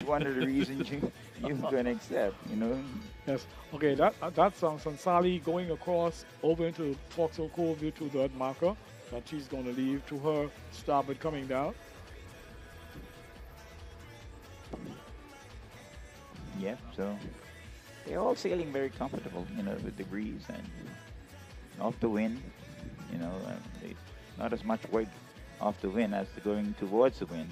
one of the reasons you're going to accept, you know. Yes. Okay, that's Sansali going across over into Foxhole Cove to that marker that she's going to leave to her starboard coming down. Yeah, so they're all sailing very comfortable, you know, with the breeze and off the wind, you know, they, not as much work off the wind as going towards the wind.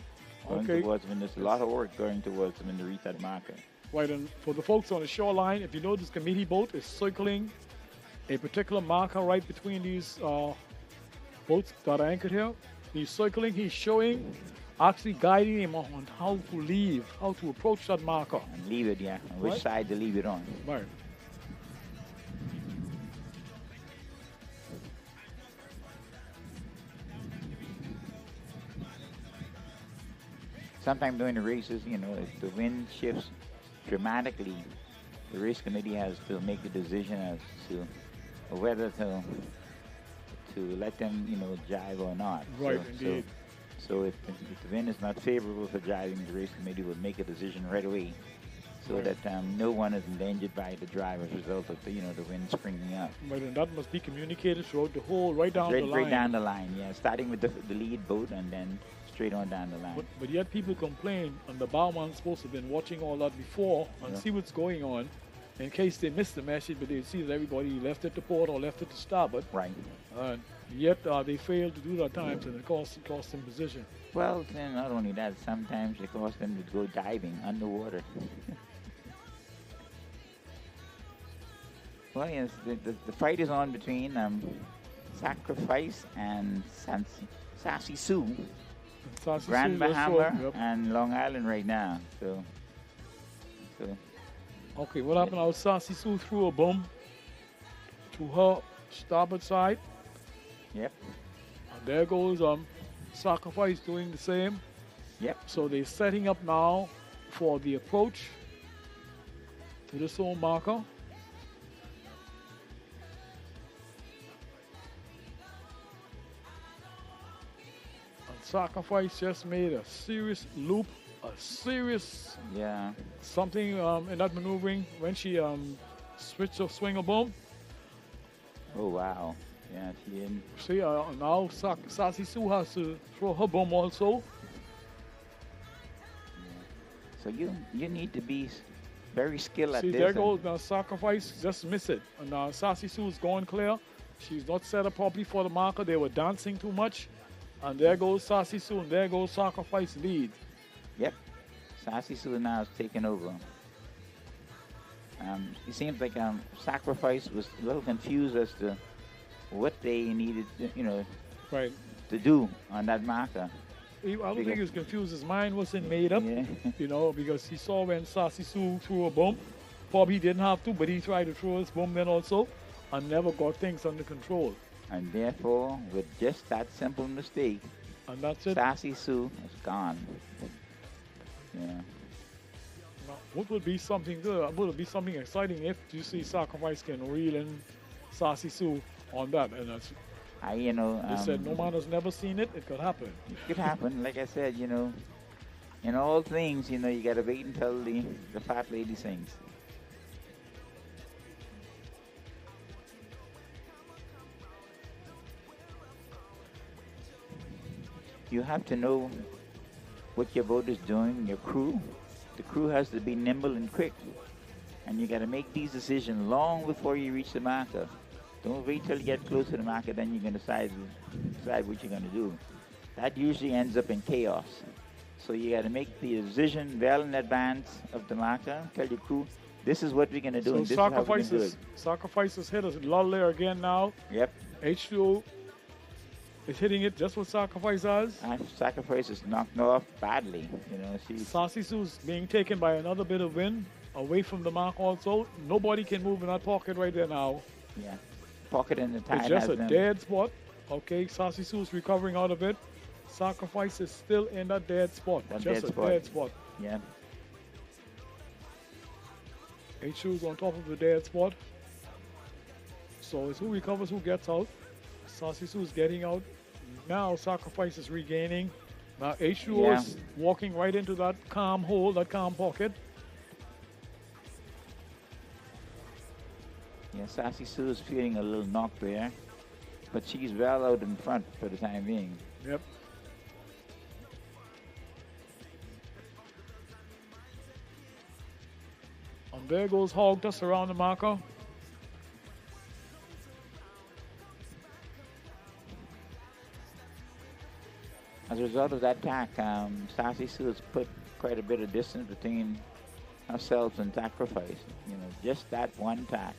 Going Okay. towards the wind, there's a lot of work going towards the wind to reach that marker. Right, and for the folks on the shoreline, if you notice, the committee boat is circling a particular marker right between these boats that are anchored here. He's circling, he's showing, actually guiding him on how to leave, how to approach that marker. And leave it, yeah, on which Right. side to leave it on. Right. Sometime during the races, you know, if the wind shifts dramatically, the race committee has to make a decision as to whether to let them, you know, drive or not. Right, So, indeed. so if the wind is not favorable for driving, the race committee will make a decision right away, so Right. that no one is endangered by the drive as a result of the, you know, the wind springing up. Right, and that must be communicated throughout the whole, right down Right, the line. right down the line, yeah, starting with the lead boat and then straight on down the line. But yet people complain, and the barman's supposed to have been watching all that before and Yeah. see what's going on in case they missed the message, but they see that everybody left at the port or left at the starboard. Right. And yet they fail to do that at times, and it costs them position. Well, then not only that, sometimes it causes them to go diving underwater. Well, yes, the fight is on between Sacrifice and Sassy Sue, Sassy Grand Sue, that's Bahama, right, yep. and Long Island right now. So Okay, what happened now? Sassy Sue threw a bomb to her starboard side, yep, and there goes Sacrifice doing the same. yep. So they're setting up now for the approach to the zone marker. And Sacrifice just made a serious loop, a serious Yeah, something in that maneuvering when she switched her swinger boom. oh wow, yeah, she didn't. See, now Sassy Sue has to throw her bomb also. So you need to be very skilled at See, this. there and- goes now Sacrifice, just miss it. And now Sassy Sue's going clear. She's not set up properly for the marker. They were dancing too much. And there goes Sassy Sue, and there goes Sacrifice lead. Yep. Sassy Sue now is taking over. It seems like Sacrifice was a little confused as to what they needed, you know, Right. to do on that marker. I don't think he was confused. His mind wasn't made up, Yeah. you know, because he saw when Sassy Sue threw a bomb. Probably he didn't have to, but he tried to throw his bomb then also and never got things under control. And therefore, with just that simple mistake, And that's it. Sassy Sue is gone. Yeah. Now, what would be something good? Would be something exciting if you see Sacrifice can reel in Sassy Sue on that. And as You know, they said, no man has never seen it. It could happen. it could happen. Like I said, you know, in all things, you know, you gotta wait until the fat lady sings. You have to know what your boat is doing, your crew. The crew has to be nimble and quick. And you got to make these decisions long before you reach the marker. Don't wait till you get close to the marker, then you're going to decide what you're going to do. That usually ends up in chaos. So you got to make the decision well in advance of the marker. Tell your crew, this is what we're going to do, So and this is how we're going to do it. Sacrifices hit us. Lull there again now. Yep. H2O is hitting it just what Sacrifice does. Sacrifice is knocked off badly. You know, she's Sassy Sue's being taken by another bit of wind away from the mark also. Nobody can move in that pocket right there now. yeah, pocket in the tide. It's just has a them. dead spot. Okay, Sassy Sue's recovering out of it. Sacrifice is still in that dead spot. That just dead a spot. dead spot. Yeah. H2's on top of the dead spot. So it's who recovers, who gets out. Sassy Sue's getting out. Now Sacrifice is regaining Now H2O Yeah. is walking right into that calm hole, that calm pocket. Yeah, Sassy Sue is feeling a little knocked there, but she's well out in front for the time being. Yep. And there goes Hog just around the marker. As a result of that tack, Sassy Sue has put quite a bit of distance between herself and Sacrifice. You know, just that one tack.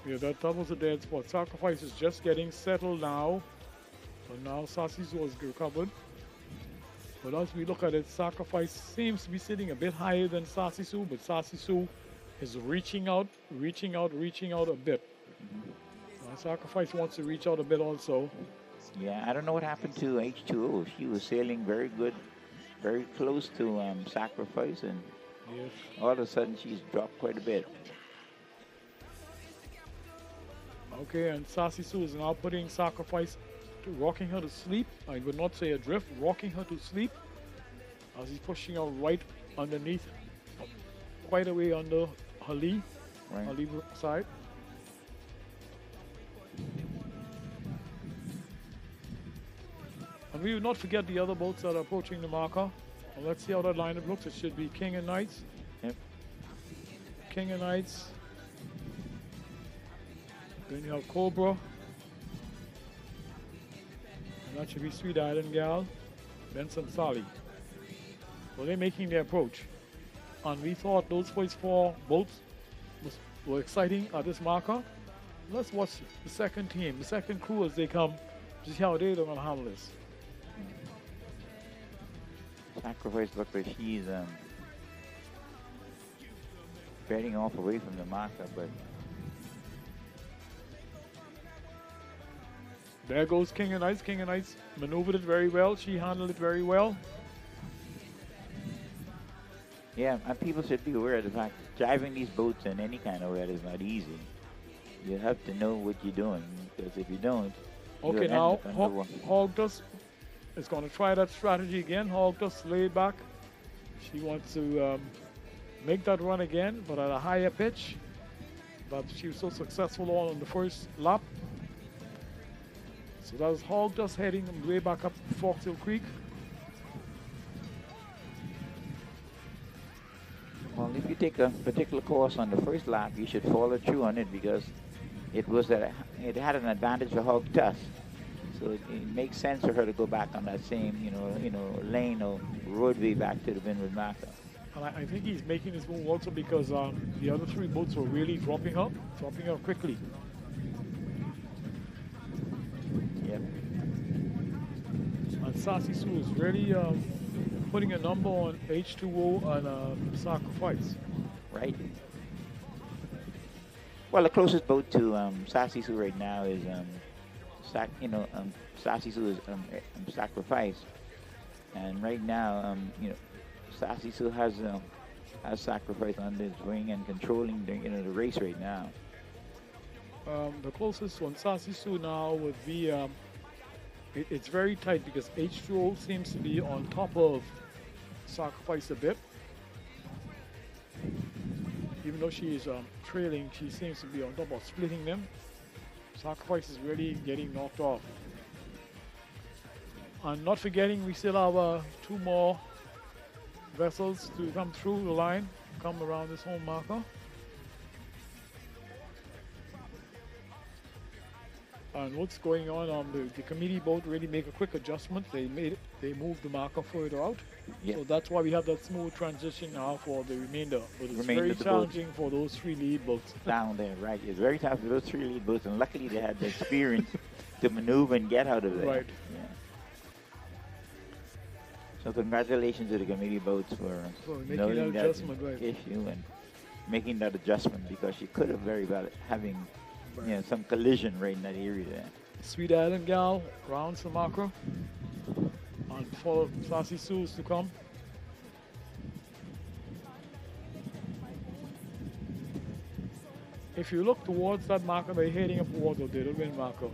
Yeah, that doubles a dead spot. Sacrifice is just getting settled now. But now Sassy Sue has recovered. But as we look at it, Sacrifice seems to be sitting a bit higher than Sassy Sue, but Sassy Sue is reaching out a bit. Sacrifice wants to reach out a bit also. Yeah, I don't know what happened to H2O. She was sailing very good, very close to Sacrifice, and Yes. all of a sudden she's dropped quite a bit. Okay, and Sassy Sue is now putting Sacrifice to rocking her to sleep. I would not say adrift, rocking her to sleep. As he's pushing her right underneath, quite away under her lee, Right. her lee side. And we will not forget the other boats that are approaching the marker. And let's see how that lineup looks. It should be King and Knights. Yep. King and Knights. Then you have Cobra. And that should be Sweet Island Gal. Benson Sally. Well, they're making their approach. And we thought those first four boats were exciting at this marker. Let's watch the second team, the second crew as they come to see how they're going to handle this. Sacrifice looks like she's veering off away from the marker, but There goes King and Knights. King and Knights maneuvered it very well. She handled it very well. yeah, and people should be aware of the fact driving these boats in any kind of weather is not easy. You have to know what you're doing, because if you don't, you'll Okay, end now up underwater. Hogdust is going to try that strategy again. Hogdust laid back. She wants to make that run again, but at a higher pitch. But she was so successful on the first lap. So that was Hogdust heading way back up Fox Hill Creek. Well, if you take a particular course on the first lap, you should follow through on it, because it had an advantage for Hog Tuss. So it makes sense for her to go back on that same, lane or roadway back to the Windward marker. And I think he's making this move also because the other three boats were really dropping her quickly. Yep. And Sassy Sue is really putting a number on H2O and Sacrifice. Right. Well, the closest boat to Sassy Sue right now is Sassy Sue is Sacrifice, and right now Sassy Sue has Sacrifice under its wing and controlling the race right now. The closest one, Sassy Sue now would be it's very tight because H2O seems to be on top of Sacrifice a bit. Even though she is trailing, she seems to be on top of splitting them. Sacrifice is really getting knocked off. And not forgetting, we still have two more vessels to come through the line, come around this home marker. And what's going on? The committee boat really make a quick adjustment. They moved the marker further out. Yeah. So that's why we have that smooth transition now for the remainder. But it's Remainder very of the challenging for those three lead boats. Down there, right? It's very tough for those three lead boats, and luckily they had the experience to maneuver and get out of there. Right. Yeah. So congratulations to the committee boats for making knowing that that adjustment, right. issue and making that adjustment, because you could have very well having some collision right in that area there. Sweet Island Gal rounds the marker. And for Sassy Sue to come. If you look towards that marker, they're heading up towards the wind marker.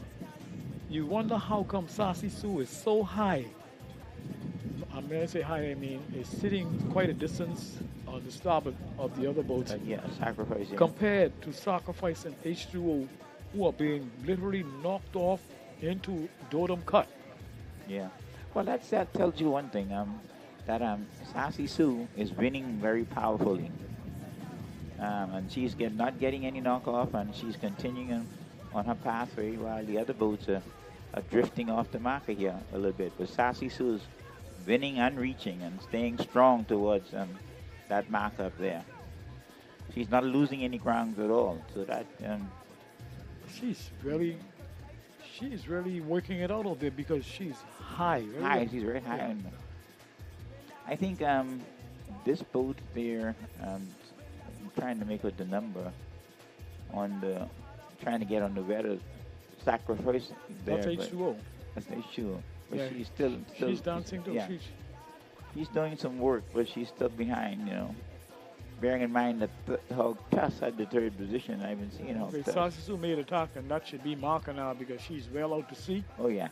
You wonder how come Sassy Sue is so high when I say high, I mean is sitting quite a distance on the starboard of the other boats Yeah, sacrifice. Yeah. compared to Sacrifice and H2O, who are being literally knocked off into Dotem Cut. Yeah. Well, that tells you one thing. That Sassy Sue is winning very powerfully. And she's not getting any knockoff, and she's continuing on her pathway while the other boats are drifting off the marker here a little bit. But Sassy Sue's winning and reaching and staying strong towards that marker up there. She's not losing any ground at all. So that She's really working it out over there because she's high. Very high. She's very high. Yeah. I think this boat there. I'm trying to make out the number on trying to get on the weather sacrifice there. That's H2O. That's H2O. But Yeah. she's still She's dancing too. Yeah. She's doing some work, but she's still behind, Bearing in mind that how Tuss had the third position, I've been seeing how Okay, Tuss. Sasisu made attack, and that should be marker now because she's well out to sea. Oh yeah.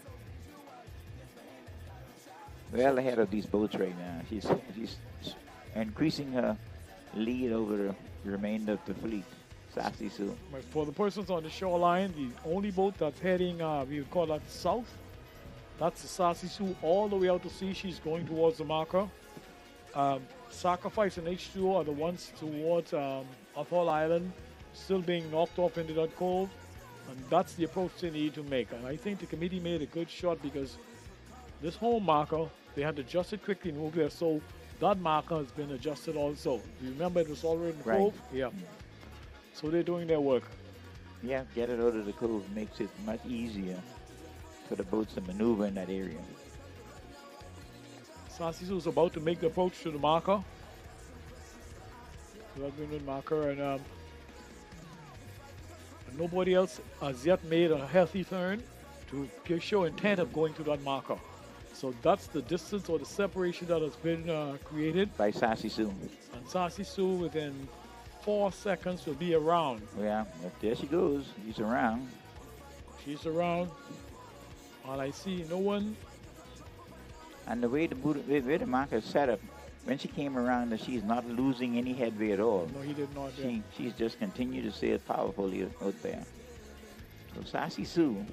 Well ahead of these boats right now. She's increasing her lead over the remainder of the fleet. Sassy Sue. But for the persons on the shoreline, the only boat that's heading, we would call that south. That's the Sasisu all the way out to sea. She's going towards the marker. Sacrifice and H2O are the ones towards Athol Island, still being knocked off into that cove. And that's the approach they need to make. And I think the committee made a good shot because this home marker, they had to adjust it quickly and move there. So that marker has been adjusted also. You remember it was already in the Right. cove? Yeah. So they're doing their work. Yeah, get it out of the cove makes it much easier for the boats to maneuver in that area. Sasisu is about to make the approach to the marker. That windward marker, and nobody else has yet made a healthy turn to show intent of going to that marker. So that's the distance or the separation that has been created. By Sassy Sue. And Sasisu within 4 seconds will be around. Yeah, there she goes. She's around. She's around. And I see no one. And the way the marker is set up, when she came around, she's not losing any headway at all. No, he did not. Yeah. She's just continued to sail powerfully out there. So Sassy Sue,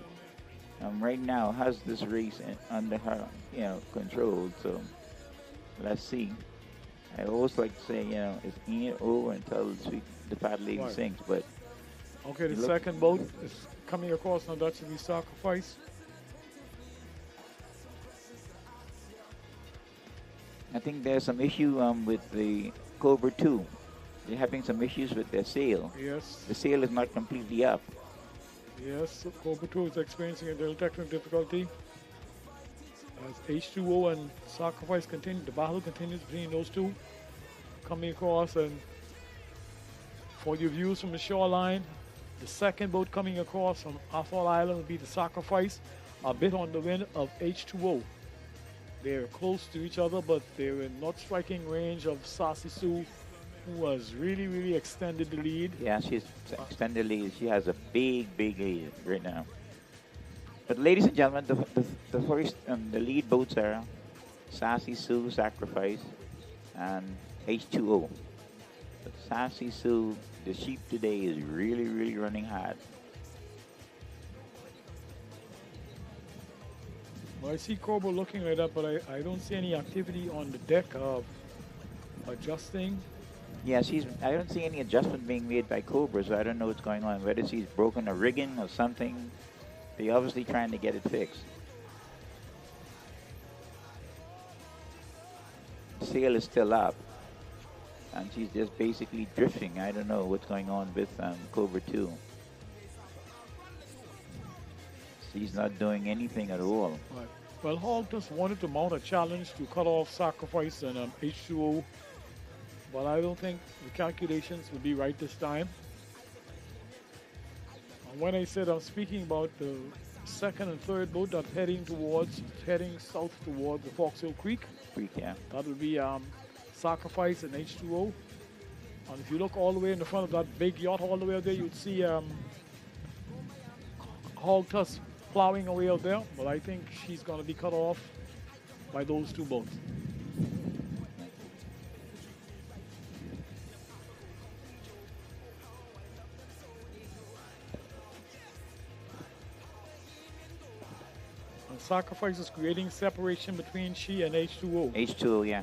right now has this race under her, control. So let's see. I always like to say, it's ain't over until the fat lady Right. sinks. But Okay, the look- second boat is coming across now. That should be Sacrifice. I think there's some issue with the Cobra 2. They're having some issues with their sail. Yes. The sail is not completely up. Yes, Cobra 2 is experiencing a little technical difficulty. As H2O and Sacrifice continue, the battle continues between those two. Coming across, and for your views from the shoreline, the second boat coming across from Athol Island will be the Sacrifice, a bit on the wind of H2O. They're close to each other, but they're in not striking range of Sasisu, who has really, really extended the lead. Yeah, she's extended lead. She has a big lead right now. But ladies and gentlemen, the first, the lead boats are Sassy Sue, Sacrifice, and H2O. But Sassy Sue, the sheep today, is really running hard. Well, I see Cobra looking like that, but I don't see any activity on the deck of adjusting. Yeah, I don't see any adjustment being made by Cobra, so I don't know what's going on. Whether she's broken a rigging or something, they're obviously trying to get it fixed. Sail is still up, and she's just basically drifting. I don't know what's going on with Cobra 2. She's not doing anything at all. Right. Well, Hall just wanted to mount a challenge to cut off Sacrifice and H2O, but I don't think the calculations will be right this time. And when I said I'm speaking about the second and third boat that's heading south towards the Foxhill Creek, Yeah. that will be Sacrifice and H2O. And if you look all the way in the front of that big yacht all the way out there, you'd see Hall Tuss plowing away out there, but I think she's going to be cut off by those two boats. Sacrifice is creating separation between she and H2O. H2O, yeah.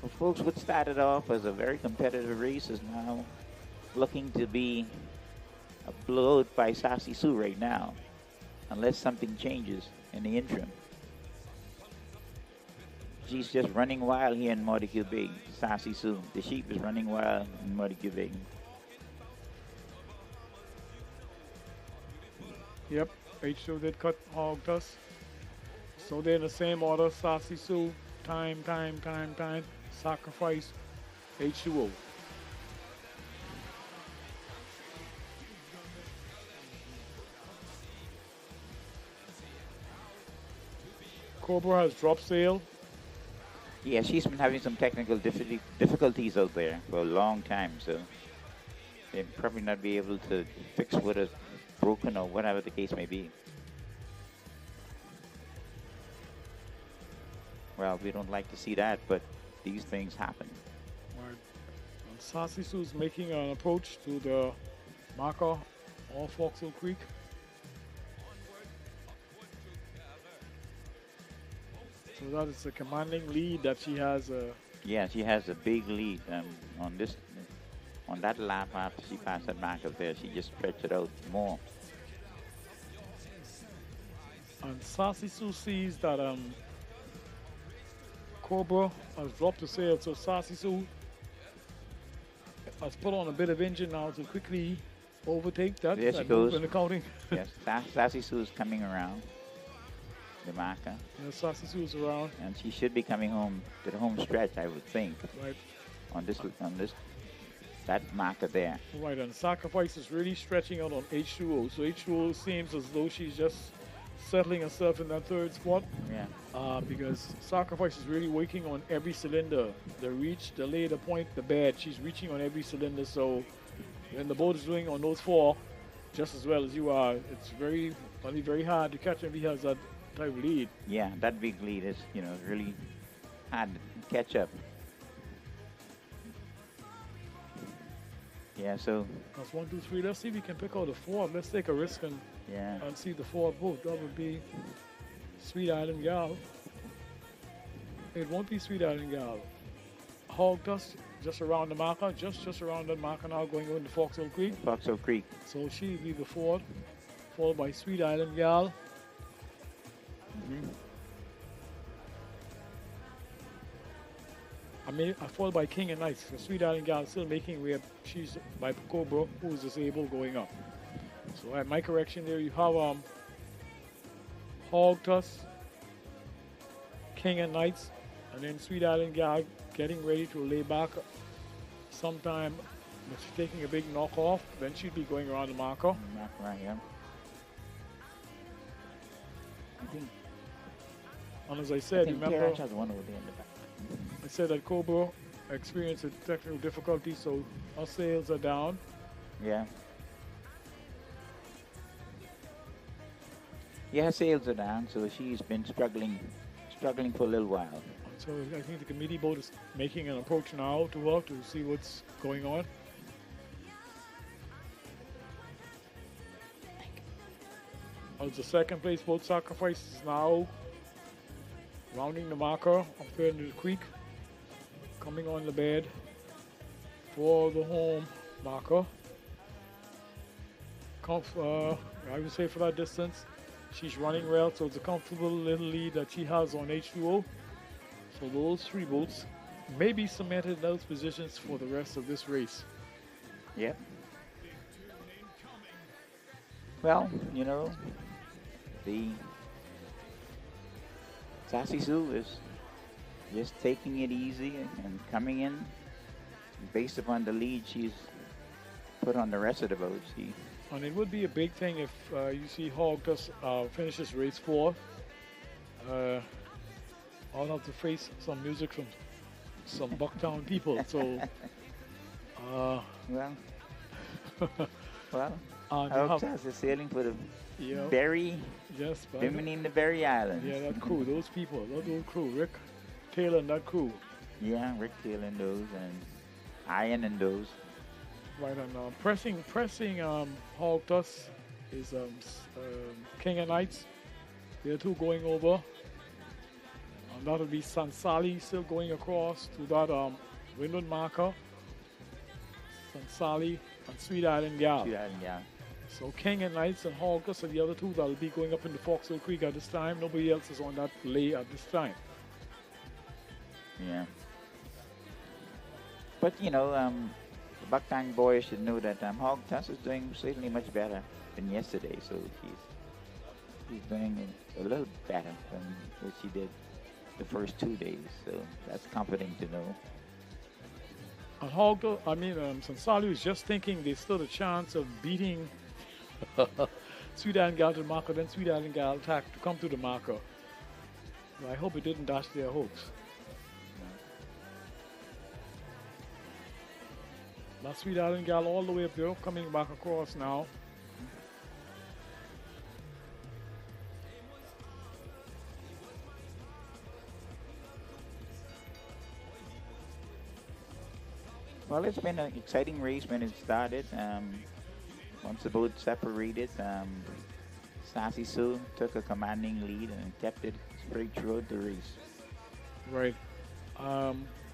Well, folks, what started off as a very competitive race is now looking to be a blowout by Sassy Sue right now, unless something changes in the interim. She's just running wild here in Montague Bay, Sassy Sue. The sheep is running wild in Montague Bay. Yep, H2O did cut Hog Tusk. So they're in the same order. Sassy Sue, time. Sacrifice, H2O. Cobra has dropped sail. Yeah, she's been having some technical difficulties out there for a long time, so they'll probably not be able to fix what is broken or whatever the case may be. Well, we don't like to see that, but these things happen. Right. And Sassy Sue is making an approach to the marker off Foxhole Creek. So that is a commanding lead that she has. Yeah, she has a big lead on that lap after she passed that marker there. She just stretched it out more. And Sassy Sue sees that Cobra has dropped the sail, so Sassy Sue has put on a bit of engine now to quickly overtake that. There she that goes. In the counting. Yes, Sassy Sue is coming around the marker. Yeah, Sassy Sue is around. And she should be coming home to the home stretch, I would think. Right. On that marker there. Right, and Sacrifice is really stretching out on H2O. So H2O seems as though she's just settling herself in that third spot. Yeah. Because Sacrifice is really working on every cylinder. The reach, the lay, the point, the bed. She's reaching on every cylinder. So when the boat is doing on those four, just as well as you are, it's very hard to catch him if he has that type of lead. Yeah, that big lead is, really hard to catch up. Yeah, so. That's 1, 2, 3. Let's see if we can pick out the fourth. Let's take a risk and see the fourth boat. That would be Sweet Island Gal. It won't be Sweet Island Gal. Hog Tusk just around the marker, just around that marker now, going into Foxhole Creek. Foxhole Creek. So she'll be the fourth, followed by Sweet Island Gal. Followed by King and Knights. The Sweet Island Gal still making way. She's by Cobra, who is disabled, going up. So at my correction there, you have Hog Tusk, King and Knights, and then Sweet Island Gal getting ready to lay back sometime. But she's taking a big knock off. Then she'll be going around the marker. Right, yeah. I think. And as I said, remember, has one over there in the back. I said that Cobra experienced a technical difficulty, so our sails are down. Yeah. Yeah, her sails are down, so she's been struggling for a little while. So I think the committee boat is making an approach now to her to see what's going on. As the second place boat Sacrifice is now rounding the marker up there into the creek, coming on the bed for the home marker. I would say for that distance, she's running well, so it's a comfortable little lead that she has on H2O. So those three boats may be cemented in those positions for the rest of this race. Yep. Well, the Sassy Sue is just taking it easy and coming in based upon the lead she's put on the rest of the boats. And it would be a big thing if you see Hog Tusk finishes race 4. I'll have to face some music from some Bucktown people. So, Hog Tusk is sailing for the Berry. Yes, in the Berry Islands. Yeah, that crew, those people, that old crew, Rick Taylor and that crew. Yeah, Rick Taylor and those, and Iron and those. Right, and pressing Hog Tusk is King and Knights. There are two going over. And that'll be Sansali still going across to that windward marker. Sansali and Sweet Island Gal. Sweet Island, yeah. So King and Knights and Hawkers are the other two that'll be going up into Foxhill Creek at this time. Nobody else is on that lay at this time. Yeah. But, you know, the Buckgang boys should know that Hog Tuss is doing certainly much better than yesterday. So he's doing a little better than what she did the first 2 days. So that's comforting to know. And Sansali was just thinking they stood a chance of beating Sweet Island Gal to the marker, then Sweet Island Gal attack to come to the marker. But I hope it didn't dash their hopes. That Sweet Island Gal all the way up there, coming back across now. Well, it's been an exciting race when it started. Once the boat separated, Sassy Sue took a commanding lead and kept it straight throughout the race. Right.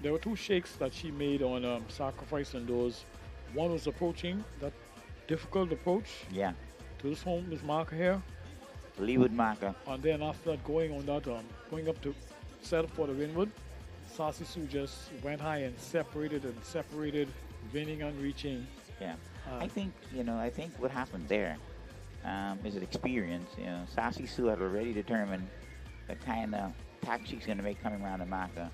There were two shakes that she made on Sacrifice and those. One was approaching, that difficult approach Yeah, to this marker here. leeward marker. And then after that, going on that, going up to set up for the windward, Sassy Sue just went high and separated, winning and reaching. Yeah, I think what happened there is an experience. You know, Sassy Sue had already determined the kind of tack she's going to make coming around the marker,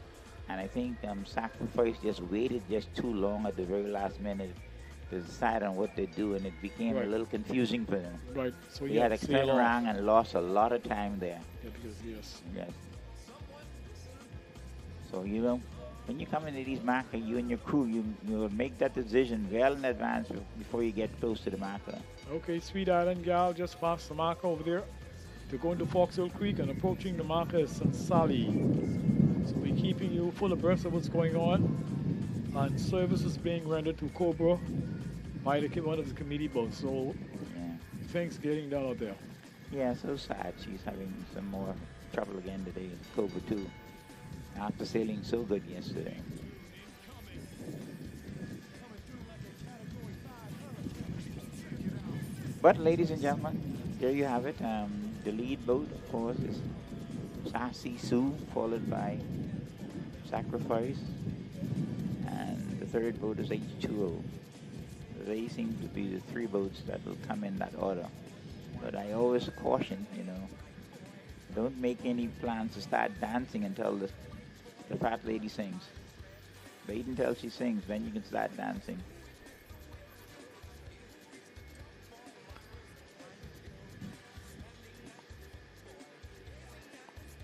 and I think Sacrifice just waited just too long at the very last minute to decide on what they do, and it became a little confusing for them. Right. So They had to turn around and lost a lot of time there. Yeah, because Yes. So, you know, when you come into these markers, you and your crew, you make that decision well in advance before you get close to the marker. Okay, Sweet Island Gal just passed the marker over there. They're going to Foxhill Creek and approaching the marker is Sansali. So we're keeping you full abreast of what's going on. And service is being rendered to Cobra by one of the committee boats. So things getting done out there. Yeah, so sad. She's having some more trouble again today in Cobra 2. After sailing so good yesterday. But ladies and gentlemen, there you have it. The lead boat, of course, is Sassy Sue, followed by Sacrifice, and the third boat is H2O. They seem to be the three boats that will come in that order. But I always caution, you know, don't make any plans to start dancing until the fat lady sings. Wait until she sings, then you can start dancing.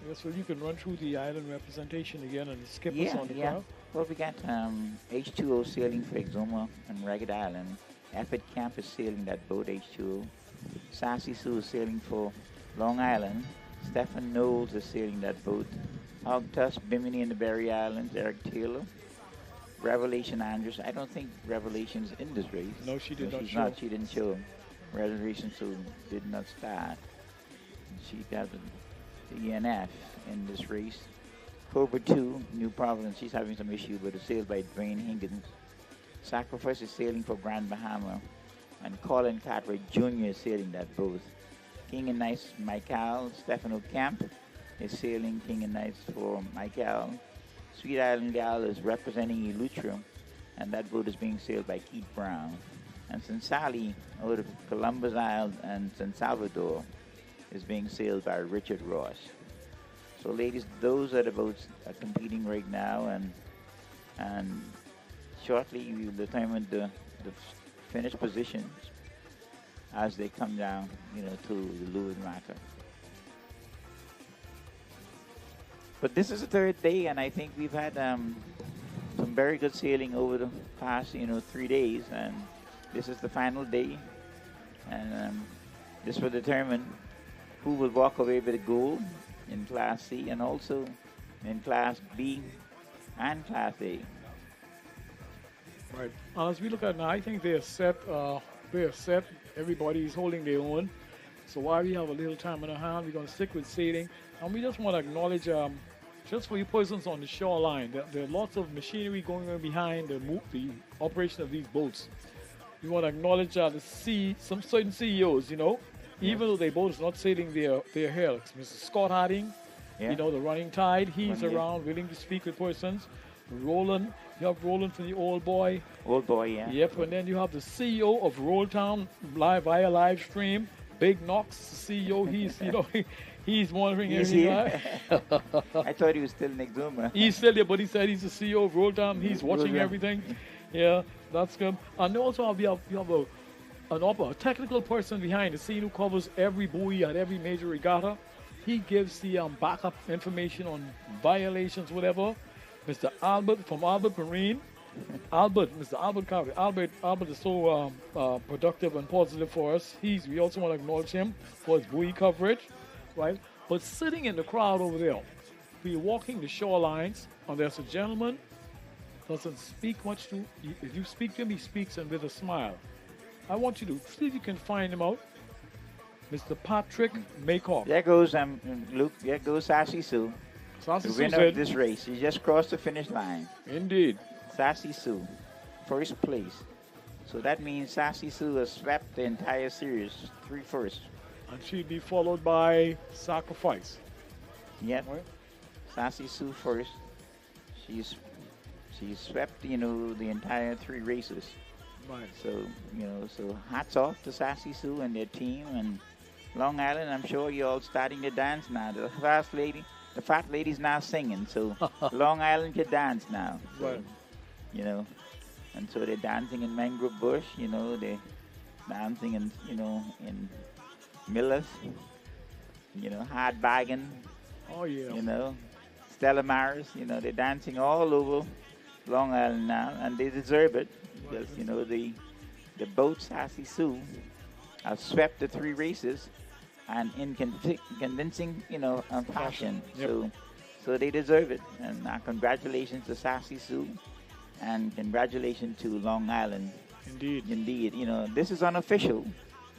Yes, well, you can run through the island representation again and skip us on the crowd. Well, we got H2O sailing for Exuma and Ragged Island. Effort Camp is sailing that boat, H2O. Sassy Sue is sailing for Long Island. Stephen Knowles is sailing that boat. Hog Tuss, Bimini and the Berry Islands, Eric Taylor. Revelation Andrews. I don't think Revelation's in this race. No, she did not she's show. She didn't show. Revelation so did not start. She got the ENF in this race. Cobra 2, New Providence, she's having some issue, but it's sailed by Dwayne Higgins. Sacrifice is sailing for Grand Bahama, and Colin Cartwright Jr. is sailing that boat. King and Knights, Michael Stefano Camp is sailing King and Knights for Michael. Sweet Island Gal is representing Eleuthera, and that boat is being sailed by Keith Brown. And Sansali, out of Columbus Island and San Salvador, is being sailed by Richard Ross. So, ladies, those are the boats that are competing right now, and shortly we will determine the finished positions as they come down, you know, to the leeward marker. But this is the third day, and I think we've had some very good sailing over the past, 3 days, and this is the final day, and this will determine who will walk away with the gold in Class C and also in Class B and Class A. Right. As we look at now, I think they are set. Everybody is holding their own. So while we have a little time in our hand, we're going to stick with sailing. And we just want to acknowledge, just for you persons on the shoreline, there are lots of machinery going on behind the operation of these boats. We want to acknowledge some certain CEOs, even though they both not sailing their hair. Like Mr. Scott Harding, Yeah. the Running Tide, he's Running, yeah. around willing to speak with persons. Roland, you have Roland from the Old Boy. Old boy, yeah. Yep, and then you have the CEO of Roll Town via live stream, Big Knox, CEO. He's monitoring He's everything. here. I thought he was still in Exuma. He's still there, but he said he's the CEO of Roll Town. He's watching Yeah. everything. Yeah, that's good. And also we have a technical person behind the scene who covers every buoy at every major regatta. He gives the backup information on violations, whatever. Mr. Albert from Albert Marine. Mr. Albert Carvey. Albert is so productive and positive for us. We also want to acknowledge him for his buoy coverage, right? But sitting in the crowd over there, we're walking the shorelines, and there's a gentleman doesn't speak much to. If you speak to him, he speaks and with a smile. I want you to see if you can find him out. Mr. Patrick Maycock. There goes Luke. There goes Sassy Sue, Sassy the Sue winner of said, this race. She just crossed the finish line. indeed. Sassy Sue, first place. So that means Sassy Sue has swept the entire series, 3 first. And she'd be followed by Sacrifice. Yep. Right? Sassy Sue first. She's swept, the entire 3 races. Right. So hats off to Sassy Sue and their team and Long Island. I'm sure you're all starting to dance now. The fat lady's now singing, so Long Island can dance now. So, Right. And so they're dancing in Mangrove Bush. They're dancing in Millis. Hard Baggin. Oh, yeah. Stella Maris. They're dancing all over Long Island now, and they deserve it. Because, the boat Sassy Sue have swept the 3 races and in convincing, fashion. Yep. So they deserve it. And congratulations to Sassy Sue and congratulations to Long Island. Indeed. Indeed. This is unofficial.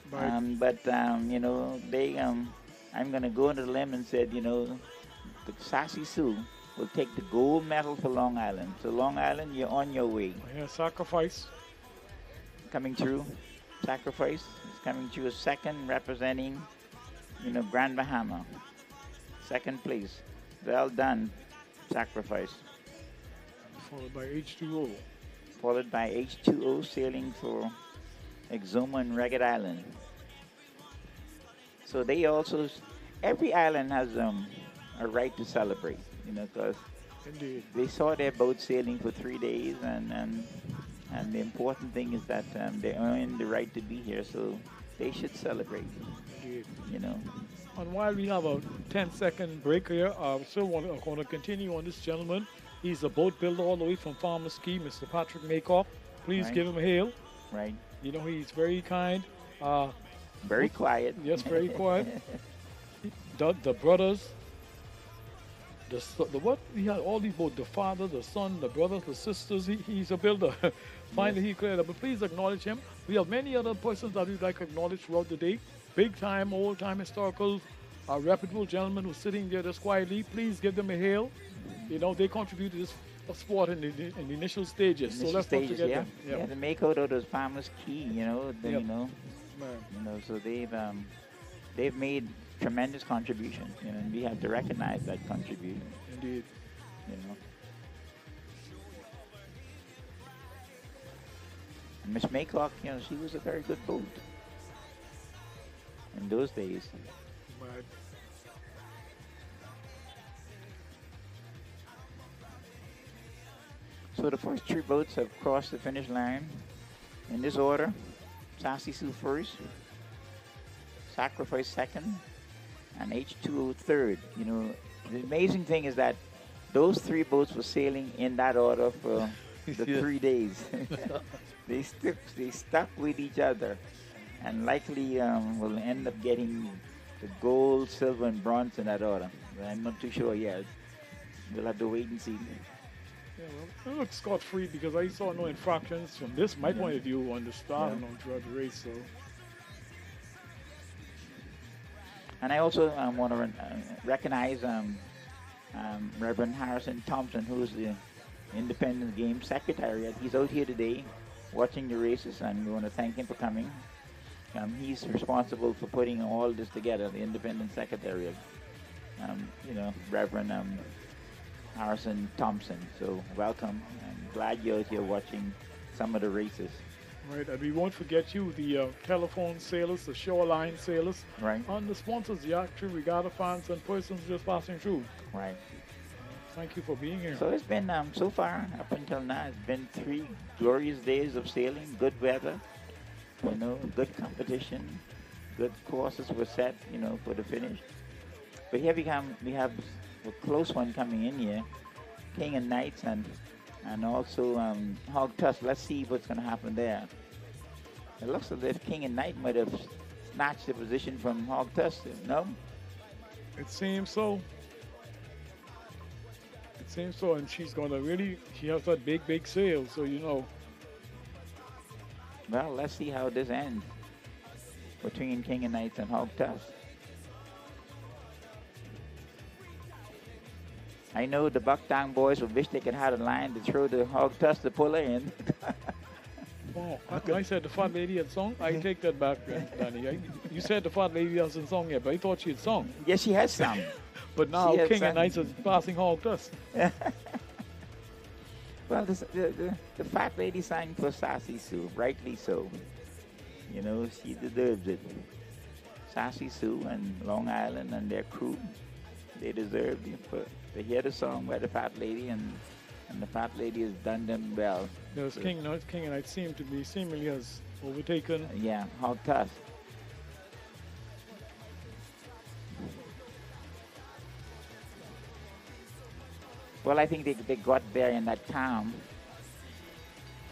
Right. But they, I'm going to go into the limb and said, the Sassy Sue will take the gold medal for Long Island. So Long Island, you're on your way. Yeah, Sacrifice. Coming through. Sacrifice is coming through a second, representing, Grand Bahama. Second place. Well done, Sacrifice. Followed by H2O. Followed by H2O sailing for Exuma and Ragged Island. So they also, every island has a right to celebrate, because Indeed. they saw their boat sailing for 3 days, and the important thing is that they earned the right to be here, so they should celebrate. Indeed. And while we have a 10-second break here, I still want to continue on this gentleman. He's a boat builder all the way from Farmers Key, Mr. Patrick Maycock. Please Right. give him a hail. Right. He's very kind. Very quiet. Yes, very quiet. The brothers, the what? He had all these both the father, the son, the brothers, the sisters. He's a builder. Finally, he created. But please acknowledge him. We have many other persons that we'd like to acknowledge throughout the day. Big time, old time historical, reputable gentlemen who's sitting there just quietly. Please give them a hail. They contribute to this sport in the initial stages. So let's not forget them. Yeah, the makeout of those farmers key, Yep. Man. so they've made tremendous contribution, and we have to recognize that contribution, Indeed. And Miss Maycock, she was a very good boat in those days. Right. So the first 3 boats have crossed the finish line in this order. Sassy Sue first, Sacrifice second, and H2O third. The amazing thing is that those 3 boats were sailing in that order for the 3 days. They stuck with each other, and likely will end up getting the gold, silver, and bronze in that order. But I'm not too sure yet. We'll have to wait and see. Yeah, well, it looks scot-free because I saw no infractions from my point of view on the start and on throughout the race. So And I also want to recognize Reverend Harrison Thompson, who's the Independence Game Secretariat. He's out here today watching the races, and we want to thank him for coming. He's responsible for putting all this together, the Independence Secretariat. Reverend Harrison Thompson. So welcome. I'm glad you're out here watching some of the races. Right, and we won't forget you, the telephone sailors, the shoreline sailors, Right. and the sponsors, the actual regatta fans and persons just passing through. Right. Thank you for being here. So it's been, so far, up until now, it's been 3 glorious days of sailing, good weather, good competition, good courses were set, for the finish. But here we have a close one coming in here, King and Knights and also Hog Tusk. Let's see what's going to happen there. It looks as if King and Knight might have snatched the position from Hog Tusk, no? It seems so. It seems so, and she's going to she has that big sail, so Well, let's see how this ends between King and Knights and Hog Tusk. I know the Bucktown boys would wish they could have a line to throw the Hog Tusk to pull her in. Wow, I said the fat lady had sung. I take that back, Danny. You said the fat lady hasn't sung yet, but I thought she had sung. Yes, she has sung. But now King and Knights is passing Hog Tusk. Well, the fat lady sang for Sassy Sue, rightly so. She deserves it. Sassy Sue and Long Island and their crew, they deserve it. To hear the song by the fat lady, and the fat lady has done them well. Yes, so, King and Knights seemingly has overtaken. Yeah, Hog Tusk. Well, I think they got there in that calm,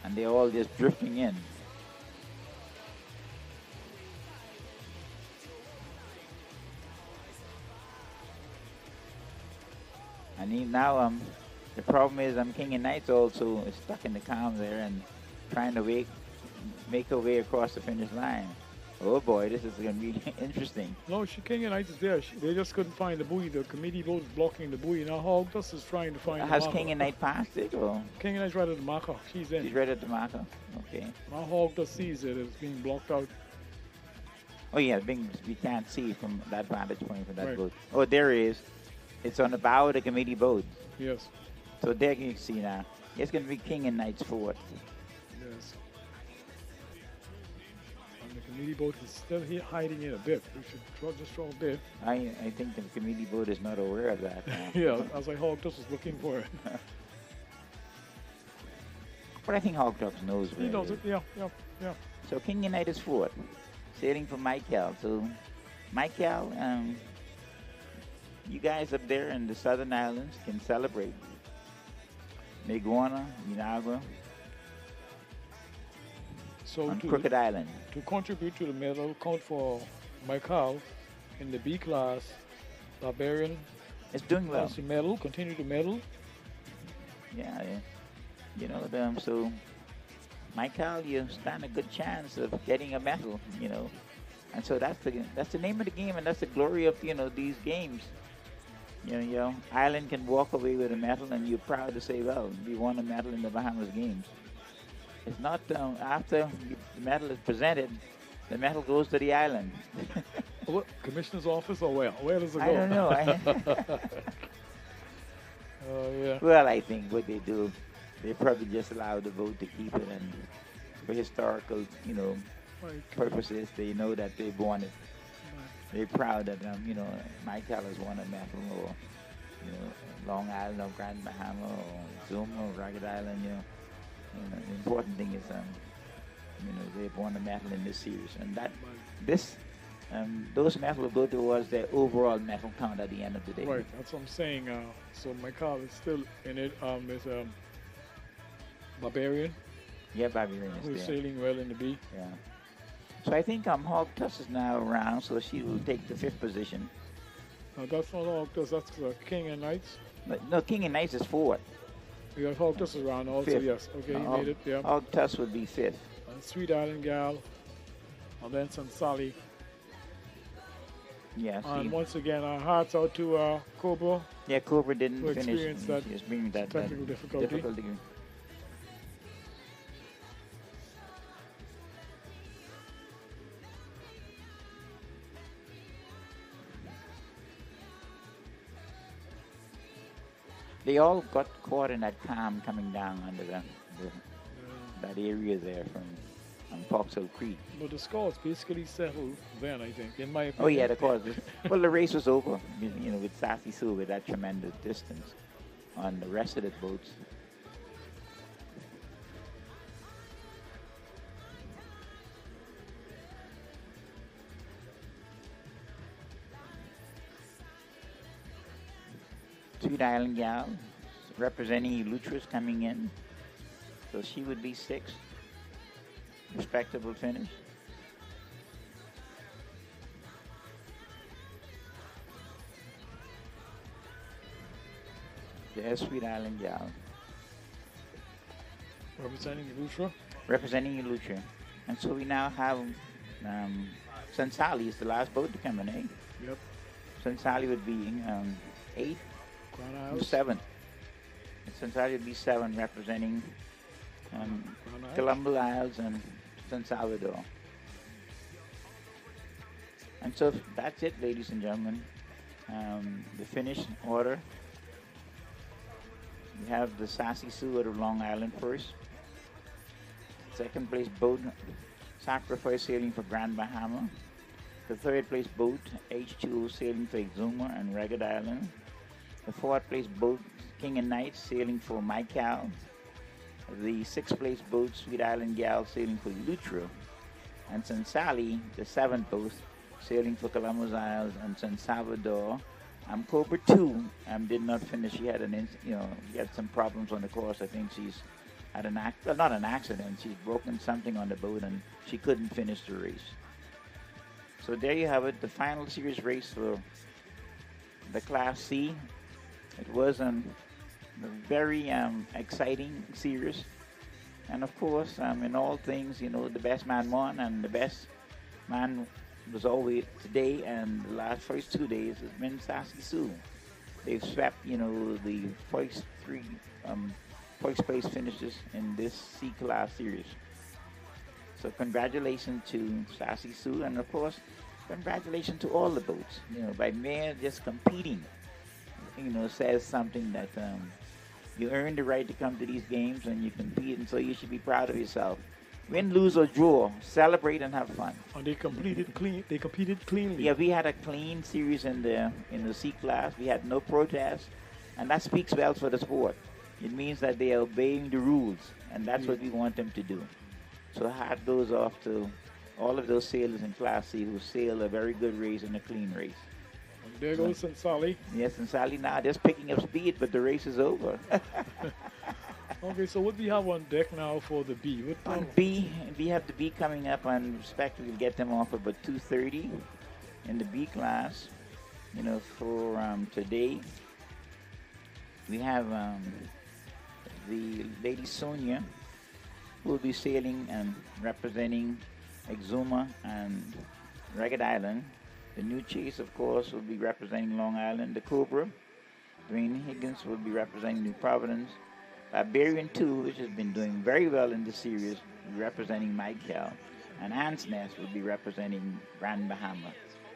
and they're all just drifting in. And now the problem is King and Knights also is stuck in the calm there and trying to make her way across the finish line. Oh boy, this is going to be interesting. No, King and Knights is there. They just couldn't find the buoy. The committee boat is blocking the buoy. Now Hog Tusk is trying to find the Has marker. King and Knight passed it? Or? King and Knight's right at the marker. She's in. She's right at the marker. Okay. Now Hog Tusk sees it. It's being blocked out. Oh yeah, we can't see from that vantage point from that Right. boat. Oh, there it is. It's on the bow of the committee boat. Yes. So there you can see now. It's going to be King and Knights forward. Yes. And the committee boat is still here hiding in a bit. We should just draw a bit. I think the committee boat is not aware of that. Yeah, as I Hog Tusk was looking for it. But I think Hog Tusk knows where He knows it it. is. Yeah. So King and Knight is forward, sailing for Michael. So Michael, you guys up there in the Southern Islands can celebrate. Maguana, Minagua, So on Crooked Island. to contribute to the medal count for Michael in the B class, Barbarian It's doing well. has to medal, continue to medal. Yeah. So Michael, you stand a good chance of getting a medal, And so that's the name of the game, and that's the glory of, these games. Ireland can walk away with a medal, and you're proud to say, well, we won a medal in the Bahamas games. It's not after the medal is presented, the medal goes to the island. What, Commissioner's office or where? Where does it go? I don't know. Yeah. Well, I think what they do, they probably just allow the vote to keep it, and for historical, Right. purposes, they know that they've won it. They're proud that Michael has won a medal, or Long Island or Grand Bahama or Zuma or Ragged Island. The important thing is they've won a medal in this series, and those medals will go towards their overall medal count at the end of the day. Right, that's what I'm saying. So Michael is still in it. Is Barbarian, Yeah, Barbarian is who's there. sailing well in the B. Yeah. So I think Hog Tusk is now around, so she will take the 5th position. No, that's not Hog Tusk. That's King and Knights. No, King and Knights is 4th. We got Hog Tusk around also. 5th. Yes. Okay, he made it. Yeah. Hog Tusk would be 5th. And Sweet Island Gal, and then Sansali. Yeah, And see, once again, our hearts out to Cobra yeah, Cobra didn't who finish. experienced that She was bringing that technical difficulty. difficulty. They all got caught in that calm coming down under that area there from Fox Hill Creek. But the scores basically settled then, I think, in my Oh yeah, opinion. of course. Well, the race was over. You know, with Sassy Sue with that tremendous distance on the rest of the boats. Sweet Island Gal representing Eleuthera's coming in, so she would be sixth. Respectable finish. There's Sweet Island Gal Representing Lutra. representing Eleuthera. And so we now have Sansali is the last boat to come in, eh? Yep. Sansali would be eighth, Crown House. seventh. Sansali would be seven, representing Crown House. Colombo Isles and San Salvador. And so that's it, ladies and gentlemen. The finish order. We have the Sassy Sue out of Long Island first. Second place boat, Sacrifice sailing for Grand Bahama. The third place boat, H2O sailing for Exuma and Ragged Island. The fourth place boat, King and Knight sailing for Michael. The sixth place boat, Sweet Island Gal sailing for Eleuthera. And San Sally, the seventh boat, sailing for Columbus Isles and San Salvador. Cobra 2 did not finish. She had she had some problems on the course. I think she's had not an accident. She's broken something on the boat and she couldn't finish the race. So there you have it, the final series race for the Class C. It was a very exciting series. And of course, in all things, the best man won, and the best man was always today, and the last first 2 days has been Sassy Sue. They've swept, the first three first place finishes in this C class series. So congratulations to Sassy Sue, and of course, congratulations to all the boats. By mere just competing, says something that you earned the right to come to these games and you compete, and so you should be proud of yourself. Win, lose, or draw, celebrate and have fun. And they competed clean. They competed cleanly. Yeah, we had a clean series in the C class. We had no protests, and that speaks well for the sport. It means that they are obeying the rules, and that's what we want them to do. So hat goes off to all of those sailors in Class C who sailed a very good race and a clean race. And there goes St. Sally. Yes, and Sally now just picking up speed, but the race is over. Okay, so what we have on deck now for the B? On B, we have the B coming up, and expect we'll get them off about 2:30 in the B class. For today, we have the Lady Sonia, who will be sailing and representing Exuma and Ragged Island. The New Chase, of course, will be representing Long Island. The Cobra, Dwayne Higgins, will be representing New Providence. Barbarian 2, which has been doing very well in the series, will be representing Michael. And Ant's Nest will be representing Grand Bahama.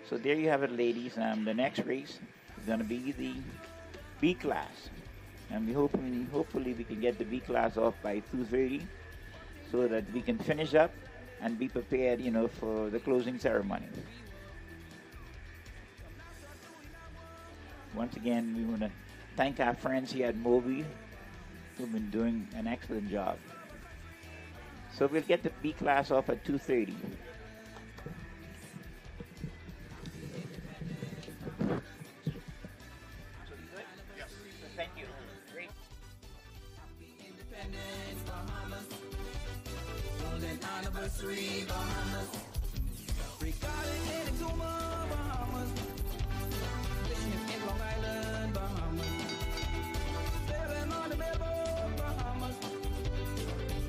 So there you have it, ladies. The next race is going to be the B class. And hopefully we can get the B class off by 2:30 so that we can finish up and be prepared, for the closing ceremony. Once again, we want to thank our friends here at Moby who've been doing an excellent job. So we'll get the B class off at 2:30. Thank you. Great. Independence, Bahamas. Golden anniversary, Bahamas. Regarding in Exuma, Bahamas. Fishing in Long Island, Bahamas. Sailing on the Bellboat, Bahamas.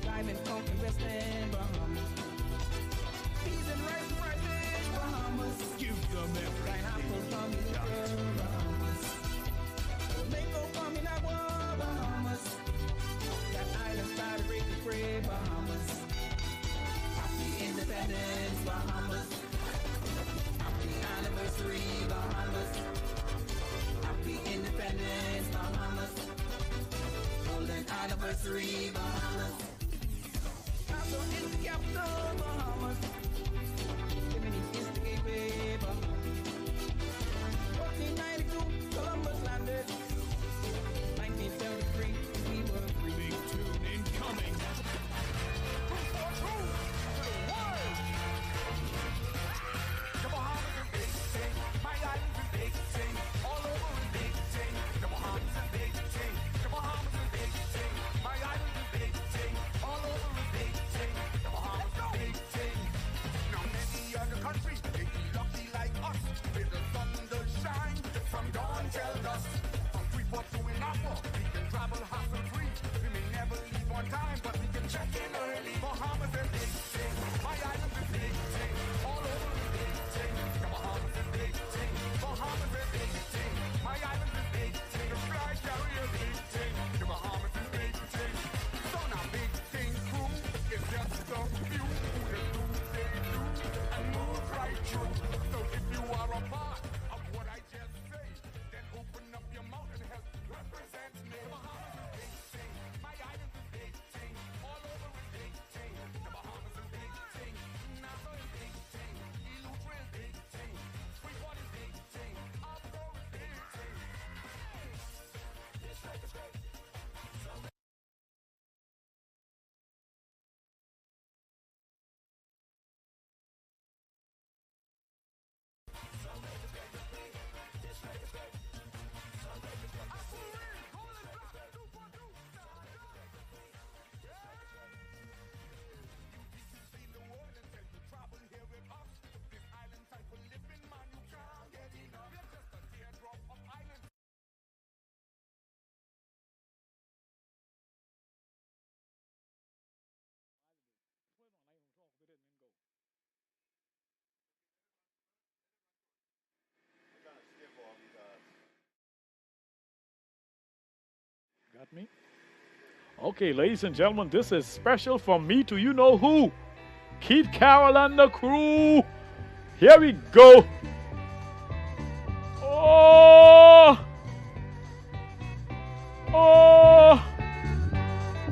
Diamond Coke and West End, Bahamas. Peas and rice, Bahamas. You've got Pineapple from Europe, Bahamas. Tomato from Inagua, Bahamas. That island star to break the fray, Bahamas. Happy Independence, Bahamas. Happy anniversary, Bahamas. Happy Independence, Bahamas. Golden anniversary, Bahamas. Nassau is the capital, Bahamas. Bimini is the gateway, Bahamas. 1492, Columbus landed. 1973, we were free. Big tune incoming. The Bahamas a big thing. My island's a big thing. All over a big thing. The Bahamas a big thing. The Bahamas a big thing. My island's a big thing. All over a big thing. The Bahamas a big thing. Now many other countries they be lucky like us. With the sun does shine from dawn till dusk. From Freeport to Inapa, we can travel hassle-free. We may never leave on time, but we can check in early. Bahamas a big thing. My island's a big thing. All over a big thing. The Bahamas a big thing. Bahamas a big thing. My island's a big thing. The fly carry a big thing. The Bahamas a big thing. So now big thing crew is just a few who just do they do and move right through. So if you are a part of what I just say, then open up your mouth and help represent me. The Bahamas a big thing. My island's a big thing. All over a big thing. The Bahamas a big thing. Nassau a big thing. Eleuthera a big thing. Freeport a big thing. Offshore a big thing. Got me? Okay, ladies and gentlemen, this is special from me to you know who. Keith Carroll and the crew. Here we go. Oh, oh,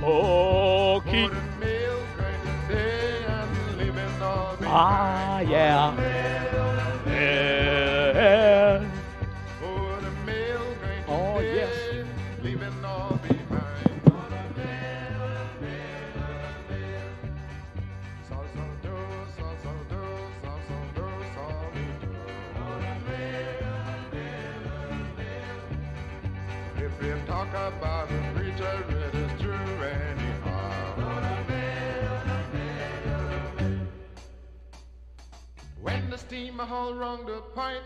oh, Keith. Ah, yeah. Yeah. Oh, yes. If you talk about the preacher, it is true anyhow. When the steamer haul round the point,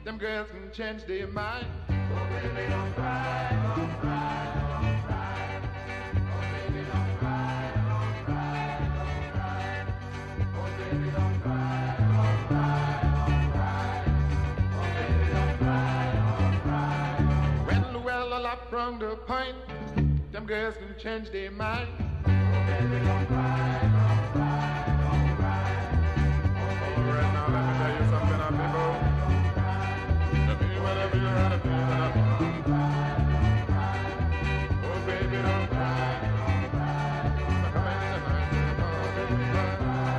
them girls can change their mind. Oh baby, don't cry, don't cry, don't cry. Oh baby, don't cry, don't cry, don't cry. Oh baby, don't cry, don't cry, don't cry. Oh baby, don't cry, don't cry. When Llewellyn lap round the point, them girls can change their mind. Oh baby, don't cry, don't cry, don't cry. Oh right now, let me tell you something, people. Whatever you're out of pain, oh baby, don't cry, don't cry. Come in the night, oh baby, don't cry.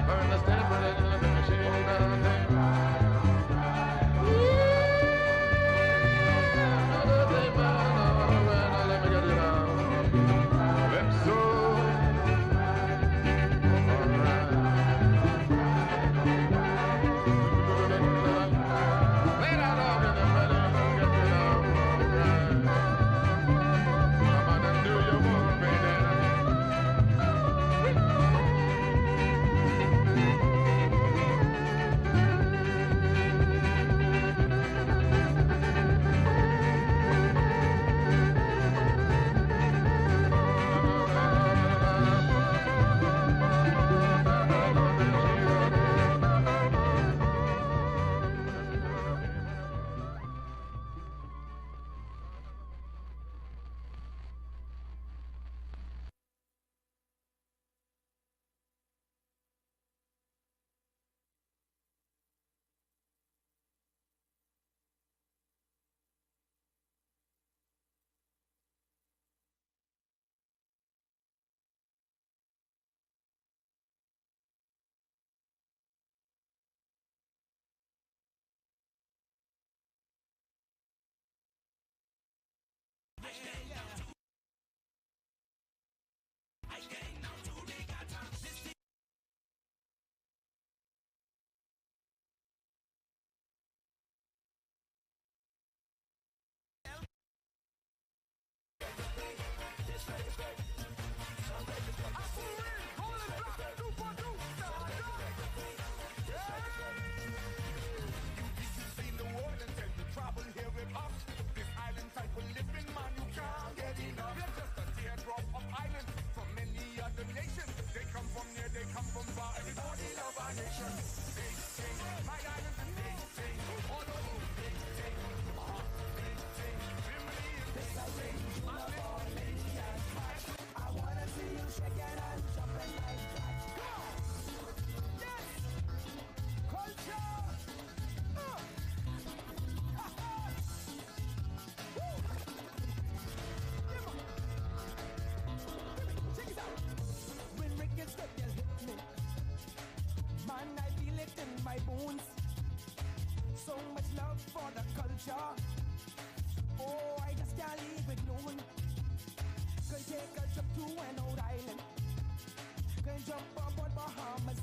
Burn the stand, put it in the machine, don't cry. Let me get it out.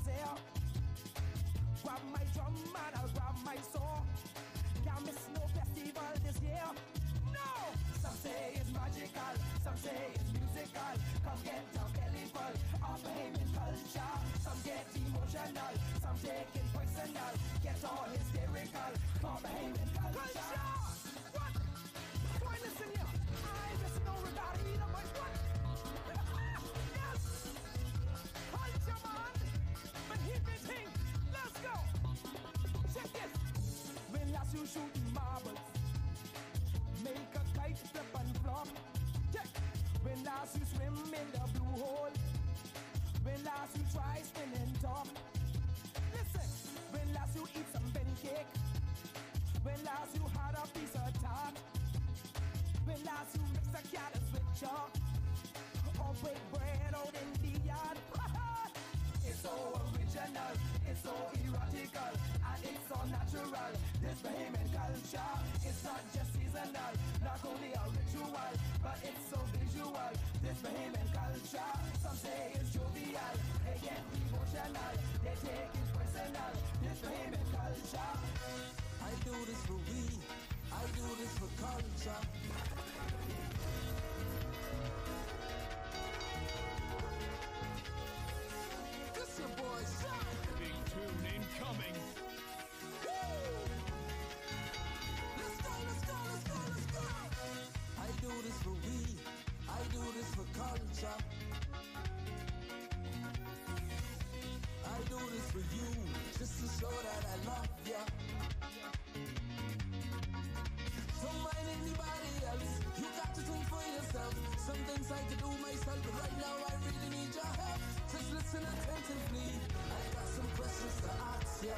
say, grab my drum and I'll grab my sword. Can't miss no festival this year. No! Some say it's magical, some say it's musical. Come get a belly full of Bahamian culture. Some get emotional, some take it personal. Get all hysterical, come Bahamian culture. What? Why listen here? I just know regard either, but what? Yes! Culture man! But hit me thing, let's go! Check this! When last you shooting marbles, make a kite flip and flop. Check. When last you swim in the blue hole. When last you try spinning top. Listen. When last you eat some ben cake. When last you had a piece of tart. When last you mix a carrots with chalk. Or bake bread out in the yard. It's so original, it's so erotical, and it's so natural. This Bahamian culture, it's not just seasonal, not only a ritual, but it's so visual. This Bahamian culture, some say it's jovial, they get emotional, they take it personal. This Bahamian culture. I do this for we, I do this for culture. Your boy, son. Big tune incoming. Woo! Let's go, let's go, let's go, let's go. I do this for we, I do this for culture. I do this for you, just to show that I love ya. Don't mind anybody else, you got to think for yourself. Some things I can do myself, but right now I really need your help. Just listen attentively, I got some questions to ask ya.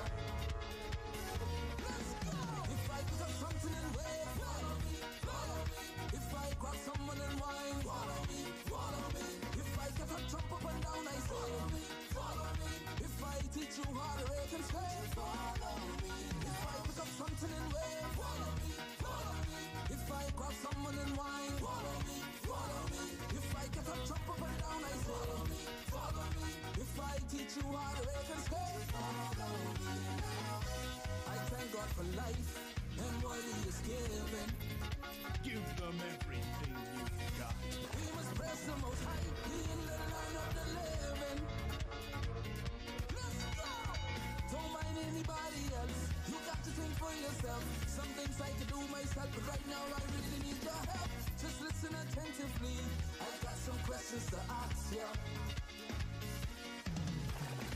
Let's go! If I pick up something and wave, follow me, follow me. If I grab someone and wine, follow me, follow me. If I get up, jump up and down, I follow me, follow me. If I teach you how to rake and say, follow me. If I pick up something and wave, follow me, follow me. If I grab someone and wine, follow me, follow me. If I get up, jump up and down, I follow me, follow me. If I teach you how to rake and say, follow me. I thank God for life and what He is giving. Give them everything you've got. We must praise the Most High, He in the land of the living. Let's go! Don't mind anybody else, you got to think for yourself. Some things I can do myself, but right now I really need your help. Just listen attentively, I got some questions to ask ya.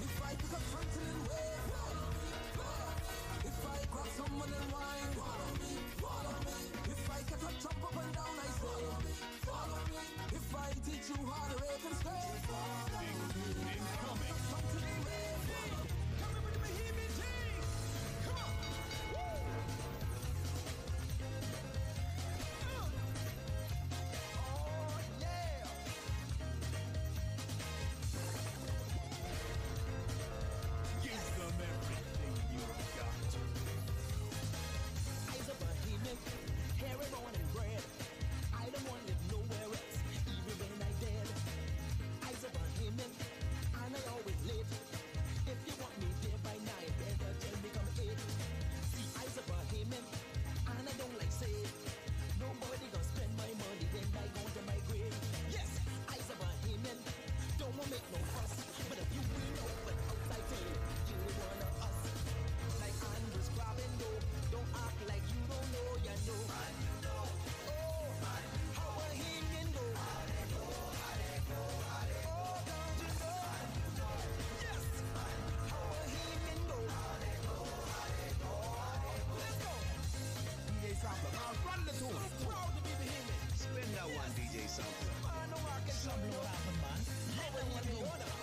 If I pick up something and wave, follow me, follow me. If I grab someone and wine, follow me, follow me. If I get up, jump up and down, I follow me, follow me. If I teach you how to rake and stay, follow me. Incoming. Something and wave, follow me. Coming with the Bahamian team. Come on. Woo. Oh, yeah. Give them everything you've got. Eyes of Bahamian, hair and born and bred. I don't want to live nowhere else, even when I dead. Eyes of Bahamian, and I always late. If you want me there by night, better tell me come 8. See, eyes of Bahamian, and I don't like say nobody gonna spend my money when I go to my grave. Yes, eyes of Bahamian, don't wanna make no fuss, but if you will know, but outside tell you one of us. Like Andrews grabbing dough, don't act like you don't know, you know. Man, you know. Oh, man, how Bahamian go? How they go, how they go, how they go. Oh, don't you know? Man, you know. Yes, man, how Bahamian go? How they go, how they go, how they go. Let's go. DJ Sampler, man, run the tune. So proud to be Bahamian. Spin that one, DJ Sampler. Man, no rocket, some no happen, man. Let them one go now.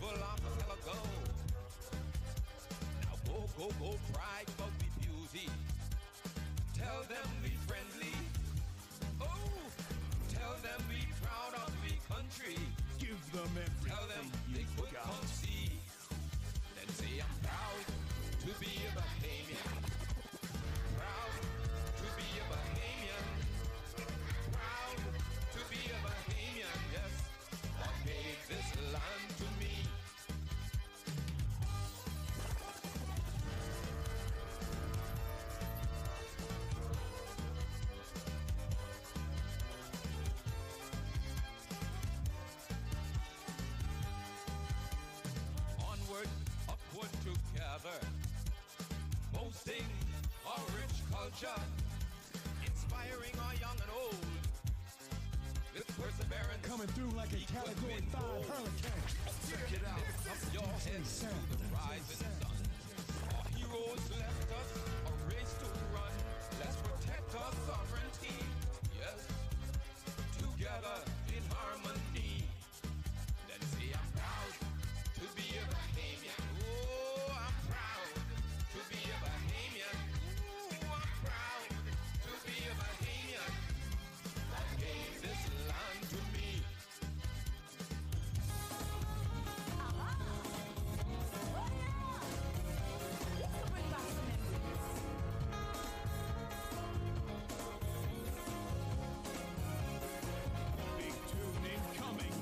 for long ago. Now go, pride about the beauty. Tell them we friendly. Oh, tell them we proud of the country. Give them everything Tell them they you've could got. come see. Then say I'm proud to be a Bahamian. Proud to be a Bahamian. Proud to be a Bahamian, yes. What gave this land to me? Onward, upward together. Boasting our rich culture. Inspiring our young and old. With perseverance. Coming through like a Category 5 hurricane. Check it out. Up your heads to the rising sun. Our heroes left us a race to run. Let's protect our sovereignty. Yes, together in harmony. Then say I'm proud to be a Bahamian. Oh, I'm proud to be a Bahamian. Oh, I'm proud to be a Bahamian. What gave this land to me? Big tune incoming.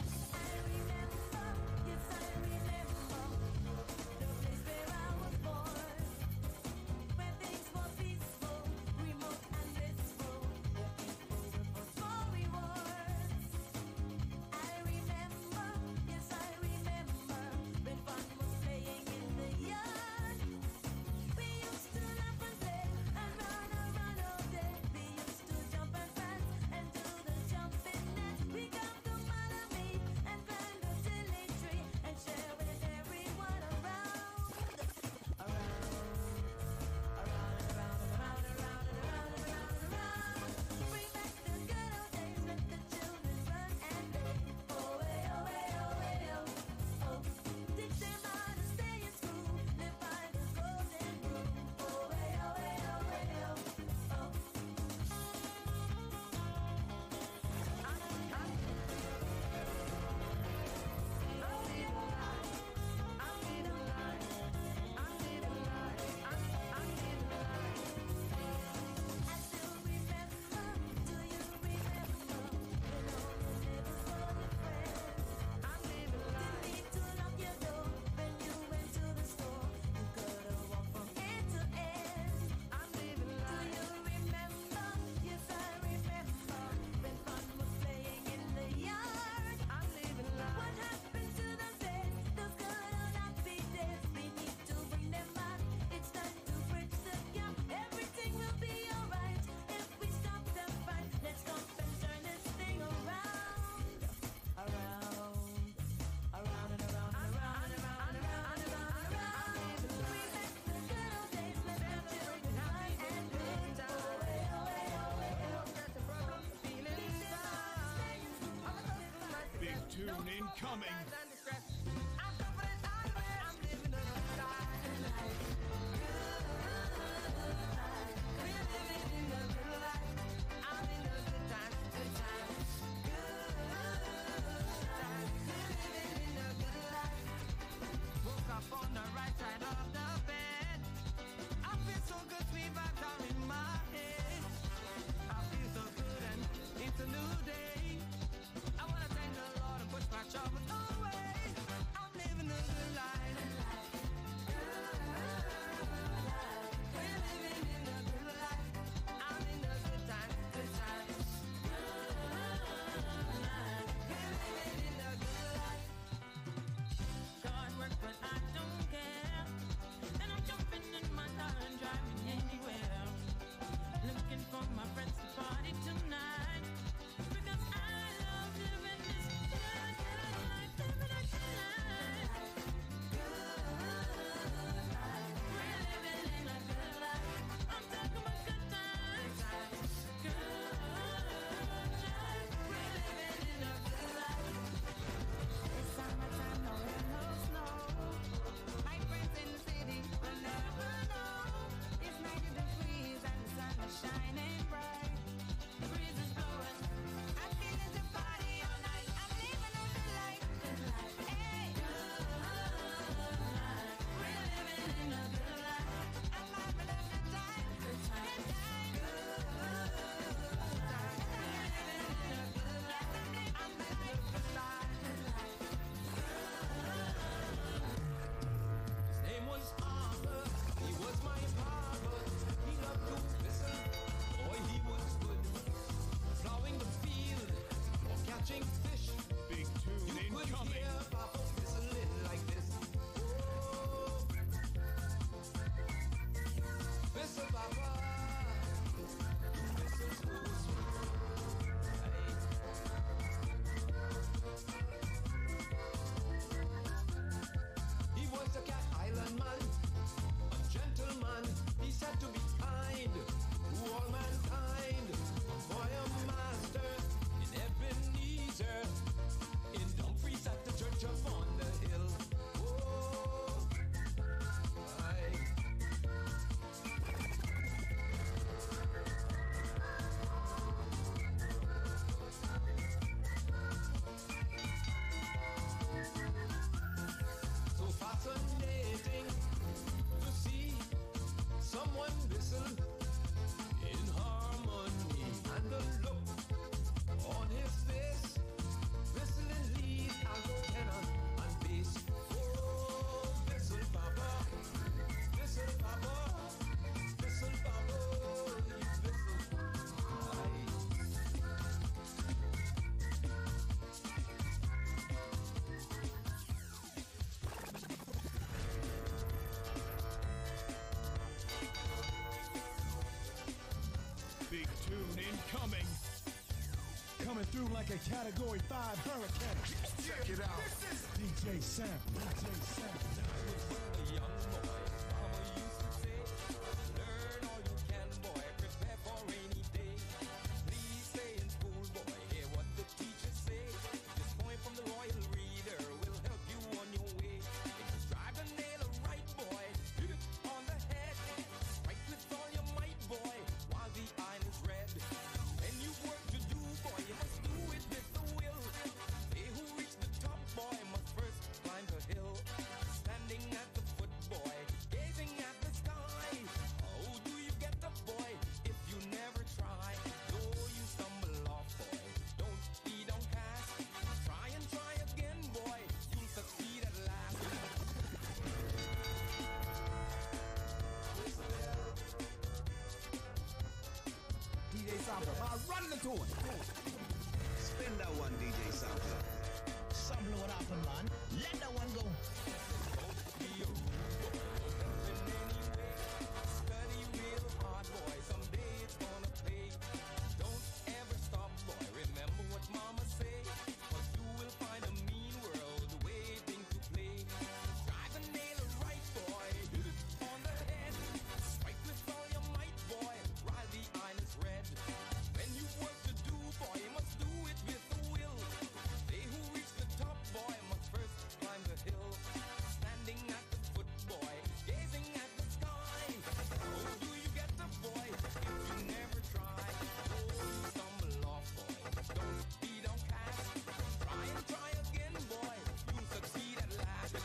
Big tune incoming. Woke up on the right side of the bed. I feel so good, sweet vibes are in my head. I feel so good and it's a new day. I wanna thank the Lord and push my troubles away. Monsoon incoming. Coming through like a Category 5 hurricane. Check it out. DJ Sam. DJ Sam. A young boy, mama used to say, learn all you can, boy, prepare for rainy day. Please stay in school, boy, hear what the teachers say. This point from the Royal Reader will help you on your way. If you strive to nail it right, boy, hit it on the head. Strike with all your might, boy, while the iron is red. When you work to do, boy, you must do it with the will. They who reach the top, boy, must first climb the hill. Standing at the foot, boy, gazing at the sky. How do you get up, boy, if you never try? Though you stumble off, boy, don't be downcast. Try and try again, boy, you'll succeed at last. DJ Sampler, run the tune. Spin that one, DJ Sampler. Sample what happened, man. Let that one go. Be a rude boy, in any way. Study real hard, boy, someday it's gonna pay. Don't ever stop, boy, remember what mama say. Cause you will find a mean world waiting to play. Try to nail it right, boy, hit it on the head. Strike with all your might, boy, while the iron is red. When you work to do, boy, you must do it with the will. They who reach the top, boy, must first climb the hill. Standing at the foot, boy, gazing at the sky. How do you get up, boy, if you never try? Oh, you stumble off, boy, don't be downcast. Try and try again, boy, you'll succeed at last.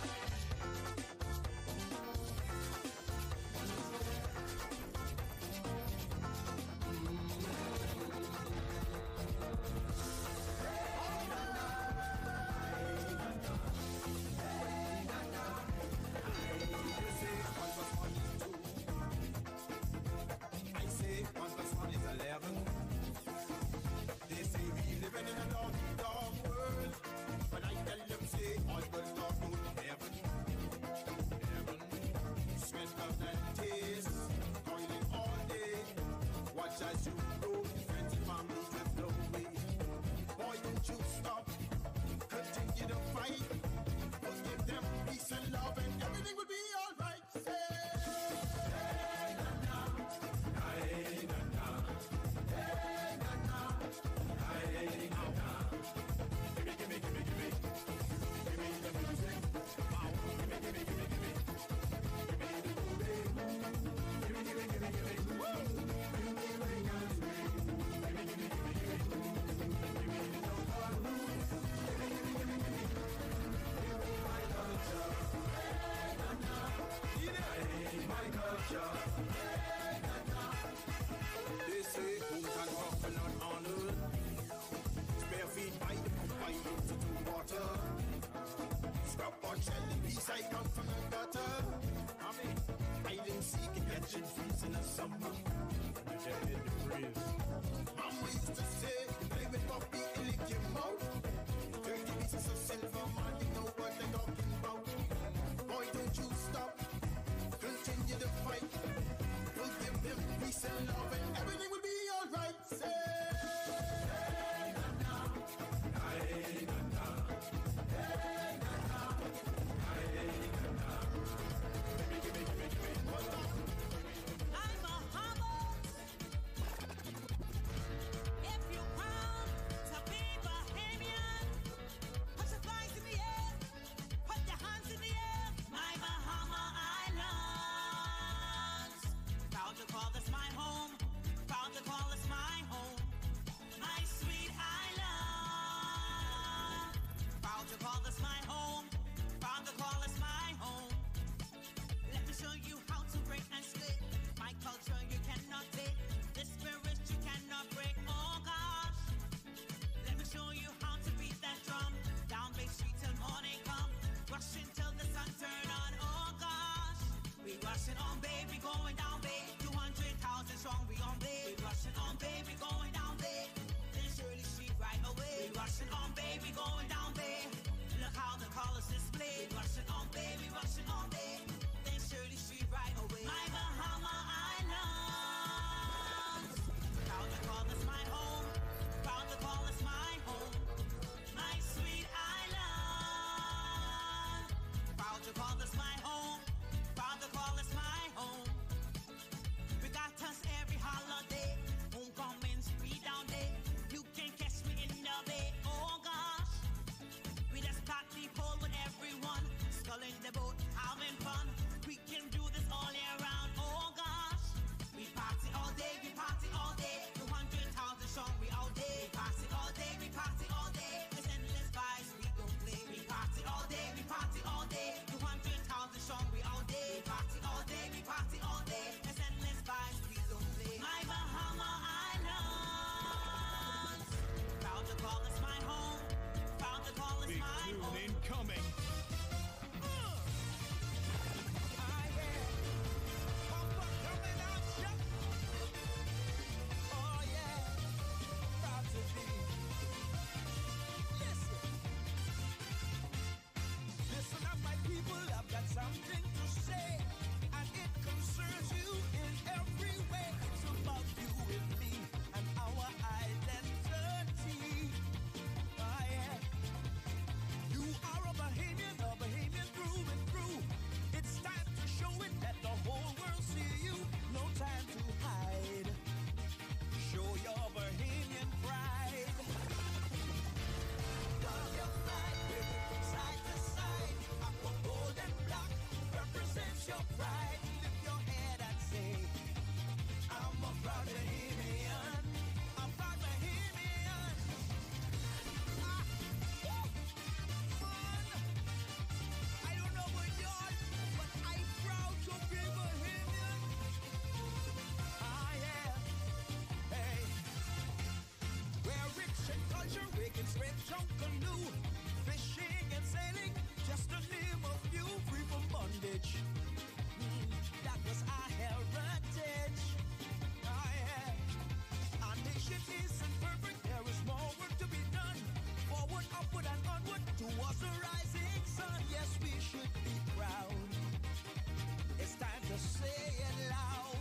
I say 1 plus 1 is 11. They say we living in a dog, dog world. But I tell them, say, all girls don't go to heaven. Heaven. Sweat, love, and taste. Toiling all day. Watch as you grow. Friends and family drift away. Boy, don't you stop. Continue to fight. Forgive them peace and love, and everything will be alright. Say, they say who can walk but not honored. Spare feet by the pump by into the water. Scrub or jelly bees, I come from the gutter. I mean, hide and seek and catching fleas in the summer. Mama used to say, play with puppy and lick your mouth. 30 pieces of silver, man, you know what they're talking about. Boy, don't you stop. Continue to fight. Forgive them peace and love, and everything will be alright. Say, I'm a humble do. Fishing and sailing, just to live a few free from bondage. That was our heritage. Our nation isn't perfect, there is more work to be done. Forward, upward, and onward towards the rising sun. Yes, we should be proud. It's time to say it loud.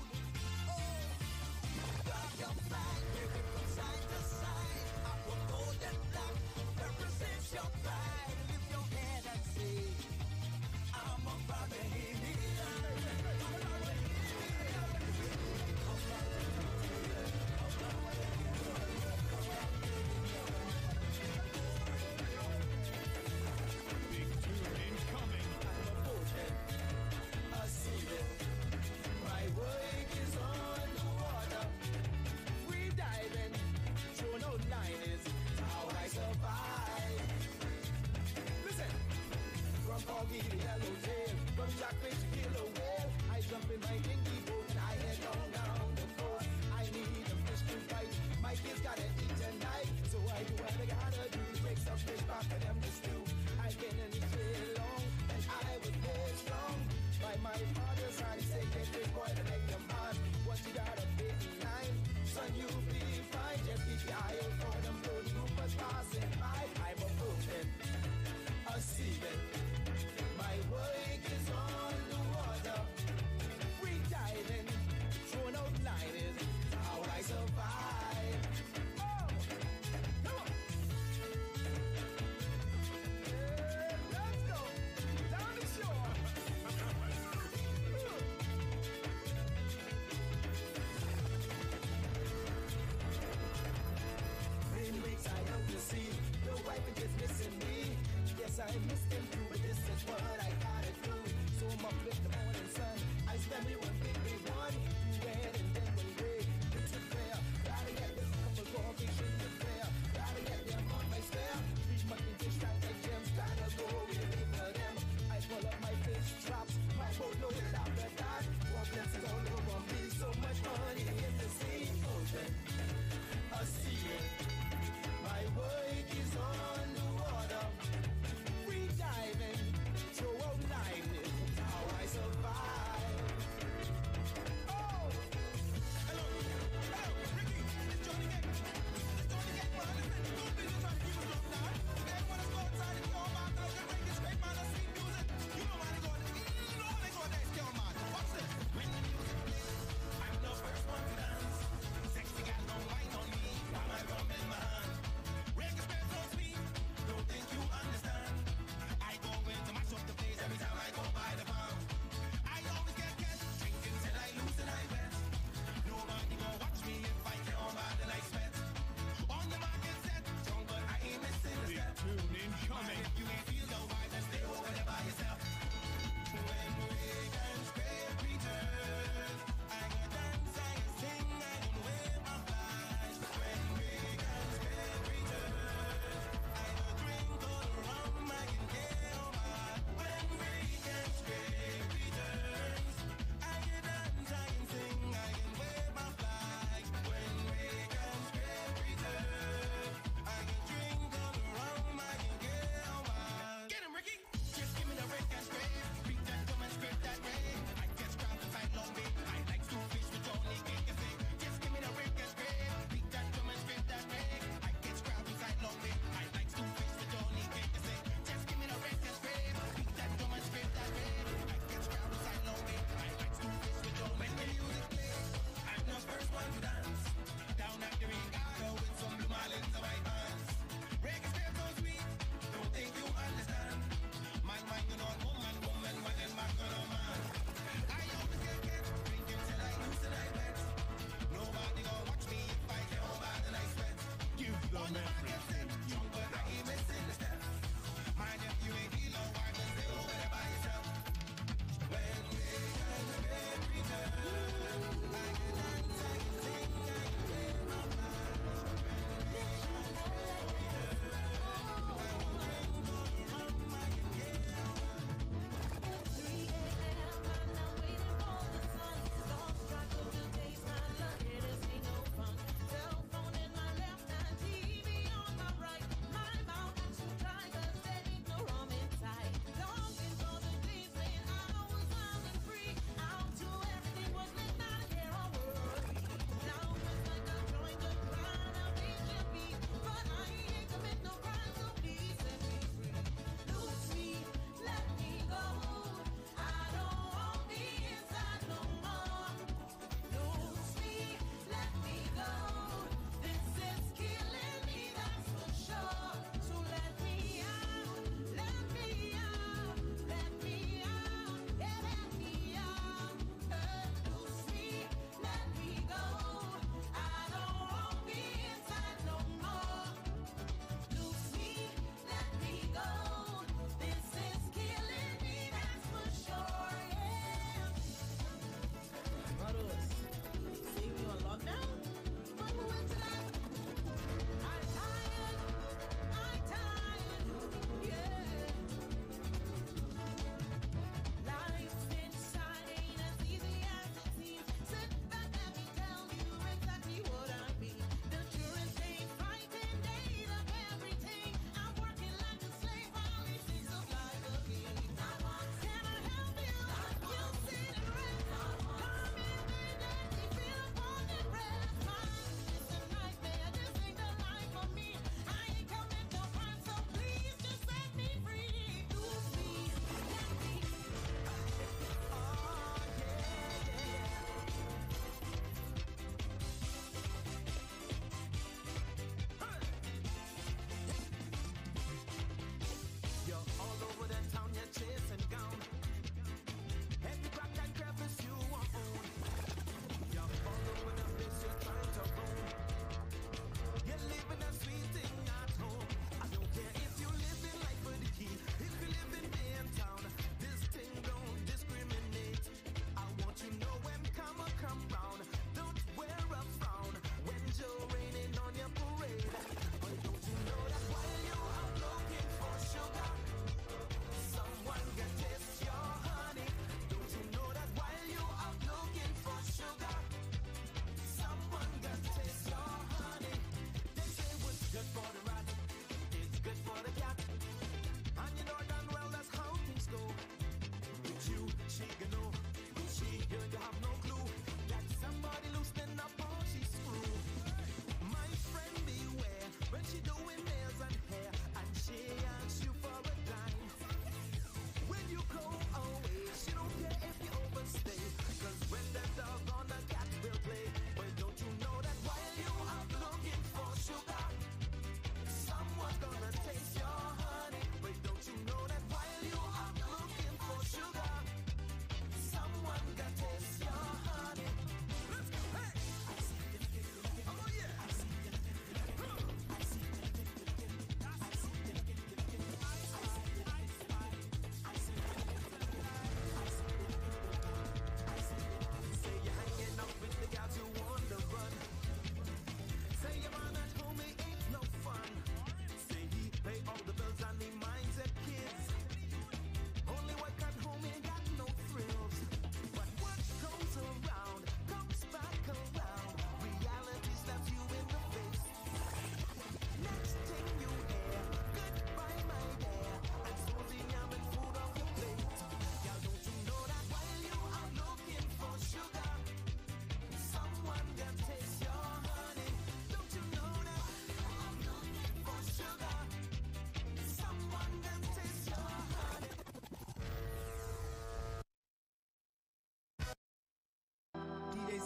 Oh, grab your flag, wave it from side to side. Our golden flag represents your pride. Lift your head and say, I'm a proud Bahamian.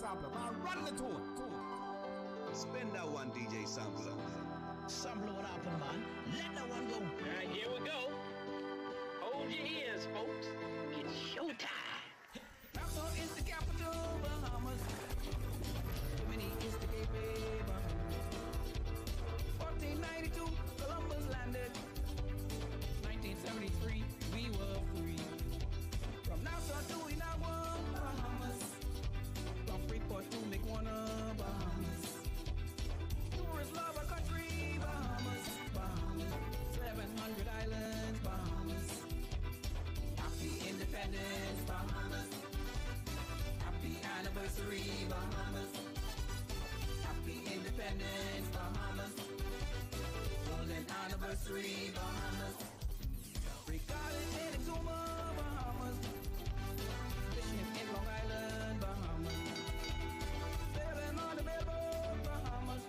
sampler, man. Run the tune. Spin that one, DJ Sampler. Sample what happened, man. Let that one go. Alright, here we go. Hold your ears, folks. It's showtime. Nassau is the capital, Bahamas. Germany is the gateway, Bahamas. 1492, Columbus landed. 1973, we were free. From Nassau to Inawa, Bahamas. From Freeport to Mequona, Bahamas. Tourists love our country, Bahamas, Bahamas. 700 islands, Bahamas. Happy independence, Bahamas. Happy anniversary, Bahamas. Happy independence, Bahamas. Golden anniversary, Bahamas. Regarded in Exuma, Bahamas. Fishing in Long Island, Bahamas. Sailing on the Bellboat, Bahamas.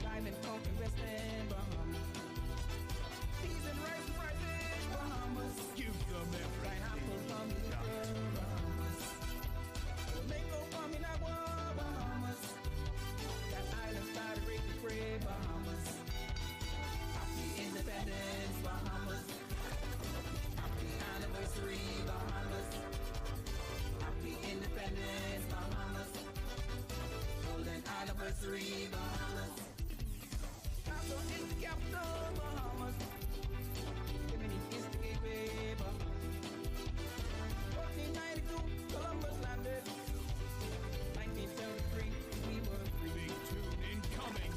Diamond Coffee, West End, Bahamas. Peas and rice and fried fish, Bahamas. Give them Pineapple everything from you've got. Liquor, Bahamas. Tomato from Inagua, Bahamas. That island started breaking free, Bahamas. Happy independence, Bahamas. Happy anniversary, Bahamas. Happy independence, Bahamas. Golden anniversary, Bahamas. Nassau is the capital, Bahamas. Germany is the gateway, Bahamas. 1492, Columbus landed. 1973, we were free. Big tune incoming.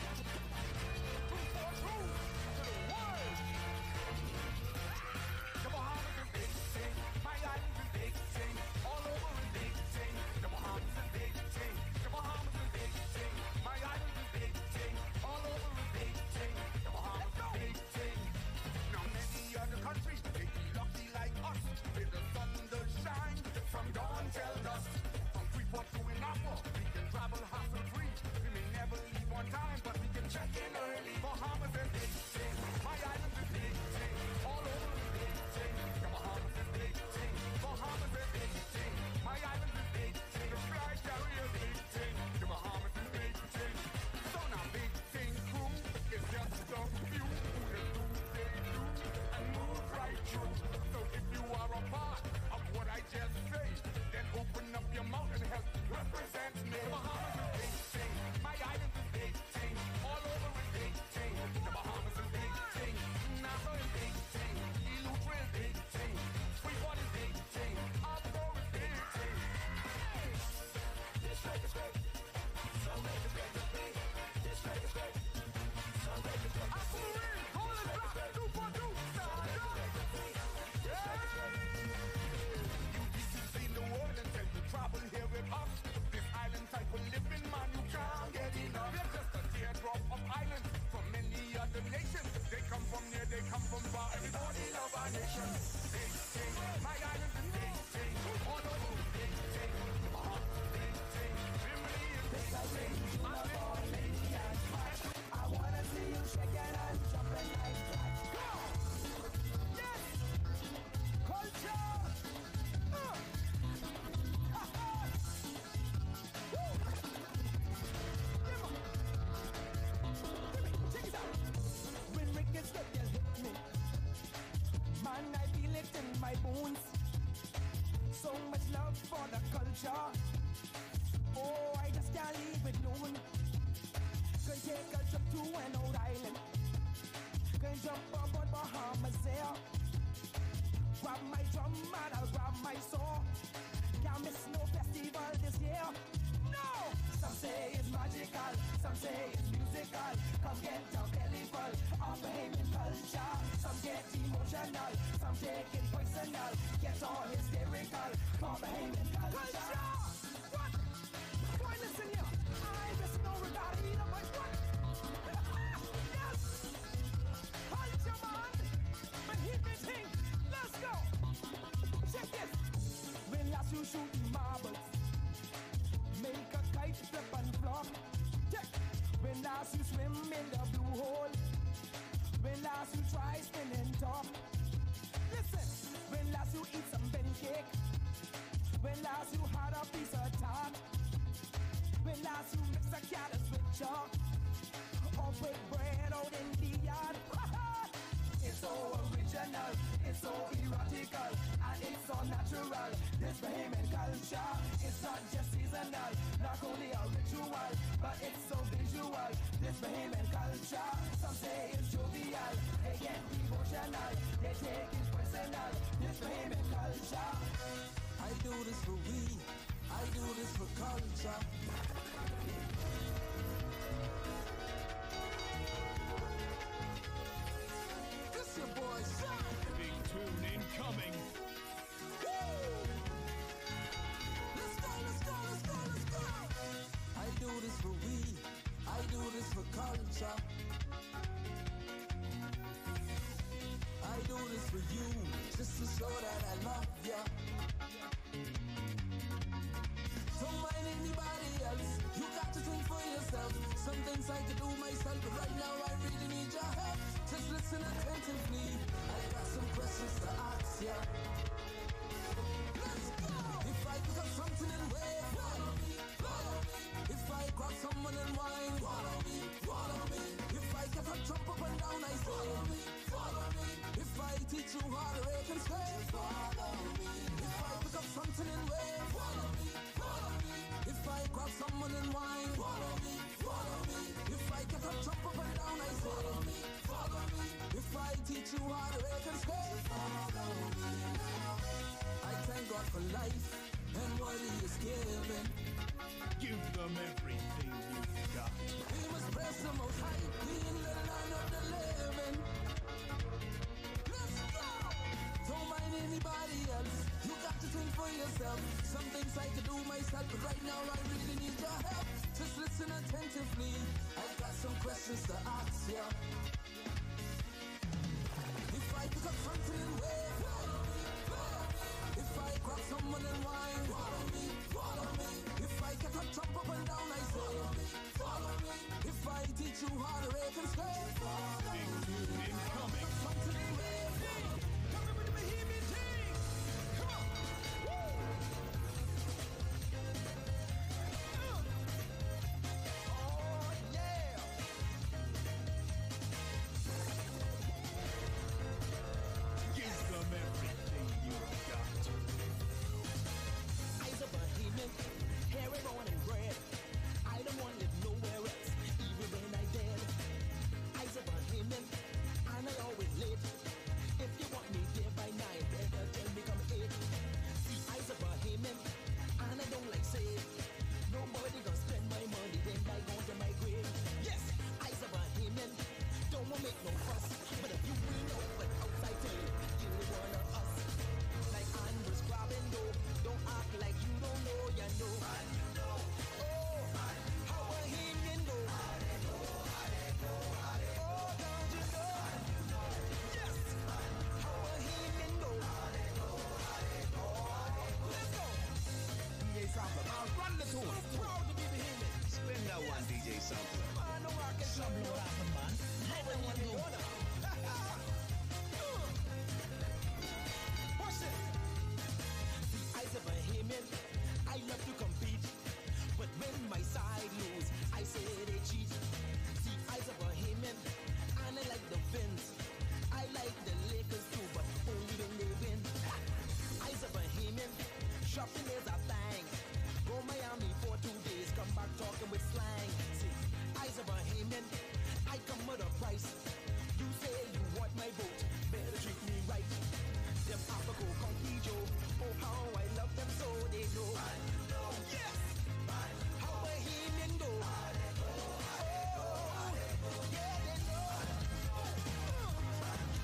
The Bahamas is big thing. My island's a big thing. All over a big thing. The Bahamas is big thing. The Bahamas is big thing. My island's a big thing. All over a big thing. The Bahamas is big thing. Now many other countries they be lucky like us. With the sun does shine from dawn till dusk. From Freeport to Inapa, we can travel hassle-free. We may never leave on time, but we can check in early. Bahamas is big thing. My island's a big thing. All over a big thing. The Bahamas is big thing. Bahamas is big thing. My island's a big thing. The fly carry a big thing. The Bahamas is big thing. So now big thing crew is just a few who just do they do and move right through. So if you are a part of what I just say, then open up your mouth and help represent me. The Bahamas is big thing. My island's a big thing. All over a big thing. The Bahamas is big thing. Nassau is big thing. Eleuthera is big thing. Freeport is big thing. Offshore is big thing. This track is great. So make it great to be. This track is great. So make it great to be. Hold it back. 242. Stand up. You've seen the world until you travel here with us. This island type of living, man, you can't get enough. We're just a teardrop of islands from many other nations. They come from near, they come from far. Everybody love our nation. Big thing, my island is big thing. All over is big thing. Bahamas is big thing. Bimini is big thing. I wanna see you shaking and jumping like that. Go! Yes! Culture! Check it out! When Ricketts get hit me, man, I feel it in my bones. So much love for the culture. Oh, I just can't leave it alone. Can take a trip to an old island. Can jump aboard Bahamas there. Grab my drum and I'll grab my saw. Can't miss no festival this year. No! Some say it's magical, some say it's musical. Come get your belly full of Bahamian culture. Some get emotional, some take it personal. Get all hysterical for Bahamian culture. What? Boy, listen here. I just know regard either, but what? Yes! Culture, man! But hit me thing. Let's go! Check this. When last you shoot marbles, make a kite flip and flop. Check. When last you swim in the blue hole, when last you try spinning top. Listen. When last you eat some ben cake, when last you had a piece of tart. When last you mix a cat a switch up, or break bread out in the yard. It's so original, it's so erotical, and it's so natural. This Bahamian culture, it's not just seasonal, not only a ritual, but it's so visual. This Bahamian culture, some say it's jovial, they get devotional, they take it personal. This Bahamian culture. I do this for we, I do this for culture. This your boy, son. Big tune incoming. Let's go, let's go, let's go, let's go. I do this for we, I do this for culture. I do this for you, just to show that I love ya. Don't mind anybody else, you got to think for yourself. Some things I could do myself, but right now I really need your help. Just listen attentively, I got some questions to ask ya. Let's go! If I pick up something and wave, follow me, follow me. If I grab someone and wine, follow me, follow me. If I get up, jump up and down, I say, follow me, follow me. If I teach you how to rake and skate, follow me. If I pick up something and wave, follow me, follow me. If I grab someone and wine, follow me, follow me. If I get up, jump up and down, I say, follow me, follow me. If I teach you how to rake and skate, follow me. I thank God for life and what He is giving. Give them everything you've got. We must press the most high, we in the land of the living. Let's go! Don't mind anybody else, you got to think for yourself. Some things I could do myself, but right now I really need your help. Just listen attentively, I got some questions to ask ya. If I pick up something and wave, follow me, follow me. If I grab someone and wine, follow me, follow me. If I get up, jump up and down, I say, follow me, follow me. If I teach you how to rake and skate, follow me. Big tune incoming. Something and wave, Come with the Bahamian thing. Come on. Woo. Oh, yeah. Give them everything you've got. I's a Bahamian, hairy, born and bred. I don't want to live nowhere else, even when I dead. I's a Bahamian, and I always late. If you want me there by 9, better tell me come 8. See, I's a Bahamian, and I don't like save. Nobody gonna spend my money, then I go to my grave. Yes, I's a Bahamian, don't wanna make no fuss. But if you really know what outside tell you one of us. Like Andrews grabbing dough, don't act like you don't know, you know. Oh, how Bahamian know. Oh, don't you know? Yes, how Bahamian know. Let's go. DJ Sampler, now run the tune. So proud to be Bahamian. Spin that one, DJ Sampler. I know I can some low rapper, man. Let them one go now. Watch this. See, I's a Bahamian. I love to compete, but when my side lose, I say they cheat. See, I's a Bahamian, and I like the Vince. I like the Lakers too, but only when they win. I's a Bahamian. Shopping is a thing. Go Miami for 2 days, come back talking with slang. See, I's a Bahamian. I come with a price. You say you want my vote, better treat me right. Them Africa Conky Joe, oh how I love them so they know. Yes, how Bahamian go. Oh, yeah they know.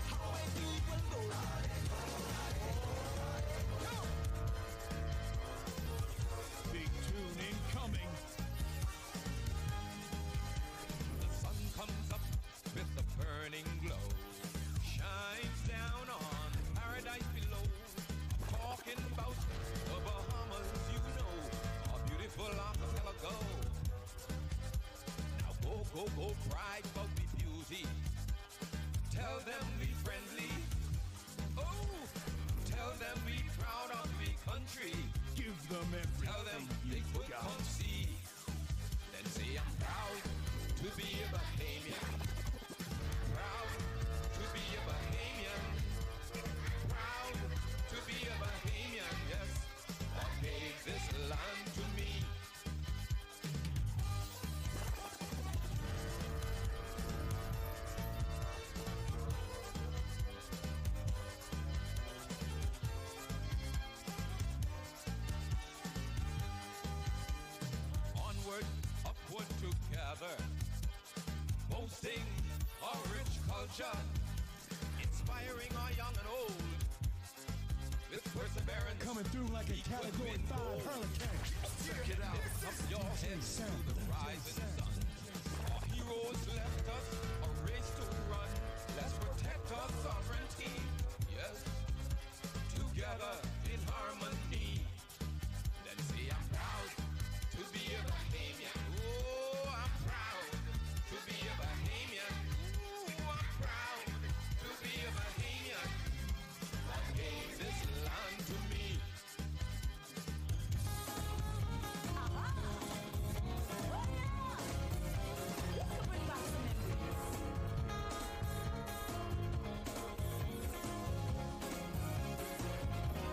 How my people go. Big tune incoming. The sun comes up with a burning glow, shines down on paradise below. Talking about the Bahamas, you know, a beautiful archipelago. Now go, brag about the beauty. Tell them we friendly. Oh, tell them we proud of the country. Give them Tell them everything they you've could got. come see. Then say I'm proud to be a Bahamian. Proud to be a Bahamian. Proud to be a Bahamian, yes. God gave this land to me. Onward, upward together, boasting our rich culture, inspiring our young and old, with perseverance. Coming through like a Category 5 hurricane. Check it out. Lift up your heads to the rising sun. Our heroes left us a race to run. Let's protect our sovereignty. Yes, together in harmony. Then say I'm proud to be a Bahamian. Oh, I'm proud to be a Bahamian. Oh, I'm proud to be a Bahamian. God gave this land to me.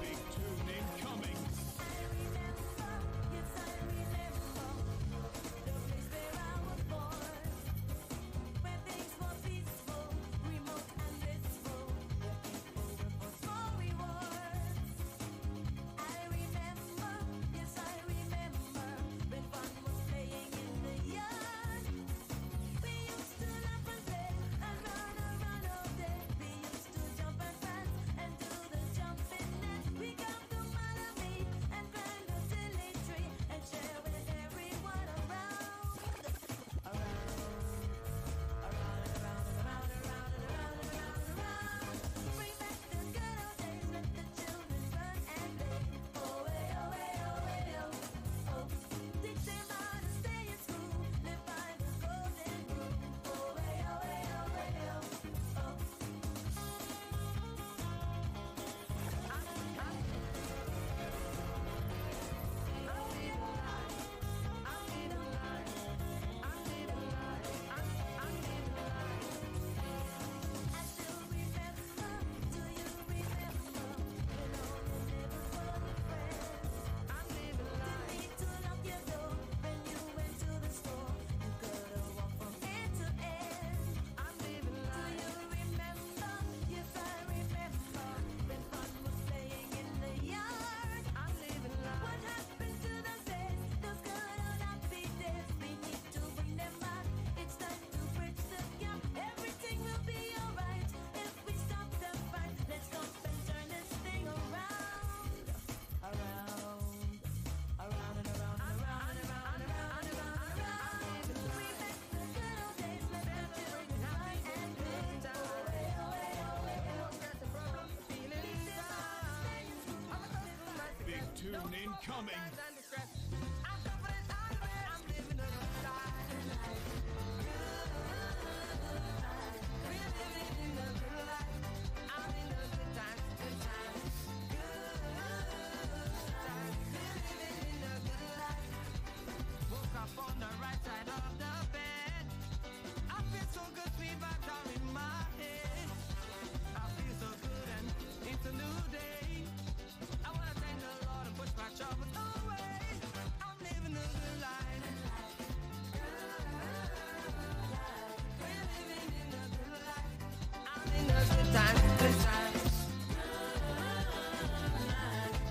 Big tune incoming. Big tune incoming. Woke up on the right side of the bed. I feel so good, sweet vibes are in my head. I feel so good and it's a new day. I wanna thank the Lord and push my troubles away. I'm living a good life. We're living in a good life. I'm in a good time, good times.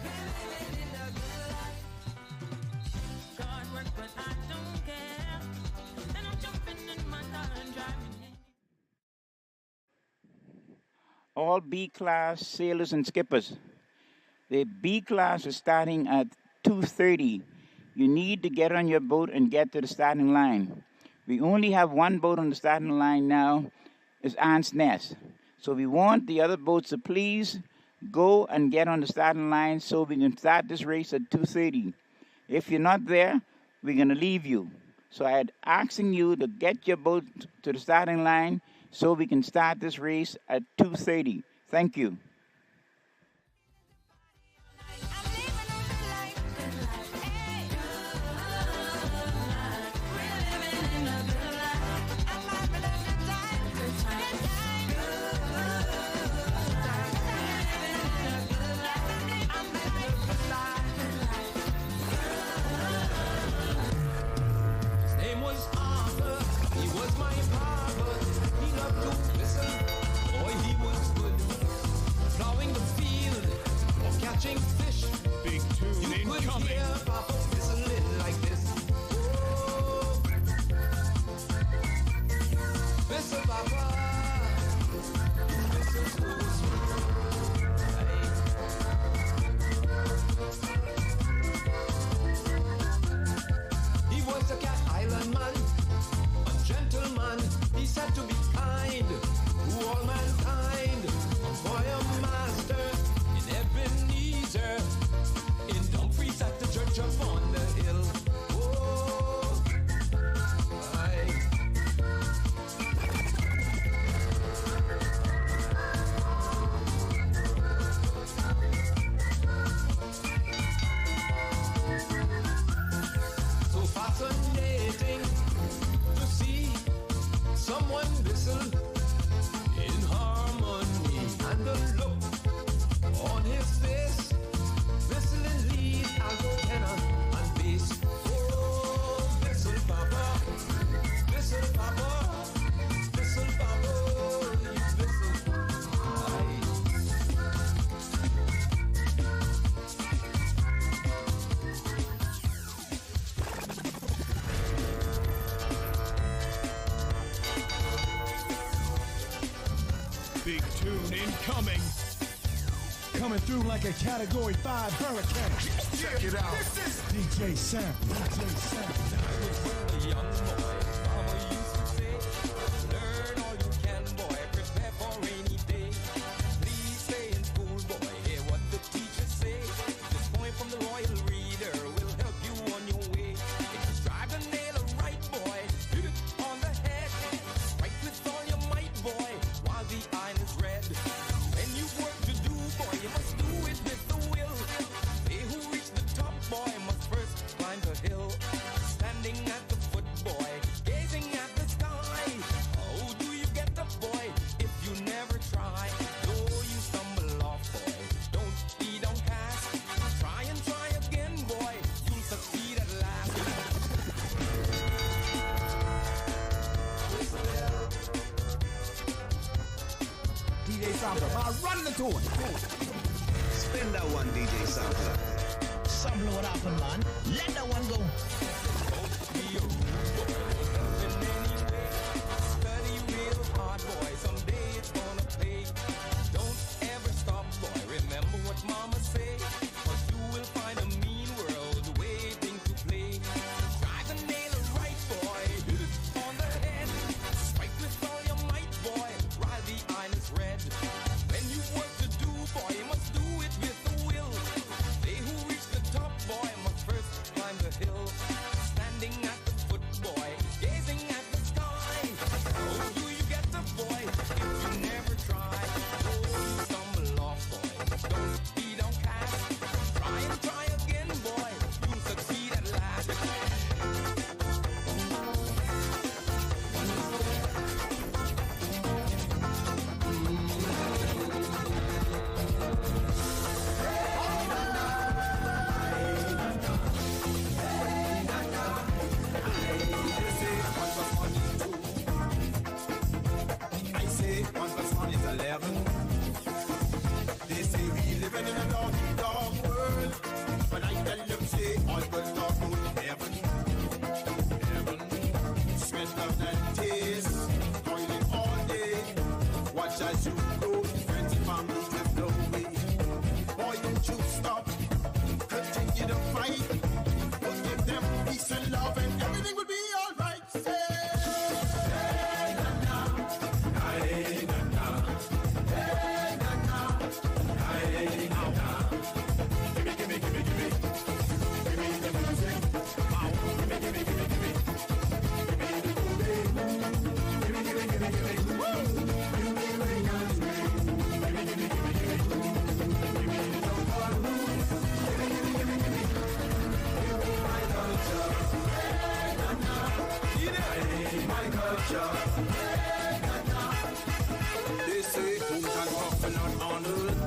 We're living in a good life. God works, but I don't care. And I'm jumping in my car and driving in. All B class sailors and skippers. The B class is starting at 2:30. You need to get on your boat and get to the starting line. We only have one boat on the starting line now. It's Aunt's Nest. So we want the other boats to please go and get on the starting line so we can start this race at 2:30. If you're not there, we're going to leave you. So I'm asking you to get your boat to the starting line so we can start this race at 2:30. Thank you. I'm living a good life, good life. Hey, good life. We're someone whistle in harmony, and the look on his face, whistling lead, alto, tenor, and bass. Oh, whistle papa, whistle papa, whistle papa, you whistle. Aye. Big tune incoming. Coming through like a Category 5 hurricane. Check it out. DJ Sam. DJ Sam. A young boy, mama used to say, learn all you can, boy, prepare for rainy day. Please stay in school, boy, hear what the teachers say. This point from the royal reader will help you on your way. If you strive to nail it right, boy, hit it on the head. Strike with all your might, boy, while the iron is red. When you've work to do, boy, you must do it with the will. They who reach the top, boy, must first climb the hill. Standing at the foot, boy, gazing at the sky. How do you get up, boy, if you never try? Though you stumble off, boy, don't be downcast. Try and try again, boy, you'll succeed at last. DJ Sampler, I'll run the tune. Spin that one, DJ Sampler. Sample what happened, man. Let that one go. Be a rude boy, in any way. Study real hard, boy, someday it's gonna pay. Don't ever stop, boy, remember what mama say. Cause you will find a mean world waiting to play. Try to nail it right, boy, hit it on the head. Strike with all your might, boy, while the iron is red. When you work to do, boy, you must do it with the will. They who reach the top, boy, must first climb the hill. Standing at the foot, boy, gazing at the sky. How do you get the boy if you never try? Oh, you stumble off, boy, don't be downcast. Try and try again, boy, you'll succeed at last. I say 1 plus 1 is 11. They say we living in a dog world, but I tell them say all good talk go to heaven. Heaven, sweat, love, and taste, toiling all day. Watch as you grow, friends and family drift away. Boy, don't you stop, continue to fight. We'll give them peace and love, and everything will be alright. Say. They say fools and walk are not honored.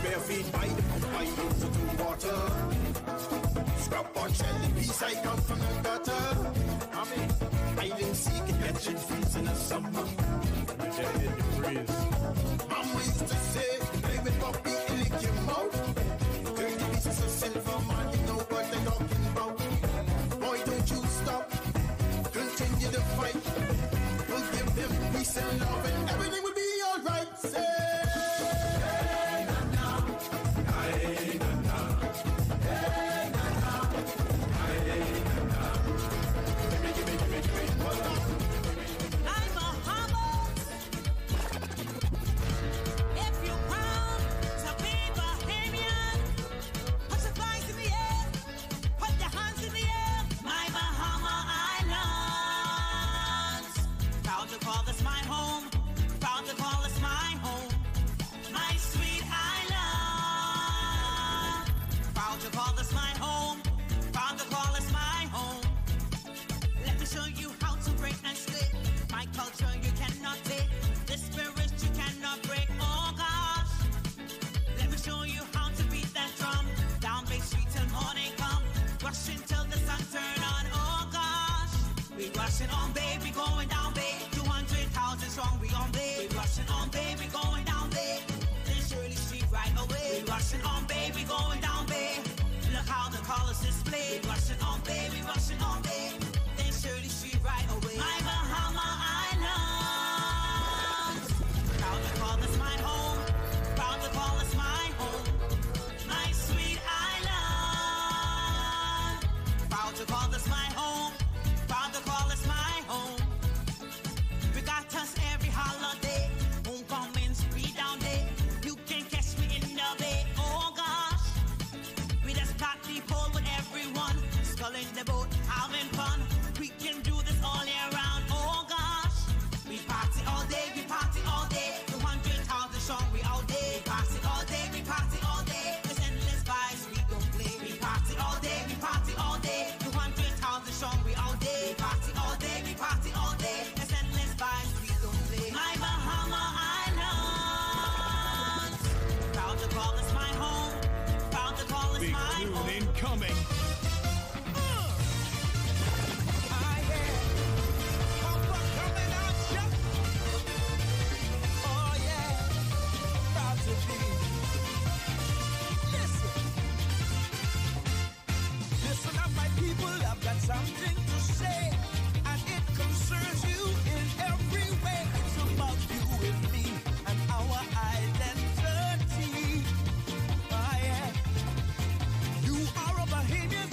Bare feet by the pump, I use it to water. Scrub on shelly piece, I come from the gutter. I mean, island sea can get you freeze in the summer. Mama used to say, play with puppy and lick your mouth. 30 pieces of silver, man, you know what they're talking about. Boy, don't you stop, continue to fight. We'll give them peace and love, and everything will be alright. Say. I'm Bahamas. If you're proud to baby, going down, babe. 200,000 strong, we on, babe. We rushing on, baby, going down, babe. Then Shirley Street right away. We rushing on, baby, going down, babe. Look how the colors display. We rushing on, baby, rushing on, babe. Then Shirley Street right away. My Bahama Island. Proud to call this my home. Proud to call this my home. My sweet island. Proud to call this my home. Proud to call this my home. We got us every holiday. Homecoming, spree down day. You can catch me in the bay. Oh gosh. We just pack the pole with everyone. Sculling the boat, having fun. We can do this all year round. Oh gosh. We party all day, we party all day. 200,000 strong, we all day. We party all day, we party all day. There's endless vibes, we gon' play. We party all day, we party all day. 200,000 strong, we all day. We party all day, we party all day. There's endless vibes, we gon' play. My Bahama Island. Proud to call this my home. Proud to call this Big my tune home. incoming. Listen up, my people, I've got something to say, and it concerns you in every way. It's about you and me and our identity. Yeah. You are a Bahamian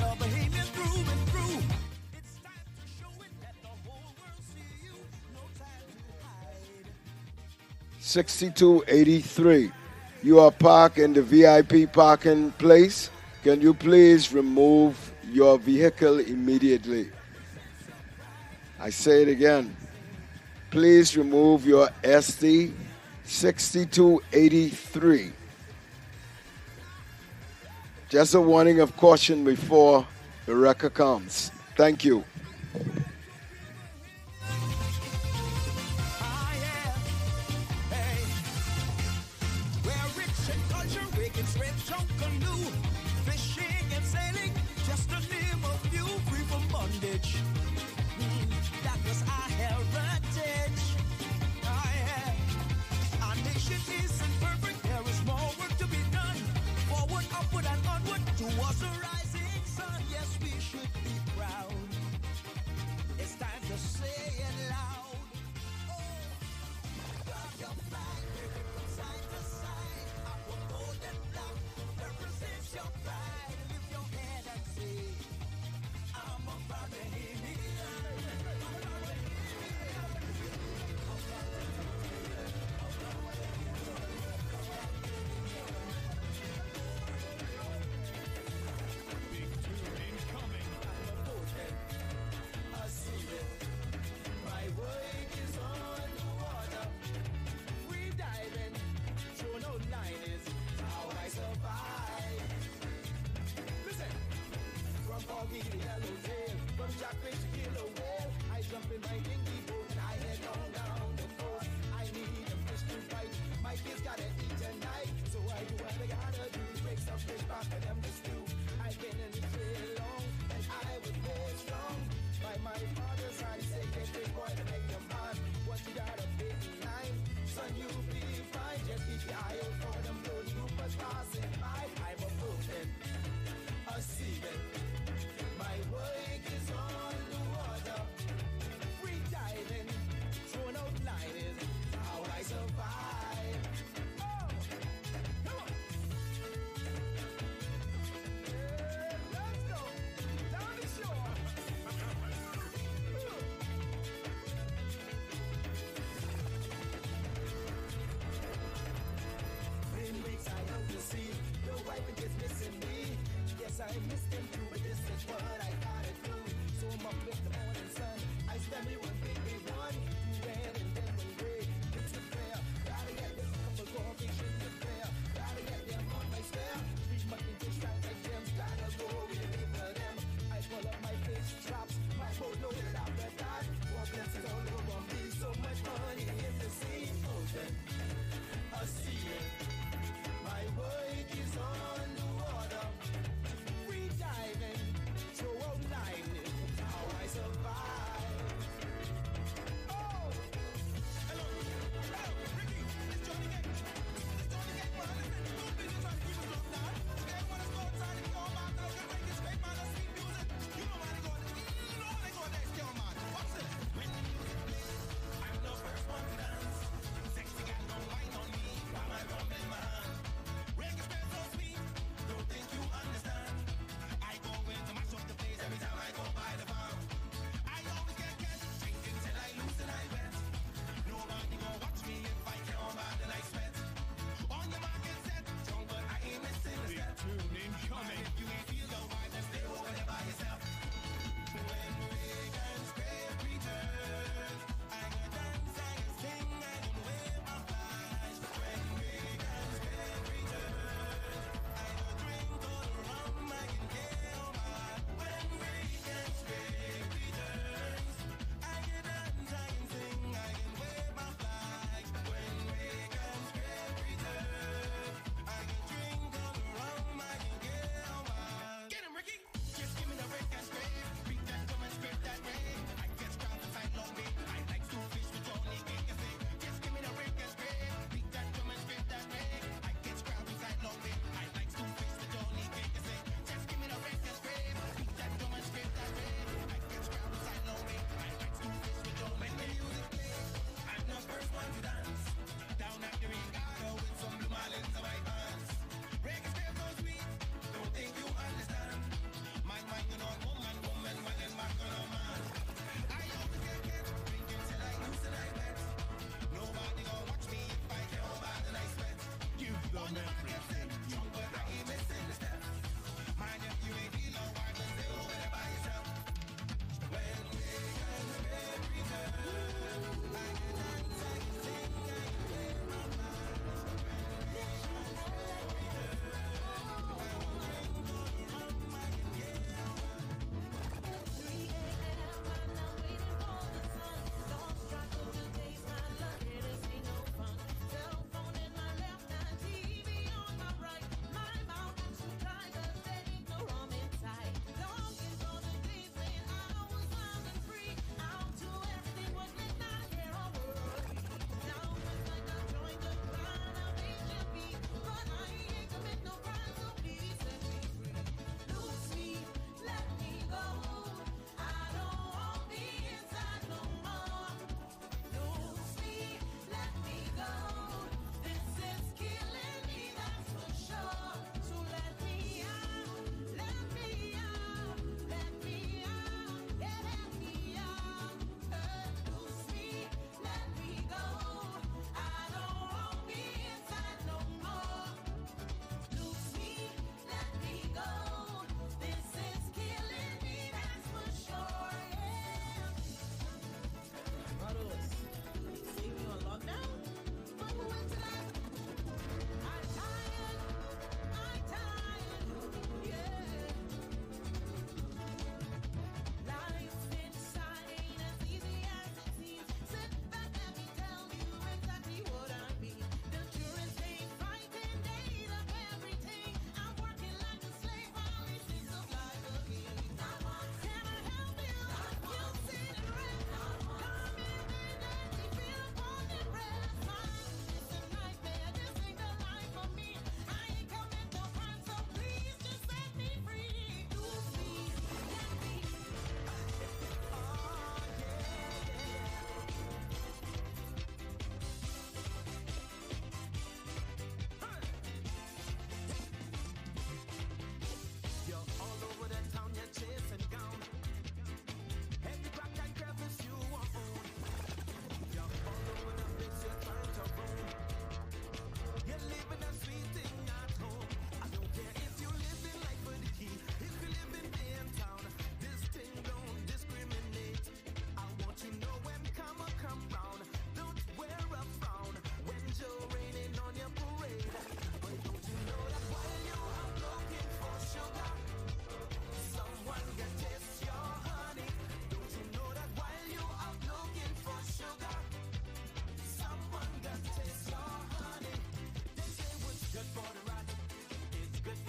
through and through. It's time to show it, let the whole world see you. No time to hide. 6283. You are parked in the VIP parking place. Can you please remove your vehicle immediately? I say it again. Please remove your SD 6283. Just a warning of caution before the wrecker comes. Thank you. We're rich in culture, we can swim, jump, canoe, fishing and sailing, just to name a few, free from bondage. That was our heritage. Our nation isn't perfect, there is more work to be done. Forward, upward, and onward towards the rising sun. Yes, we should be proud. It's time to say it loud. Grab your flag, wave it from side to side. Our gold and black represents your pride. Lift your head and say, I'm a Bahamian. Big tune incoming. I see it. My work is on the water. Free diving, throw no line is how I survive. Listen, from foggy to yellowtail, from jackfish to killer whale, I jump in my dingy boat and I head on down the coast. I need a fish to fight. My kids gotta eat tonight, so I do what I gotta do. Break some fish back for them to stew. I've been in the trail long and I was made strong by my father's hand. Say, get big boy to make your man. What you got a big line, son, you be fine. Just keep your eye out for them road troopers passing by. I'm a boatman, a seaman. My work is on the water. Free diving, thrown out line is how I survive. Oh, come on. Yeah, let's go down the shore. When weeks I out to sea, the wife is missing me. Yes, I missed him too, but this is what I gotta do.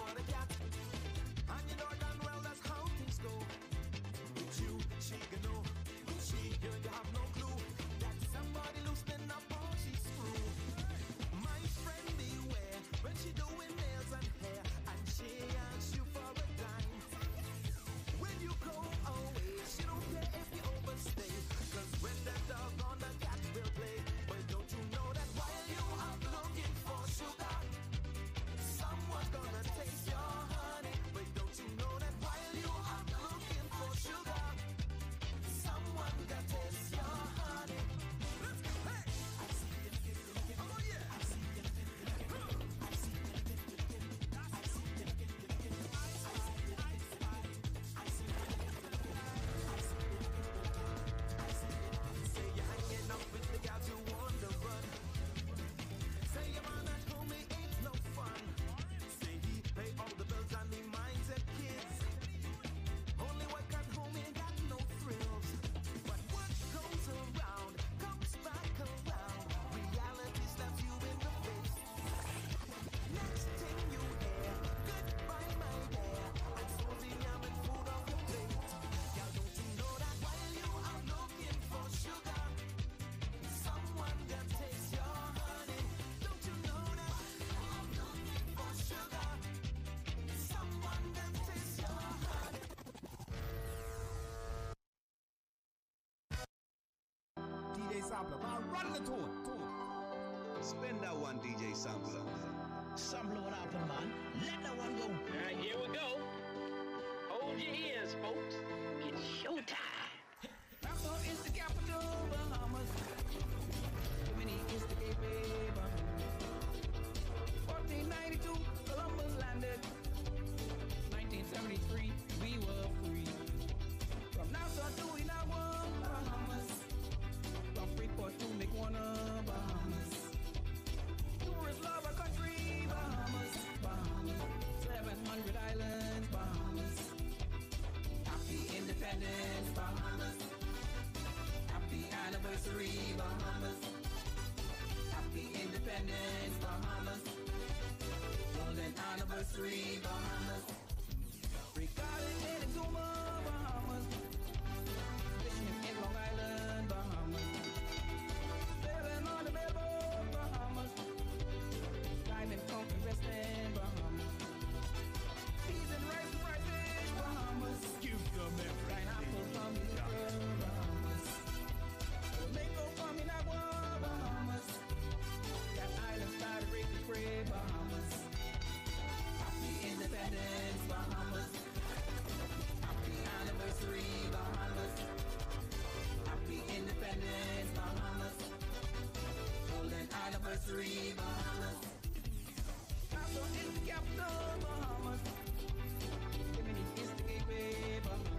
for the cat. And you know damn well that's how things go. With you, she can know. With she, you have no clue that somebody loosening up all she screw. My friend beware when she doing nails and hair, and she asks you for a dime. When you go away, she don't care if you overstay. Cause when that dog on the cat will play. But don't you know that while you are looking for sugar, someone's gonna taste your honey. But don't you know that while you are looking for sugar, someone gonna taste your honey. Let's go, hey! I see you, oh yeah! I see you, I see you, I see you, say you're hanging out with the guys you want to run. Say your man at home he ain't no fun. Say he pay all the bills and he minds the kids. Only work at home ain't got no thrills. But what goes around comes back around. Reality slaps you in the face. Next thing you hear, goodbye my dear, and so the yam and food off your plate. Y'all don't you know that while you are looking for sugar, someone gonna taste your honey. Don't you know that while I'm looking for sugar, someone gonna taste your honey. DJ Sampler, man, run the tune. Spend that one, DJ Sampler. Sample what happened, man. Let that one go. All right, here we go. Hold your ears, folks. It's showtime. Nassau is the capital, Bahamas. Bimini is the gateway, Bahamas. 1492, Columbus landed. 1973, we were free. From Nassau to Inawa, Bahamas. From Freeport to Mequona, Bahamas. Tourists love our country, Bahamas, Bahamas. 700 islands, Bahamas. Happy independence, Bahamas. Happy anniversary, Bahamas. Happy independence, Bahamas. Golden anniversary, Bahamas. Regarding in Exuma, Bahamas. Fishing in Long Island, Bahamas. Sailing on the railroad, Bahamas. Diamond Conquer Western, Bahamas. Season rice and fried fish, Bahamas. Give them Pineapple everything. from Israel, Bahamas. Tomato from Inagua, Bahamas. That island started breaking free, Bahamas. Happy independence, Bahamas. Happy anniversary, Bahamas. Happy independence, Bahamas. Golden anniversary, Bahamas. Nassau is the capital, Bahamas. Bimini is the gateway, Bahamas.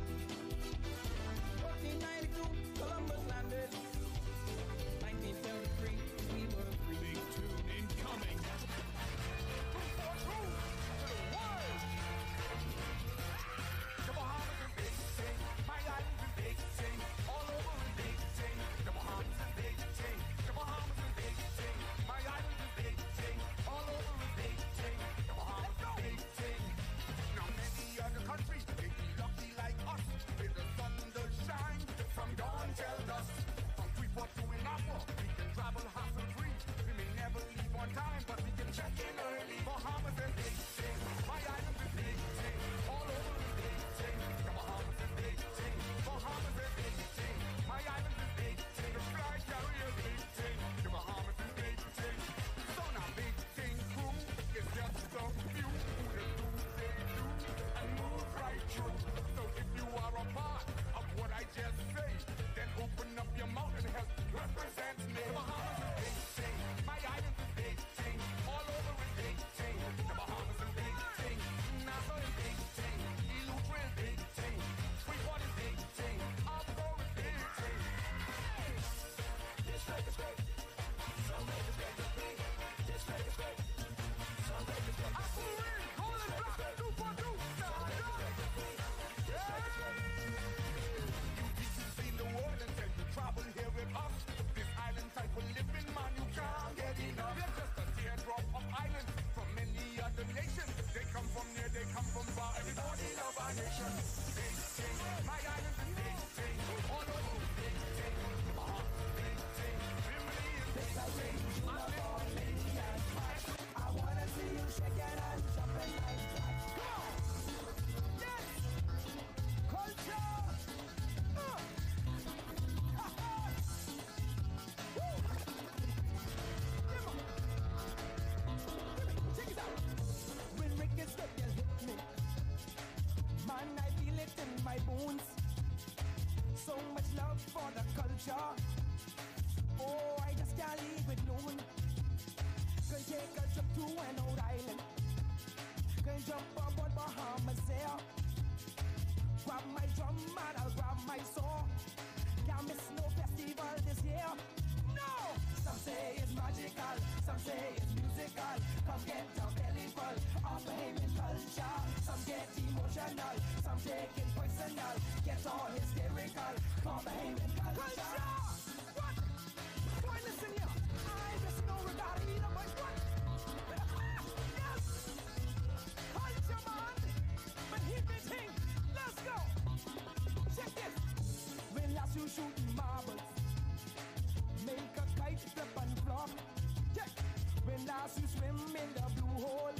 1492, Columbus landed. 1973, we were free. Big tune incoming. The Bahamas is big thing. My island's a big thing. All over a big thing. The Bahamas is big thing. The Bahamas is big thing. My island's a big thing. All over a big thing. The Bahamas is big thing. Now many other countries they be lucky like us. With the sun does shine from dawn till dusk. From Freeport to Inapa, we can travel hassle-free. We may never leave on time, but we can check in early. Bahamas is big thing. My island's a big thing. All over a big thing. The Bahamas is big thing. Bahamas is big thing. My island's a big thing. The fly carrier big thing. The Bahamas is big thing. So now big thing crew is just a few who just do they do and move right through. So if you are a part of what I just say, then open up your mouth and help represent me. The Bahamas is big thing. My island's a big thing. All over a big thing. The Bahamas is big thing. Nassau is big thing. Eleuthera is big thing. Freeport is big thing. Offshore is big thing. This like a straight. Some like a straight. This like a straight. Some like a straight. I'm for real. Hold it back. 2 for 2. You've seen the world and said you travel here with us. This island type of living, man, you can't get enough. They're just a teardrop of islands from many other nations. They come from near culture. Oh, I just can't leave it alone. Can take a trip to an old island. Can jump aboard Bahamas there. Grab my drum and I'll grab my saw. Can't miss no festival this year. No! Some say it's magical, some say it's musical. Come get your belly full of Bahamian culture. Some get emotional, some take it personal. Get all hysterical, come Bahamian culture. What? Boy, listen here. I just know regard either, but what? Yes! Culture, man! But hit me thing. Let's go! Check this. When last you shooting marbles, make a kite flip and flop. Check. When last you swim in the blue hole,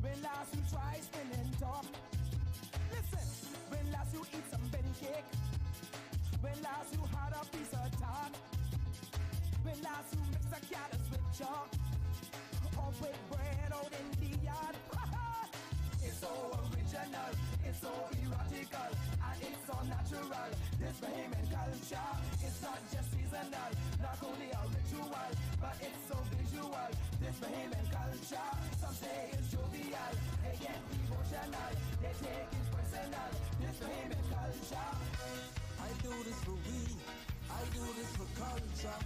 when last you try spinning top. Listen. When last you eat some ben cake, when last you had a piece of tart, when last you mix a carrots with chalk, or with bread out in the yard. It's so original, it's so erotical, and it's so natural. This Bahamian culture, it's not just seasonal, not only a ritual, but it's so visual. This Bahamian culture, some say it's jovial, they get devotional, they take it personal. This Bahamian culture. I do this for we, I do this for culture.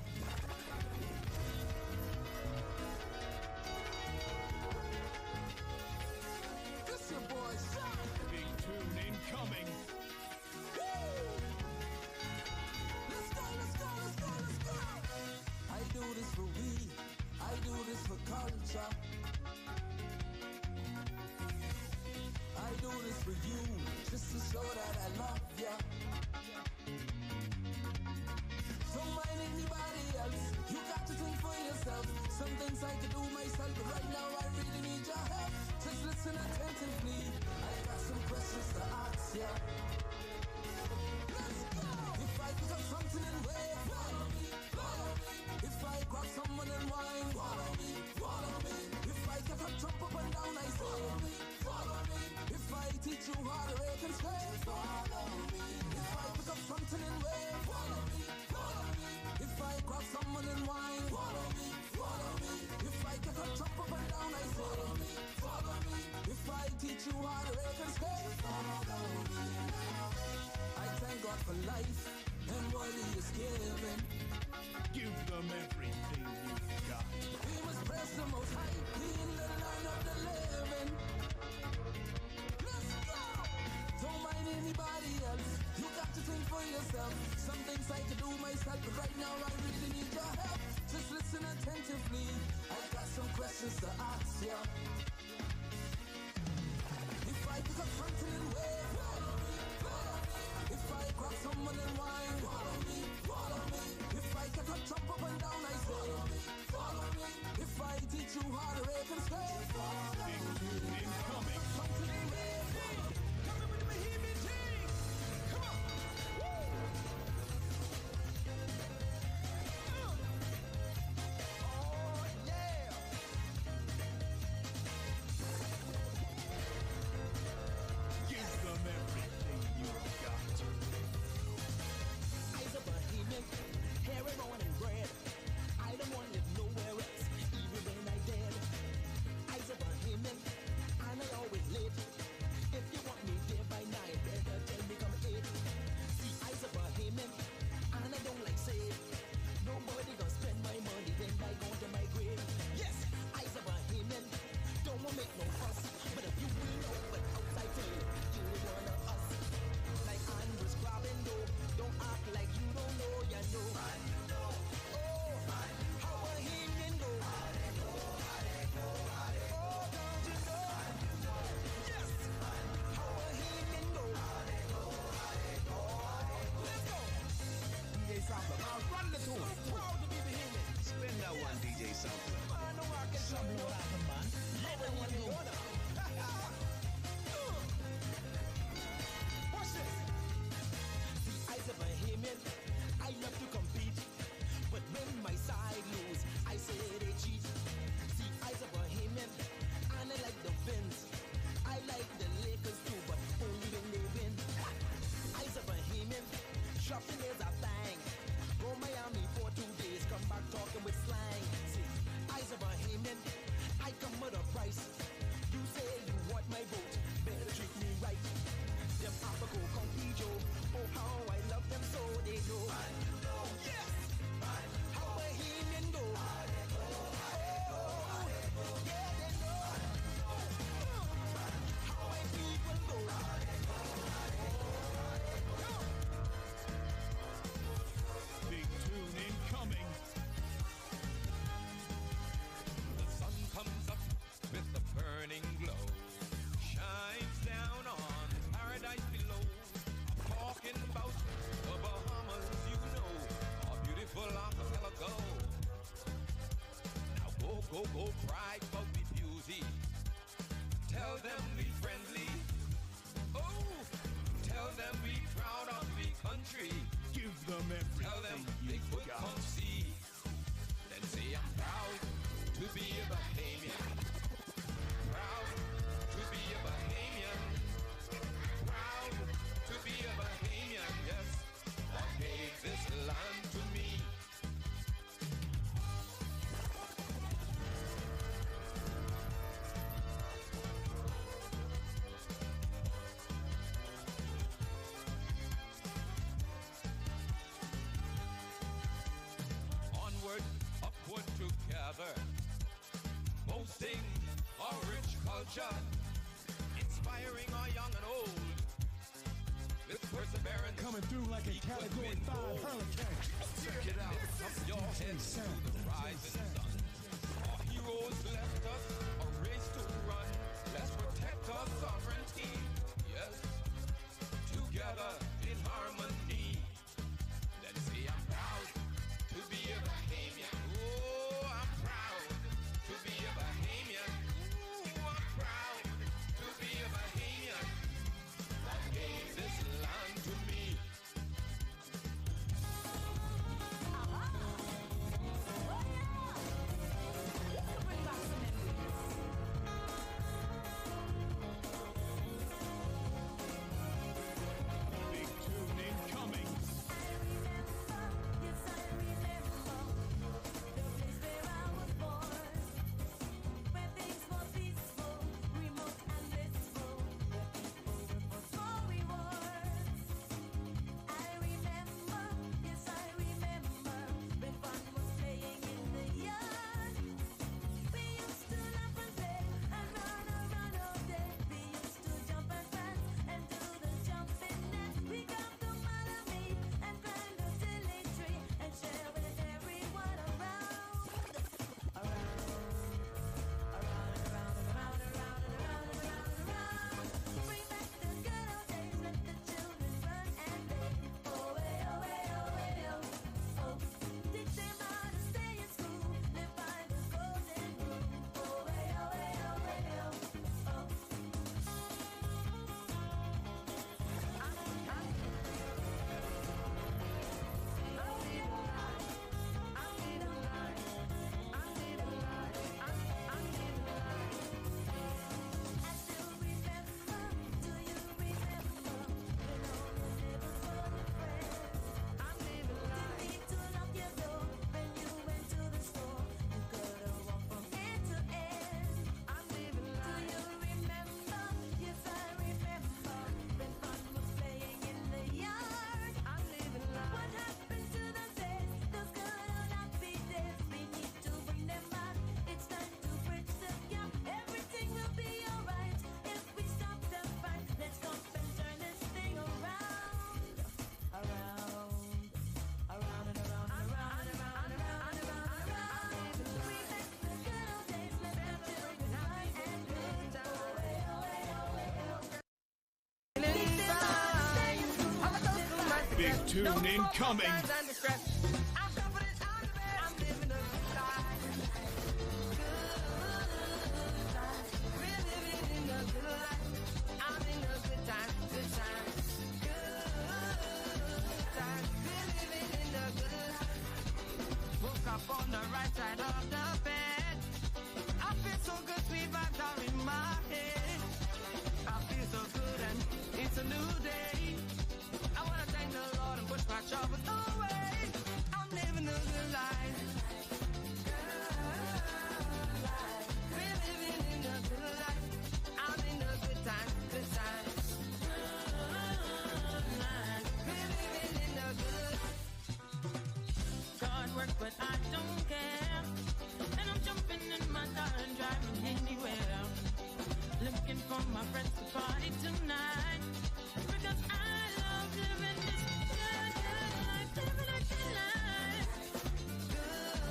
This your boy, Sean. Big tune incoming. Let's go, let's go, let's go, let's go. I do this for we, I do this for culture. I do this for you, just to show that I love ya. Don't mind anybody else, you got to think for yourself. Some things I can do myself, but right now I really need your help. Just listen attentively, I got some questions to ask ya. Let's go! If I pick up something and wait, follow me, follow me. If I grab someone and wine, follow me, follow me. If I get up, jump up and down, I follow me, follow me. If I teach you how to rake and skate, follow me. If I pick up something and wait, follow me, follow me. If I grab someone and wine, follow me, follow me. If I get up, jump up and down, I follow me, follow me. If I teach you how to rake and skate, follow me. I thank God for life and what He is giving. Give them everything you've got. We must praise the Most High, He in the land of the living. Let's go! Don't mind anybody else, you got to think for yourself. Some things I can do myself, but right now I really need your help. Just listen attentively, I got some questions to ask ya. If I pick up something and wait, follow me, follow me. If I grab someone and wine, follow me, follow me. If I get up, jump up and down, I follow me, follow me. If I teach you how to rake and skate, follow me. Incoming. Something and wait, follow me. Coming with the Bahamian team. Come on. Woo. Oh, yeah. Give them everything you've got. I's a Bahamian, hair and on and bread. I don't want to live nowhere else, even when I dead. I's a Bahamian, and I always late. If you want me there by 9, better tell me come 8. See, I's a Bahamian, and I don't like save. Nobody gonna spend my money when I go to my grave. Yes, I's a Bahamian, don't wanna make no fuss. But if you will know what outside tell you one of us. Like Andrews grabbing though, don't act like you don't know, you know. Man, you know. Oh, man, how Bahamian go. How they go, how they go, how they go. Oh, don't you know? Man, you know. Yes, man, how Bahamian go. How they go, how they go, how they go. Let's go. DJ Sampler, now run the tune. So proud to be Bahamian. Spin that one, DJ Sampler. I know I can Some load out the man. Let the one go. Watch this. See, I's a Bahamian, I love to compete. But when my side lose, I say they cheat. See, I's a Bahamian, and I like the Vince. I like the Lakers too, but only when they win. I's a Bahamian, shopping is a thing. Oh, brag about me beauty. Tell them we friendly. Oh, tell them we proud of we country. Give them everything. Tell them they you've could got. come see. Then say I'm proud to be a Bahamian. Proud to be a Bahamian. Proud to be a Bahamian. Yes, God gave this land to me. Onward, upward together. Boasting our rich culture. Inspiring our young and old. With perseverance. Coming through like a Category 5 hurricane. Check it out. Up your heads to the rising sun. Our heroes left us a race to run. Let's protect our sovereignty. Yes. Together in harmony. Then say I'm proud to be a Bahamian. Oh, I'm proud to be a Bahamian. Ooh, I'm proud to be a Bahamian. God gave this land to me. Big tune incoming. Big tune incoming. Woke up on the right side of the bed. I feel so good, sweet vibes are in my head. I feel so good and it's a new day. I wanna thank the Lord and push my troubles away. I'm living a good life. We're living in a good life. I'm in a good time, good time. We're living in a good life. God work, but I don't care. And I'm jumping in my car and driving anywhere. Looking for my friends to party tonight. Because I love living this good, good life. Living a good life. Good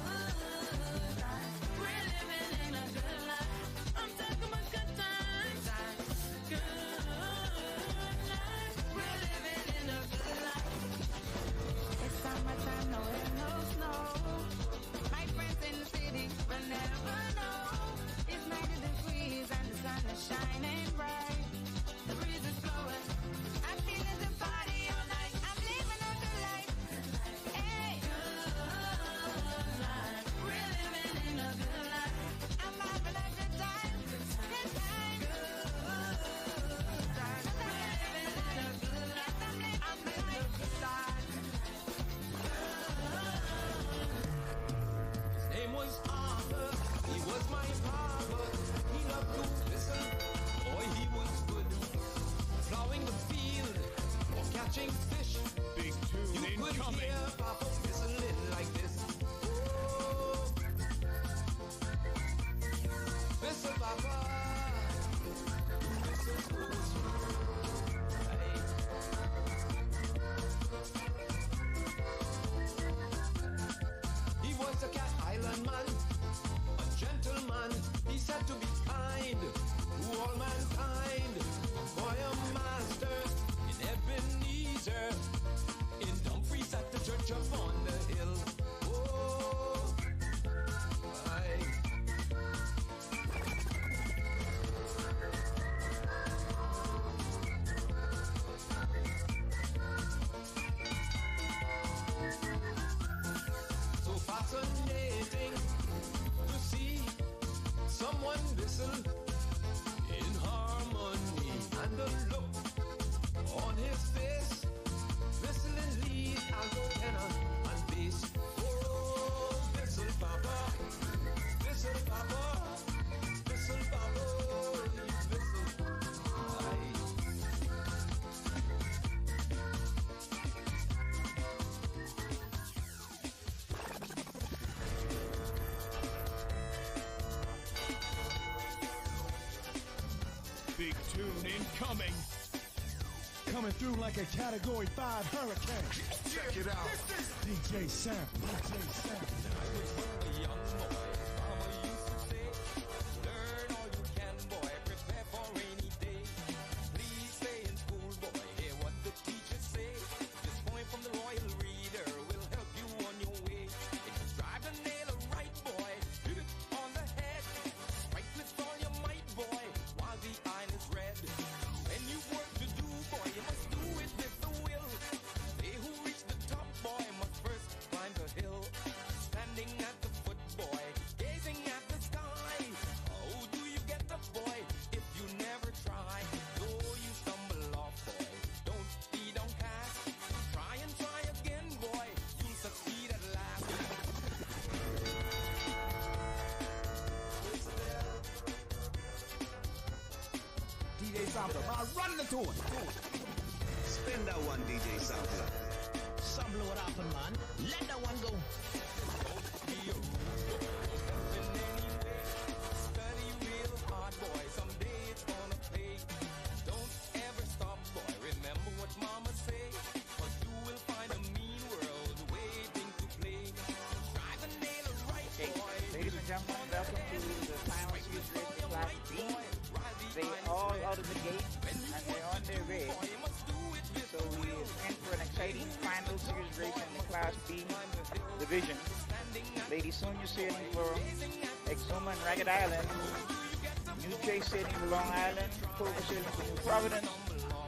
life. We're living in a good life. I'm talking about good times. Good life. We're living in a good life. It's summertime, no rain, no snow. My friends in the city will never know. one man, a gentleman. He said to be kind to all mankind. For a master in Ebenezer, in Dumfries at the church up on the hill. Oh, aye. So fascinating to see someone whistle in harmony, and the look on his face, whistling lead alto, tenor, and bass. Oh, whistle papa, whistle papa, whistle papa, whistle. Aye. Big tune incoming. Coming through like a Category 5 hurricane. Check it out. DJ Sam. DJ Sam. A young boy, mama used to say, learn all you can, boy, prepare for rainy day. Please stay in school, boy, hear what the teachers say. This poem from the Royal Reader will help you on your way. If you drive the nail right, boy, hit it on the head. Strike with all your might, boy, while the iron is red. When you work to do, boy, you must do it with the will. They who reach the top, boy, must first climb the hill. Standing at the foot, boy, gazing at the sky. How do you get up, boy, if you never try? Though you stumble off, boy, don't be downcast. Try and try again, boy, you'll succeed at last. DJ Sampler, run the tune. Spin that one, DJ Sampler. Sample what happened, man. Let that one go. Be a rude boy, in any way. Study real hard, boy, someday it's gonna pay. Don't ever stop, boy, remember what mama say. Cause you will find a mean world waiting to play. Try the nail right, Okay, boy. ladies and gentlemen, welcome to the final series race of Class B. They all out of the gate and they're on their way. So we're in for an exciting final series race in the Class B division. Lady Sonia sailing for Exuma and Ragged Island. New Chase sailing for Long Island. Clover sailing for New Providence.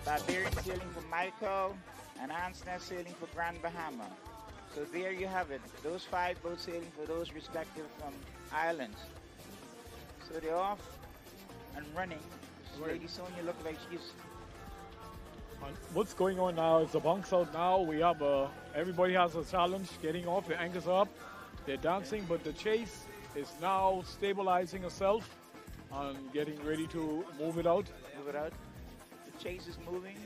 Barbarian sailing for Michael. And Ansness sailing for Grand Bahama. So there you have it. Those 5 boats sailing for those respective islands. So they're off and running. Lady Sonia look like she's... What's going on now is the bunks out now. We have everybody has a challenge getting off. The anchors are up. They're dancing, but the chase is now stabilizing herself and getting ready to move it out. Move it out. The chase is moving.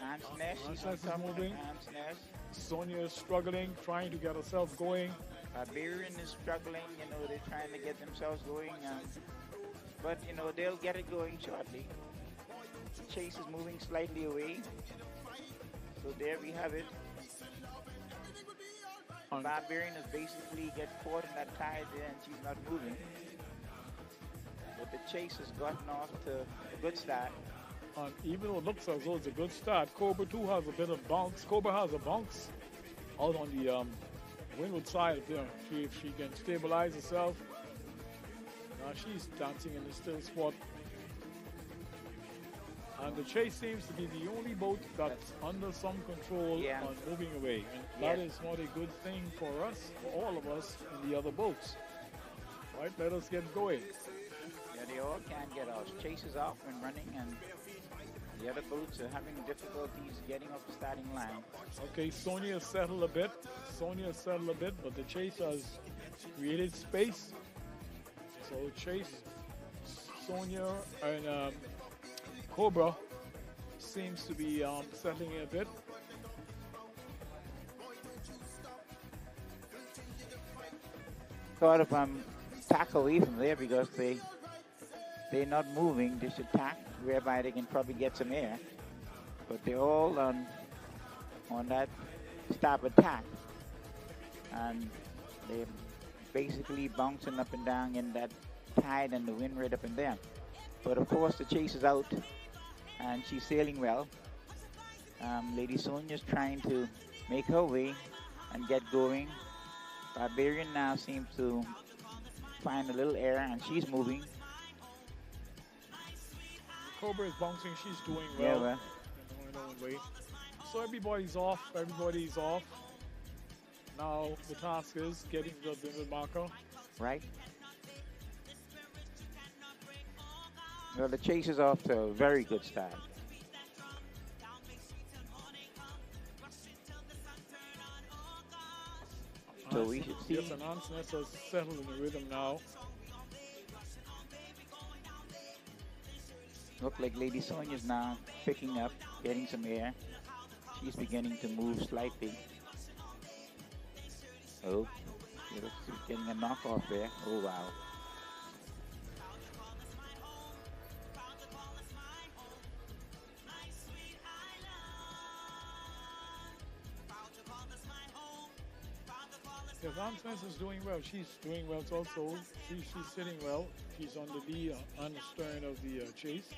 Ansness, she's on Ansness is top. moving. Ansness. Sonia is struggling, trying to get herself going. Barbarian is struggling, they're trying to get themselves going, but they'll get it going shortly. Chase is moving slightly away, so there we have it. Barbarian is basically get caught in that tide there and she's not moving, but the chase has gotten off to a good start. And even though it looks as though it's a good start, Cobra too has a bit of bounce. Cobra has a bounce out on the windward side there. If she can stabilize herself. Now she's dancing in the still spot. And the chase seems to be the only boat that's under some control and moving away. And that is not a good thing for us, for all of us in the other boats. Right, let us get going. Yeah, they all can't get off. Chase is off and running, and the other boats are having difficulties getting off the starting line. Okay, Sonia settled a bit. But the chase has created space. So Chase, Sonia, and Cobra seems to be settling in a bit. Thought if tack away from there because they're not moving, they should tack whereby they can probably get some air. But they're all on that starboard tack. and they're basically bouncing up and down in that tide and the wind right up and down. But of course, the chase is out, and she's sailing well. Lady Sonia's trying to make her way and get going. Barbarian now seems to find a little air, and she's moving. Cobra is bouncing. She's doing Yeah, well. well, In her own way. So everybody's off. Everybody's off. Now the task is getting the middle marker. right? Well, the chase is off to a very good start. So we should see. Yes, and Ansness has settled in the rhythm now. Look like Lady Sonia's now picking up, getting some air. She's beginning to move slightly. Oh, she looks to be getting a knockoff there. Oh, wow. Yes, Ansness is doing well. She's doing well also. She's sitting well. She's on the lee, on the stern of the chase.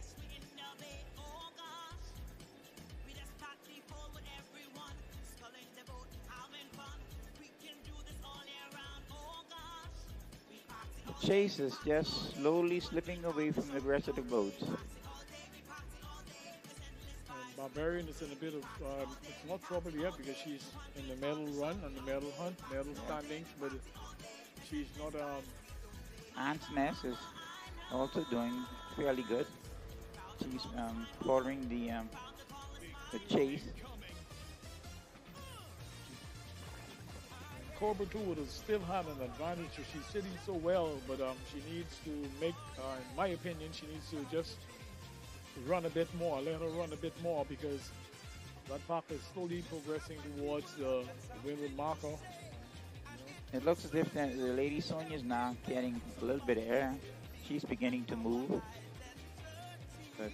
The chase is just slowly slipping away from the rest of the boats. Barbarian is in a bit of, it's not trouble yet because she's in the medal run and the medal hunt, medal standings, but she's not, Aunt's Nest is also doing fairly good. She's following the chase. Cobra 2 would have still had an advantage if she's sitting so well, but she needs to make, in my opinion, she needs to just run a bit more, let her run a bit more because that pack is slowly progressing towards the windward marker. It looks as if the Lady Sonia is now getting a little bit of air. She's beginning to move. But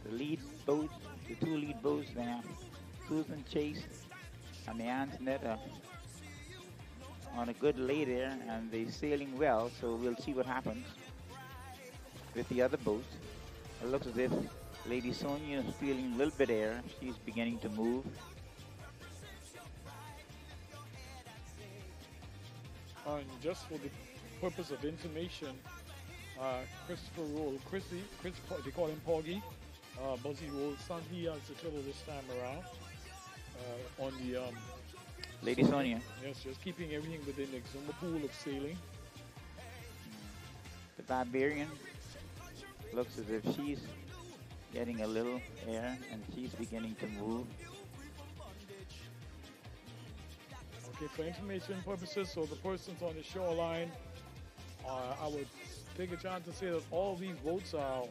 the lead boat, the two lead boats now, Susan Chase and the Aunt's Net are on a good lay there, and they're sailing well, so we'll see what happens with the other boats. It looks as if Lady Sonia is feeling a little bit of air. She's beginning to move. And just for the purpose of information, Christopher Roll, Chris, they call him Poggy, Buzzy Roll's son, he has the tiller this time around on the Lady Sonia. Yes, just keeping everything within the Zuma pool of sailing. The Barbarian looks as if she's getting a little air and she's beginning to move. Okay, for information purposes, so the persons on the shoreline, I would take a chance to say that all these boats are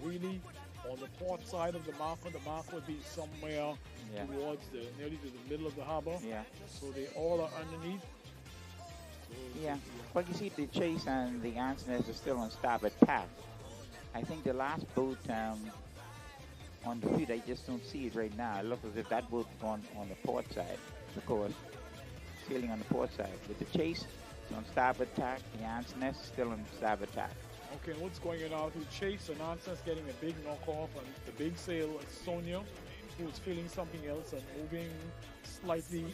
really on the port side of the marker. The marker would be somewhere towards nearly to the middle of the harbor. Yeah. So they all are underneath. So Yeah. But you see, the Chase and the Aunt's Nest are still on starboard tack. I think the last boat on the fleet, I just don't see it right now. It looks as if that boat on the port side, of course, sailing on the port side. With the Chase, it's on starboard tack. The Aunt's Nest is still on starboard tack. Okay, what's going on now? To Chase and Nonsense getting a big knockoff, and the big sail is Sonia, who's feeling something else and moving slightly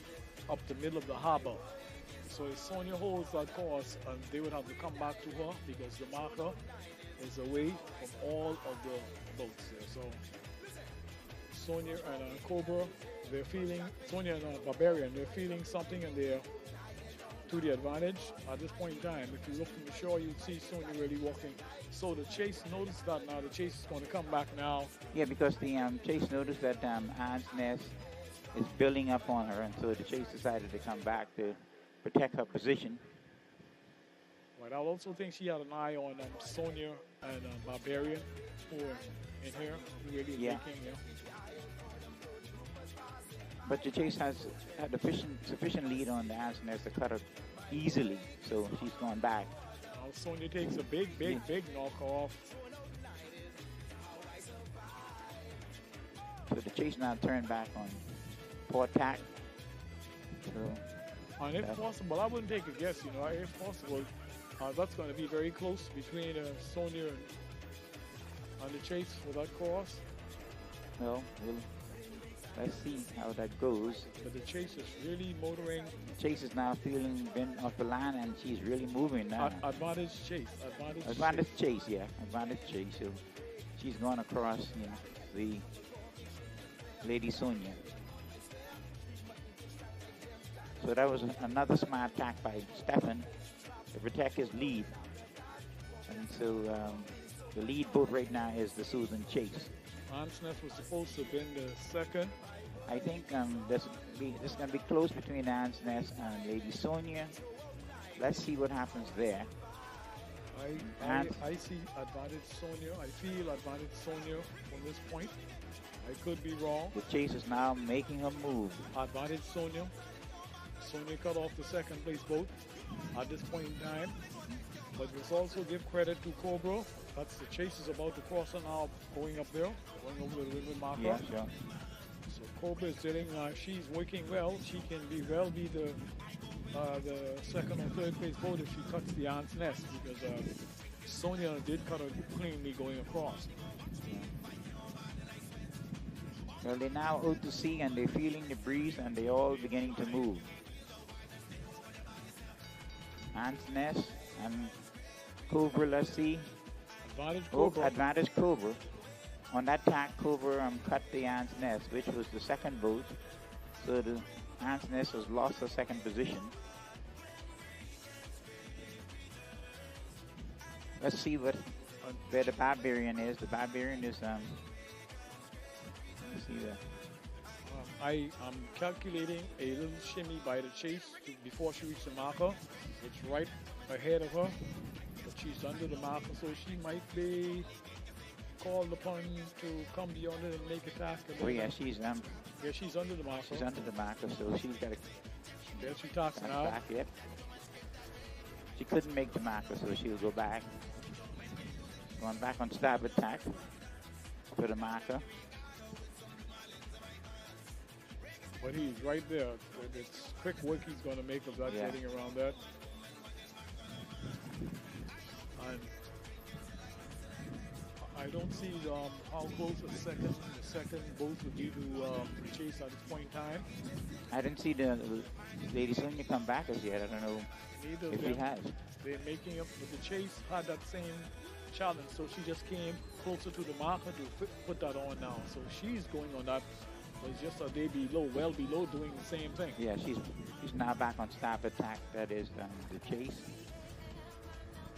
up the middle of the harbor. So if Sonia holds that course, and they would have to come back to her because the marker is away from all of the boats there. So Sonia and Cobra, they're feeling, Sonia and Barbarian, they're feeling something, and they're to the advantage at this point in time. If you look from the shore, you'd see Sonia really walking. So the Chase noticed that now. The Chase is going to come back now. Yeah, because the Chase noticed that Aunt's Nest is building up on her, and so the Chase decided to come back to protect her position. Right, I also think she had an eye on Sonia and Barbarian, who are in here, really making. But the Chase has had sufficient lead on the Aunt's Nest to cut her easily, so she's going back. Now Sonia takes a big knock off. So the Chase now turned back on port tack. So And if that- possible, I wouldn't take a guess, you know, if possible, that's going to be very close between Sonia and the chase for that course. well, let's see how that goes. But the chase is really motoring. Chase is now feeling bent off the line, and she's really moving now. Advantage chase. Advantage Chase, yeah. Advantage Chase. So she's going across, the Lady Sonia. So that was another smart attack by Stefan to protect his lead. And so the lead boat right now is the Susan Chase. Ansness was supposed to have been the second. I think this is going to be close between Anne's Nest and Lady Sonia. Let's see what happens there. I see advantage Sonia. I feel advantage Sonia from this point. I could be wrong. The chase is now making a move. Advantage Sonia. Sonia cut off the second place boat at this point in time. But let's also give credit to Cobra. That's the chase is about to cross her now, going up there, going over the river marker. Yeah, sure. So Cobra is doing, she's working well. She can be the second or third place boat if she cuts the Ant's Nest, because Sonia did cut her cleanly going across. Well, they're now out to sea and they're feeling the breeze and they're all beginning to move. Ant's Nest and Cobra, let's see. Advantage Cobra. Advantage Cobra. On that tack, Cobra cut the Ant's Nest, which was the second boat. So the Ant's Nest has lost her second position. Let's see where the Barbarian is. The Barbarian is, let's see that. I am calculating a little shimmy by the chase before she reaches the marker. It's right ahead of her, but she's under the marker, so she might be called upon to come beyond it and make attack. Oh yeah, she's she's under the marker. She's under the marker, so she's got to. There she talks now. Back, yep. She couldn't make the marker, so she'll go back. Going back on starboard tack for the marker. But he's right there. It's quick work he's going to make of that, getting around that. And I don't see how close the second boat would be to the chase at this point in time. I didn't see the Lady Sonia come back as yet. I don't know Neither if he has. They're making up, but the chase had that same challenge, so she just came closer to the marker to put that on now. So she's going on that. But it's just a day below, well below, doing the same thing. Yeah, she's now back on starboard tack. That is the chase.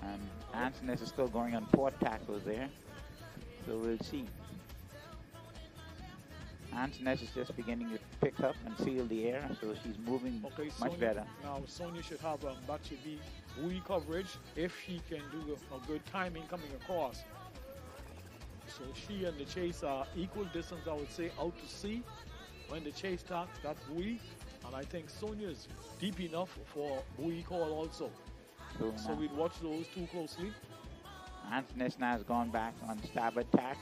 And Ansness is still going on port tackle there. So we'll see. Ansness is just beginning to pick up and seal the air, so she's moving much better. Now Sonia should have that should be buoy coverage if she can do a good timing coming across. So she and the chase are equal distance, I would say, out to sea. When the chase talks, that's buoy. And I think Sonia is deep enough for buoy call also. So we'd watch those two closely. Ansness now has gone back on starboard tack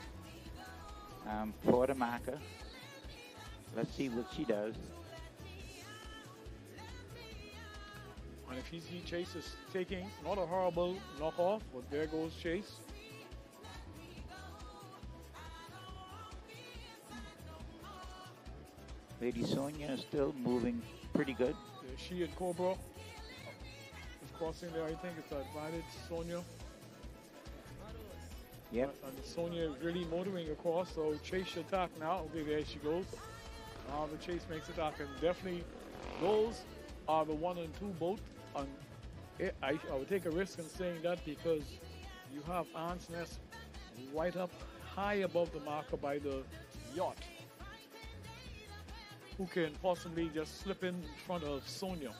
for the marker. Let's see what she does. And if you see Chase is taking, not a horrible knockoff, but there goes Chase. Lady Sonia is still moving pretty good. She and Cobra is crossing there. I think it's advantage Sonia. Yep. And Sonia is really motoring across, so Chase should attack now. Okay, there she goes. Now the Chase makes attack, and definitely those are the 1 and 2 boat. And I would take a risk in saying that because you have Ant's Nest right up high above the marker by the yacht, who can possibly just slip in front of Sonia.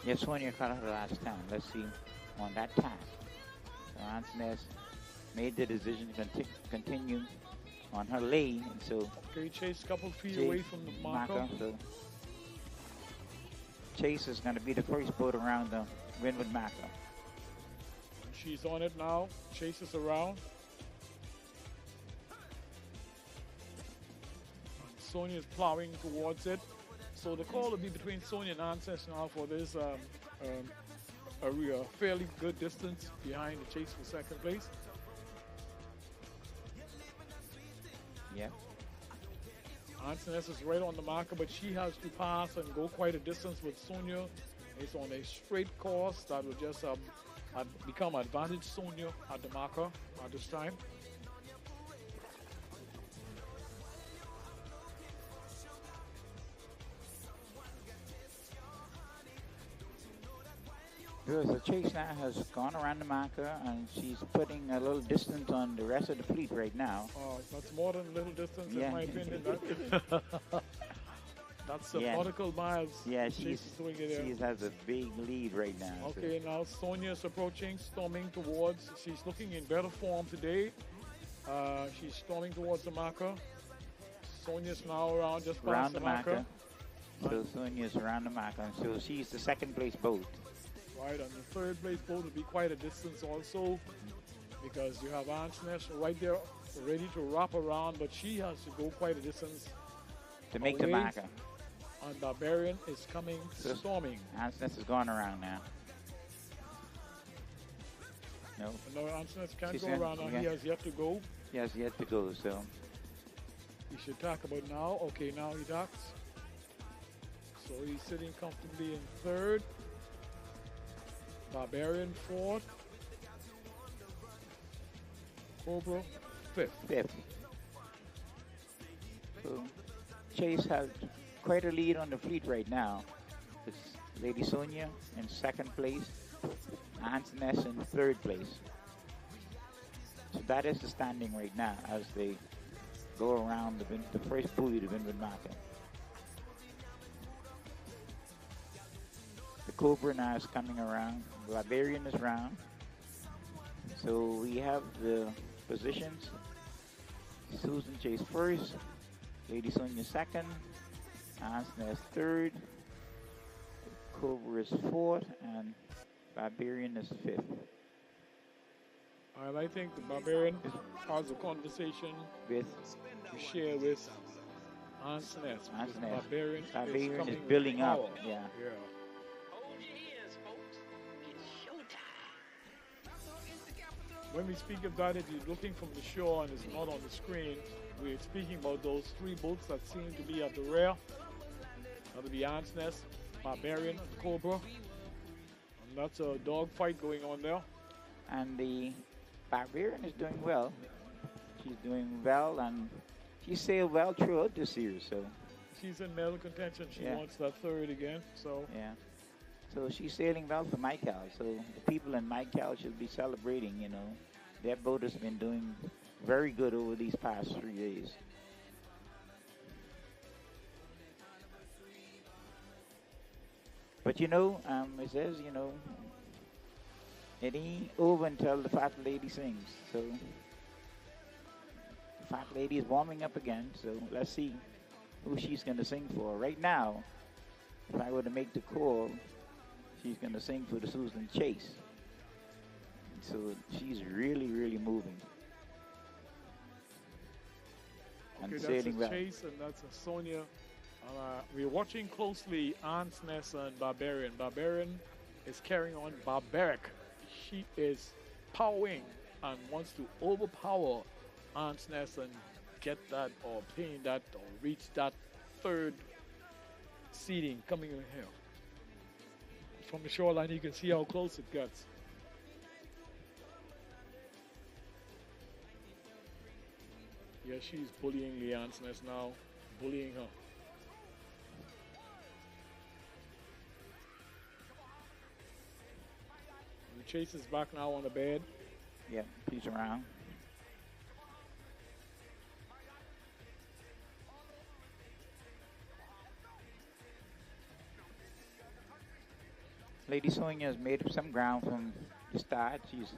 Yes, Sonia caught her last time. Let's see on that time. So Ansness made the decision to continue on her lane, and so okay, Chase a couple feet away from the marker. So Chase is going to be the first boat around the windward marker. She's on it now. Chase is around. Sonia is plowing towards it. So the call will be between Sonia and Ancest now for this a fairly good distance behind the chase for second place. Yeah. Antoinette is right on the marker, but she has to pass and go quite a distance with Sonia. It's on a straight course that will just become advantage Sonia at the marker at this time. Good. So Chase now has gone around the marker and she's putting a little distance on the rest of the fleet right now. That's more than a little distance Yeah. in my opinion. That's nautical miles. Yeah, Chase she is doing it there. has a big lead right now. Okay, now Sonia's approaching, storming towards. She's looking in better form today. She's storming towards the marker. Sonia's now around just past Around the the marker. So Sonia's around the marker. And so she's the second place boat. Right, and the third place boat will be quite a distance also because you have Antoinette right there ready to wrap around, but she has to go quite a distance To make the away. marker. And Barbarian is coming, So storming. Antoinette is going around now. No. No, Antoinette can't She's go gonna- around now. yeah. He has yet to go. He has yet to go, so. He should talk about now. Okay, now he talks. So he's sitting comfortably in third. Barbarian fourth. Cobra fifth. Fifth. So Chase has quite a lead on the fleet right now. It's Lady Sonia in second place, Antoinette in third place. So that is the standing right now as they go around the first buoy, the windward marker. The Cobra now is coming around. The Barbarian is round. So we have the positions. Susan Chase first, Lady Sonia second, Antoinette third, Cobra is fourth, and Barbarian is fifth. And I think the Barbarian has a conversation With to share with Antoinette. because Antoinette. Barbarian, Barbarian coming is with building up. power. Yeah. When we speak of that, it is looking from the shore and it's not on the screen. We're speaking about those three boats that seem to be at the rear. That'll be Antoinette, Barbarian, and Cobra. And that's a dogfight going on there. And the Barbarian is doing well. She's doing well, and she sailed well throughout this series. So She's in medal contention. She Yeah. wants that third again. So yeah. So she's sailing well for Michael. So the people in Michael should be celebrating, you know. Their boat has been doing very good over these past 3 days. But you know, it says, you know, it ain't over until the fat lady sings. So the fat lady is warming up again. So let's see who she's going to sing for. Right now, if I were to make the call, she's going to sing for the Susan Chase. So she's really, really moving. And okay, sailing that's a well. Chase and that's a Sonia. We're watching closely Antoinette and Barbarian. Barbarian is carrying on barbaric. She is powering and wants to overpower Antoinette and get that or obtain that or reach that third seeding coming in here. From the shoreline, you can see how close it gets. Yeah, she's bullying the Antoinette now, bullying her. The Chase is back now on the bed. Yeah, he's around. Lady Sonia has made up some ground from the start. She's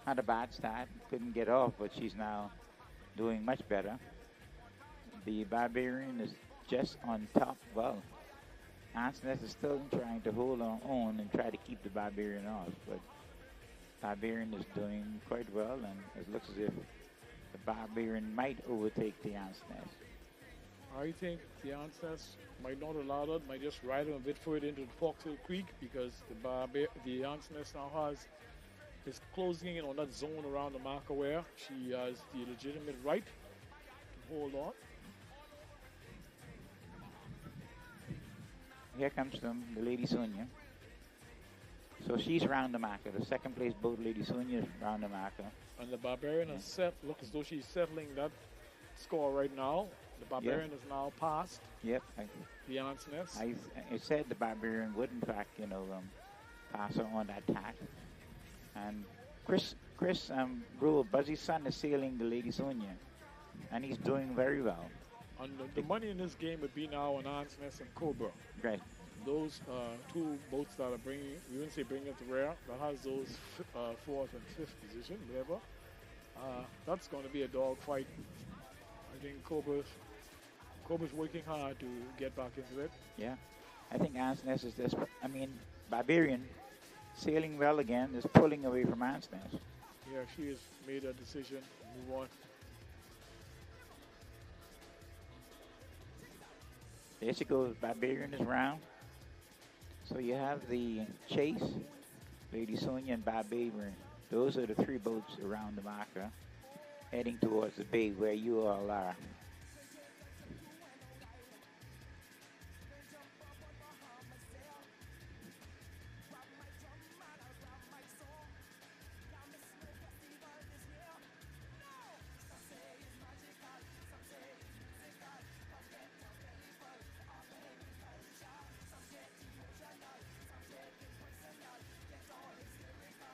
had a bad start, couldn't get off, but she's now doing much better. The Barbarian is just on top. Well, Antoinette is still trying to hold on and try to keep the Barbarian off, but Barbarian is doing quite well, and it looks as if the Barbarian might overtake the Antoinette. I think the answers might not allow that, might just ride him a bit further into the Foxhill Creek because the Ants Nest now is closing in on that zone around the marker where she has the legitimate right to hold on. Here comes the Lady Sonia. So she's round the marker. The second place boat, Lady Sonia, is round the marker. And the Barbarian has set, look as though she's settling that score right now. The Barbarian is now past Yep. the Ants Nest. I said the Barbarian would, in fact, pass her on that tack. And Chris Brewer, Buzzy's son, is sailing the Lady Sonia. And he's doing very well. And the money in this game would be now on Ants Nest and Cobra. Right. Those two boats that are bringing, we wouldn't say bringing it to rear, that has those fourth and fifth position, whatever. That's going to be a dog fight. I think Cobra's working hard to get back into it. Yeah. I think Ants Nest is desperate. Barbarian, sailing well again, is pulling away from Ants Nest. Yeah, she has made a decision to move on. There she goes. Barbarian is round. So you have the Chase, Lady Sonia, and Barbarian. Those are the three boats around the marker, heading towards the bay where you all are.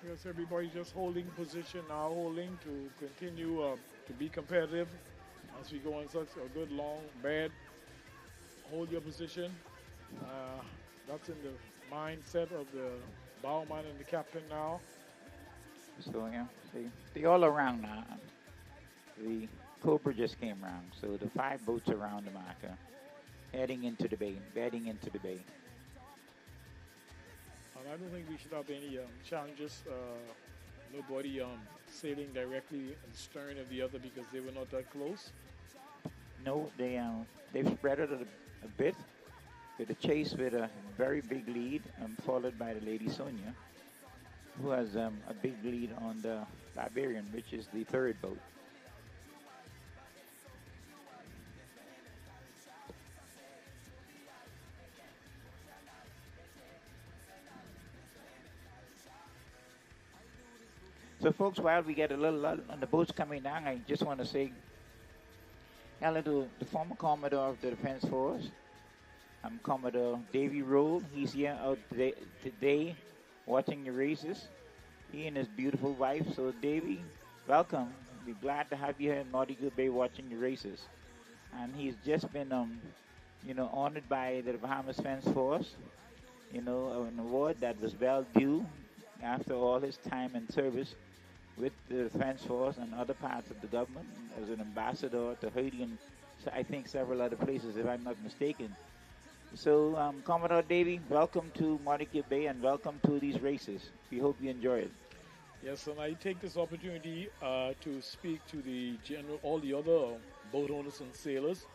Yes, everybody just holding position now, holding to continue to be competitive as we go on such a good long bed. Hold your position. That's in the mindset of the bowman and the captain now. So yeah, see, they all around now. The Cobra just came round, so the five boats around the marker, heading into the bay, bedding into the bay. And I don't think we should have any challenges. Nobody sailing directly in the stern of the other because they were not that close. No, they've spread it a bit, with a Chase with a very big lead, followed by the Lady Sonia, who has a big lead on the Barbarian, which is the third boat. So, folks, while we get a little lull on the boats coming down, I just want to say hello to the former Commodore of the Defense Force. I'm Commodore Davy Roll. He's here out today watching the races. He and his beautiful wife. So, Davy, welcome. We're glad to have you here in Nautical Bay watching the races. And he's just been, honored by the Bahamas Defense Force. An award that was well due after all his time and service with the Defense Force and other parts of the government as an ambassador to Haiti and I think several other places, if I'm not mistaken. So, Commodore Davy, welcome to Monica Bay and welcome to these races. We hope you enjoy it. Yes, and I take this opportunity to speak to all the other boat owners and sailors.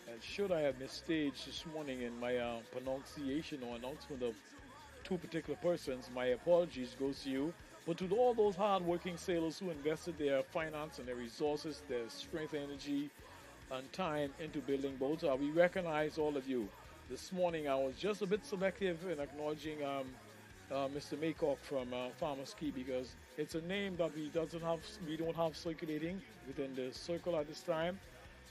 And should I have misstaged this morning in my pronunciation or announcement of two particular persons, my apologies goes to you. But to all those hard-working sailors who invested their finance and their resources, their strength, energy, and time into building boats, we recognize all of you. This morning I was just a bit selective in acknowledging Mr. Maycock from Farmers Key because it's a name that we don't have circulating within the circle at this time.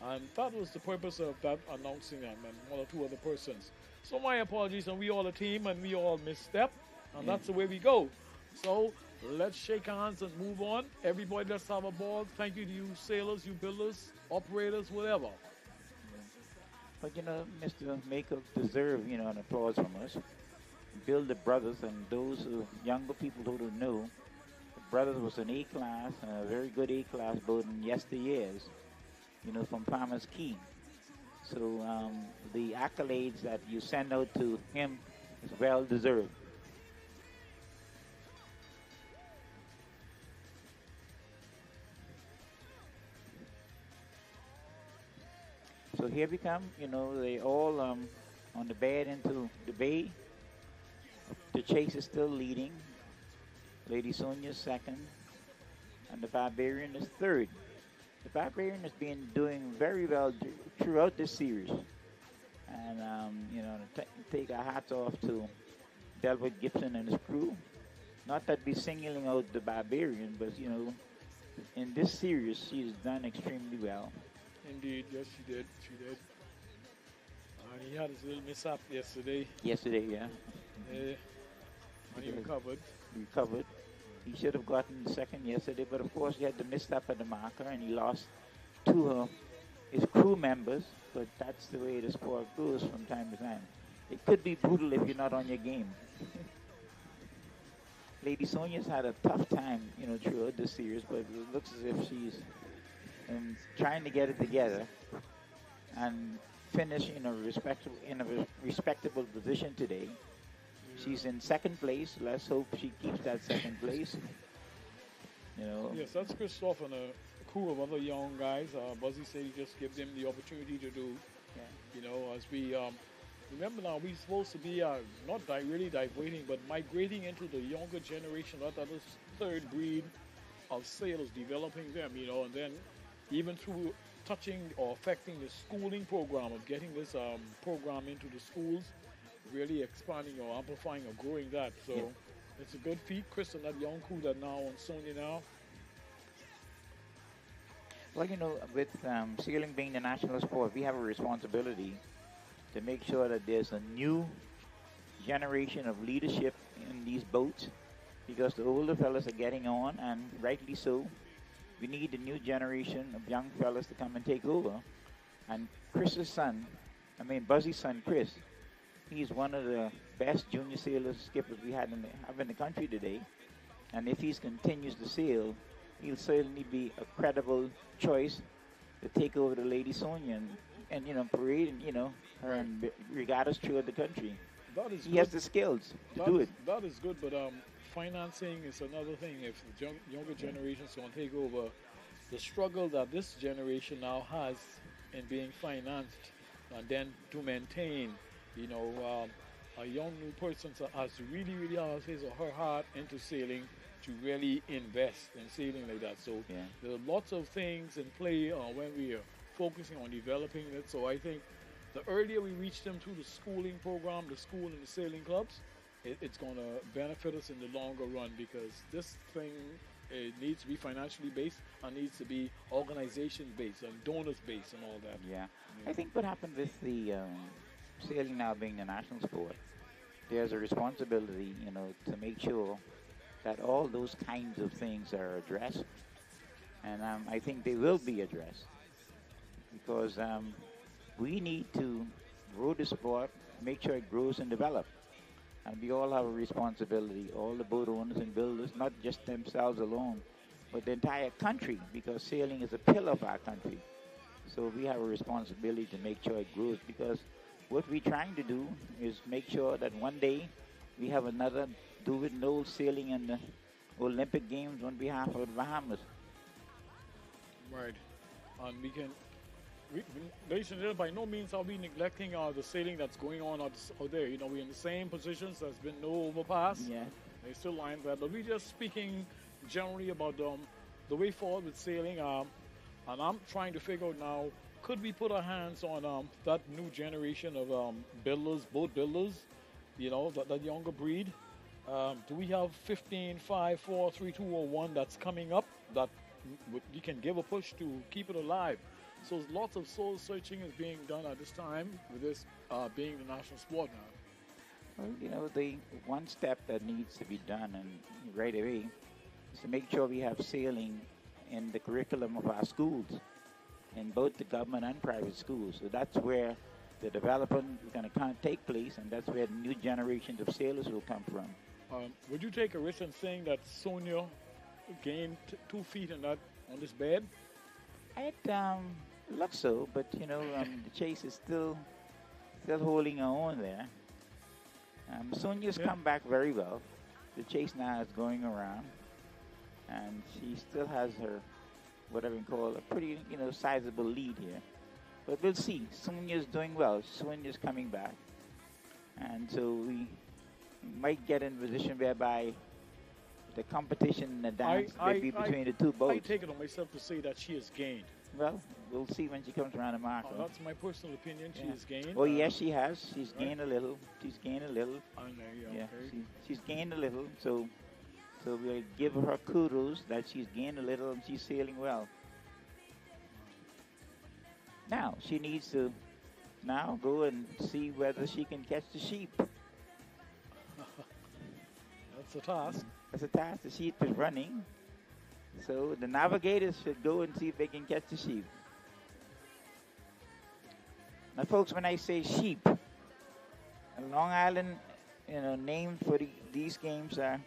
And that was the purpose of that announcing them and one or two other persons. So my apologies, and we all a team, and we all misstep, and that's the way we go. So let's shake hands and move on. Everybody, let's have a ball. Thank you to you sailors, you builders, operators, whatever. But Mr. Maycock deserves, an applause from us. Builder Brothers and those younger people who don't know, the Brothers was an A-class, a very good A-class boat in yesteryears, from Farmers Key. So the accolades that you send out to him is well deserved. So here we come. They all on the bed into the bay. The chase is still leading. Lady Sonia's second, and the Barbarian is third. The Barbarian has been doing very well throughout this series. And, take our hats off to Delbert Gibson and his crew. Not that we're singling out the Barbarian, but, in this series, she's done extremely well. Indeed, yes, she did. She did. And he had his little mishap yesterday. Yesterday, yeah. And he recovered. Recovered. He should have gotten the second yesterday, but of course he had the mishap at the marker and he lost two of his crew members. But that's the way the sport goes from time to time. It could be brutal if you're not on your game. Lady Sonia's had a tough time, throughout this series, but it looks as if she's trying to get it together and finish in a respectable position today. She's in second place. Let's hope she keeps that second place. Yes, that's Christoph and a crew of other young guys. Buzzy said he just gives them the opportunity to do. Yeah. As we remember now, we're supposed to be not really diverting, but migrating into the younger generation, that other third breed of sailors, developing them, and then even through touching or affecting the schooling program of getting this program into the schools, really expanding or amplifying or growing that. So it's a good feat. Chris and that young crew that now on Sonia now. Well, with sailing being the national sport, we have a responsibility to make sure that there's a new generation of leadership in these boats, because the older fellas are getting on, and rightly so. We need a new generation of young fellas to come and take over. And Buzzy's son, Chris, he's one of the best junior sailors skippers we have in the country today. And if he continues to sail, he'll certainly be a credible choice to take over the Lady Sonia and parade her and regattas throughout the country. He has the skills to do it. That is good, but financing is another thing. If the younger generations want to take over, the struggle that this generation now has in being financed and then to maintain, a young new person has to really, really have his or her heart into sailing to really invest in sailing like that. So there are lots of things in play when we are focusing on developing it. So I think the earlier we reach them through the schooling program, the school and the sailing clubs, it's going to benefit us in the longer run, because this thing needs to be financially based and needs to be organization based and donors based and all that. Yeah. I think what happened with the sailing now being the national sport, there's a responsibility, to make sure that all those kinds of things are addressed. And I think they will be addressed, because we need to grow the sport, make sure it grows and develops. And we all have a responsibility, all the boat owners and builders, not just themselves alone, but the entire country, because sailing is a pillar of our country. So we have a responsibility to make sure it grows, because what we're trying to do is make sure that one day we have another David Knowles sailing in the Olympic Games on behalf of the Bahamas. Right. And ladies and gentlemen, by no means are we neglecting the sailing that's going on out there. We're in the same positions. There's been no overpass. Yeah. They still line there. But we're just speaking generally about the way forward with sailing. And I'm trying to figure out now, could we put our hands on that new generation of builders, boat builders, that younger breed? Do we have 15, 5, 4, 3, 2, or 1 that's coming up that we can give a push to keep it alive? So lots of soul searching is being done at this time, with this being the national sport now. Well, the one step that needs to be done, and right away, is to make sure we have sailing in the curriculum of our schools, in both the government and private schools. So that's where the development is going to take place, and that's where the new generations of sailors will come from. Would you take a risk in saying that Sonia gained 2 feet on this bed? It looks so, but the chase is still holding her own there. Sonia's come back very well. The chase now is going around, and she still has her, whatever you call, a pretty sizable lead here. But we'll see. Sonia's doing well. Sonia's coming back. And so we might get in a position whereby the competition in the dance may be between the two I boats. take it on myself to say that she has gained. Well, we'll see when she comes around the mark. That's my personal opinion. She has gained. Oh, yes, she has. She's gained a little. She's gained a little. Yeah, she's gained a little. So we'll give her kudos that she's gained a little and she's sailing well. Now, she needs to now go and see whether she can catch the sheep. That's a task. That's a task. The sheep is running. So the navigators should go and see if they can catch the sheep. Now, folks, when I say sheep, Long Island, name for these games are,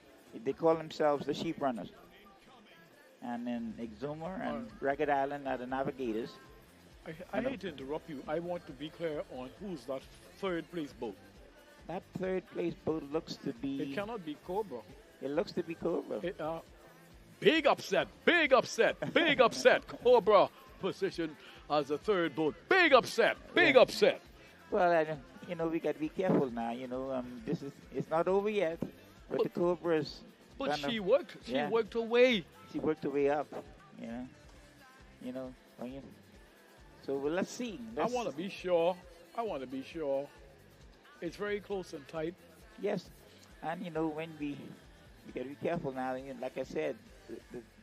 they call themselves the sheep runners. And then Exumer and Ragged Island are the navigators. I hate to interrupt you. I want to be clear on who's that third place boat. That third place boat looks to be... It cannot be Cobra. It looks to be Cobra. Big upset, big upset, big upset. Cobra position as a third boat. Big upset, big upset. Well, we got to be careful now. It's not over yet, but the Cobra's... But she worked her way. She worked her way up, So let's see. I want to be sure. It's very close and tight. Yes, and when we got to be careful now. Like I said,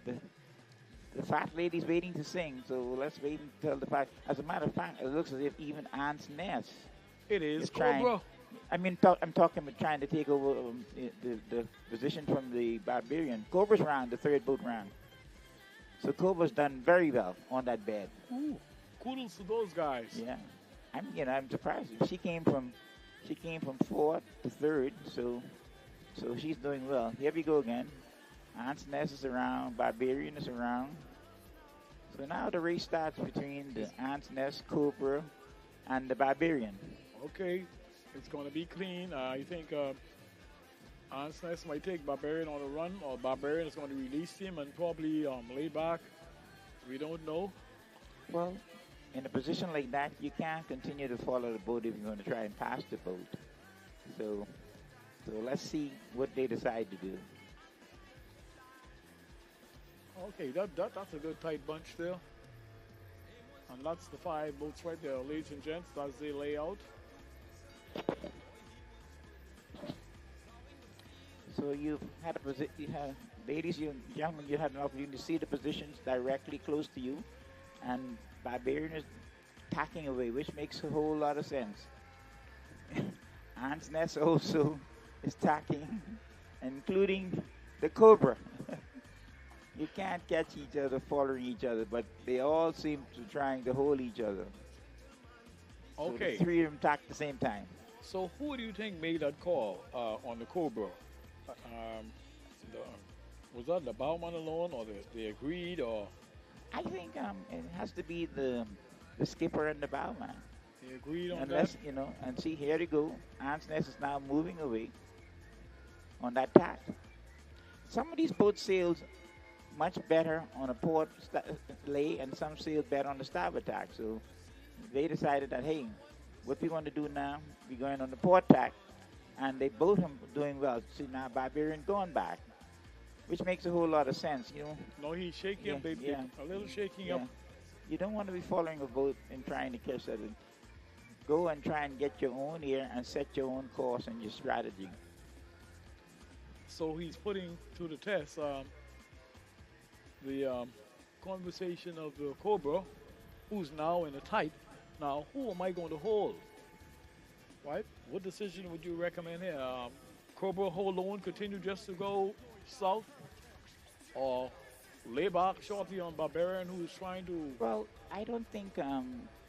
the fat lady's waiting to sing, so let's wait until the fact. As a matter of fact, it looks as if even Aunt's Nest. It is trying, Cobra. I'm talking about trying to take over the position from the Barbarian. Cobra's round, the third boat round. So Cobra's done very well on that bed. Ooh, kudos to those guys. Yeah, I'm surprised. She came from fourth to third, so she's doing well. Here we go again. Aunt's Nest is around, Barbarian is around. So now the race starts between the Aunt's Nest, Cobra, and the Barbarian. Okay, it's going to be clean. I think Aunt's Nest might take Barbarian on a run, or Barbarian is going to release him and probably lay back. We don't know. Well, in a position like that, you can't continue to follow the boat if you're going to try and pass the boat. So let's see what they decide to do. Okay, that's a good tight bunch there. And that's the 5 boats right there, ladies and gents, as they lay out. So you've had ladies, gentlemen, you had an opportunity to see the positions directly close to you, and Barbarian is tacking away, which makes a whole lot of sense. Aunt's Nest also is tacking, including the Cobra. You can't catch each other following each other, but they all seem to trying to hold each other. Okay. So the 3 of them tack at the same time. So who do you think made that call on the Cobra? Was that the Bowman alone, or they agreed, or? I think it has to be the skipper and the bowman. They agreed on Unless, that? And see, here they go. Aunt's Nest is now moving away on that tack. Some of these boats sails much better on a port lay, and some sail better on the starboard tack. So they decided that, hey, what we want to do now, we're going on the port tack, and they both are doing well. See, now Barbarian going back, which makes a whole lot of sense, No, he's shaking up, baby. Yeah. A little shaking up. You don't want to be following a boat and trying to catch that. Go and try and get your own ear and set your own course and your strategy. So he's putting to the test the conversation of the Cobra, who's now in a tight. Now, who am I going to hold? Right? What decision would you recommend here? Cobra hold on, continue just to go south, or lay back shortly on Barbarian, who's trying to... Well, I don't think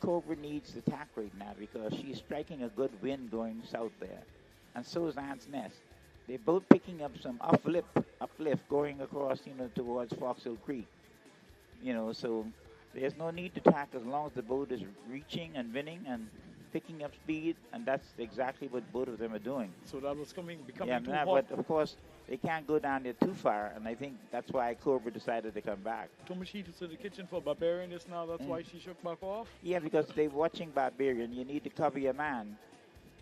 Cobra needs to tack right now because she's striking a good wind going south there. And so is Aunt's Nest. They're both picking up some uplift going across, towards Foxhill Creek. So there's no need to tack as long as the boat is reaching and winning, and picking up speed, and that's exactly what both of them are doing. So that was Yeah, becoming too nah, hot. but of course they can't go down there too far, and I think that's why Cobra decided to come back. Too much heat is in the kitchen for Barbarian just now. That's Mm. why she shook back off. Yeah, because they're watching Barbarian. You need to cover your man.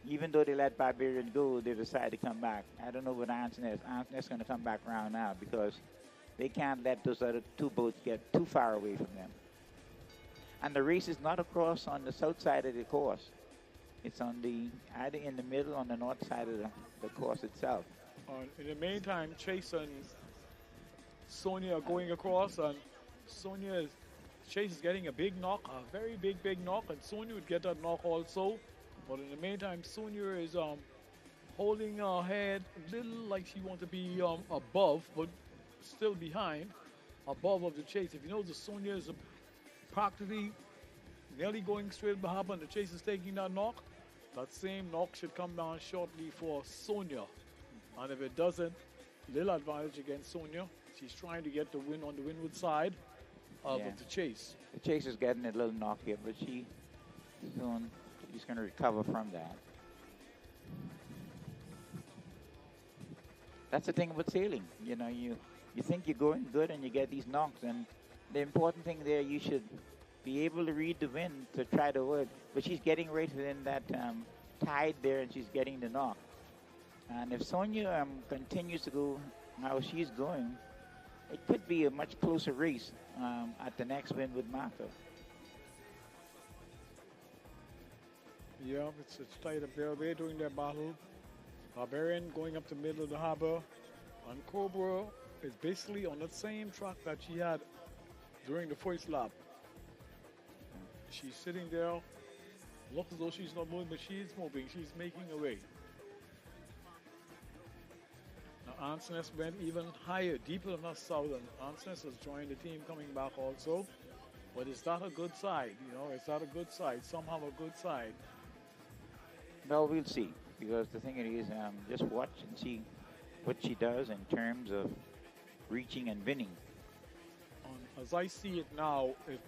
Even though they let Barbarian go, they decide to come back. I don't know what Anson is. Anson's going to come back around now because they can't let those other two boats get too far away from them. And the race is not across on the south side of the course. It's on the either in the middle on the north side of the course itself. In the meantime, Chase and Sonia are going across, and Chase is getting a big knock, a very big knock, and Sonia would get that knock also. But in the meantime, Sonia is holding her head a little like she wants to be above, but still behind, above of the Chase. If you know, the Sonia is practically nearly going straight behind, and the Chase is taking that knock. That same knock should come down shortly for Sonia. And if it doesn't, little advantage against Sonia. She's trying to get the win on the windward side of the Chase. The Chase is getting a little knock here, but she's going to recover from that. That's the thing about sailing. You know, you think you're going good and you get these knocks, and the important thing there, you should be able to read the wind to try to avoid. But she's getting right within that tide there, and she's getting the knock. And if Sonia continues to go how she's going, it could be a much closer race at the next windward marker. Yeah, it's tight up there. They're doing their battle. Barbarian going up the middle of the harbor. And Cobra is basically on the same track that she had during the first lap. She's sitting there. Looks as though she's not moving, but she's moving. She's making her way. Now, Ansoness went even higher, deeper than us south, and Ansoness has joined the team coming back also. But it's not a good side, you know, it's not a good side. Some have a good side. Well, we'll see, because the thing is, just watch and see what she does in terms of reaching and winning. As I see it now, if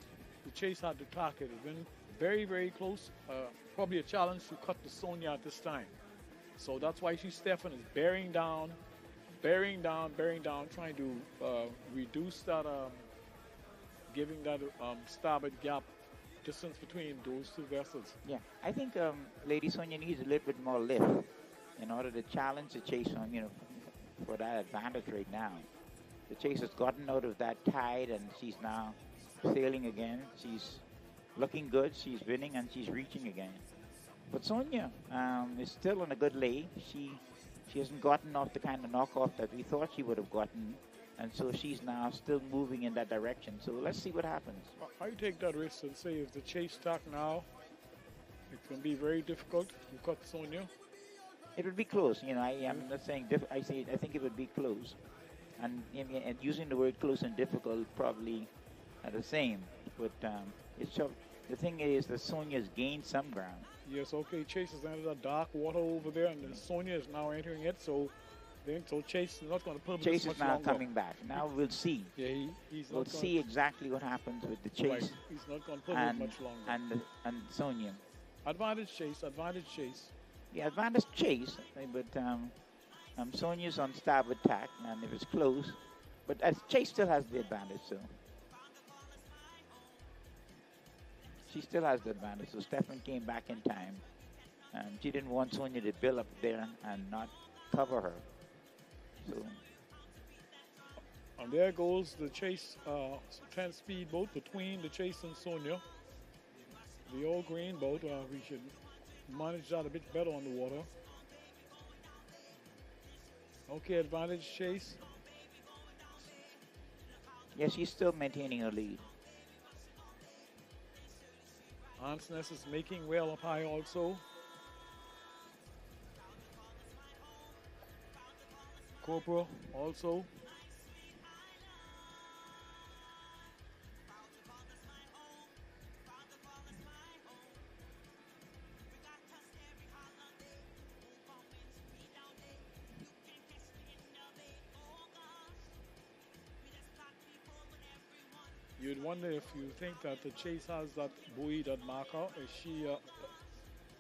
the Chase had to tack it, it's been very close. Probably a challenge to cut the Sonia at this time. So that's why Stefan is bearing down, trying to reduce that, giving that starboard gap distance between those two vessels. Yeah, I think Lady Sonia needs a little bit more lift in order to challenge the Chase on, for that advantage right now. The Chase has gotten out of that tide, and she's now sailing again. She's looking good, she's winning, and she's reaching again. But Sonia is still on a good lay. She hasn't gotten off the kind of knockoff that we thought she would have gotten, and so she's now still moving in that direction. So let's see what happens. I take that risk and say if the Chase tack now, it can be very difficult to cut Sonia. It would be close. I'm not saying I think it would be close. And using the word close and difficult probably are the same. But the thing is that Sonia's gained some ground. Yes, okay, Chase has entered that dark water over there, and then Sonia is now entering it, so Chase is not going to put him Chase much is now longer. coming back. Now we'll see. Yeah, he's we'll see exactly what happens with the Chase. Right. He's not going to put him much longer. And Sonia. Advantage Chase. Yeah, advantage Chase, but Sonia's on starboard tack, and if it's close, but Chase still has the advantage, so. She still has the advantage, so Stefan came back in time. She didn't want Sonia to build up there and not cover her. So. And there goes the Chase 10-speed boat between the Chase and Sonia. The old green boat, we should manage that a bit better on the water. Okay, advantage Chase. Yes, she's still maintaining her lead. Ansness is making well up high also. Cobra also. You'd wonder if you think that the Chase has that buoy, that marker. Is she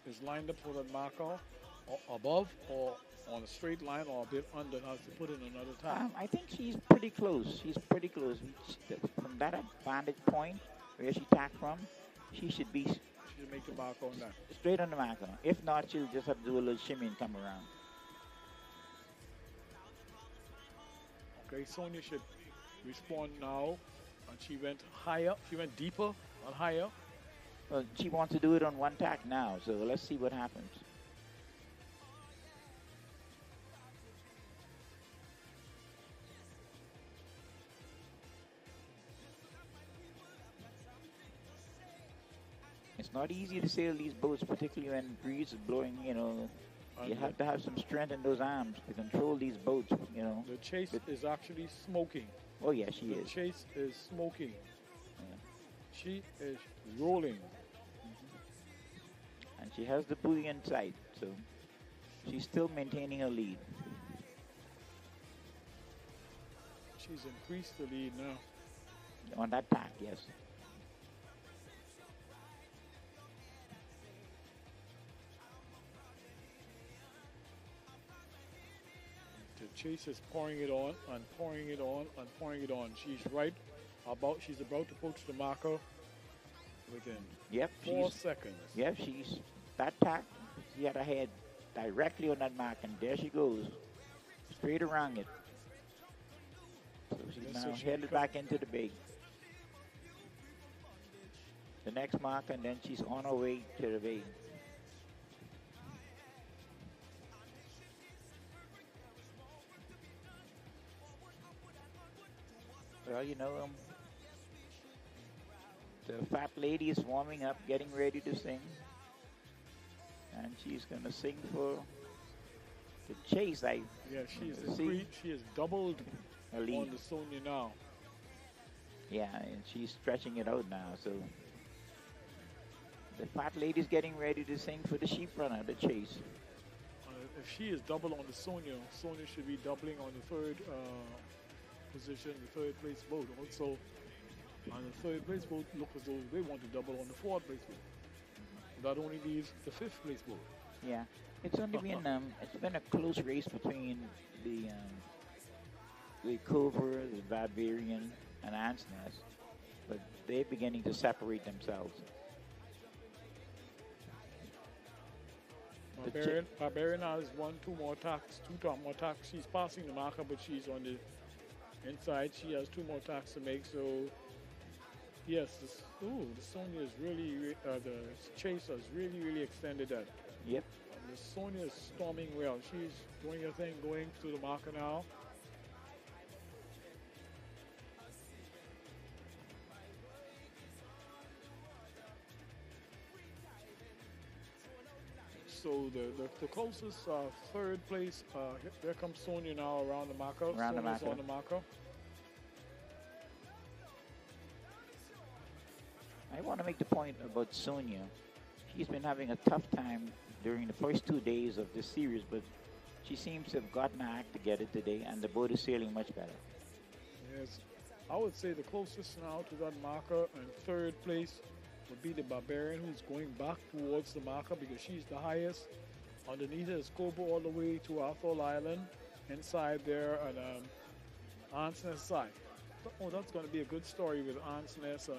is lined up for that marker, or above, or on a straight line, or a bit under, and has to put in another tack. I think she's pretty close. She's pretty close. From that vantage point where she tacked from, she should be She should make the marker on that. straight on the marker. If not, she'll just have to do a little shimmy and come around. Okay, Sonia should respond now, and she went higher. She went deeper and higher. Well, she wants to do it on one tack now, so let's see what happens. It's not easy to sail these boats, particularly when breeze is blowing, you know. You have to have some strength in those arms to control these boats, you know. The chase is actually smoking. Oh, yeah, she The is. chase is smoking. Yeah. She is rolling. And she has the buoy in sight, so she's still maintaining her lead. She's increased the lead now. On that tack, yes. The chase is pouring it on and pouring it on and pouring it on. She's about to approach the marker within Yep. 4 seconds. Yep, that tack, she had her head directly on that mark, and there she goes, straight around it. So she's Yes, now so she headed co- back into the bay. The next mark, and then she's on her way to the bay. Well, you know, the fat lady is warming up, getting ready to sing. And she's going to sing for the chase. Yeah, she is See? increased. She has doubled Her lead. on the Sonia now. Yeah, and she's stretching it out now. So the fat lady's getting ready to sing for the sheep runner, the chase. If she is double on the Sonia, Sonia should be doubling on the third position, the third place boat. Also, on the third place boat, look as though they want to double on the fourth place boat. That only leaves the fifth place boat. Yeah, it's only been it's been a close race between the Cobra, the Barbarian, and Ant's Nest, but they're beginning to separate themselves. Barbarian has two more tacks. She's passing the marker, but she's on the inside. She has 2 more tacks to make. So, yes, the Sonia is really, the chase has really extended that. Yep. And the Sonia is storming well. She's doing her thing, going to the marker now. So the closest third place, here comes Sonia now around the marker. Around the Sonia's marker. on the marker. I want to make the point about Sonia. She's been having a tough time during the first 2 days of this series, but she seems to have gotten her act together today, and the boat is sailing much better. Yes, I would say the closest now to that marker and third place would be the Barbarian, who's going back towards the marker because she's the highest. Underneath is Cobra all the way to Athol Island. Inside there and Ant's Nest side. Oh, that's going to be a good story with Ant's Nest and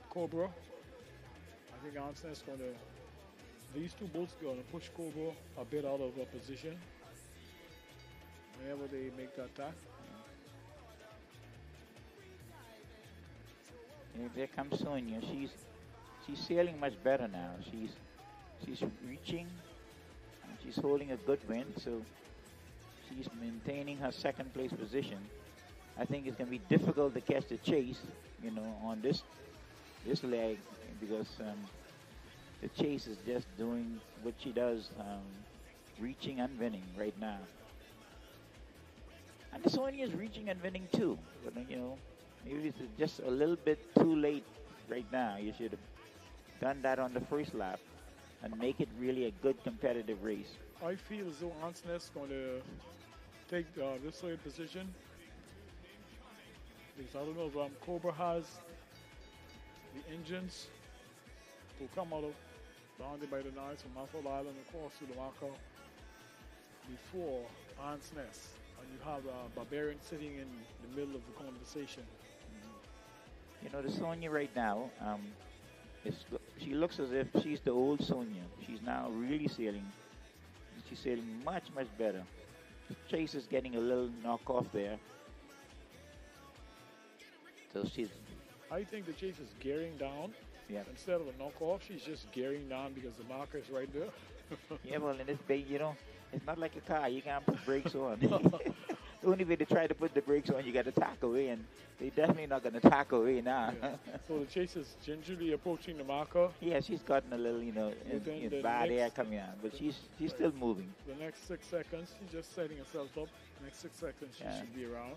Cobra. I think Ant's Nest going to, these 2 boats going to push Cobra a bit out of a position whenever they make that tack. And there comes Sonia. She's sailing much better now. She's reaching, and she's holding a good wind, so she's maintaining her second place position. I think it's going to be difficult to catch the chase, you know, on this leg, because the chase is just doing what she does, reaching and winning right now. And the Sonia is reaching and winning too, but you know, maybe it's just a little bit too late right now. You should have done that on the first lap and make it really a good competitive race. I feel as though Ant's Nest going to take this third position. Because I don't know if Cobra has the engines to come out of Bounded by the knives from Maffel Island across to the marker before Ant's Nest. And you have a Barbarian sitting in the middle of the conversation. You know, the Sonia right now, she looks as if she's the old Sonia. She's now really sailing. She's sailing much, much better. The chase is getting a little knock off there. So she's, I think the chase is gearing down. yeah. Instead of a knockoff, she's just gearing down because the marker is right there. Yeah, well, in this bait, you know, it's not like a car. You can't put brakes on. The only way to try to put the brakes on, you got to tack away, and they're definitely not going to tack away now. Yeah. So the chase is gingerly approaching the marker. Yeah, she's gotten a little, bad air coming out, but she's still moving. The next 6 seconds, she's just setting herself up. Next 6 seconds, she should be around.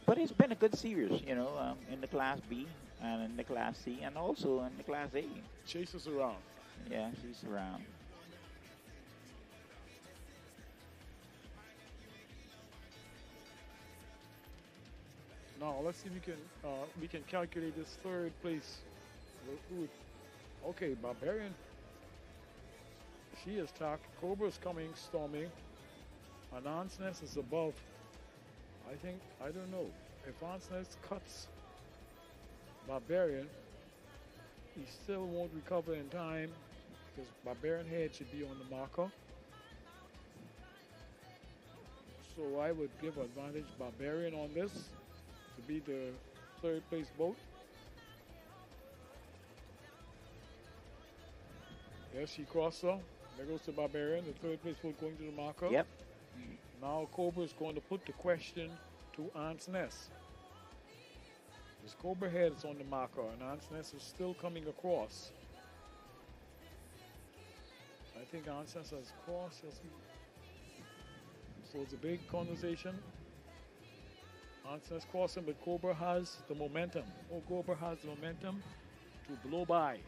But it's been a good series, you know, in the Class B and in the Class C and also in the Class A. Chase is around. Yeah, she's around. Now let's see if we can calculate this third place. Okay, Barbarian. She is tacked. Cobra's coming, storming. And Ant's Nest is above. I don't know. If Ant's Nest cuts Barbarian, he still won't recover in time because Barbarian head should be on the marker. So I would give advantage Barbarian on this to be the third place boat. Yes, she crossed her. There goes the Barbarian, the third place boat going to the marker. Yep. Now Cobra is going to put the question to Ant's Nest. This Cobra head is on the marker and Ant's Nest is still coming across. I think Ant's Nest has crossed. So it's a big conversation. Ant's Nest crossing, but Cobra has the momentum. Oh, Cobra has the momentum to blow by.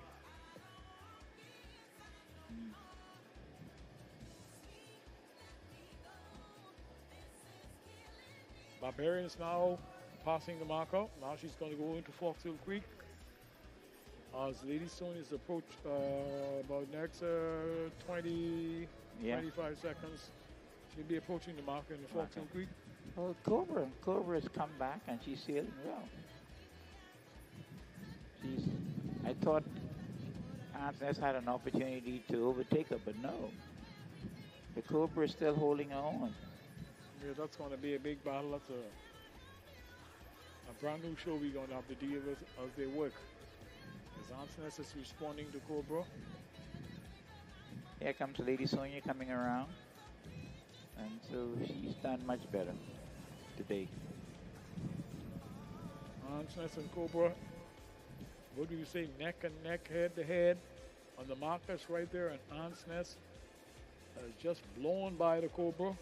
Barbarian is now passing the marker. Now she's going to go into Foxhill Creek. As Lady Stone is approach about next 20, 25 seconds. She'll be approaching the marker in the Foxhill Creek. Well, Cobra has come back and she's sailing well. I thought Ant's Nest had an opportunity to overtake her, but no. The Cobra is still holding her on. Yeah, that's going to be a big battle. That's a brand new show we're going to have to deal with as they work. As Ant's Nest is responding to Cobra. Here comes Lady Sonia coming around. And so she's done much better today. Ant's Nest and Cobra. What do you say? Neck and neck, head to head. On the markers right there, and Ant's Nest is just blown by the Cobra.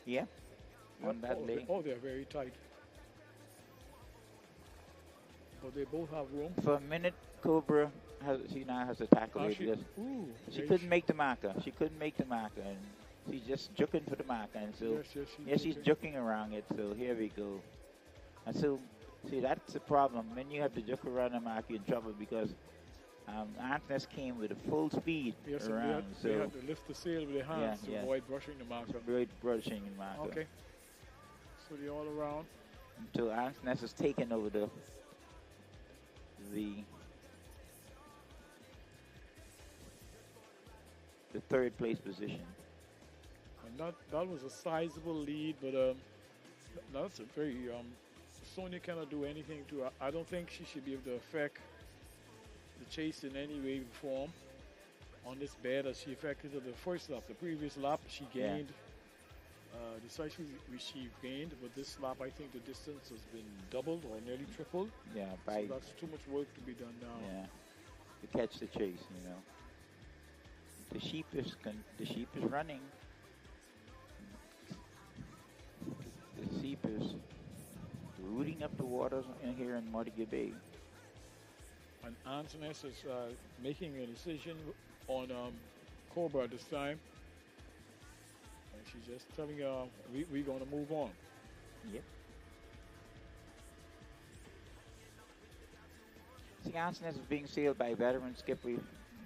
Yeah. On that leg. They're very tight. But they both have room. For a minute, Cobra she now has to tackle it because she couldn't make the marker. She couldn't make the marker, and she's just juking for the marker. And so she's juking around it. So here we go. And so see, that's the problem. When you have to juke around the marker, you're in trouble because Ant's Nest came with a full speed around. They had to lift the sail with their hands to avoid brushing the marker. Avoid brushing the marker. Okay. So they're all around. Until Ant's Nest is taken over the third place position. And that was a sizable lead, but that's a very Sonia cannot do anything to her. I don't think she should be able to affect the chase in any way or form on this bed as she affected the first lap. The previous lap she gained decisively she gained, but this lap I think the distance has been doubled or nearly tripled. Yeah, so that's too much work to be done now. Yeah, to catch the chase, you know. The sheep is running. The sheep is rooting up the waters in here in Montague Bay. And Ant's Nest is making a decision on Cobra this time. And she's just telling we're going to move on. Yep. Narragansett is being sailed by veteran skipper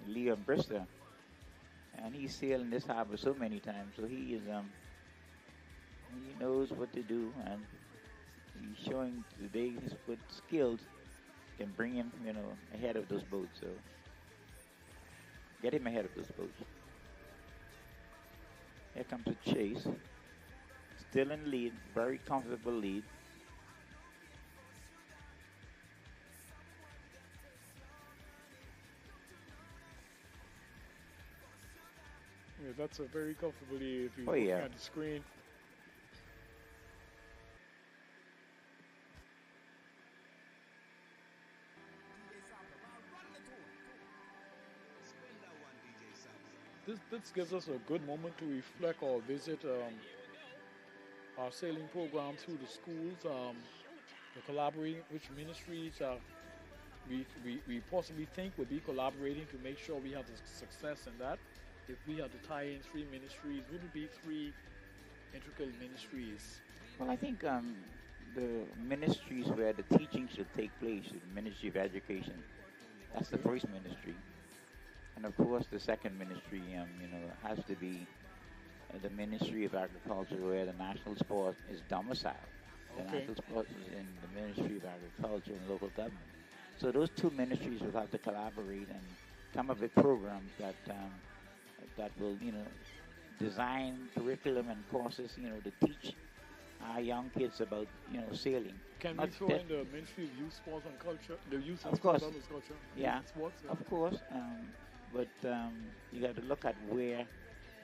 Leon Brister, and he's sailed in this harbor so many times. So he knows what to do, and he's showing today his good skills can bring him, ahead of those boats. So get him ahead of those boats. Here comes a chase. Still in lead, very comfortable lead. Yeah, that's a very comfortable lead if you're Oh, looking yeah. at the screen. Spin that one, DJ Samson. This gives us a good moment to reflect or visit our sailing program through the schools, the collaborating which ministries we possibly think would be collaborating to make sure we have the success in that. If we had to tie in three ministries, would it be three integral ministries? Well, I think the ministries where the teaching should take place is the Ministry of Education. That's the first ministry. And of course, the second ministry, has to be the Ministry of Agriculture, where the national sport is domiciled. The Okay. national sport is in the Ministry of Agriculture and local government. So those two ministries will have to collaborate and come up with programs that will, design curriculum and courses, to teach our young kids about, sailing. Can we Not throw that- in the Ministry of Youth, Sports and Culture, the Youth and Of Sports course. and Culture? Yeah, Youth Sports, yeah. of course. But you got to look at where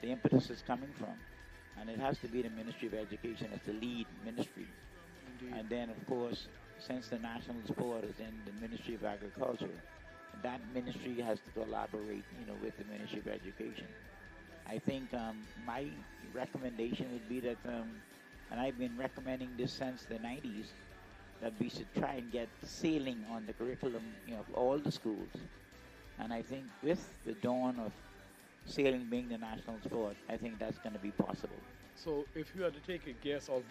the impetus is coming from. And it has to be the Ministry of Education as the lead ministry. Indeed. And then, of course, since the national sport is in the Ministry of Agriculture, that ministry has to collaborate, with the Ministry of Education. I think my recommendation would be that, and I've been recommending this since the 90s, that we should try and get sailing on the curriculum, of all the schools. And I think with the dawn of sailing being the national sport, I think that's going to be possible. So if you had to take a guess, or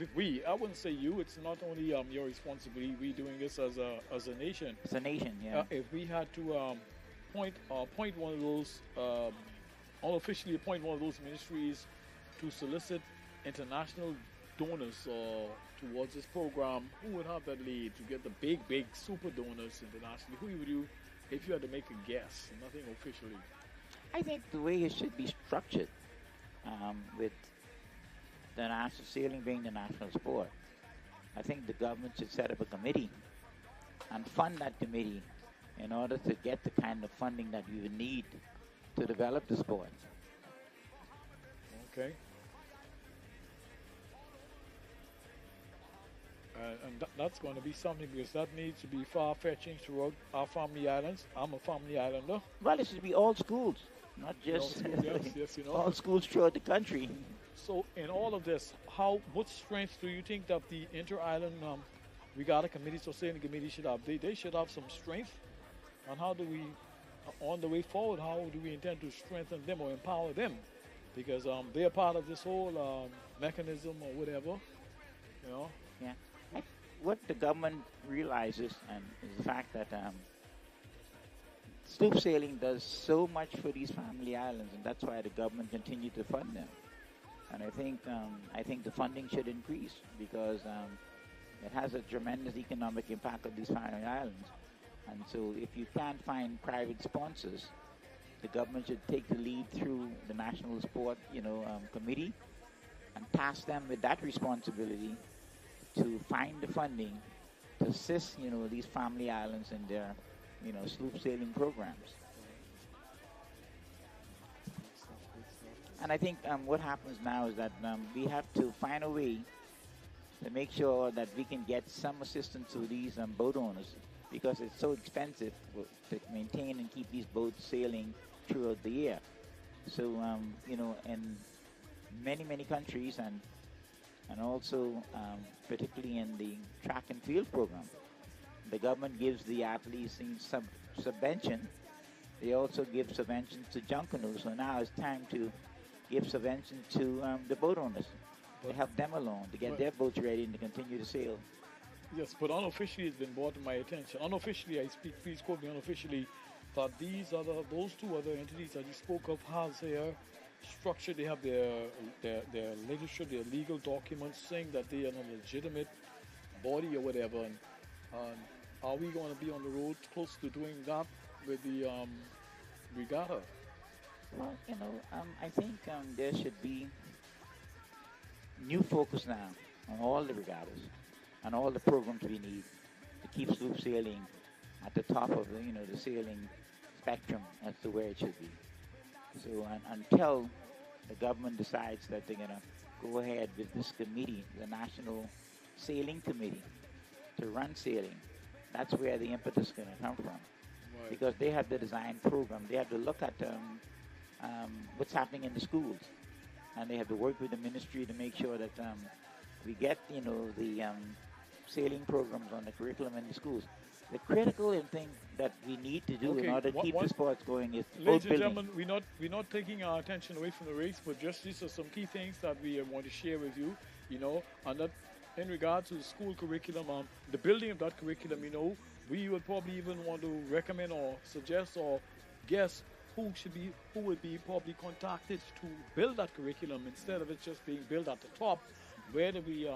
I wouldn't say you, it's not only your responsibility, we doing this as a nation. It's a nation, yeah. If we had to point one of those, unofficially appoint one of those ministries to solicit international donors towards this program, who would have that lead to get the big super donors internationally? Who would you, if you had to make a guess, nothing officially? I think the way it should be structured, with the national sailing being the national sport, I think the government should set up a committee and fund that committee in order to get the kind of funding that you would need to develop the sport. Okay. That's going to be something, because that needs to be far-fetching throughout our family islands. I'm a family islander. Well, it should be all schools, not just Yes, all schools throughout the country. So in all of this, how much strength do you think that the inter-island regatta committees or sailing committee should have? They should have some strength. And how do we, on the way forward, how do we intend to strengthen them or empower them? Because they're part of this whole mechanism or whatever, Yeah. What the government realizes and is the fact that sloop sailing does so much for these family islands, and that's why the government continues to fund them. And I think the funding should increase because it has a tremendous economic impact on these family islands. And so, if you can't find private sponsors, the government should take the lead through the National Sport, Committee, and task them with that responsibility to find the funding to assist, these family islands in their, sloop sailing programs. And I think what happens now is that we have to find a way to make sure that we can get some assistance to these boat owners, because it's so expensive to maintain and keep these boats sailing throughout the year. So, in many countries and also particularly in the track and field program, the government gives the athletes subvention. They also give subventions to junk canoes. So now it's time to give subvention to the boat owners to help them along to get their boats ready and to continue to sail. Yes, but unofficially it's been brought to my attention. Unofficially, I speak, please quote me unofficially, that those two other entities that you spoke of has their structure, they have their literature, their legal documents saying that they are a legitimate body or whatever. And are we going to be on the road close to doing that with the regatta? Well, I think there should be new focus now on all the regattas and all the programs we need to keep sloop sailing at the top of the sailing spectrum. That's the way it should be. So until the government decides that they're gonna go ahead with this committee, the National Sailing Committee, to run sailing, that's where the impetus is gonna come from. Right. Because they have the design program, they have to look at what's happening in the schools, and they have to work with the ministry to make sure that we get the sailing programs on the curriculum in the schools. The critical thing that we need to do in Okay, order to keep the sports going is boat ladies and building. gentlemen, we're not taking our attention away from the race, but just these are some key things that we want to share with you, and that in regards to the school curriculum, the building of that curriculum, we would probably even want to recommend or suggest or guess who would be probably contacted to build that curriculum instead of it just being built at the top. Where do we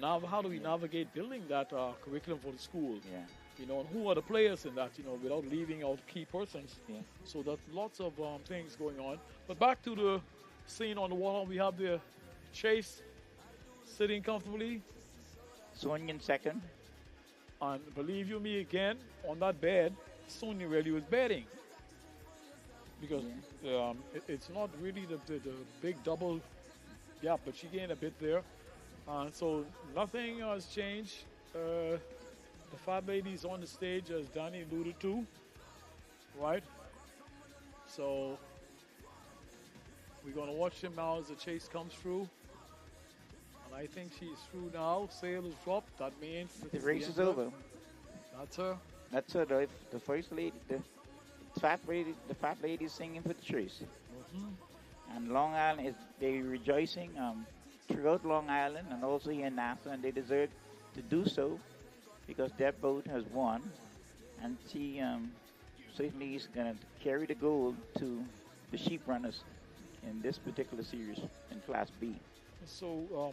how do we navigate building that curriculum for the school? Yeah. And who are the players in that, without leaving out key persons. Yeah. So that's lots of things going on. But back to the scene on the wall, we have the Chase sitting comfortably. Sonia in second. And believe you me, again, on that bed, Sonia really was betting. Because it's not really the big double gap, but she gained a bit there. So nothing has changed. The Fat Lady's on the stage, as Danny alluded to, right? So we're going to watch him now as the chase comes through. And I think she's through now. Sail is dropped. That means The race is over. That's her. That's her. The first lady, the fat lady is singing for the chase. And Long Island they rejoicing throughout Long Island and also here in Nassau, and they deserve to do so because their boat has won, and she certainly is going to carry the gold to the sheep runners in this particular series in Class B. So,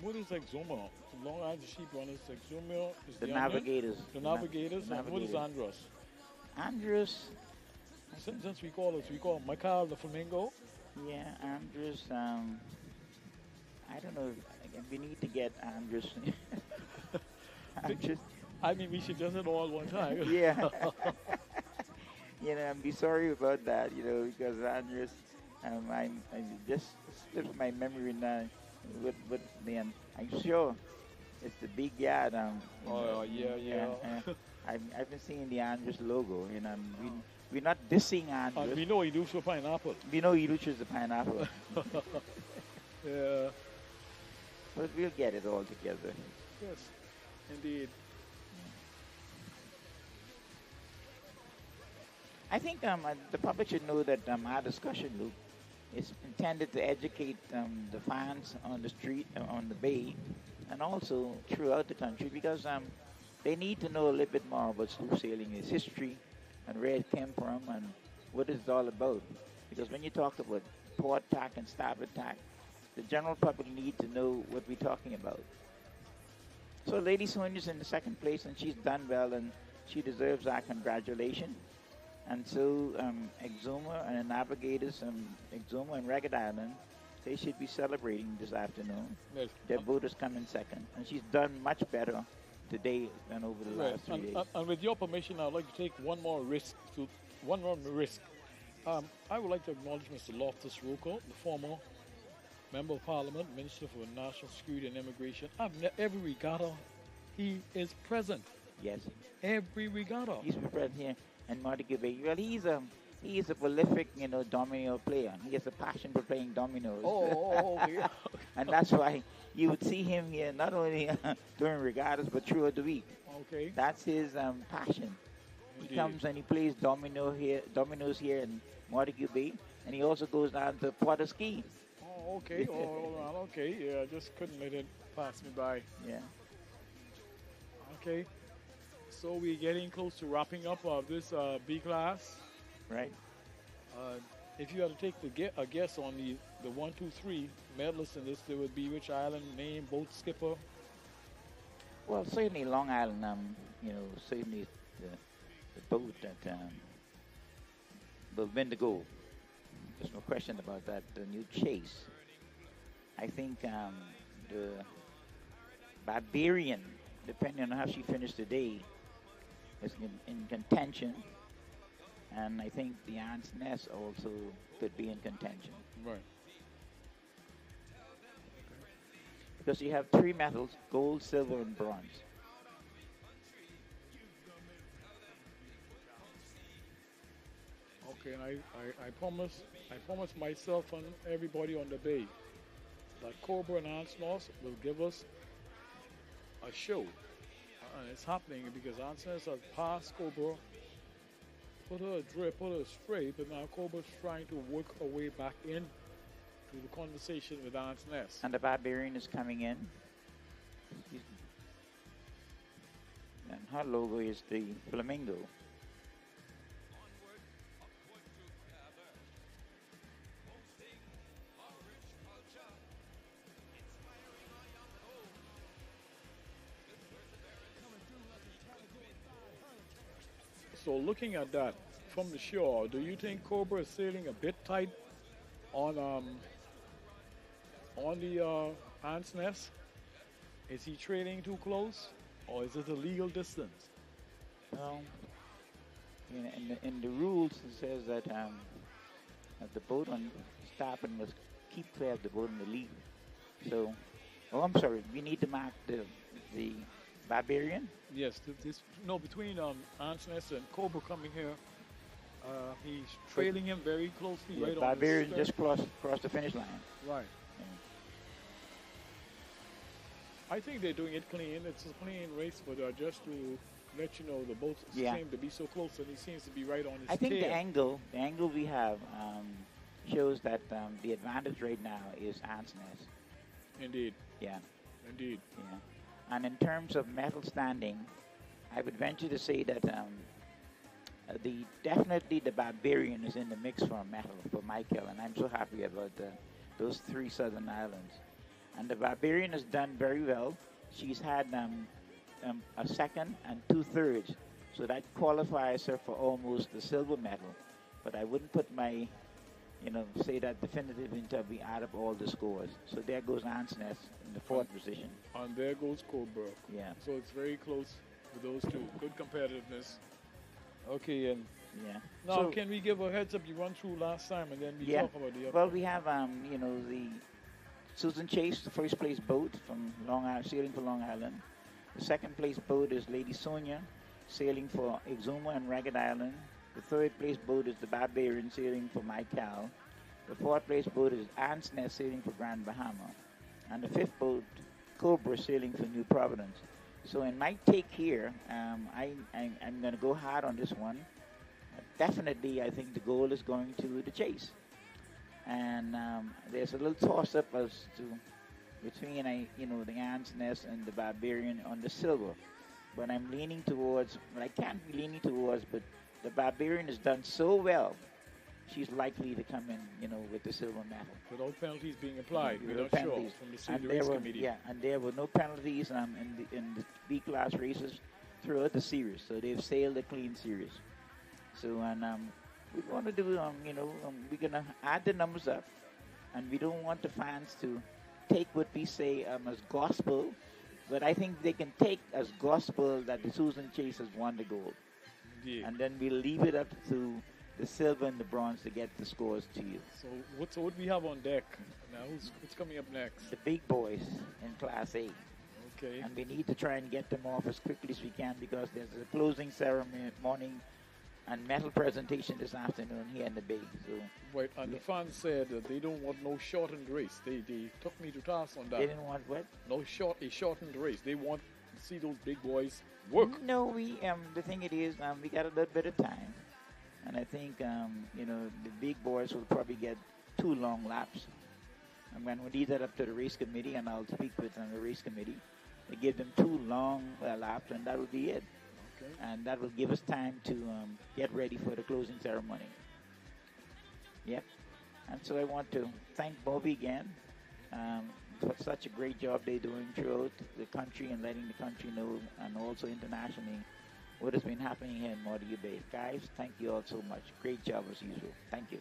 what is Exuma? Long Island Sheep Runners. Exuma is The the Navigators. The Navigators. The And what is Navigators. Andros? Andres, Since we call Michael the Flamingo. yeah, Andres, I don't know, we need to get Andres. Andres. I mean, we should just it all one time. Yeah. I'm be sorry about that, because Andres, I just slipped my memory now with them. I'm sure it's the big yard. Yeah. I've been seeing the Andres logo, we're not dissing Andres. And we know he do for pineapple. We know you choose the pineapple. Yeah. But we'll get it all together. Yes, indeed. I think the public should know that our discussion loop is intended to educate the fans on the street, on the bay, and also throughout the country because they need to know a little bit more about sloop sailing, its history, and where it came from, and what it's all about. Because when you talk about port tack and starboard tack, the general public need to know what we're talking about. So Lady Sonia's in the second place, and she's done well, and she deserves our congratulations. And so Exuma and the Navigators, Exuma and Ragged Island, they should be celebrating this afternoon. Yes. Their boat is coming second, and she's done much better today than over the last 3 days. And with your permission, I'd like to take one more risk. I would like to acknowledge Mr. Loftus Rocco, the former Member of Parliament, Minister for National Security and Immigration. Every regatta, he is present. Yes. Every regatta. He's been present here in Montague Bay. Well, he is a prolific, domino player. He has a passion for playing dominoes. Yeah. And that's why you would see him here not only during regattas but throughout the week. Okay. That's his passion. Indeed. He comes and he plays dominoes here in Montague Bay, and he also goes down to Porter's Key. Oh, okay. Okay. Yeah, I just couldn't let it pass me by. Yeah. Okay. So we're getting close to wrapping up of this B class. Right. Uh, if you had to take a guess on the 1, 2, 3 medalists in this, there would be which island, name, boat skipper. Well, certainly Long Island, certainly the boat that will win the gold. There's no question about that. The new Chase. I think the Barbarian, depending on how she finished today, is in contention. And I think the Ant's Nest also could be in contention. Right. Because you have 3 metals, gold, silver, and bronze. Okay, and I promise myself and everybody on the bay that Cobra and Ansnos will give us a show. And it's happening because Ansnos has passed Cobra, put her adrift, put her astray, but now Cobra's trying to work her way back in to the conversation with Ansnes. And the Barbarian is coming in. And her logo is the flamingo. So looking at that from the shore, do you think Cobra is sailing a bit tight on the Ant's Nest? Is he trailing too close, or is it a legal distance? Well, in the rules it says that the boat on stopping must keep clear of the boat on the lee. So, I'm sorry, we need to mark the Barbarian. Yes, between Ant's Nest and Cobra coming here, he's trailing him very closely, right on the Barbarian stern. just crossed the finish line. Right. I think they're doing it clean. It's a clean race, but just to let you know, the boats seem to be so close, and he seems to be right on his I think tail. the angle we have shows that the advantage right now is Ant's Nest. Indeed. Yeah. Indeed. Yeah. And in terms of metal standing, I would venture to say that definitely the Barbarian is in the mix for metal for Michael, and I'm so happy about those 3 southern islands. And the Barbarian has done very well. She's had a second and 2/3, so that qualifies her for almost the silver medal. But I wouldn't put my, say that definitive until we add up all the scores. So there goes Ant's Nest in the 4th position. And there goes Cobra. Yeah. So it's very close with those two. Good competitiveness. Okay, and now So- can we give a heads up? You run through last time, and then we Yeah. talk about the other. Well, we have the Susan Chase, the first place boat from Long Island, sailing for Long Island. The second place boat is Lady Sonia, sailing for Exuma and Ragged Island. The third place boat is the Barbarian, sailing for Michael. The 4th place boat is Ant's Nest, sailing for Grand Bahama. And the 5th boat, Cobra, sailing for New Providence. So in my take here, I'm going to go hard on this one. Definitely, I think the goal is going to the Chase. And there's a little toss-up as to between the Ant's Nest and the Barbarian on the silver. But I'm leaning towards, I can't be leaning towards, but the Barbarian has done so well, she's likely to come in, with the silver medal. Without penalties being applied, we're Without not sure penalties. from the And Senior there Race were, Committee. yeah, and there were no penalties in the B-class races throughout the series. So they've sailed a clean series. So, and we want to do, we're going to add the numbers up, and we don't want the fans to take what we say as gospel, but I think they can take as gospel that the Susan Chase has won the gold. Indeed. And then we'll leave it up to the silver and the bronze to get the scores to you. So what we have on deck now? What's coming up next? The big boys in Class A. Okay. And we need to try and get them off as quickly as we can because there's a closing ceremony and medal presentation this afternoon here in the Bay. So Right, and the fans said that they don't want no shortened race. They took me to task on that. they didn't want what? No shortened race. They want to see those big boys work. No, we the thing it is we got a little bit of time, and I think the big boys will probably get 2 long laps. I'm going to leave that up to the race committee, and I'll speak with the race committee. to give them 2 long laps, and that will be it. Okay. And that will give us time to get ready for the closing ceremony. Yep. And so I want to thank Bobby again for such a great job they're doing throughout the country and letting the country know, and also internationally, what has been happening here in Montego Bay. Guys, thank you all so much. Great job as usual. Thank you.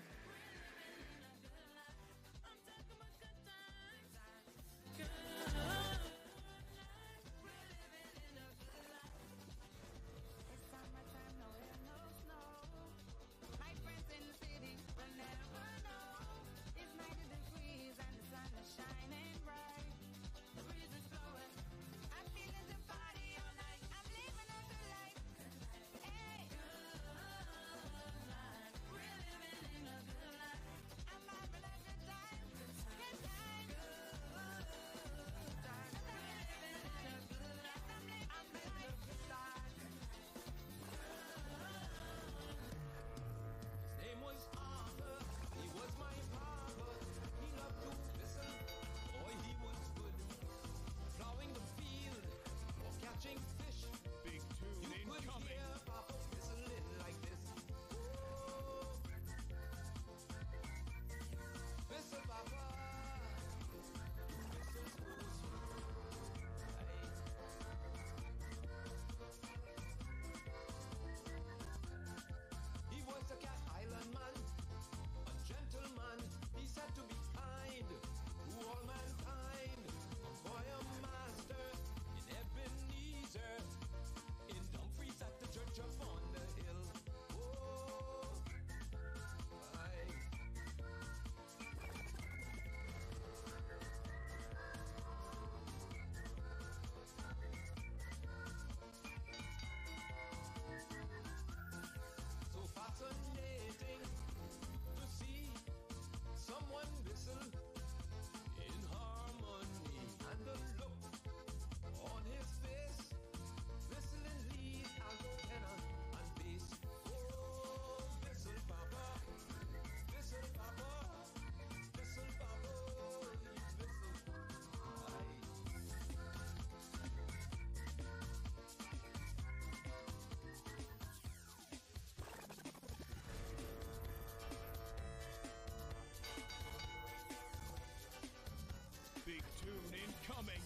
Big tune incoming.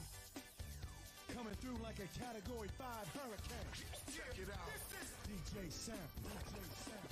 Coming through like a Category 5 hurricane. Check it out. DJ Sample. DJ Sample.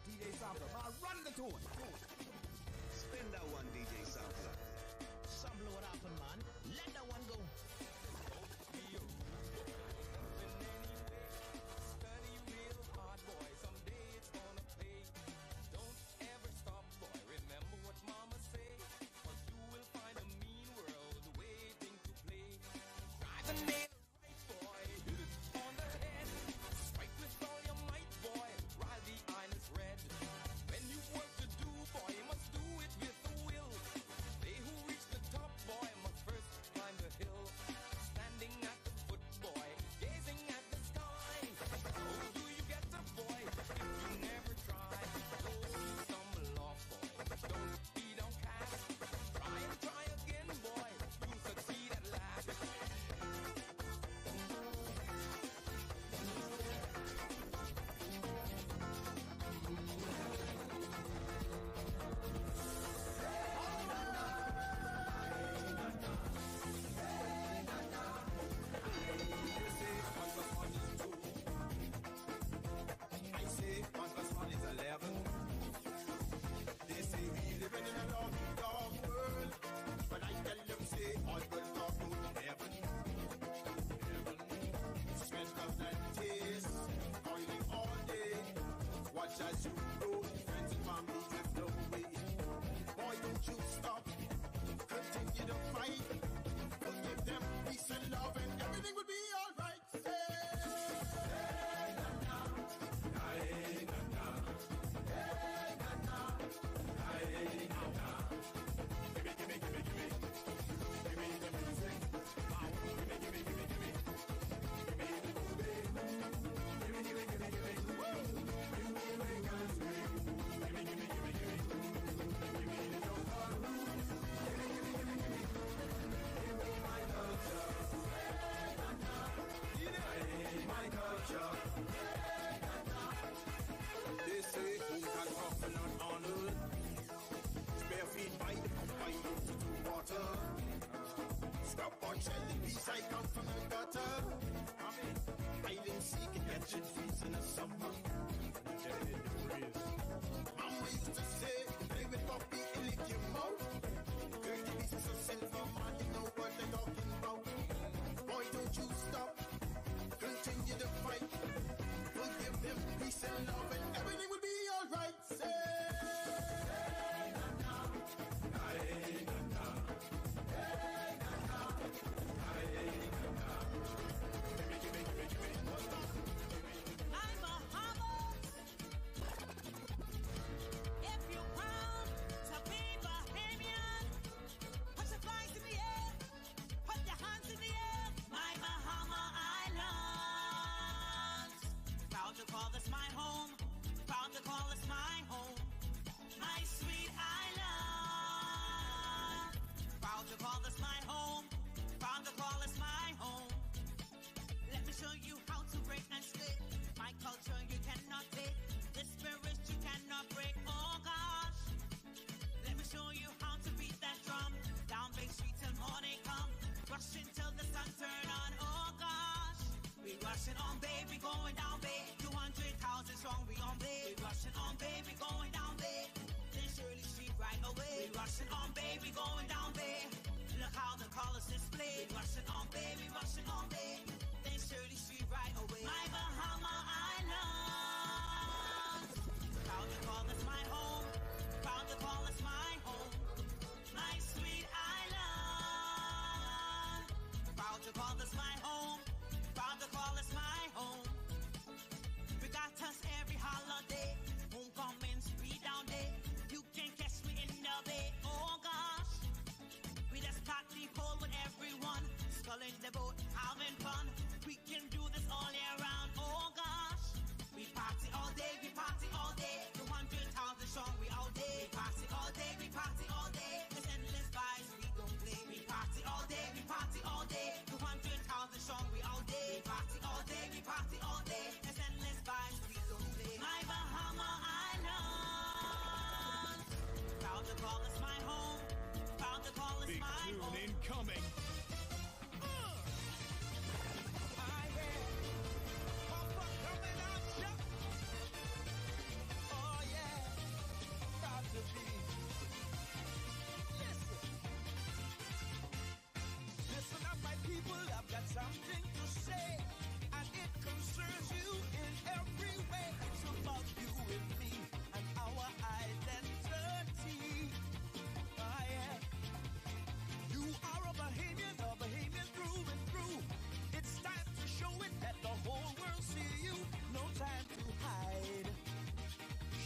DJ Sampler, run the tune. Spin that one, DJ Sampler. Sampler, what happened, man? Let that one go. Boy, must do it with a will. They who reach the top, boy, must first Yes, I come from the gutter. Hide and seek and catching fleas in the summer. Mama used to say, play with puppy and lick your mouth. 30 pieces of silver, man, you know what they're talking about. Boy, don't you stop. Continue to fight. We'll give them peace and love and everything will be alright. Say, I'm Bahamas. If you're proud to be Bahamian, put your flags in the air, put your hands in the air. My Bahama Islands. Proud to call this my home. Proud to call this my home. My sweet island. Proud to call this my home. Proud to call this my home. Let me show you how to break and split. My culture you cannot fit. The spirit you cannot break. Oh gosh. Let me show you how to beat that drum. Down Bay Street till morning come. Rushing till the sun turn on. Oh gosh. We rushing on, baby, going down, babe. 200,000 strong, we on, babe. We rushing on, baby, going down, babe. Then Shirley Street right away. We rushing on, baby, going down, babe. Look how the colors display. We rushing on, baby, rushing on, babe. Then Shirley Street right away. My Bahama Islands. Proud to call this my home. Proud to call this my home. My sweet island. Proud to call this my home. Proud to call this my home. We got us every holiday. Homecoming's free down day. You can catch me in the bay. Oh gosh. We just got the pole with everyone. Sculling the boat, having fun. We can do this all year round. Oh gosh. We party all day, we party all day. 200,000 strong, we all day. We party all day, we party all day. There's endless vibes, we don't play. We party all day, we party all day. 200,000 strong, we all day. We party all day, we party all day. There's endless vibes, we don't play. My Bahama Islands. Proud to call this my home. Proud to call this Big my tune home. incoming. I hear Papa coming at ya. Oh yeah, proud to be. Listen up, my people. I've got something to say, and it concerns you in every way. It's about you and me and our identity. Oh yeah. You are a Bahamian through and through. It's time to show it, let the whole world see you. No time to hide.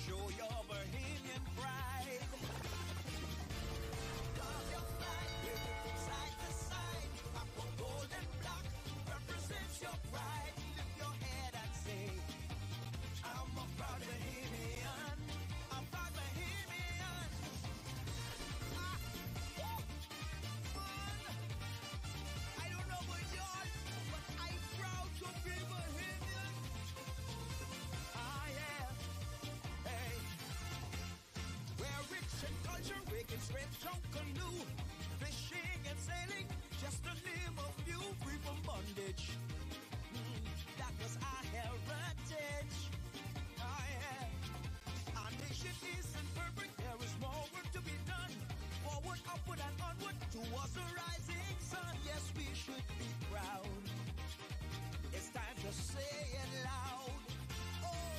Show your Bahamian pride. Love your flag, wave it from side to side. Aqua gold and black represents your pride. Lift your head and say, I'm a proud Bahamian. I'm proud Bahamian. Ah, woo, fun. I don't know about y'all, but I'm proud to be Bahamian. Ah, yeah. Hey. We're rich in culture, we can swim, choke, canoe. Fishing and sailing, just to name a few. Free from bondage. That was our heritage. Ah, yeah. Our nation isn't perfect, there is more work to be done. Forward, upward, and onward towards the rising sun. Yes, we should be proud. It's time to say it loud. Oh,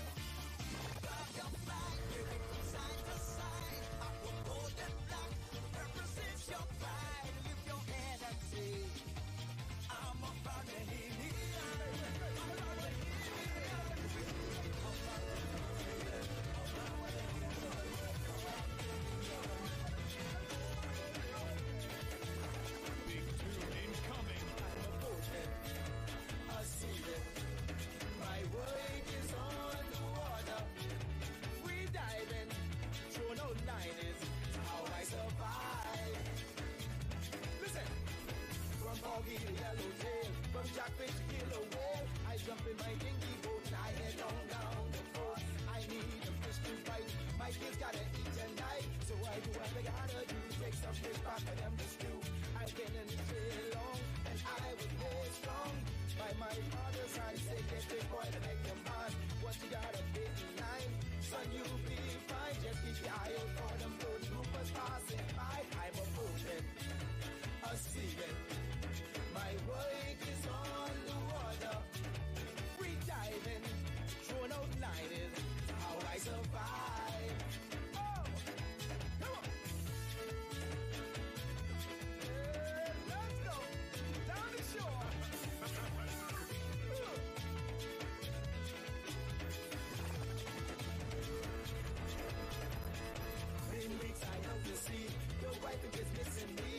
grab your flag, wave it from side to side. Aqua gold and black represents your pride. Lift your head and say, I'm a proud Bahamian. I'm a proud Big tune incoming. I see it. My wage is on the water. Free diving, throw no line is how I survive. Listen, from foggy to yellowtail, from jackfish to killer whale, I jump in my dinky boat and I head on down the coast. I need a fish to bite. My kids gotta eat tonight, so I do what I gotta do. Take some fish back for them to stew. I've been in the trail long, and I would boy to make your mind. What you got a big line, son, you'll be fine. Just keep your eye out for them road troopers passing by. I'm a moving, a seeing. My work is on the water. Free diving, thrown out lining. How I survive. Oh, come on. Yeah, let's go down the shore. Been weeks I out to sea. Your wife is missing me.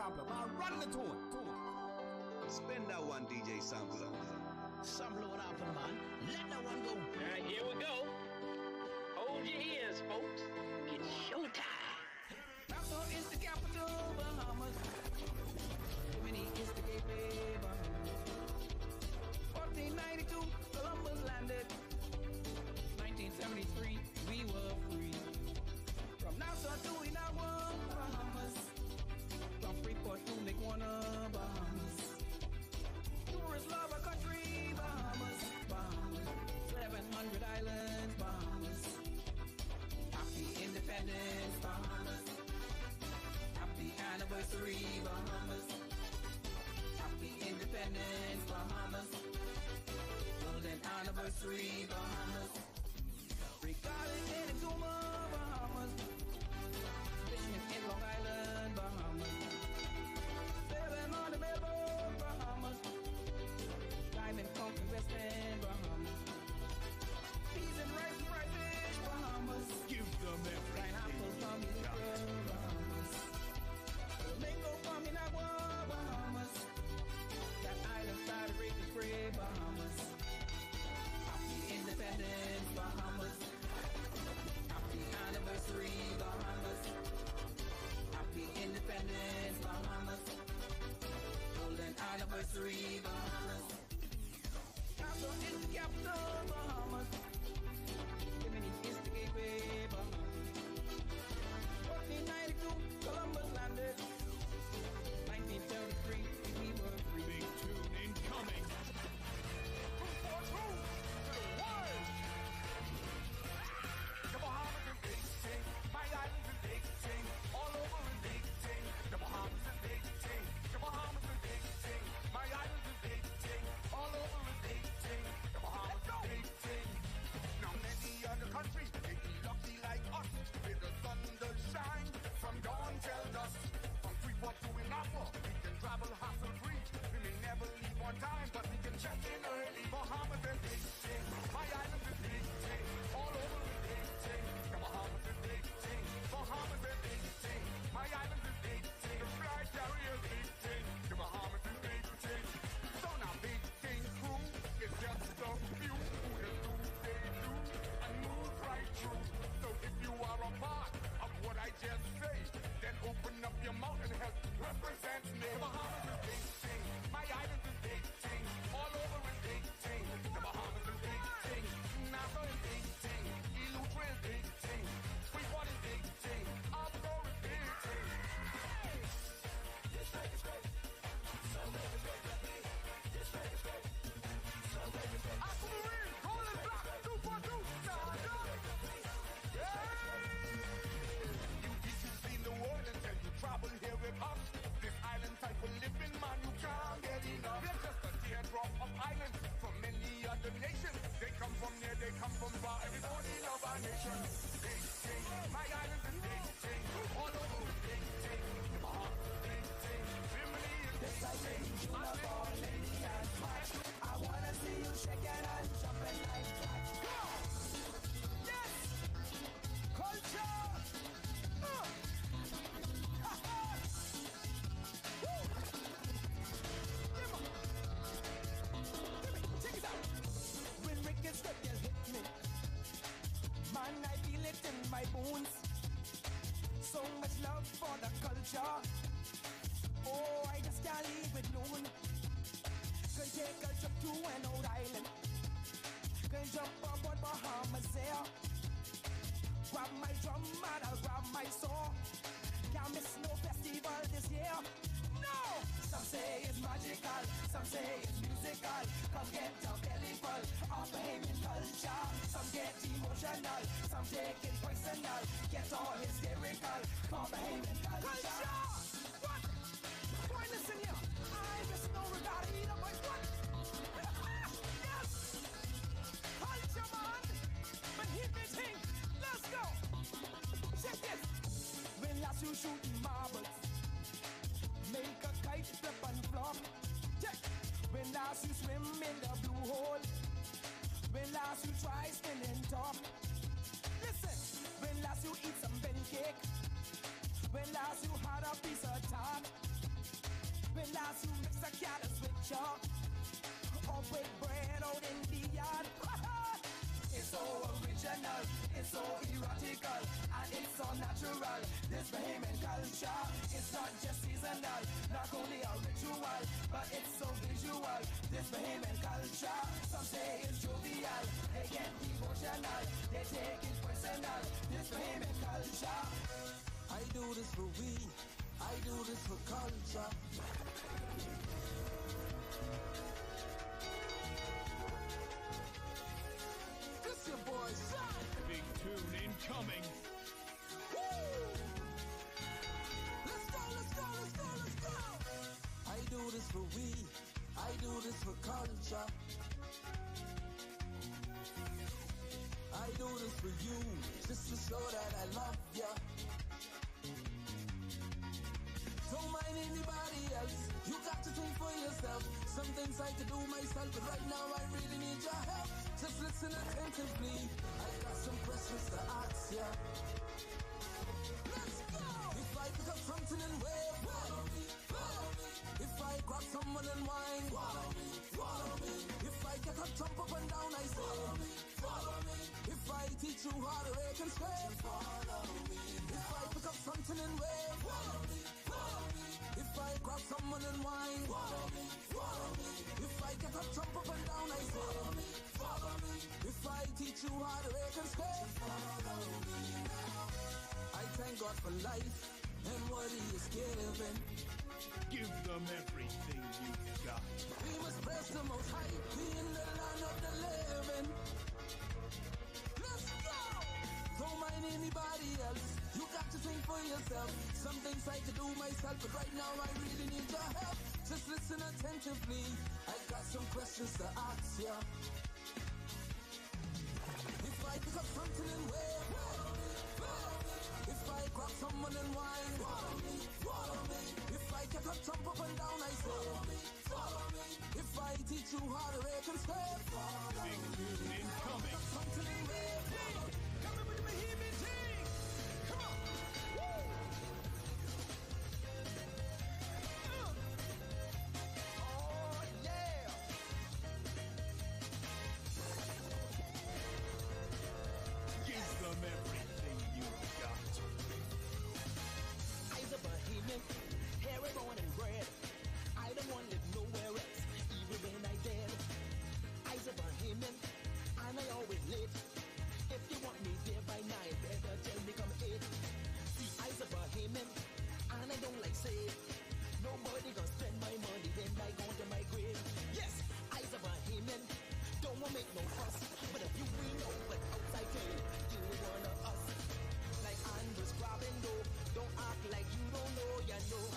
sampler, man. Run the tune. Spin that one, DJ Sampler. Sample what happened, man. Let that one go. All right, here we go. Hold your ears, folks. It's showtime. Nassau is the capital, Bahamas. Bimini is the gateway, Bahamas. 1492, Columbus landed. 1973, we were free. From Nassau to Inawa, Bahamas. From Freeport to Lake Warner, Bahamas. Tourists love our country, Bahamas, Bahamas. 700 islands, Bahamas. Happy independence, Bahamas. Happy anniversary, Bahamas. Happy independence, Bahamas. Golden anniversary, Bahamas. Regarding in Exuma, Bahamas. Fishing in Long Island, Bahamas. Sailing on the Melbourne, Bahamas. Diamond Conquer West End, Bahamas. Peas and rice and fried fish, Bahamas. Give them everything. Pineapple from Israel, Bahamas. Mango from Inagua, Bahamas. That island side of Raven Spray, Bahamas. Happy independence, Bahamas. Happy anniversary, Bahamas. Happy independence, Bahamas. Golden anniversary, Bahamas. Nassau is the capital, Bahamas. Bimini is the gateway, Bahamas. 1492, Columbus landed. 1933, we were free. Big tune incoming. 242 to the world. The Bahamas is big thing. My island is big thing. All over is big thing. The Bahamas is big thing. The Bahamas is big thing. My island is big thing. All over is big thing. The Bahamas is big thing. Now many other countries they be lucky like us. With the sun does shine from dawn till dusk. From Freeport to Inapa, we can travel hassle-free. We may never leave on time, but we can check in early. Bahamas is big thing. My island is big thing. All over is big thing. The Bahamas is big thing. Bahamas is big thing. My island is big thing. The fly carrier is big thing. The Bahamas is big thing. So now big thing crew is just a few who just do they do and move right through. So if you are a part of what I just say, then open up your mouth and help represent me. The Bahamas is big thing. My island is big thing. All over is big thing. The Bahamas is big thing. Nassau is big thing. Eleuthera is big thing. Freeport is big thing. Offshore is big thing. This track is great. So great is great. This track is great. So great is great. Aquamarine, Golden Block, 242. You've seen the world until you travel here with us. This island type of living, man, you can't get enough. They're just a teardrop of islands from many other nations. They come from near, they come from far. Everybody love our nation. Big thing, my island is big thing. All over is big thing. The Bahamas is big thing. Bimini is big thing. I wanna see you shaking and jumping like that. Go! Yes! Culture! Check it out! When Ricketts step just hit me, man, I feel it in my bones. So much love for the culture. Oh, I just can't leave it alone. Can take a trip to an old island. Can jump aboard Bahamas there. Grab my drum and I'll grab my saw. Can't miss no festival this year. No! Some say it's magical, some say it's musical. Come get your belly full of Bahamian culture. Some get emotional, some take it personal. Get all hysterical, come Bahamian culture. What? Boy, listen here. I just know we gotta eat up, boys. What? Yes! Culture, man! But hit me thing. Let's go! Check this! When last you shooting marbles, make a kite flip and flop. Check! When last you swim in the blue hole, when last you try spinning top. Listen! When last you eat some ben cake, when last you had a piece of tart. When last you mix a cat and switch up. Or break bread out in the yard. It's so original, it's so erotical, and it's so natural. This Bahamian culture, it's not just seasonal, not only a ritual, but it's so visual. This Bahamian culture, some say it's jovial, they get emotional, they take it personal. This Bahamian culture. I do this for we, I do this for culture. This your boy, son. Big tune incoming. Woo! Let's go, let's go, let's go, let's go. I do this for we, I do this for culture. I do this for you, just to show that I love ya. Don't mind anybody else, you got to think for yourself. Some things I could do myself, but right now I really need your help. Just listen attentively, I got some questions to ask ya. Let's go! If I pick up something and wave, follow me, follow me. If I grab someone and whine, follow me, follow me. If I get up, jump up and down, I say, follow me, follow me. If I teach you how to rake and scrape, follow me. If I pick up something and wave, follow me, follow me. If I grab someone and whine, follow me, follow me. If I get up, jump up and down, I say, follow me, follow me. If I teach you how to rake and scrape, follow me now. I thank God for life and what He is giving. Give them everything you've got. We must praise the Most High, we in the land of the living. Let's go! Don't mind anybody else, you got to think for yourself. Some things I could do myself, but right now I really need your help. Just listen attentively, I got some questions to ask ya. If I pick up something and wave, follow me, follow me. If I grab someone and whine, follow me, follow me. If I get up, jump up and down, I say, follow me, follow me. If I teach you how to rake and scrape, follow me. Incoming. Something and wave, follow me. Coming with the Bahamian thing. Come on. Woo. Oh, yeah. Give them everything you've got. I's a Bahamian, hairy born and bred. I don't want to live nowhere else, even when I dead. I's a Bahamian, and I always late. If you want me there by 9, better tell me come 8. See, I's a Bahamian, and I don't like say nobody gonna spend my money when I go to my grave. Yes, I's a Bahamian, don't wanna make no fuss, but if you we know but outside game, you one of us. Like Andrews grabbing dough, don't act like you don't know, you know.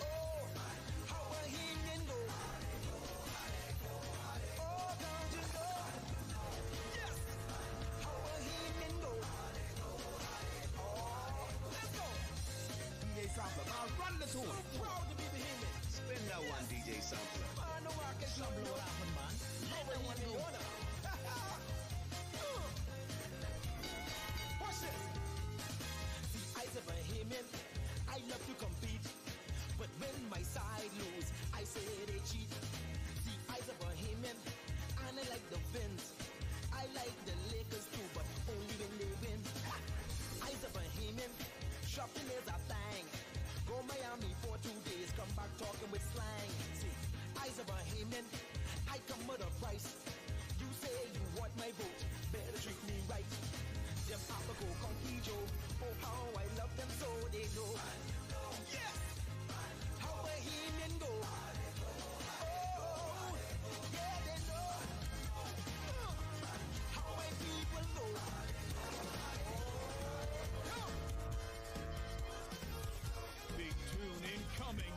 Oh, how Bahamian go. Oh, don't you know? Yes, how Bahamian go. Oh, let's go. DJ Sampler, man, run the tune. So proud to be Bahamian. Spin that one, DJ Sampler. I know I can show you what happened, man. How Bahamian go. Watch this. See, I's a Bahamian, I love to compete. But when my side lose, I say they cheat. See, I's a Bahamian, and I like the Vince. I like the Lakers too, but only when they win. I's a Bahamian, shopping is a thing. Go Miami for 2 days, come back talking with slang. See, I's a Bahamian, I come with a price. You say you want my vote, better treat me right. Them Africa Conky Joe, oh how I love them so they know. Yes, how Bahamian go. Oh, yeah they know. How my people go. Big tune incoming.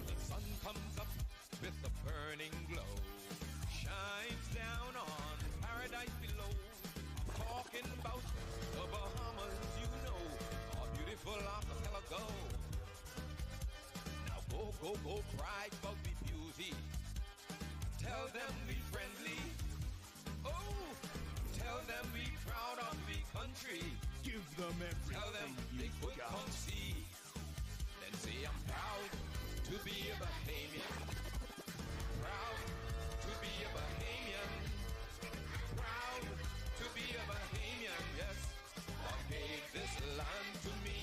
The sun comes up with a burning glow, shines down on paradise below. Talking about the Bahamas, you know, a beautiful archipelago. Now go, brag about the beauty. Tell them we friendly. Oh, tell them we proud of the country. Give them everything Tell them they you've could got. come see See, I'm proud to be a Bahamian. Proud to be a Bahamian. Proud to be a Bahamian, yes. God gave this land to me.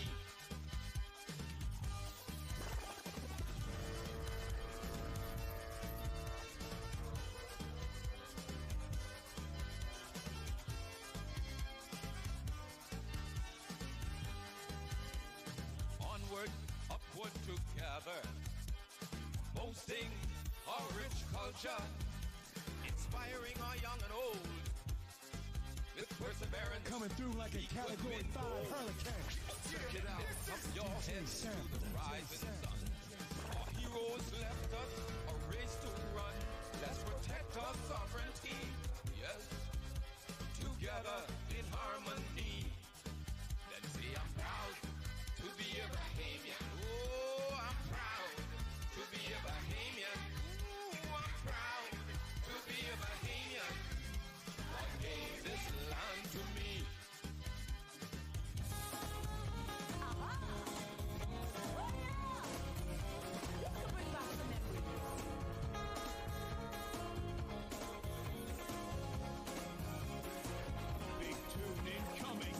Onward, upward together. Boasting our rich culture. Inspiring our young and old. With perseverance. Coming through like a Category 5 hurricane. Check it out. Up your heads to the rising sun. Our heroes left us a race to run. Let's protect our sovereignty. Yes. Together in harmony. Then say I'm proud to be a Bahamian. Oh, I'm proud to be a Bahamian. Ooh, I'm proud to be a Bahamian. God gave this land to me. Big tune incoming.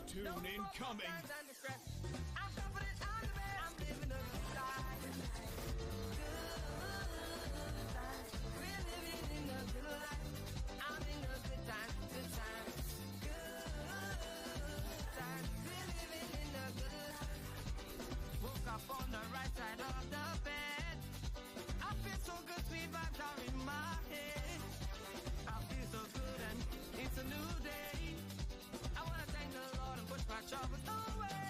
Tune incoming. Woke up on the right side of the bed. I feel so good, sweet vibes are in my head. I feel so good and it's a new day. I wanna thank the Lord and push my troubles away.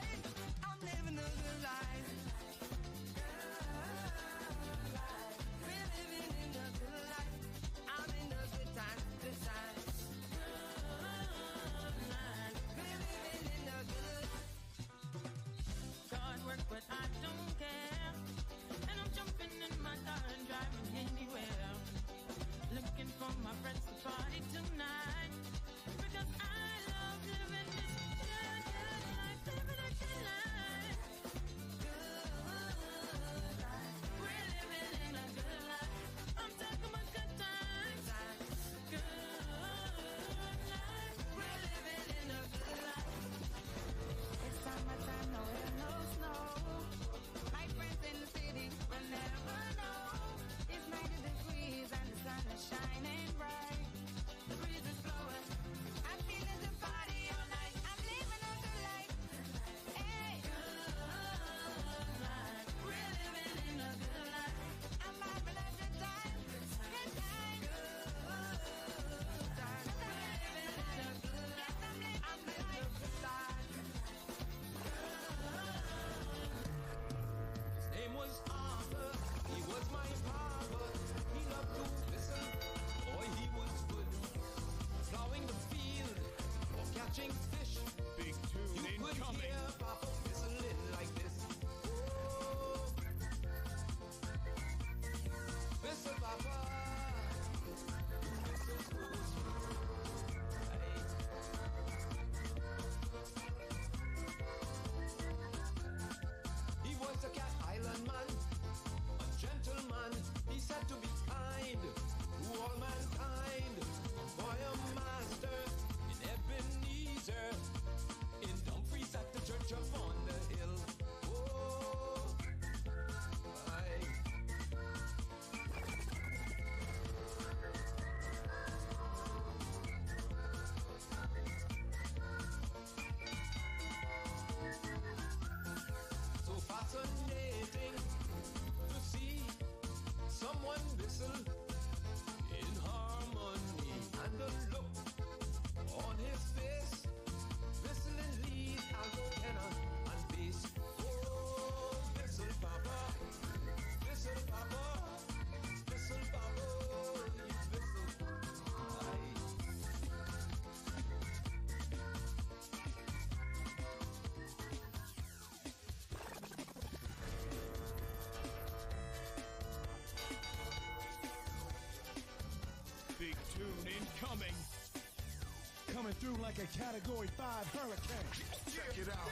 through like a Category 5 hurricane. Check it out.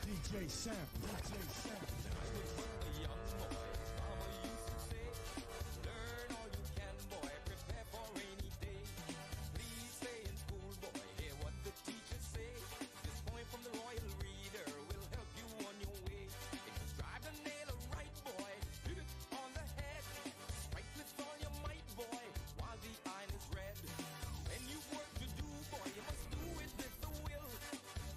DJ Sam. DJ Sam. Young boy, mama used to say, learn all you can, boy, prepare for rainy day. Please stay in school, boy, hear what the teachers say. This poem from the Royal Reader will help you on your way. If you drive the nail right, boy, hit it on the head. Strike with all your might, boy, while the iron is red. When you've work to do, boy, you must do it with the will.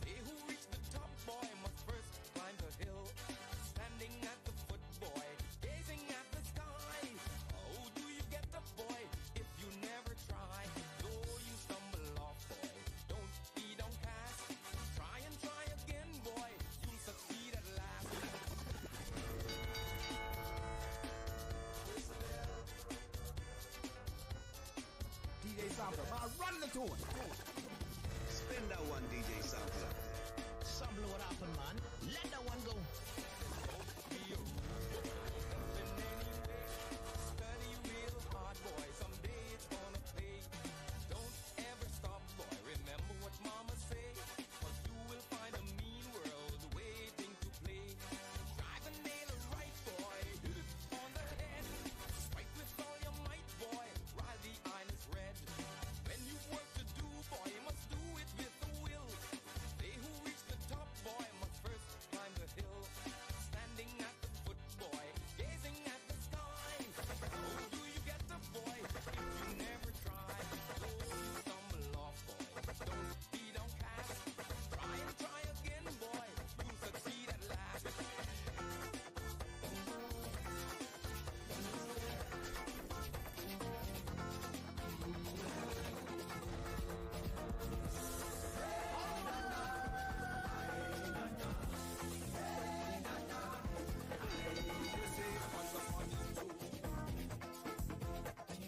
They who reach the top, boy, must first climb the hill. Standing at the foot, boy, gazing at the sky. How do you get up, boy, if you never try? Though you stumble off, boy, don't be downcast. Try and try again, boy, you'll succeed at last. DJ Sampler, man, run the tune. Spin that one, DJ Sampler. Some blow it up, man. Let that one go. Study real hard, boy, someday it's gonna pay. Don't ever stop, boy, remember what mama say. Cause you will find a mean world waiting to play. Drive a nail right, boy, hit it on the head. Strike with all your might, boy, while the iron is red. When you work to do, boy, you must do it with the will. They who reach the top, boy, must first climb the hill. Standing at the foot, boy, gazing at the sky. How do you get up, boy, if you never try? Though you stumble off, boy, don't be downcast. Try and try again, boy, you'll succeed at last.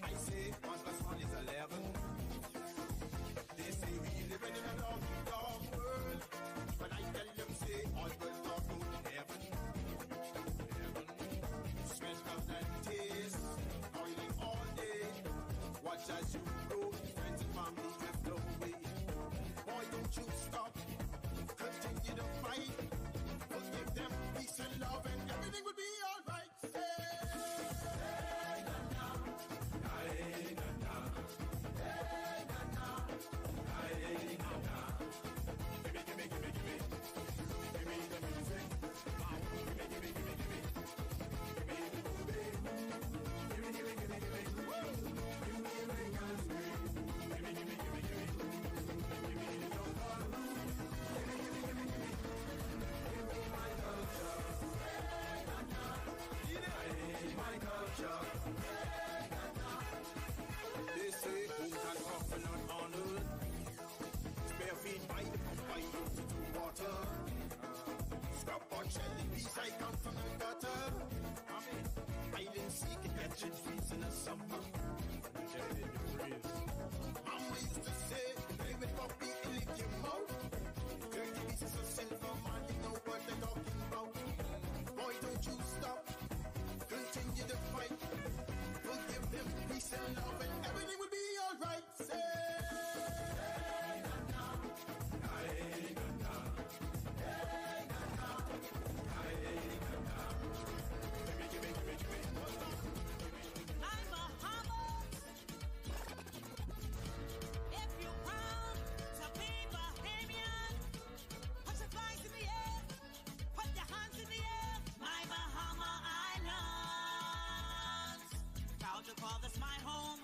I say 1 plus 1 is 11. They say we living in a dog world, but I tell them say all good talk go to heaven. Sweat, love, and taste, toiling all day. Watch as you grow, friends and family drift away. Boy, don't you stop, continue to fight. Forgive them peace and love, and everything will be alright. Say. They say who can offer not honored. Spare feet by the pump by to water. Scrap or jelly bees I come from the gutter. Hide and seek and catching fleas in the summer. Mama used to say, play with puppy and lick your mouth. 30 pieces of silver, man, you know what they're talking about. Boy, don't you stop, continue to fight. Forgive them peace and love, and everything will be alright. Say. I'm Bahamas. If you're proud to be Bahamian, put your flags in the air, put your hands in the air. My Bahama Islands. Proud to call this my home.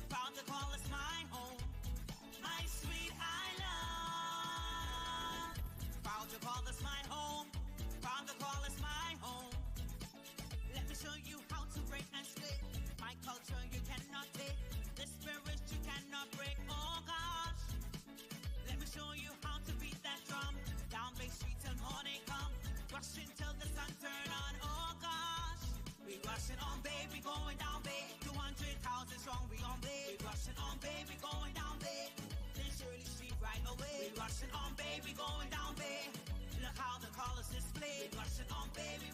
Proud to call this my home. My sweet island. Proud to call this my home. Proud to call this my home. Let me show you how to break and split. My culture you cannot take. The spirit you cannot break. Oh gosh. Let me show you how to beat that drum. Down Bay Street till morning come. Rushing till the sun turn on. Oh gosh. We rushing on, baby, going down, babe. 200,000 strong, we on, babe. We rushing on, baby, going down, babe. Then Shirley Street right away. We rushing on, baby, going down, babe. Look how the colors display. We rushing on, baby,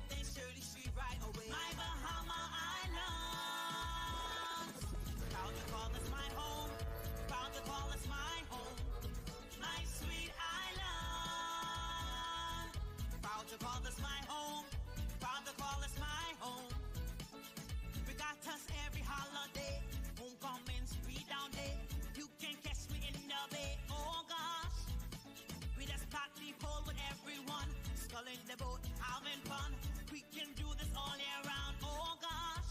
then Shirley Street right away. My Bahama Islands. Proud to call this my home. Proud to call this my home. in the boat, having fun. We can do this all year round. Oh gosh,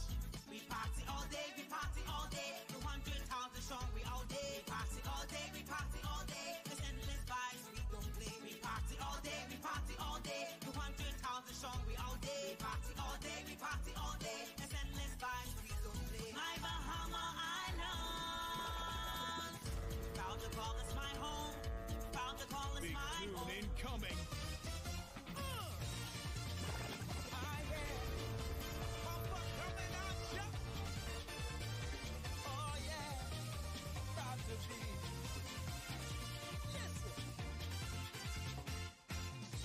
we party all day, we party all day. 200,000 strong, we all day. We party all day, we party all day. This endless vibes, we don't play. We party all day, we party all day. 200,000 strong, we all day. We party all day, we party all day. This endless vibes, we don't play. My Bahama Island, proud to call this my home. Proud to call this Big my tune home. incoming.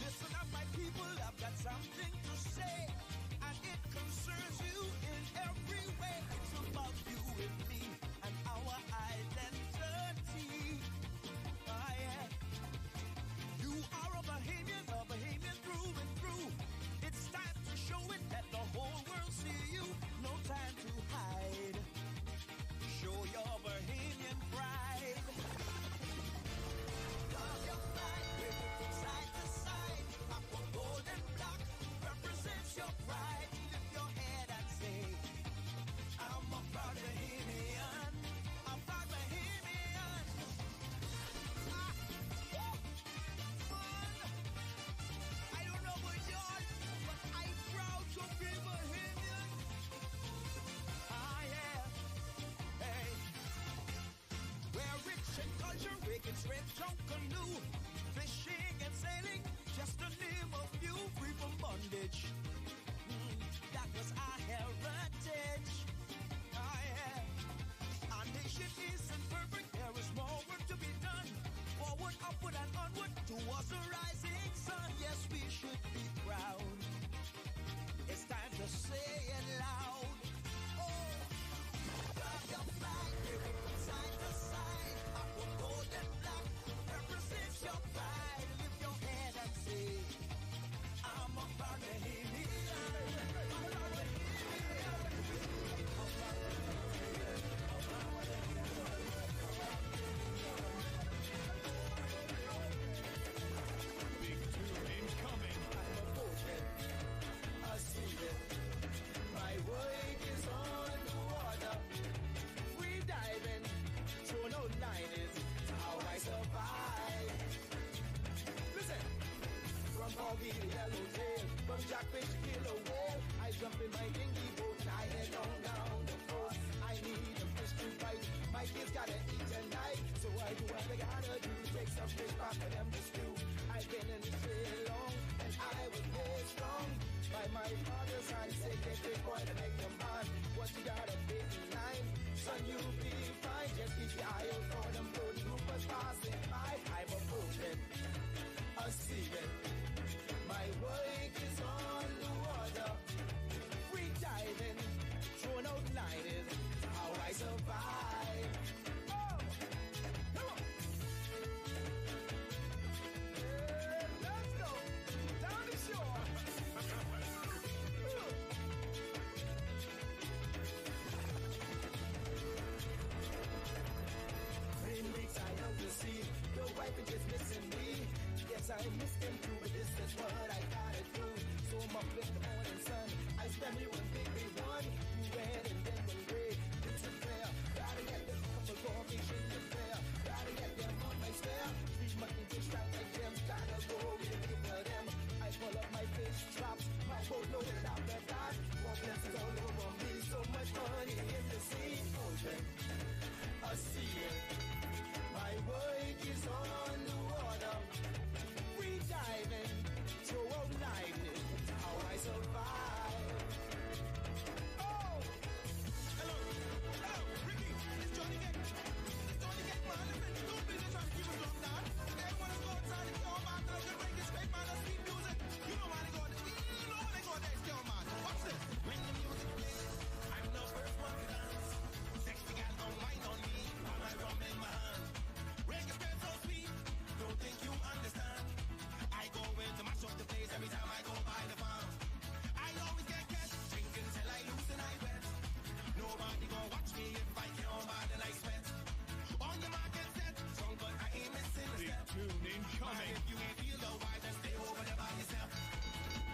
Listen up, my people, I've got something to say, and it concerns you in every way. It's about you and me and our identity. Ah, yeah. You are a Bahamian through and through. It's time to show it, let the whole world see you. No time to hide. Show your Bahamian pride. Love your flag, wave it from side to side. Aqua gold and black represents your pride. Lift your head and say, I'm a proud Bahamian. A proud Bahamian. Ah, woo, fun. I don't know about y'all, but I'm proud to be Bahamian. Ah, yeah. Hey. We're rich in culture, making straight from canoe. Fishing and sailing, just to name a few, free from bondage. That was our heritage. Ah, yeah. Our nation isn't perfect, there is more work to be done. Forward, upward, and onward towards the rising sun. Yes, we should be proud. It's time to say it loud. Oh, grab your flag, wave it from side to side. Aqua gold and black represents your pride. Lift your head and say, I'm a proud Bahamian. Big tune incoming. I'm a poet, a singer. My work is on the water. Free diving, throw no line is how I survive. Listen, from foggy to yellowtail, from jackfish to killer whale, I jump in my dinghy boat and I head on down the coast. I need a fish to fight. My kids gotta eat tonight, so I do what I gotta do. Take some fish back for them to stew. I've been in the trade long, and I was made strong by my father's hand. Say, get this boy to make your man. What you gotta big line, son, you'll be fine. Just keep your eye out for them road troopers passing by. I'm a moving, a seeing. My work is on the water. Free diving, throwing out line is how I survive. Oh, come on. Yeah, let's go down the shore. In weeks I am to see the wife is just missing me. Yes, I miss them too, but this is what I gotta do. So I'm up with the morning sun. I spend me one big one. You red and then one gray. It's a fair. Gotta get this couple formation in fair. Gotta get them on my stare. These money just right like gems. Gotta go with the people them. I pull up my fish traps. My boat loaded out the dock. More blessings all over me. So much money in the sea. Ocean, a sea. My work is on the water. Free diving, throw out lightning. How I survive. Oh! Hello, Ricky. It's Johnny Get. It's Johnny Get, man. Listen, don't business and keep it up, man. Everyone is go outside and go back to the break it straight, man. Let's keep music. You know why they go there. You know why they go there, still, man. Watch this. When the music plays, I'm the first one to dance. Sexy gal don't mind on me. While I rum in my hand. Reggae spread so sweet. Don't think you understand. I go in to mash up the place every time I go by the farm. I always get catch, drinking till I lose and I wet. Nobody gon' watch me if I can't bad and I sweat. On your market set, strong but I ain't missing a Big step. tune incoming. If you ain't feel the vibe, then stay over there by yourself.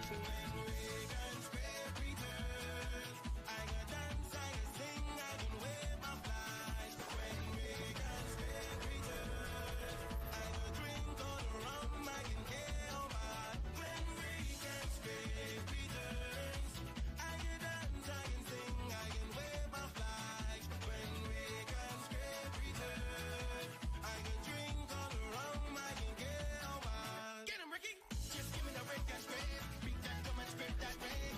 When Reagan's great return, I can dance, I can sing, I can wave my flag. When Reagan's great return, I can drink all the rum, I can get all my. When Reagan's great returns, I can dance, I can sing, I can wave my flag. When Reagan's great return, I can drink all the rum, I can get all my. Get him, Ricky! Just give me the Reagan's great. Beat that drum and scrape that ring.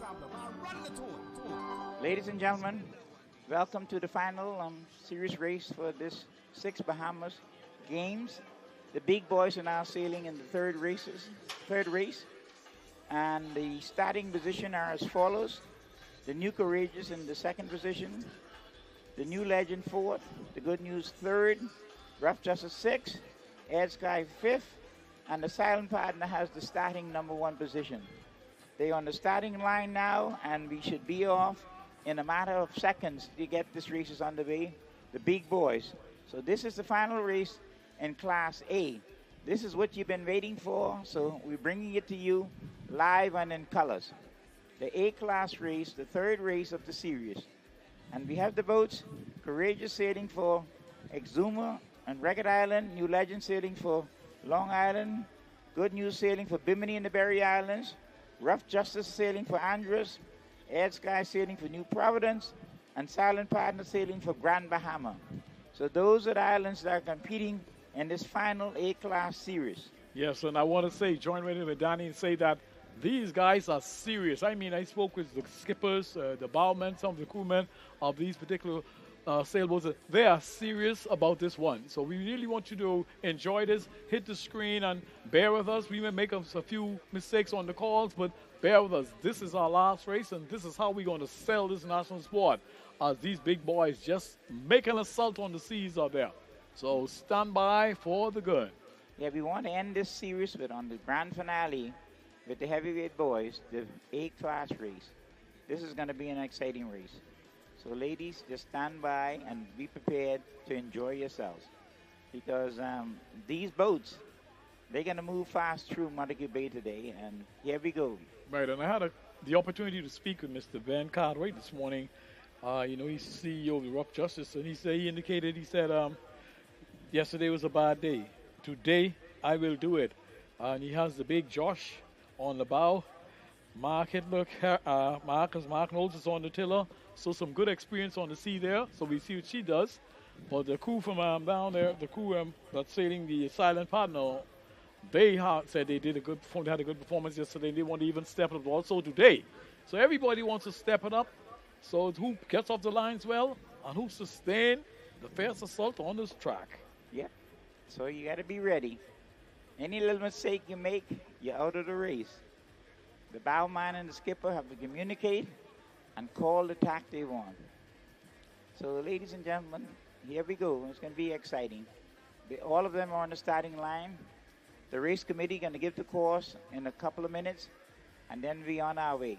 Sampler, man, run the tune. Ladies and gentlemen, welcome to the final series race for this 6 Bahamas games. The big boys are now sailing in the third race. And the starting position are as follows. The New Courageous in the second position. The New Legend fourth. The Good News third. Rough Justice sixth. Ed Sky fifth. And the Silent Partner has the starting number 1 position. They're on the starting line now, and we should be off in a matter of seconds to get this race underway. The big boys. So this is the final race in Class A. This is what you've been waiting for, so we're bringing it to you live and in colors. The A-class race, the third race of the series. And we have the boats, Courageous sailing for Exuma and Ragged Island, New Legend sailing for Long Island, Good News sailing for Bimini and the Berry Islands, Rough Justice sailing for Andros, Ed Sky sailing for New Providence, and Silent Partner sailing for Grand Bahama. So those are the islands that are competing in this final A-class series. Yes, and I want to say, join with Danny and say that these guys are serious. I mean, I spoke with the skippers, the bowmen, some of the crewmen of these particular sailboats. They are serious about this one. So we really want you to enjoy this. Hit the screen and bear with us. We may make a few mistakes on the calls, but bear with us. This is our last race, and this is how we're going to sell this national sport. As these big boys just make an assault on the seas out there. So stand by for the good. Yeah, we want to end this series with on the grand finale with the heavyweight boys, the A-class race. This is going to be an exciting race. So ladies, just stand by and be prepared to enjoy yourselves. Because these boats, they're going to move fast through Montague Bay today. And here we go. Right, and I had the opportunity to speak with Mr. Van Cartwright this morning. He's CEO of the Rough Justice, and he said, yesterday was a bad day. Today, I will do it. And he has the big Josh on the bow. Mark Knowles is on the tiller. So some good experience on the sea there. So we see what she does. But the crew from down there, the crew that's sailing the Silent Partner, they said they had a good performance yesterday. They want to even step it up also today. So everybody wants to step it up. So who gets off the lines well and who sustain the fierce assault on this track. Yep. So you got to be ready. Any little mistake you make, you're out of the race. The bowman and the skipper have to communicate and call the tack they want. So, ladies and gentlemen, here we go. It's going to be exciting. All of them are on the starting line. The race committee going to give the course in a couple of minutes, and then we're on our way.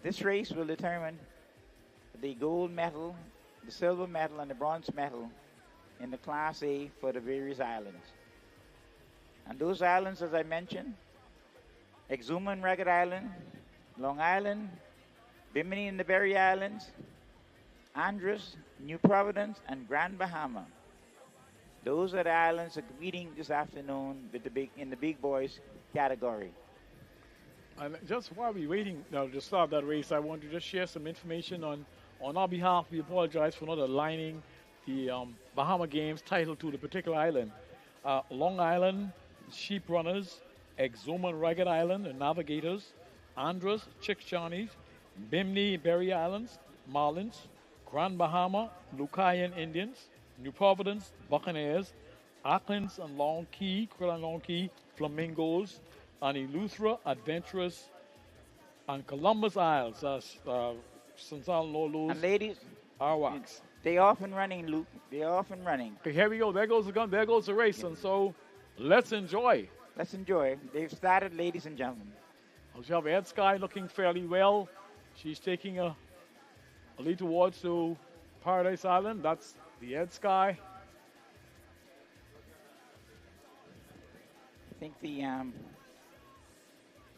This race will determine the gold medal, the silver medal, and the bronze medal in the Class A for the various islands. And those islands, as I mentioned, Exuma and Ragged Island, Long Island, Bimini and the Berry Islands, Andros, New Providence, and Grand Bahama. Those are the islands that are competing this afternoon with in the big boys category. And just while we're waiting now to start that race, I want to just share some information on our behalf. We apologize for not aligning the Bahama Games title to the particular island. Long Island, Sheep Runners, Exuma and Ragged Island, and Navigators, Andros, Chickcharnies, Bimini, Berry Islands, Marlins, Grand Bahama, Lucayan Indians, New Providence, Buccaneers, Auckland's and Long Key, Krill and Long Key, Flamingos, and Eleuthera, Adventurous, and Columbus Isles, Sansal Lolos, and ladies, Arwax. They off and running, Luke. They're off and running. Okay, here we go. There goes the gun. There goes the race. And so let's enjoy. Let's enjoy. They've started, ladies and gentlemen. We have Ed Sky looking fairly well. She's taking a lead towards to Paradise Island. That's the Ed Sky. I think the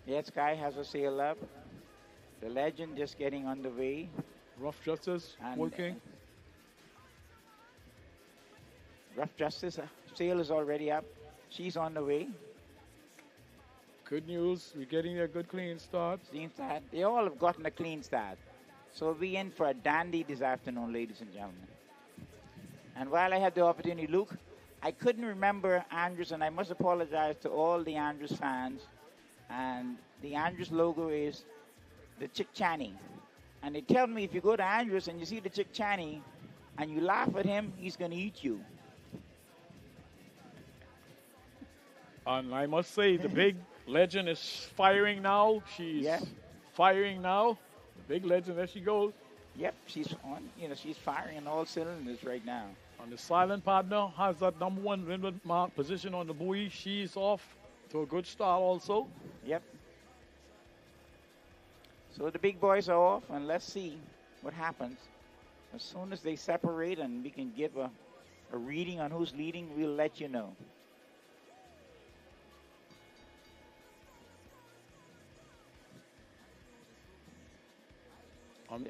Ed Sky has a sail up. The Legend just getting underway. Rough Justice working. Rough Justice sail is already up. She's on the way. Good news. We're getting a good clean start. Clean start. They all have gotten a clean start. So we're in for a dandy this afternoon, ladies and gentlemen. And while I had the opportunity, Luke, I couldn't remember Andrews, and I must apologize to all the Andrews fans And the Andrews logo is the Chick Channy. And they tell me if you go to Andrews and you see the Chick Channy and you laugh at him, he's going to eat you. And I must say, the big legend is firing now. She's firing now. The big legend, there she goes. Yep, she's on. She's firing on all cylinders right now. And the silent partner has that number one windward mark position on the buoy. She's off to a good start also. Yep. So the big boys are off, and let's see what happens. As soon as they separate and we can give a reading on who's leading, we'll let you know.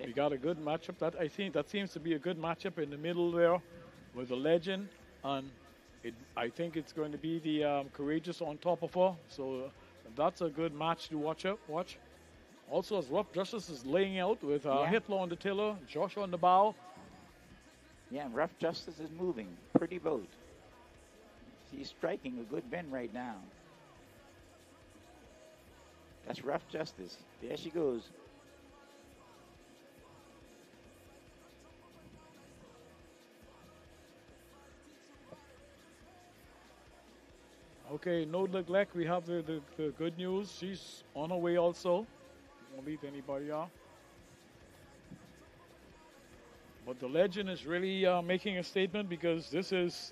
We got a good matchup. I think that seems to be a good matchup in the middle there with the legend, and I think it's going to be the courageous on top of her. So that's a good match to watch. Also, as Rough Justice is laying out with Hitler on the tiller, Josh on the bow. Yeah, Rough Justice is moving. Pretty boat. She's striking a good bend right now. That's Rough Justice. There she goes. Okay, no neglect. We have the good news. She's on her way also. Won't leave anybody out. But the legend is really making a statement because this is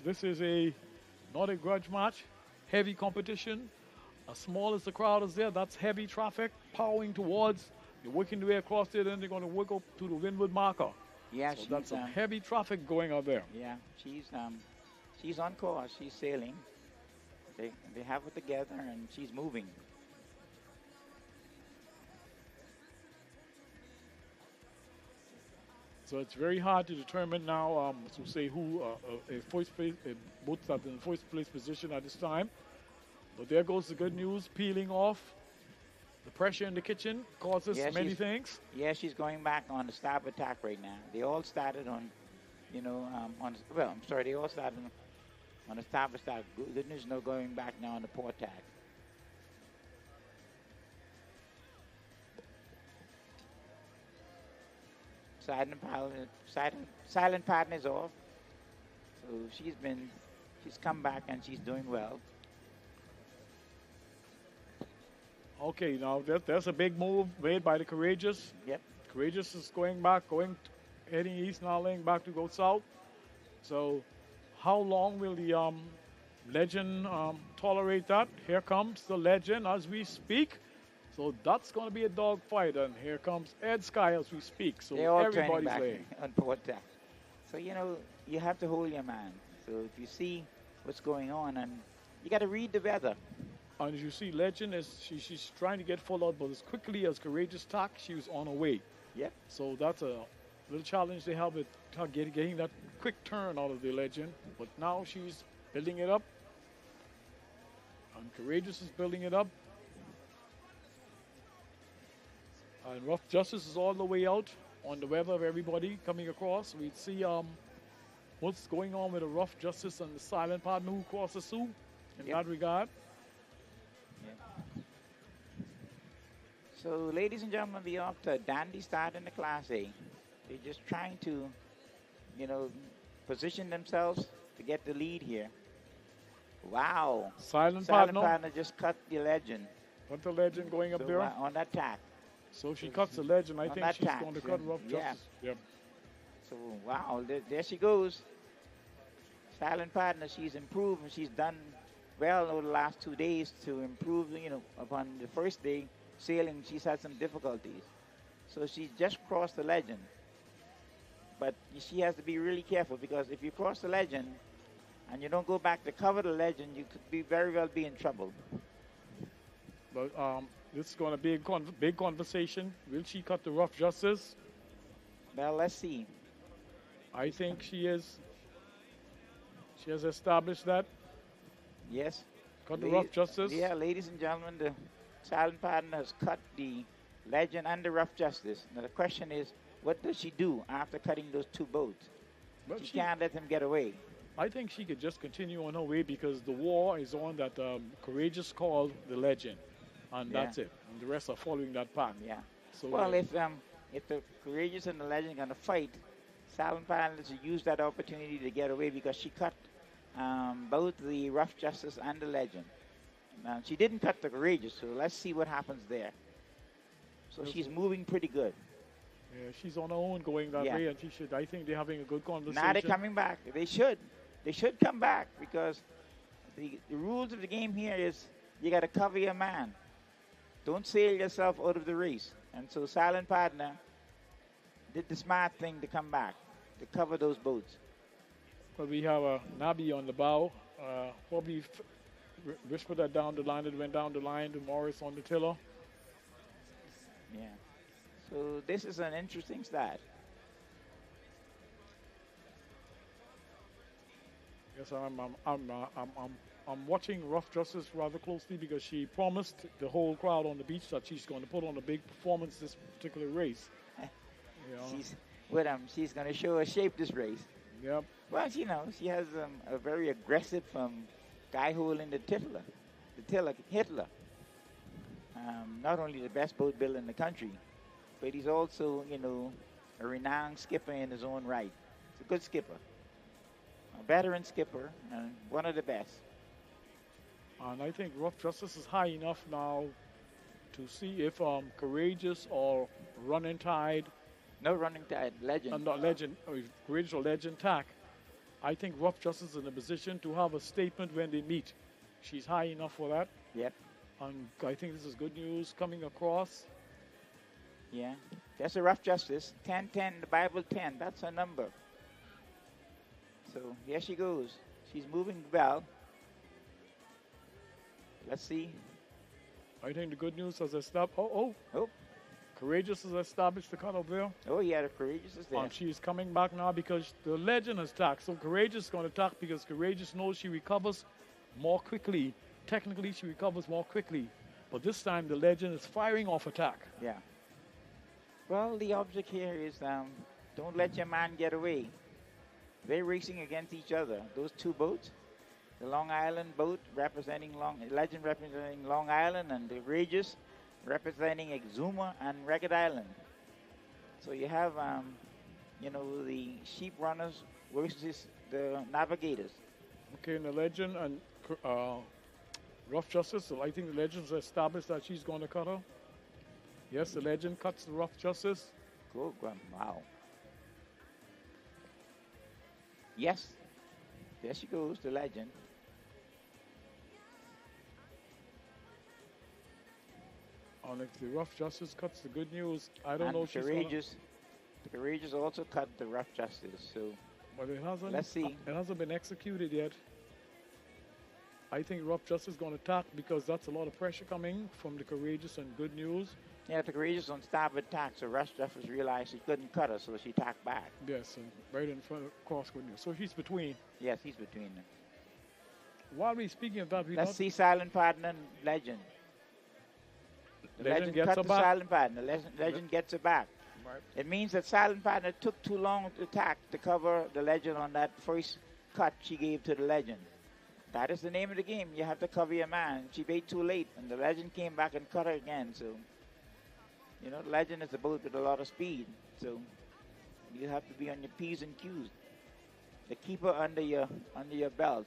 not a grudge match. Heavy competition. As small as the crowd is there, that's heavy traffic powering towards. You're working the way across there, then they're going to work up to the windward marker. Yeah, so that's some heavy traffic going out there. Yeah, she's on course. She's sailing. They have it together, and she's moving. So it's very hard to determine now to say who both are in first place position at this time. But there goes the good news, peeling off. The pressure in the kitchen causes many things. Yeah, she's going back on the starboard attack right now. They all started on, they all started on the starboard attack. Good news, no going back now on the port attack. Silent partner's off. So she's come back and she's doing well. Okay, now there's a big move made by the Courageous. Yep. Courageous is going back, heading east, now laying back to go south. So how long will the Legend tolerate that? Here comes the Legend as we speak. So that's going to be a dogfight, and here comes Ed Sky as we speak. So they're all everybody's back laying on port attack. So you have to hold your man. So if you see what's going on, and you got to read the weather. And as you see, Legend she's trying to get full out, but as quickly as Courageous tack, she was on her way. Yep. So that's a little challenge they have with getting that quick turn out of the Legend. But now she's building it up, and Courageous is building it up. And Rough Justice is all the way out on the weather of everybody coming across. We see what's going on with the Rough Justice and the silent partner who crosses through in that regard. So, ladies and gentlemen, we off to a dandy start in the Class A. They're just trying to, position themselves to get the lead here. Wow. Silent partner just cut the Legend. Cut the Legend going up there. On that tack. So she cuts the Legend. I think she's going to cut Rough Justice. Yeah. So, wow, there she goes. Silent partner, she's improved, and she's done well over the last 2 days to improve, upon the first day sailing, she's had some difficulties. So she just crossed the Legend. But she has to be really careful, because if you cross the Legend and you don't go back to cover the Legend, you could very well be in trouble. But this is going to be a big conversation. Will she cut the Rough Justice? Well, let's see. I think she is. She has established that. Yes. Cut the Rough Justice. Yeah, ladies and gentlemen, the silent partner has cut the Legend and the Rough Justice. Now the question is, what does she do after cutting those two boats? Well, she can't let them get away. I think she could just continue on her way, because the war is on that Courageous called the Legend. and Yeah. that's it. And the rest are following that path. Yeah. So Well, if the Courageous and the Legend are going to fight, Silent Partner should use that opportunity to get away because she cut both the Rough Justice and the Legend. She didn't cut the Courageous, so let's see what happens there. So she's moving pretty good. yeah, she's on her own going that Yeah. way, and she should. I think they're having a good conversation. Now they're coming back. They should. They should come back because the rules of the game here is you got to cover your man. Don't sail yourself out of the race. And so Silent Partner did the smart thing to come back, to cover those boats. But we have a Nabi on the bow. Probably whispered that down the line. It went down the line to Morris on the tiller. Yeah. So this is an interesting start. Yes, I'm watching Rough Justice rather closely because she promised the whole crowd on the beach that she's going to put on a big performance this particular race. You know. She's going to show her shape this race. Yep. Well, she has a very aggressive guy holding the Hitler. Not only the best boat builder in the country, but he's also, a renowned skipper in his own right. He's a good skipper. A veteran skipper, and one of the best. And I think Rough Justice is high enough now to see if Courageous or Running Tide. No Running Tide, Legend. Not Legend, or Courageous or Legend Tack. I think Rough Justice is in a position to have a statement when they meet. She's high enough for that. Yep. And I think this is good news coming across. Yeah. That's a Rough Justice. 10-10, the Bible 10. That's her number. So here she goes. She's moving well. Let's see. I think the good news has established. Oh. Courageous has established the cutoff there. Oh, yeah, the Courageous is there. And she's coming back now because the Legend has tacked. So Courageous is going to tack because Courageous knows she recovers more quickly. Technically, she recovers more quickly. But this time, the Legend is firing off attack. Yeah. Well, the object here is don't let your man get away. They're racing against each other. Those two boats, the Long Island boat representing Legend representing Long Island, and the Courageous representing Exuma and Ragged Island. So you have, the sheep runners versus the navigators. Okay, and the Legend and Rough Justice. So I think the Legend's established that she's going to cut her. Yes, the Legend cuts the Rough Justice. Cool, wow. Yes, there she goes, the Legend. And if the Rough Justice cuts the good news, I don't and know if she's the Courageous also cut the Rough Justice, so but it hasn't. Let's see. It hasn't been executed yet. I think Rough Justice is going to attack because that's a lot of pressure coming from the Courageous and good news. Yeah, the Courageous on starboard tack, so Rough Justice realized she couldn't cut her, so she tacked back. Yes, and right in front of cross good news. So he's between. Yes, he's between them. While we're speaking of that, let's see Silent Partner and Legend. The Legend gets cut her the back. Silent Partner. Legend gets her back. Right. It means that Silent Partner took too long to tack to cover the Legend on that first cut she gave to the Legend. That is the name of the game. You have to cover your man. She bait too late, and the Legend came back and cut her again. So, the Legend is a boat with a lot of speed. So, you have to be on your P's and Q's. To keep her under your belt.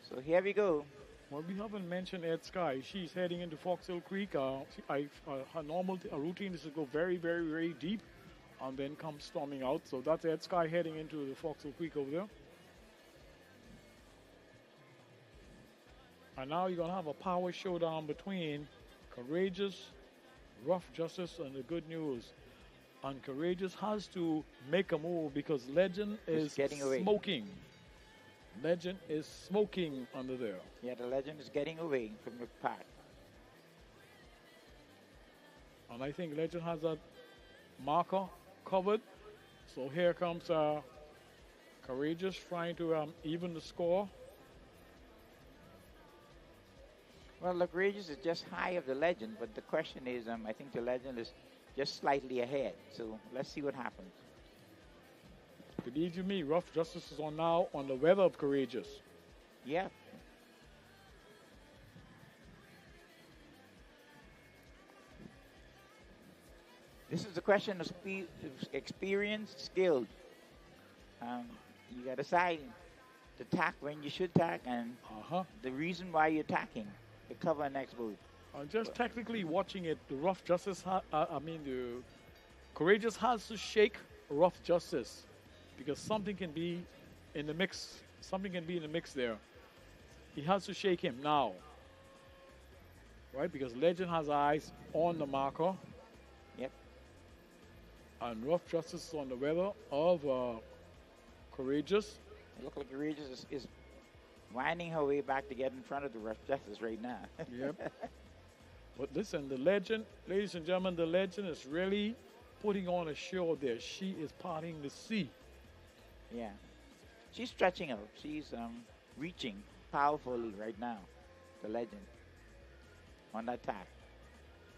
So here we go. Well, we haven't mentioned Ed Sky. She's heading into Foxhill Creek. Her normal routine is to go very, very, very deep and then come storming out. So that's Ed Sky heading into the Foxhill Creek over there. And now you're going to have a power showdown between Courageous, Rough Justice, and the Good News. And Courageous has to make a move because Legend is getting away. Smoking. Legend is smoking under there. Yeah, the Legend is getting away from the pack. And I think Legend has that marker covered. So here comes Courageous trying to even the score. Well, the Courageous is just high of the Legend, but the question is, I think the Legend is just slightly ahead. So let's see what happens. Believe you me, Rough Justice is on now on the weather of Courageous. Yeah, This is a question of experience, skill. You got to decide to tack when you should tack and the reason why you're tacking to cover next boat. Just technically watching it, the rough justice, the courageous has to shake rough justice because something can be in the mix. Something can be in the mix there. He has to shake him now, right? Because Legend has eyes on the marker. Yep. And rough justice is on the weather of courageous. It looks like Courageous is winding her way back to get in front of the rough justice right now. Yep. But listen, the Legend, ladies and gentlemen, the Legend is really putting on a show there. She is parting the sea. Yeah. She's stretching out. She's reaching powerfully right now, the Legend, on that tack.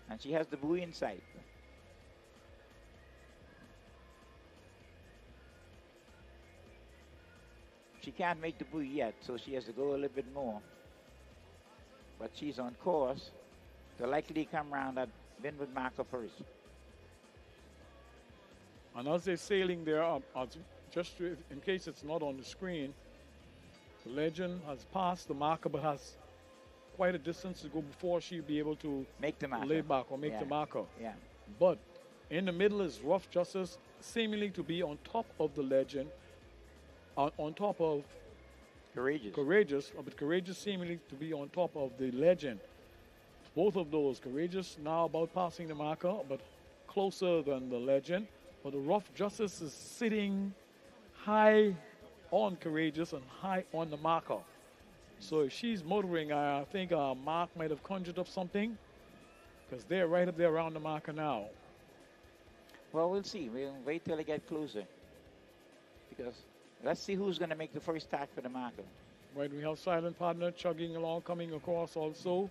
And she has the buoy in sight. She can't make the buoy yet, so she has to go a little bit more. But she's on course to likely come around that windward marker first. And as they're sailing there, just in case it's not on the screen, the Legend has passed the marker but has quite a distance to go before she'll be able to make the marker. Lay back or make the marker. Yeah. But in the middle is Rough Justice, seemingly to be on top of the Legend, on top of Courageous, but Courageous seemingly to be on top of the Legend. Both of those, Courageous now about passing the marker, but closer than the Legend. But the Rough Justice is sitting high on Courageous and high on the marker. So if she's motoring, I think Mark might have conjured up something because they're right up there around the marker now. Well, we'll see. We'll wait till they get closer because let's see who's going to make the first tack for the marker. Right, we have Silent Partner chugging along, coming across also,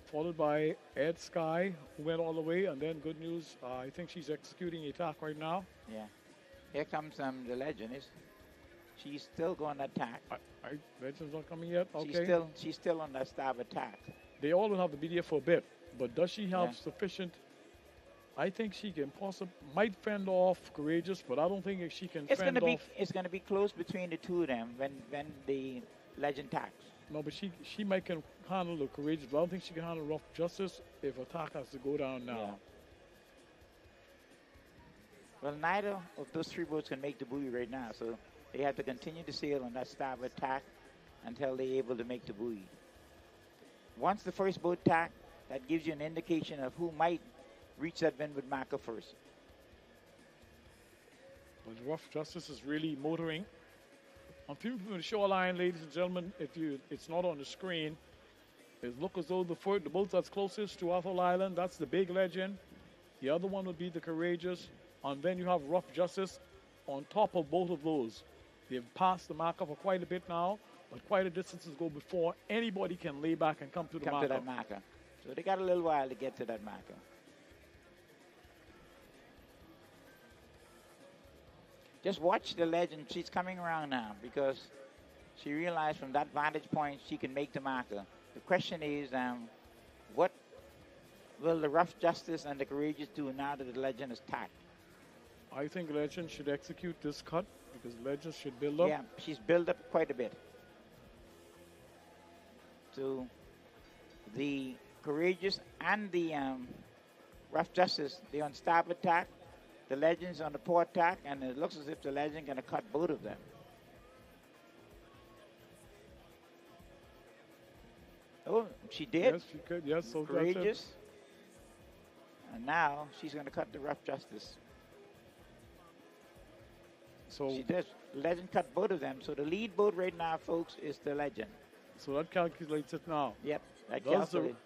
followed by Ed Sky, who went all the way, and then good news, I think she's executing a attack right now. Yeah. Here comes the Legend. She's still going to attack. Legend's not coming yet? Okay. She's still on that starboard tack. They all will have to be there for a bit, but does she have sufficient? I think she can might fend off Courageous, but I don't think she can fend off. It's going to be close between the two of them when the Legend tacks. No, but she might can handle the Courageous, but I don't think she can handle Rough Justice if attack has to go down now. Yeah. Well, neither of those three boats can make the buoy right now, so they have to continue to sail on that starboard tack until they're able to make the buoy. Once the first boat tack, that gives you an indication of who might reach that windward marker first. But Rough Justice is really motoring. I'm viewing from the shoreline, ladies and gentlemen. It's not on the screen. It looks as though the boat that's closest to Athol Island, that's the big Legend. The other one would be the Courageous. And then you have Rough Justice on top of both of those. They've passed the marker for quite a bit now, but quite a distance to go before anybody can lay back and come to the marker. To that marker. So they got a little while to get to that marker. Just watch the Legend. She's coming around now because she realized from that vantage point she can make the marker. The question is, what will the Rough Justice and the Courageous do now that the Legend is tacked? I think Legend should execute this cut because Legend should build up. Yeah, she's built up quite a bit. So the Courageous and the Rough Justice, they're on starboard tack. The Legend's on the port tack, and it looks as if the Legend's going to cut both of them. Oh, she did. Yes, she could. Yes, so Courageous. And now she's going to cut the Rough Justice. So she does. Legend cut both of them. So the lead boat right now, folks, is the Legend. So that calculates it now. Yep.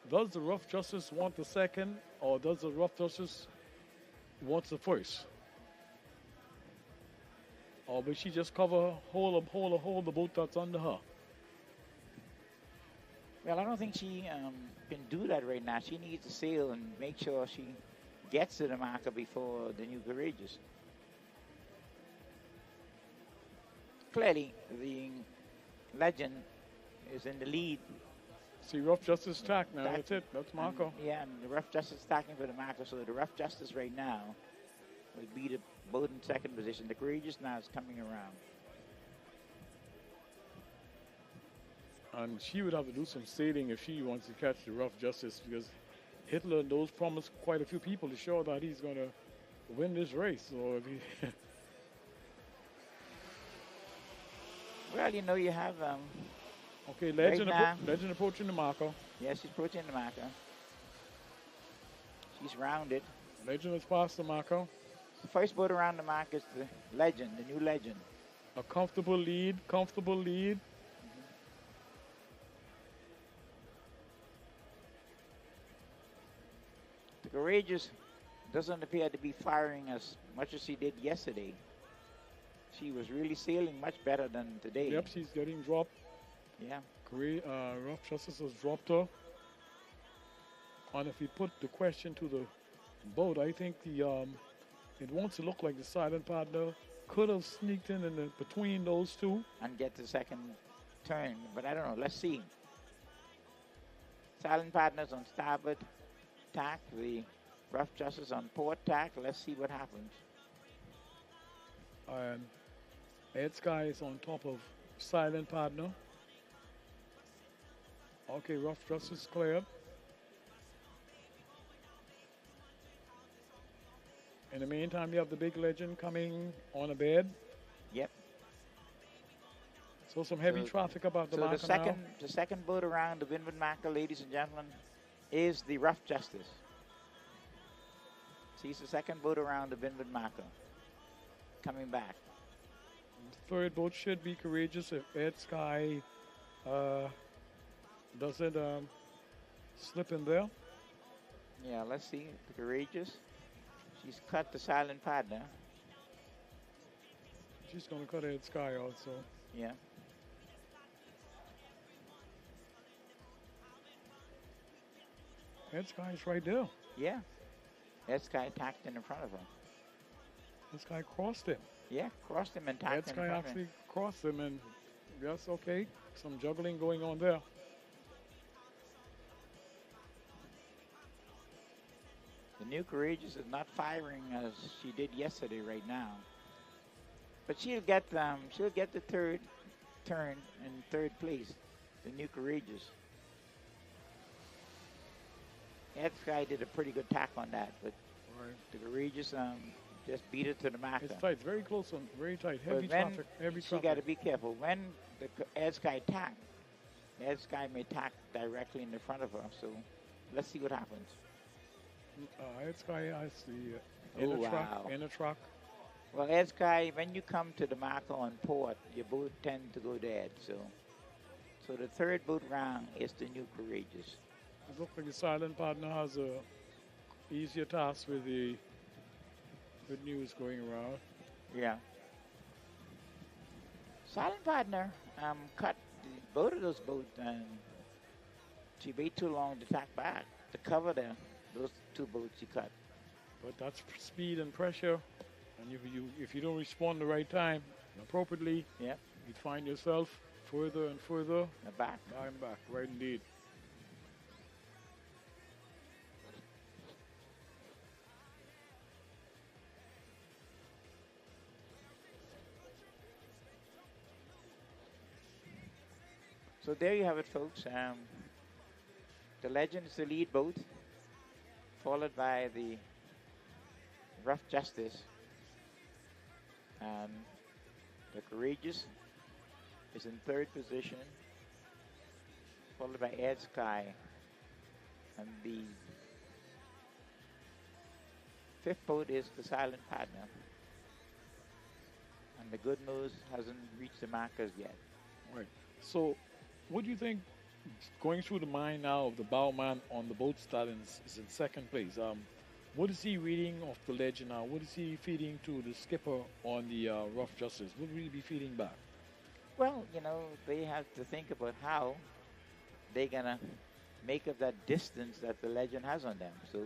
Does the Rough Justice want the second, or does the Rough Justice want the first? Or will she just cover hold the boat that's under her? Well, I don't think she can do that right now. She needs to sail and make sure she gets to the marker before the new Courageous. Clearly, the Legend is in the lead See, rough justice tack now. Tack. That's it. That's Marco. Yeah, and the rough justice stacking for the Marco. So the rough justice right now will be the boat in second position. The courageous now is coming around. And she would have to do some sailing if she wants to catch the rough justice because Hitler and those promised quite a few people to show that he's going to win this race. So if he Well, you know, you have okay, legend, right now, legend approaching the Marco. yeah, she's approaching the Marco. She's rounded. Legend has passed the Marco. The first boat around the Marco is the legend, the new legend. A comfortable lead, comfortable lead. The courageous doesn't appear to be firing as much as she did yesterday. She was really sailing much better than today. Yep, she's getting dropped. Yeah. Rough Justice has dropped her. And if we put the question to the boat, I think it wants to look like the silent partner could have sneaked in the, between those two. And get the second turn. But I don't know. Let's see. Silent partners on starboard tack. The rough justice on port tack. Let's see what happens. And Ed Sky is on top of silent partner. Okay, rough justice cleared. In the meantime, you have the big legend coming on a bed. Yep. So some heavy traffic about the so Marco the second boat around the Windward Marco, ladies and gentlemen, is the rough justice. She's the second boat around the Windward Marco. Coming back. The third boat should be courageous if Ed Sky doesn't slip in there. Yeah, let's see. The courageous. She's cut the silent partner. She's going to cut Ed Sky also. Yeah. Ed Sky is right there. Yeah. Ed Sky tacked in front of her. This guy crossed him. Yeah, crossed him and tacked This in guy front of actually him. crossed him, and yes, okay, some juggling going on there. The new courageous is not firing as she did yesterday right now. But she'll get the third turn in third place. The new courageous. Ed Sky did a pretty good tack on that, but the courageous just beat it to the marker. It's tight, it's very close on, very tight, heavy But when traffic, heavy she traffic. got to be careful. When the Ed Sky tack, Ed Sky may tack directly in the front of her. So let's see what happens. Ed Sky has the Oh, inner truck, wow. inner truck. Well, Ed Sky, when you come to the marker on port, your boat tend to go dead. So the third boat round is the new courageous. It looks like the silent partner has a easier task with the good news going around. Yeah. Silent partner cut both of those boats, and she waited too long to tack back to cover those two boats she cut. But that's speed and pressure, and if you don't respond the right time appropriately, yep, you'd find yourself further and further back and back. Right, indeed. So there you have it, folks. The Legend is the lead boat, followed by the Rough Justice. And the Courageous is in third position, followed by Ed Sky. And the fifth boat is the Silent Partner. And the good news hasn't reached the markers yet. Right. So, what do you think going through the mind now of the bowman on the boat that is in second place? What is he reading off the Legend now? What is he feeding to the skipper on the Rough Justice? What will he be feeding back? Well, they have to think about how they're going to make up that distance that the Legend has on them. So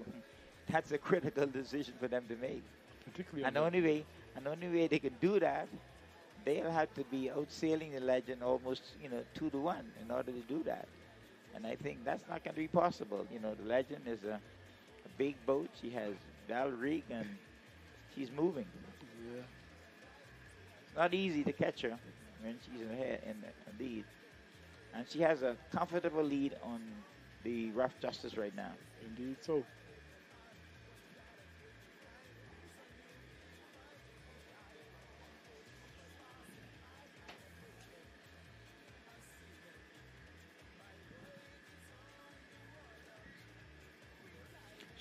that's a critical decision for them to make. Particularly And the only way they can do that, they'll have to be outsailing the Legend almost, 2-1 in order to do that. And I think that's not going to be possible. You know, the Legend is a big boat. She has Val rig and she's moving. Yeah. It's not easy to catch her when she's ahead in the lead. And she has a comfortable lead on the Rough Justice right now. Indeed so.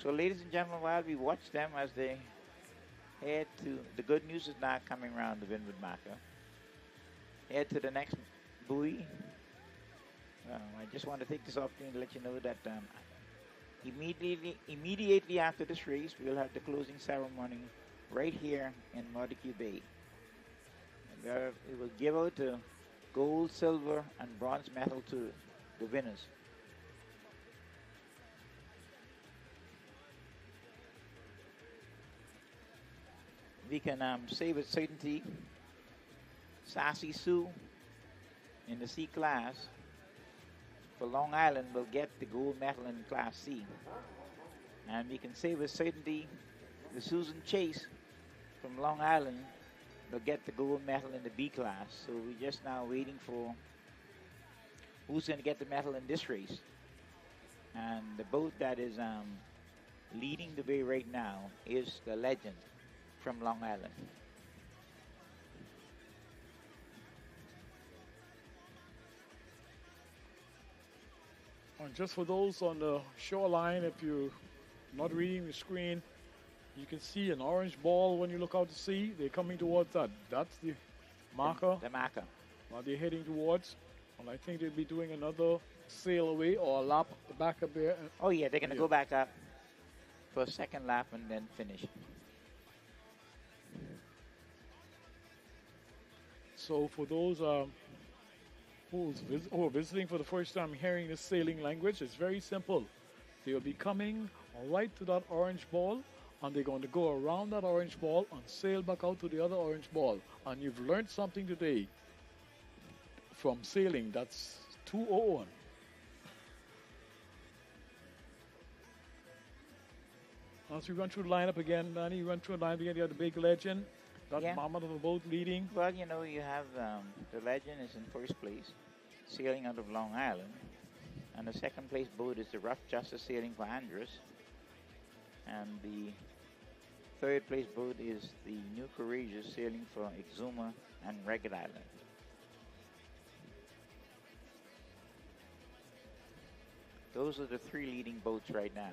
So, ladies and gentlemen, while we watch them as they head to, the good news is not coming around the Windward Marker. Head to the next buoy. I just want to take this opportunity to let you know that immediately after this race, we'll have the closing ceremony right here in Montague Bay. And where we will give out the gold, silver, and bronze medal to the winners. We can say with certainty, Sassy Sue in the C class for Long Island will get the gold medal in Class C. And we can say with certainty, the Susan Chase from Long Island will get the gold medal in the B class. So we're just now waiting for who's going to get the medal in this race. And the boat that is leading the way right now is the Legend from Long Island. And just for those on the shoreline, if you're not reading the screen, you can see an orange ball when you look out to sea. They're coming towards that. That's the marker. The marker. While they're heading towards. And I think they'll be doing another sail away or a lap back up there. Oh, yeah, they're going to go back up for a second lap and then finish. So for those who are visiting for the first time hearing this sailing language, it's very simple. They will be coming right to that orange ball, and they're going to go around that orange ball and sail back out to the other orange ball. And you've learned something today from sailing. That's 201. As we run through the lineup again, Danny, you run through the lineup again. You have the big Legend. That mama of the boat leading. Well, you know, you have the Legend is in first place, sailing out of Long Island. And the second place boat is the Rough Justice sailing for Andros. And the third place boat is the New Courageous sailing for Exuma and Ragged Island. Those are the three leading boats right now.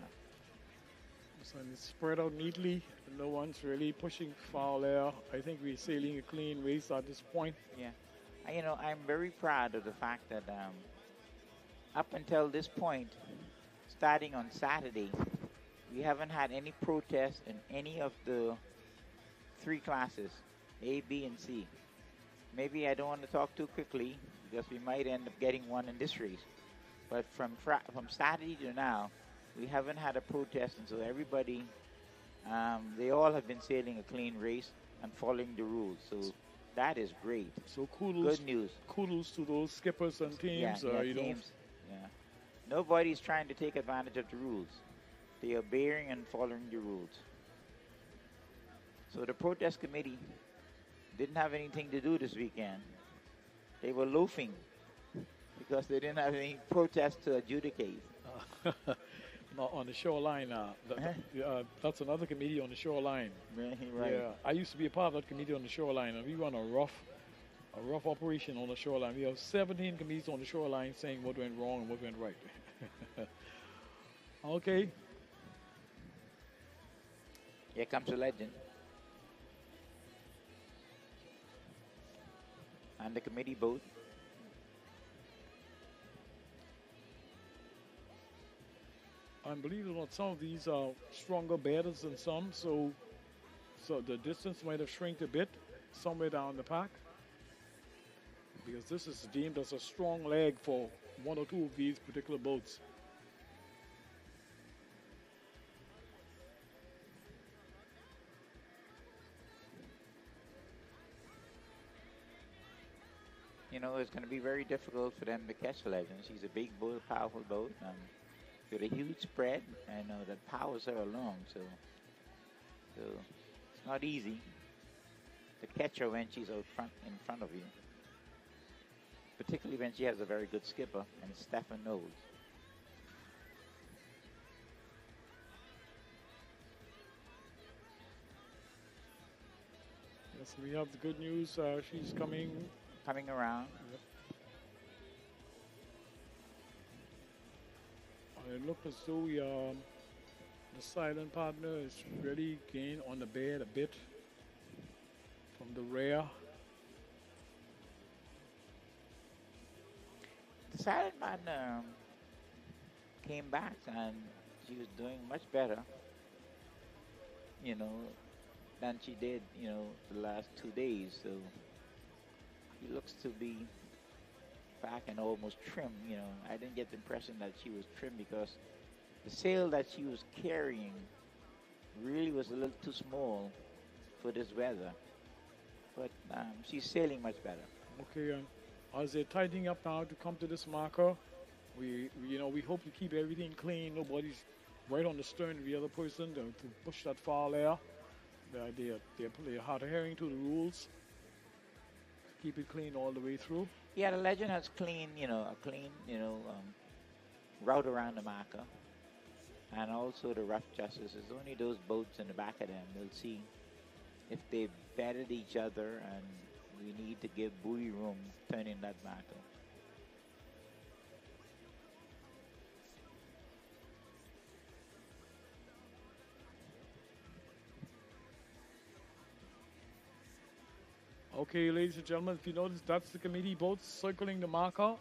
So it's spread out neatly. No one's really pushing foul there. I think we're sailing a clean race at this point. Yeah. You know, I'm very proud of the fact that up until this point, starting on Saturday, we haven't had any protests in any of the three classes, A, B, and C. Maybe I don't want to talk too quickly because we might end up getting one in this race. But from Saturday to now, we haven't had a protest, and so everybody, they all have been sailing a clean race and following the rules. So that is great. So kudos. Good news. Kudos to those skippers and teams. Teams. Yeah. Nobody's trying to take advantage of the rules. They are obeying and following the rules. So the protest committee didn't have anything to do this weekend. They were loafing because they didn't have any protests to adjudicate. Not on the shoreline. That's another committee on the shoreline. Right. Yeah, I used to be a part of that committee on the shoreline, and we run a rough operation on the shoreline. We have 17 committees on the shoreline saying what went wrong and what went right. Okay. Here comes the Legend. And the committee boat. And believe it or not, some of these are stronger batters than some, so the distance might have shrinked a bit somewhere down the pack. Because this is deemed as a strong leg for one or two of these particular boats. you know, it's going to be very difficult for them to catch the Legend. She's a big boat, powerful boat, with a huge spread. I know that powers her along, so it's not easy to catch her when she's out front in front of you, particularly when she has a very good skipper, and Stefan knows. Yes, we have the good news. She's coming. Coming around. Yep. It looked as though the silent partner is really gained on the bed a bit from the rear. The silent partner came back and she was doing much better, you know, than she did, you know, the last 2 days. So he looks to be back and almost trim, you know. I didn't get the impression that she was trim because the sail that she was carrying really was a little too small for this weather. But she's sailing much better. Okay, as they're tightening up now to come to this marker, we hope to keep everything clean. Nobody's right on the stern of the other person to push that far there. They're hard adhering to the rules. Keep it clean all the way through. Yeah, the Legend has clean, route around the marker. And also the rough justice. It's only those boats in the back of them. We'll see if they battered each other, and we need to give buoy room turning that marker. Okay, ladies and gentlemen, if you notice, that's the committee boat circling the marker.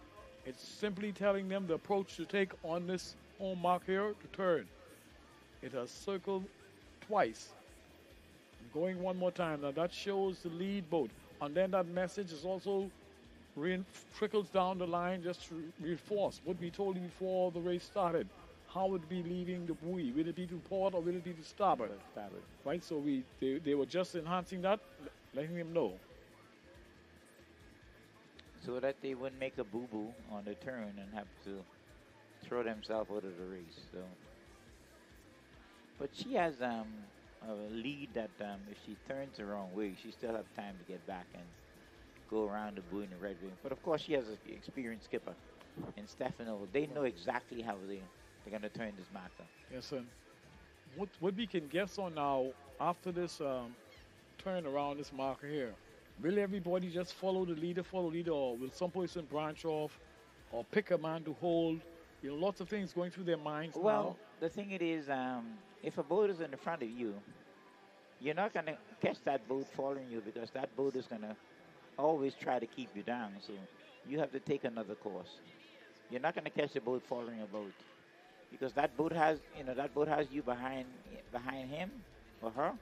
It's simply telling them the approach to take on this home mark here to turn. It has circled twice. I'm going one more time. Now that shows the lead boat. And then that message is also trickles down the line just to reinforce what we told you before the race started. How would it be leaving the buoy? Will it be to port or will it be to starboard? Starboard. Right, so they were just enhancing that, letting them know. So that they wouldn't make a boo-boo on the turn and have to throw themselves out of the race. So, but she has a lead that if she turns the wrong way, she still have time to get back and go around the buoy in the red wing. But of course, she has an experienced skipper in Stefano. They know exactly how they're going to turn this marker. Yes, sir. What we can guess on now after this turn around this marker here, will everybody just follow the leader, or will some person branch off or pick a man to hold? You know, lots of things going through their minds Well, now. the thing it is, if a boat is in the front of you, you're not going to catch that boat following you because that boat is going to always try to keep you down. So you have to take another course. You're not going to catch a boat following a boat because that boat has you behind him or her.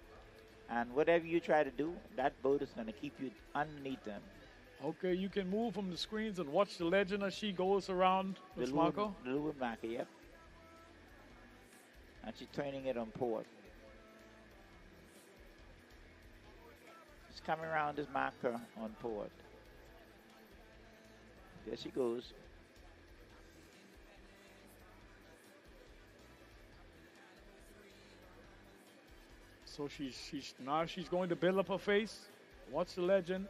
And whatever you try to do, that boat is going to keep you underneath them. Okay, you can move from the screens and watch the Legend as she goes around this marker. The leeward marker, yep. And she's turning it on port. She's coming around this marker on port. There she goes. So she's going to build up her face. Watch the Legend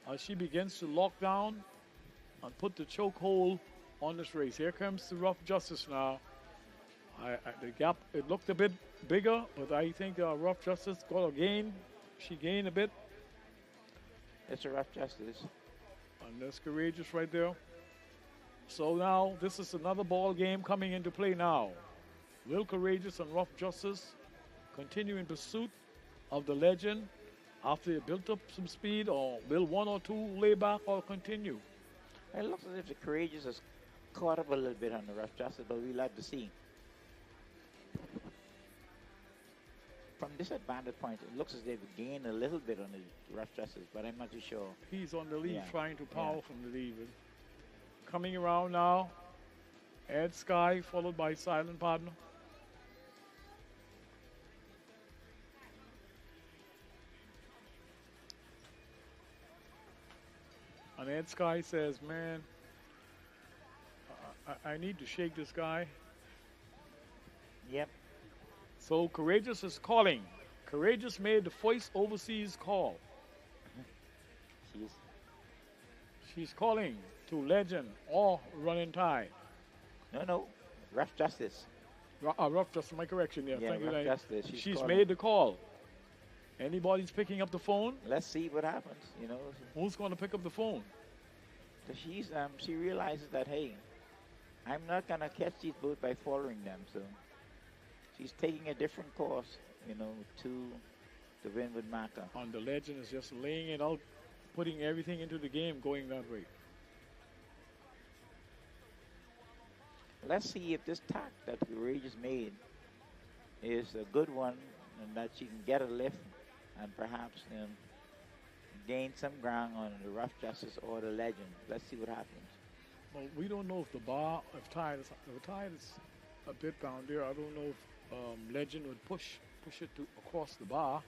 as she begins to lock down and put the choke hold on this race. Here comes the rough justice now. The gap, it looked a bit bigger, but I think rough justice got a gain. She gained a bit. It's a rough justice. And that's courageous right there. So now this is another ball game coming into play now. Will Courageous and Rough Justice continue in pursuit of the Legend after they built up some speed, or will one or two lay back or continue? It looks as if the Courageous has caught up a little bit on the Rough Justice, but we'll have to see. From this advantage point, it looks as if they've gained a little bit on the Rough Justice, but I'm not too sure. He's on the lead, Yeah. trying to power from the lead. Coming around now, Ed Sky, followed by Silent Partner. And Ed Sky says, man, I need to shake this guy. Yep. So Courageous is calling. Courageous made the first overseas call. She's She's calling to Legend or Running Tide. no. Rough Justice. Rough, just my correction there. Yeah, Thank you. Rough Larry. Justice. She's calling. made the call. Anybody's picking up the phone? Let's see what happens. You know. Who's going to pick up the phone? So she realizes that, hey, I'm not gonna catch these boats by following them. So she's taking a different course, you know, to the Windward Marker. And the Legend is just laying it out, putting everything into the game, going that way. Let's see if this tack that Courageous made is a good one, and that she can get a lift and perhaps gain some ground on the Rough Justice or the Legend. Let's see what happens. Well, we don't know if the tide is a bit down there. I don't know if Legend would push it across the bar,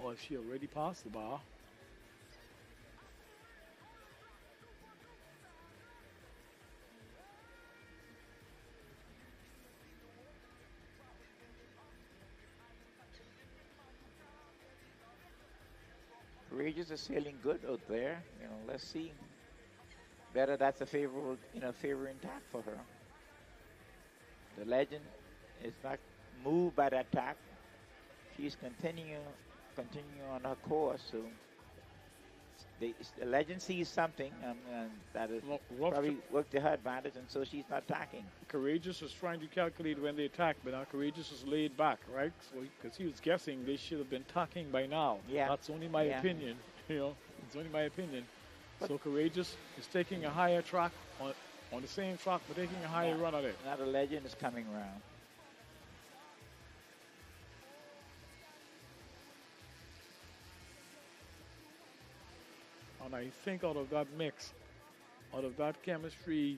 or if she already passed the bar. Courageous is sailing good out there. You know, let's see. Better that's a favorable, favoring tack for her. The Legend is not moved by that tack. She's continuing on her course. So the Legend sees something, and that is probably worked to her advantage, and so she's not tacking. Courageous is trying to calculate when they attack, but now Courageous is laid back, right? So because he was guessing they should have been tacking by now. Yeah. That's only my opinion. It's only my opinion. So Courageous is taking a higher track on the same track, but taking a higher run at it. Now the Legend is coming around. And I think out of that mix, out of that chemistry,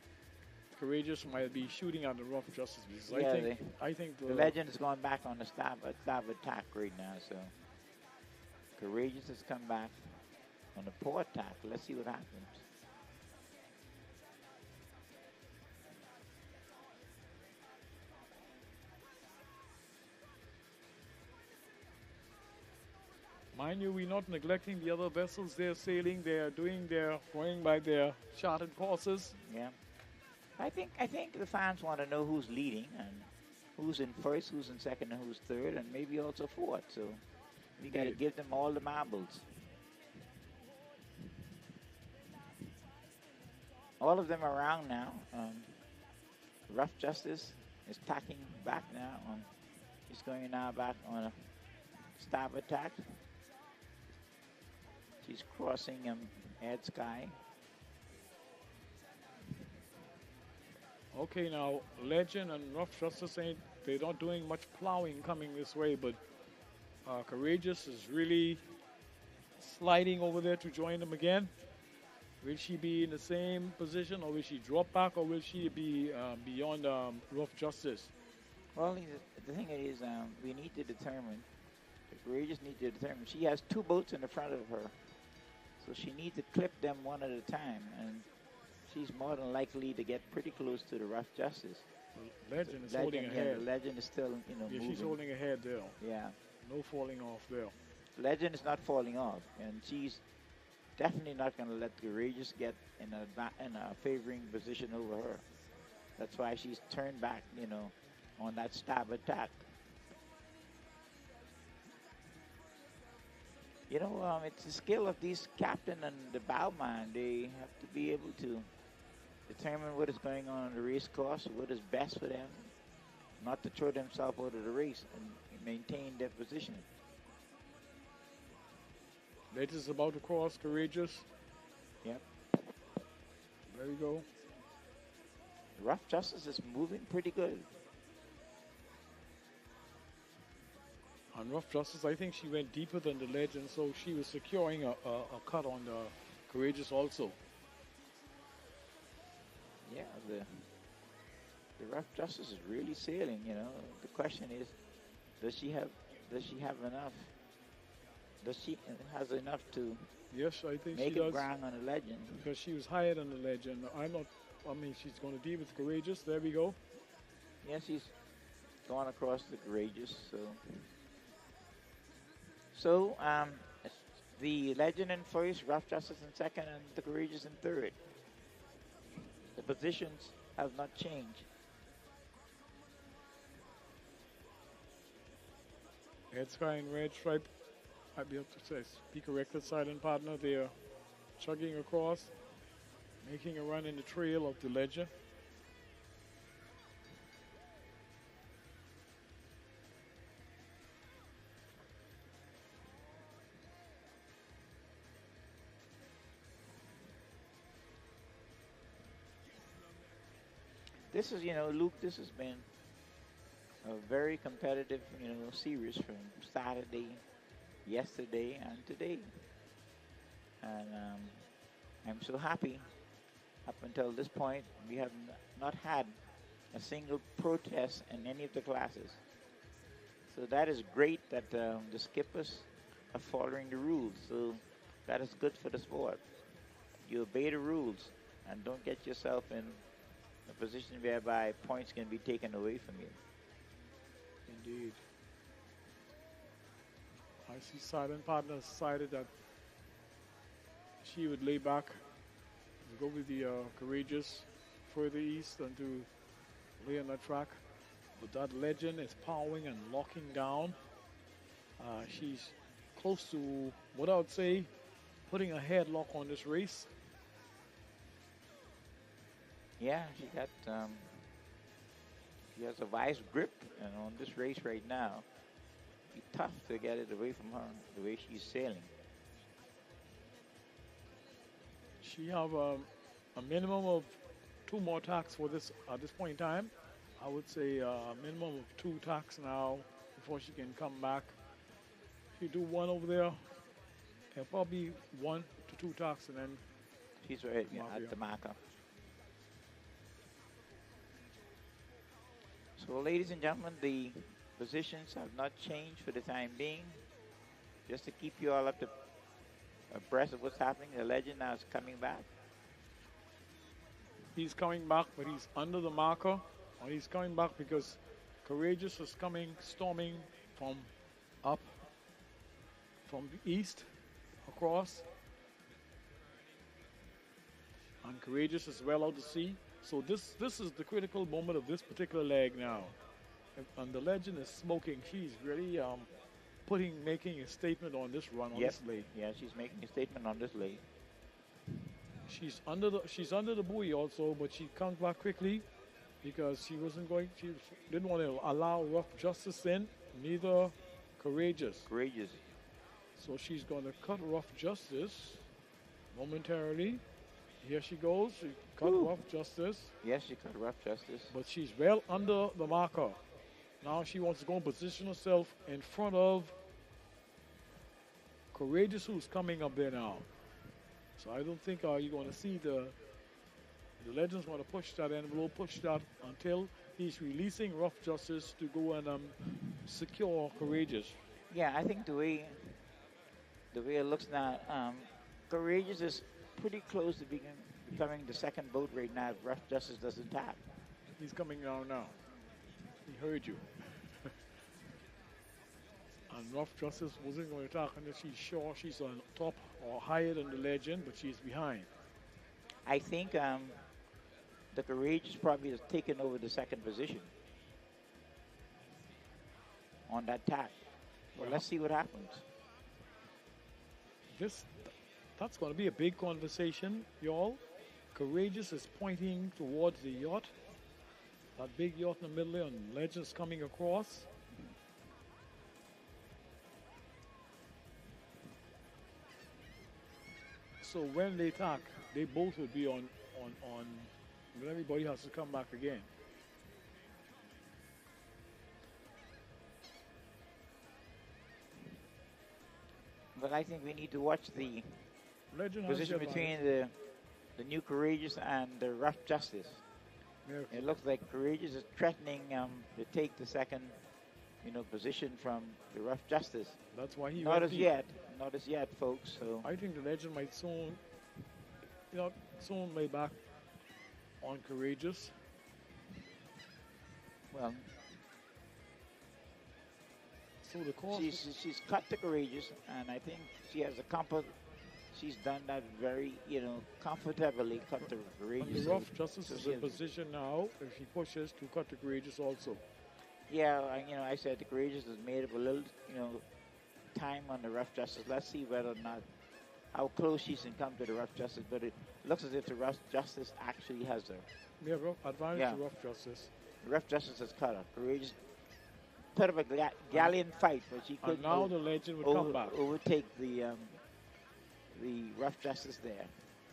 Courageous might be shooting at the Rough Justice. Because I think the Legend is going back on the starboard tack right now. So Courageous has come back on the port tack. Let's see what happens. Mind you, we're not neglecting the other vessels. They're sailing. They're going by their charted courses. Yeah. I think the fans want to know who's leading and who's in first, who's in second, and who's third, and maybe also fourth. So we got to give them all the marbles. All of them are around now. Rough Justice is tacking back now. He's going now back on a starboard tack. She's crossing Ed Sky. Okay, now Legend and Rough Justice they're not doing much plowing coming this way, but Courageous is really sliding over there to join them again. Will she be in the same position, or will she drop back, or will she be beyond Rough Justice? Well, the thing is, we need to determine. Courageous needs to determine. She has two boats in the front of her, so she needs to clip them one at a time, and she's more than likely to get pretty close to the Rough Justice. Legend is holding ahead. The Legend is still, moving. She's holding ahead there. Yeah. No falling off there. Legend is not falling off, and she's definitely not going to let Courageous get in a favoring position over her. That's why she's turned back, on that starboard tack. It's the skill of these captain and the bowman. They have to be able to determine what is going on in the race course, what is best for them, not to throw themselves out of the race and maintain their position. Legend is about to cross Courageous. Yep. There we go. Rough Justice is moving pretty good. On Rough Justice, I think she went deeper than the Legend, so she was securing a cut on the Courageous also. Yeah, the Rough Justice is really sailing. The question is, does she have enough? Does she has enough to Yes, I think she Make it does. ground on the legend. Because she was higher than the legend. I'm not. I mean, she's going to deal with courageous. There we go. Yes, she's going across the courageous. So it's the legend in first, rough justice in second, and the courageous in third. The positions have not changed. Red Sky and Red Stripe. I'd be able to say, speak corrected silent partner. They are chugging across, making a run in the trail of the legend. This is, Luke, this has been a very competitive, series from Saturday, yesterday, and today. And I'm so happy. Up until this point, we have not had a single protest in any of the classes. So that is great that the skippers are following the rules. So that is good for the sport. You obey the rules and don't get yourself in a position whereby points can be taken away from you. Indeed. I see silent partner decided that she would lay back to go with the courageous further east and to lay on the track. But that legend is powering and locking down. She's close to what I would say putting a headlock on this race. Yeah, she has a vice grip on this race right now. Be tough to get it away from her the way she's sailing. She have a minimum of 2 more tacks for this at this point in time. I would say a minimum of 2 tacks now before she can come back. If you do one over there, it'll probably 1 to 2 tacks and then she's right at the marker. So, ladies and gentlemen, the positions have not changed for the time being. Just to keep you all up to abreast of what's happening, the legend now is coming back. He's coming back, but he's under the marker. Or he's coming back because Courageous is coming, storming from up, from the east, across. And Courageous is well out to sea. So this is the critical moment of this particular leg now. And the legend is smoking. She's really making a statement on this run on this leg. Yeah, she's making a statement on this leg. She's under the buoy also, but she comes back quickly because she didn't want to allow Rough Justice in, neither Courageous. So she's going to cut Rough Justice momentarily. Here she goes. She cut Rough Justice. Yes, she cut Rough Justice. But she's well under the marker. Now she wants to go and position herself in front of Courageous, who's coming up there now. So I don't think you're going to see the legend's going to push that envelope, push that until he's releasing Rough Justice to go and secure Courageous. Yeah, I think the way it looks now, Courageous is pretty close to becoming the second boat right now if Rough Justice doesn't tap. He's coming down now. He heard you. And Rough Justice wasn't going to attack unless she's sure she's on top or higher than the legend, but she's behind. I think the Courageous probably has taken over the second position on that tack. Well, let's see what happens. That's going to be a big conversation, y'all. Courageous is pointing towards the yacht. That big yacht in the middle there, and Legend's coming across. So when they attack, they both will be on, but everybody has to come back again. But I think we need to watch the Legend position between the new Courageous and the Rough Justice. Yeah. It looks like Courageous is threatening to take the second, position from the Rough Justice. That's why he not went as deep. yet, Not as yet, folks. So I think the legend might soon, soon lay back on Courageous. well, So the course. she's cut the Courageous, and I think she has a comfort. She's done that very, comfortably. Cut the And Courageous. the rough justice so is she in has- position now, if he pushes, to cut the Courageous also. Yeah, I said the Courageous has made up a little, time on the rough justice. Let's see whether or not how close she can come to the rough justice. But it looks as if the rough justice actually has her. Yeah, rough advantage Yeah. to rough justice. The rough justice has cut her. Courageous put up a gallant fight, but she And couldn't now the legend would come back. overtake the rough justice there.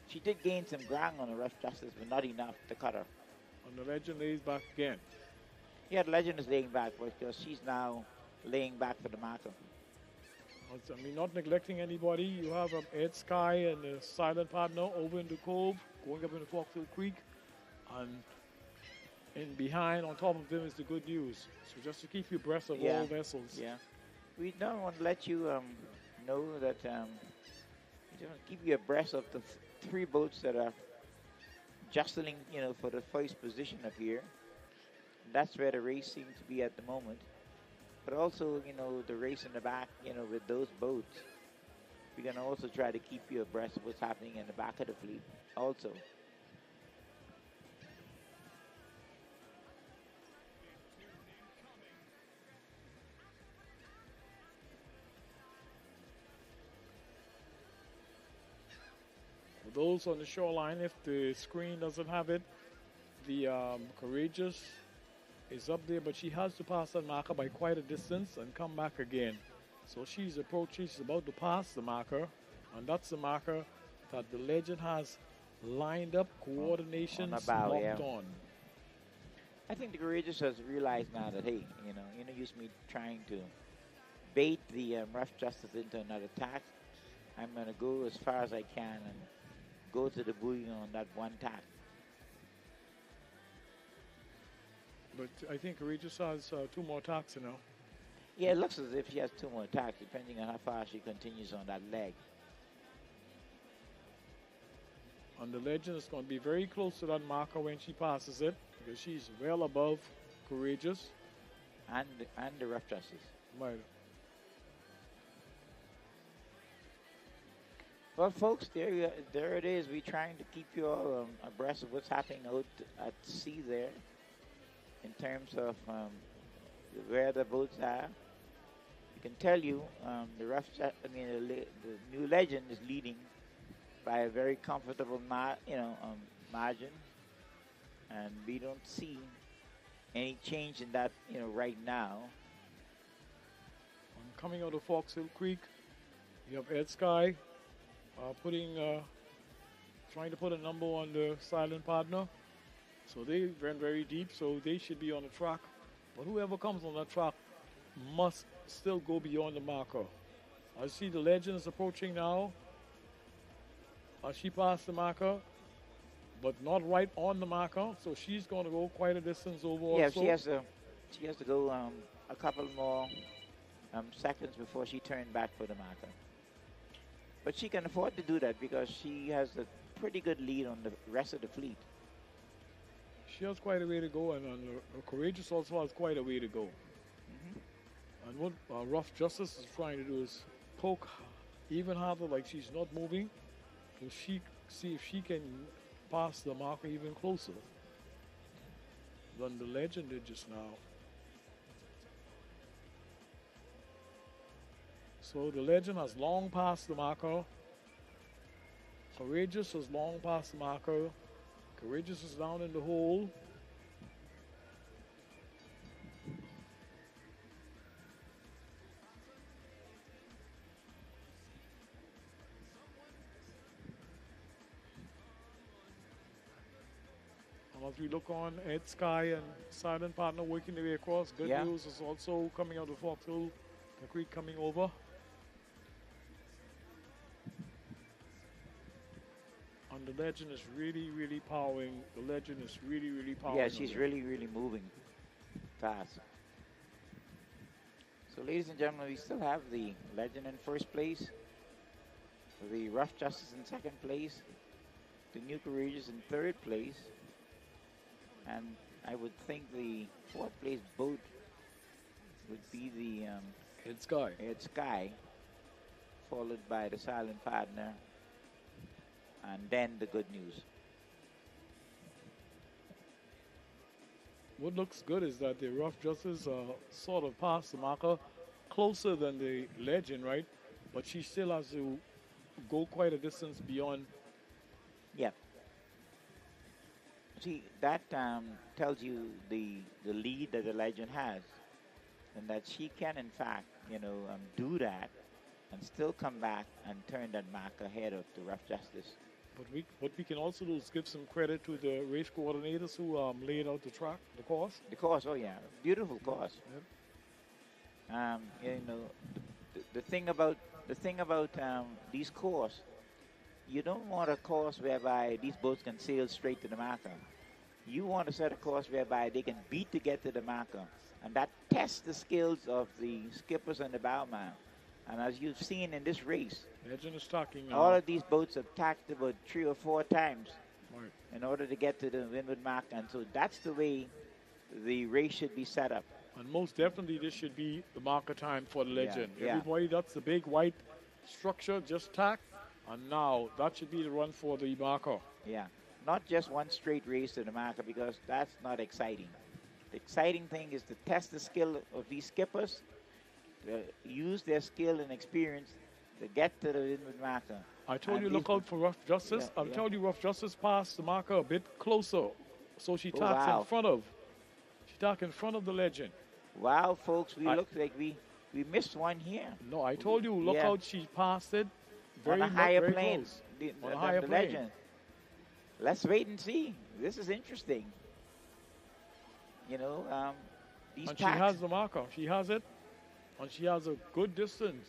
She did gain some ground on the rough justice, but not enough to cut her. And the legend lays back again. Yeah, the legend is laying back because she's now laying back for the marker. I mean, not neglecting anybody. You have Ed Sky and the silent partner over in the cove, going up in the Foxhill Creek. And in behind, on top of them, is the good news. So just to keep you abreast of all vessels. Yeah. We don't want to let you know that we don't keep you abreast of the three boats that are jostling, for the first position up here. That's where the race seems to be at the moment. But also, the race in the back, with those boats, we're going to also try to keep you abreast of what's happening in the back of the fleet also. For those on the shoreline, if the screen doesn't have it, the Courageous is up there, but she has to pass that marker by quite a distance and come back again. So she's approaching, she's about to pass the marker, and that's the marker that the legend has lined up, coordination on the bow, locked yeah. on. I think the Courageous has realized now that, hey, used to me trying to bait the rough justice into another tack. I'm going to go as far as I can and go to the buoy on that one tack. But I think Courageous has 2 more tacks now. Yeah, it looks as if she has 2 more tacks, depending on how far she continues on that leg. And the legend is going to be very close to that marker when she passes it, because she's well above Courageous. And the rough justice. Right. Well, folks, there it is. We're trying to keep you all abreast of what's happening out at sea there, in terms of where the boats are. I can tell you, the new legend is leading by a very comfortable margin, and we don't see any change in that, right now. Coming out of Foxhill Creek, you have Ed Sky trying to put a number on the silent partner. So they ran very deep, so they should be on the track. But whoever comes on that track must still go beyond the marker. I see the legend is approaching now. She passed the marker, but not right on the marker, so she's going to go quite a distance over. Yeah, also. she has to go a couple more seconds before she turned back for the marker. But she can afford to do that because she has a pretty good lead on the rest of the fleet. She has quite a way to go, and Courageous also has quite a way to go. And what Rough Justice is trying to do is poke even harder, like she's not moving, to see if she can pass the marker even closer than the legend did just now. So the legend has long passed the marker. Courageous has long passed the marker. Courageous is down in the hole. And as we look on, Ed Sky and silent partner working their way across. Good news is also coming out of Foxhill, the creek coming over. And the legend is really, really powering. The legend is really, really powering. Yeah, she's really, really moving fast. So, ladies and gentlemen, we still have the legend in first place. The Rough Justice in second place, the New Courageous in third place, and I would think the fourth place boat would be the Ed Sky. Ed Sky, followed by the Silent Partner, and then the Good News. What looks good is that the Rough Justice sort of passed the marker closer than the Legend, right? But she still has to go quite a distance beyond. Yeah. See, that tells you the lead that the Legend has, and that she can, in fact, do that and still come back and turn that mark ahead of the Rough Justice. But what we can also do is give some credit to the race coordinators who laid out the track, the course. The course, oh yeah, beautiful course. Yep. The thing about these courses, you don't want a course whereby these boats can sail straight to the marker. You want to set a course whereby they can beat to get to the marker, and that tests the skills of the skippers and the bowman. And as you've seen in this race, Legend is talking. All of these boats have tacked about 3 or 4 times right. in order to get to the windward mark, and so that's the way the race should be set up. And most definitely, this should be the marker time for the Legend. Yeah. Everybody, that's the big white structure, just tacked, and now that should be the run for the marker. Yeah, not just one straight race to the marker, because that's not exciting. The exciting thing is to test the skill of these skippers, use their skill and experience to get to the windward marker. I told And you, look out for Rough Justice. I told you Rough Justice passed the marker a bit closer, so she tacks in front of. She tacked in front of the Legend. Wow, folks, we look like we missed one here. No, I told you, look out, she passed it very on a higher very plane. close. On a higher the plane. Legend. Let's wait and see. This is interesting. These And she packs. has the marker. She has it, and she has a good distance.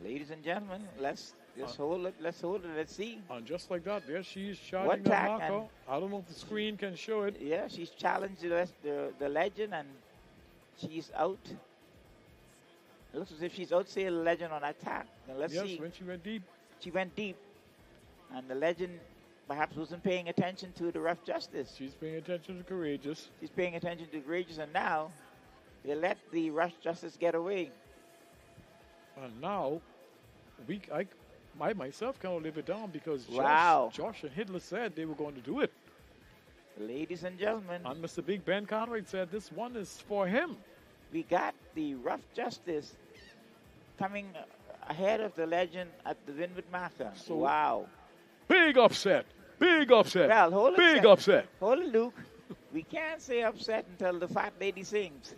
Ladies and gentlemen, let's hold it. Let's hold it. Let's see. And just like that, there she is What charging that tack marker. and- I don't know if the screen can show it. Yeah, she's challenged the Legend, and she's out. It looks as if she's outsailed the Legend on attack. Now let's Yes, see. when she went deep. She went deep, and the Legend perhaps wasn't paying attention to the Rough Justice. She's paying attention to Courageous. She's paying attention to Courageous, and now they let the Rough Justice get away. And now, I myself cannot live it down because Wow. Josh and Hitler said they were going to do it. Ladies and gentlemen, And Mr. Big Ben Cartwright said this one is for him. we got the Rough Justice coming ahead of the Legend at the windward marker. So- Wow. Big upset. Big upset. Well, hold it. Big Seth. upset. Hold it, Luke. We can't say upset until the fat lady sings.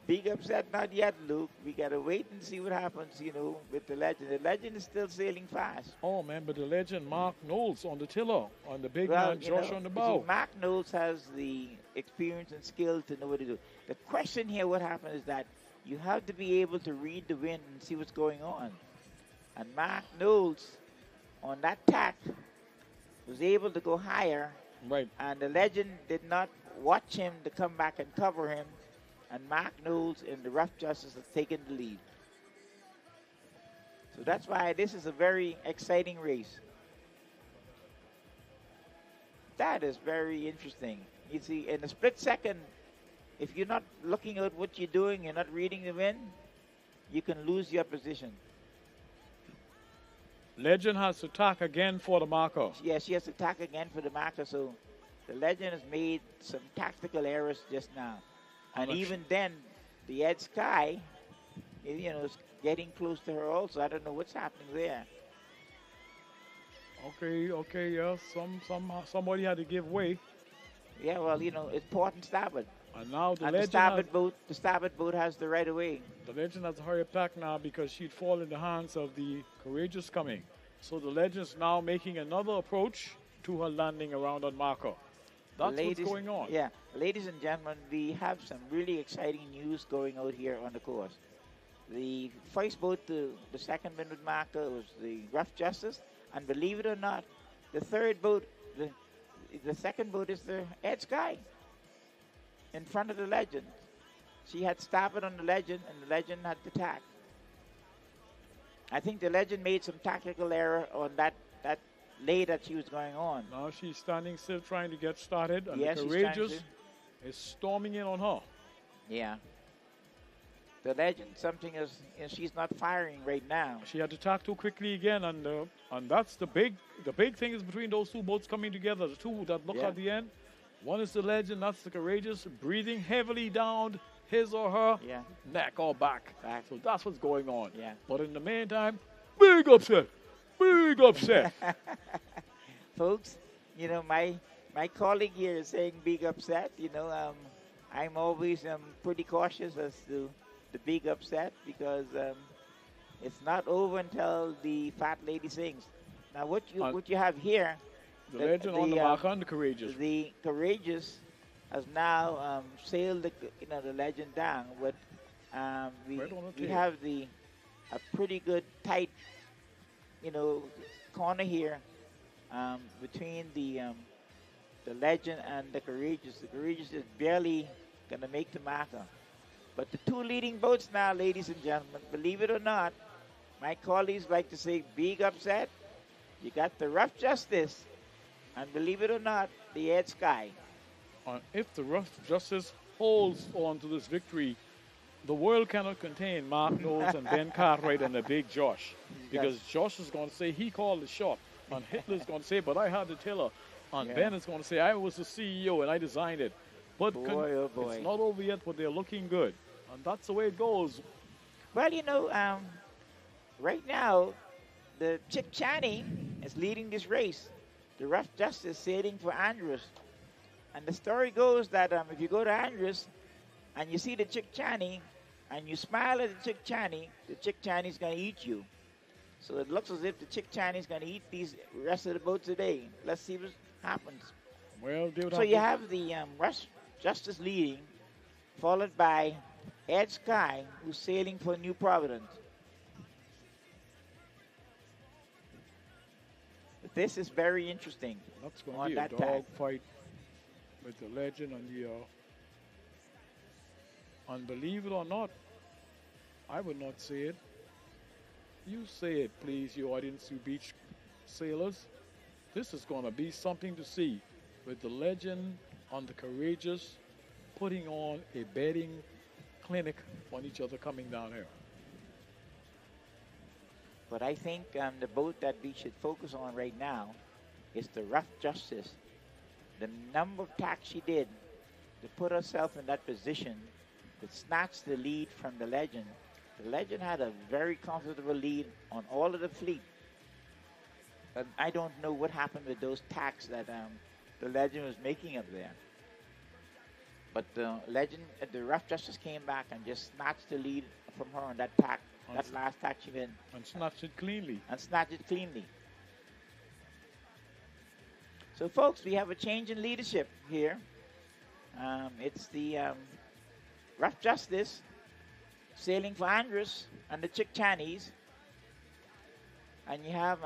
Big upset not yet, Luke. We got to wait and see what happens, with the Legend. The Legend is still sailing fast. Oh, man, but the Legend Mark Knowles on the tiller, on the big Well, man Josh on the bow. Mark Knowles has the experience and skill to know what to do. The question here, what happens is that you have to be able to read the wind and see what's going on. And Mark Knowles, on that tack, was able to go higher. Right. And the Legend did not watch him to come back and cover him. And Mark Knowles and the Rough Justice has taken the lead. So that's why this is a very exciting race. That is very interesting. You see, in a split second, if you're not looking at what you're doing, you're not reading the wind, you can lose your position. Legend has to tack again for the marker. Yeah, she has to tack again for the marker, so the Legend has made some tactical errors just now. And even then, the Ed Sky, is getting close to her also. I don't know what's happening there. Okay, yeah. Somebody had to give way. Yeah, well, it's port and starboard. And now the And Legend the starboard boat has the right of way. The Legend has to hurry up back now because she'd fall in the hands of the Courageous coming. So the Legend's now making another approach to her landing around on marker. That's what's going on. Yeah, ladies and gentlemen, we have some really exciting news going out here on the course. The first boat to the second windward marker was the Rough Justice, and believe it or not, the third boat, the second boat is the Ed Sky in front of the Legend. she had stopped it on the legend, and the legend had to tack. I think the legend made some tactical error on that lay that she was going on. Now she's standing still trying to get started, and Yes, the she's trying Courageous is storming in on her. Yeah. The legend, something is, she's not firing right now. She had to tack too quickly again, and that's the big thing is between those two boats coming together. The two that look Yeah. at the end, one is the Legend, that's the Courageous, breathing heavily down his or her neck or back. So that's what's going on. Yeah. But in the meantime, big upset, big upset. Folks, you know, my colleague here is saying big upset. You know, I'm always pretty cautious as to the big upset because it's not over until the fat lady sings. Now, what you have here, The Legend on the marker and the Courageous. The Courageous has now sailed the Legend down, but we have a pretty good tight corner here between the Legend and the Courageous. The Courageous is barely gonna make the marker. But the two leading boats now, ladies and gentlemen, believe it or not, my colleagues like to say big upset. You got the Rough Justice, and believe it or not, the Ed Sky. If the Rough Justice holds on to this victory, the world cannot contain Mark Knowles and Ben Cartwright and the big Josh. Because Josh is going to say he called the shot. And Hitler's going to say, but I had to tell her. And Ben is going to say, I was the CEO and I designed it. But boy, oh boy. It's not over yet, but they're looking good. And that's the way it goes. Well, right now, the Chick Channy is leading this race. The Rough Justice sailing for Andrews. And the story goes that if you go to Andrews and you see the Chick Channy and you smile at the Chick Channy is going to eat you. So it looks as if the Chick Channy is going to eat these rest of the boats today. Let's see what happens. Well, so you have the Rough Justice leading, followed by Ed Sky, who's sailing for New Providence. But this is very interesting. That's going to be a dog fight with the Legend and the... and believe it or not, I would not say it. You say it, please, you audience, you beach sailors. This is going to be something to see with the Legend on the Courageous putting on a bedding clinic on each other coming down here. But I think the boat that we should focus on right now is the Rough Justice. The number of tacks she did to put herself in that position to snatch the lead from the Legend. The Legend had a very comfortable lead on all of the fleet. And I don't know what happened with those tacks that the Legend was making up there. But the Legend, the Rough Justice came back and just snatched the lead from her on that tack. That last tack she did. And snatched it cleanly. So, folks, we have a change in leadership here. It's the Rough Justice sailing for Andrews and the Chick Channies. And you have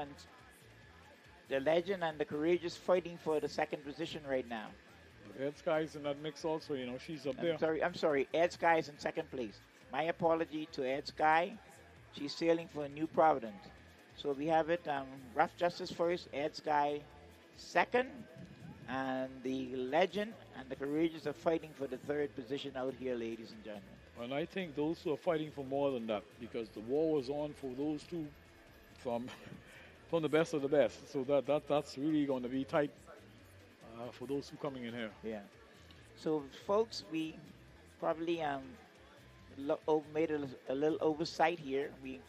the Legend and the Courageous fighting for the second position right now. Ed Sky's in that mix also, she's up there. I'm sorry, Ed Sky is in second place. My apology to Ed Sky. She's sailing for New Providence. So we have it, Rough Justice first, Ed Sky second, and the Legend and the Courageous are fighting for the third position out here, ladies and gentlemen. And I think those two are fighting for more than that because the war was on for those two from the best of the best. So that's really going to be tight for those two coming in here. Yeah. So, folks, we probably made a little oversight here. We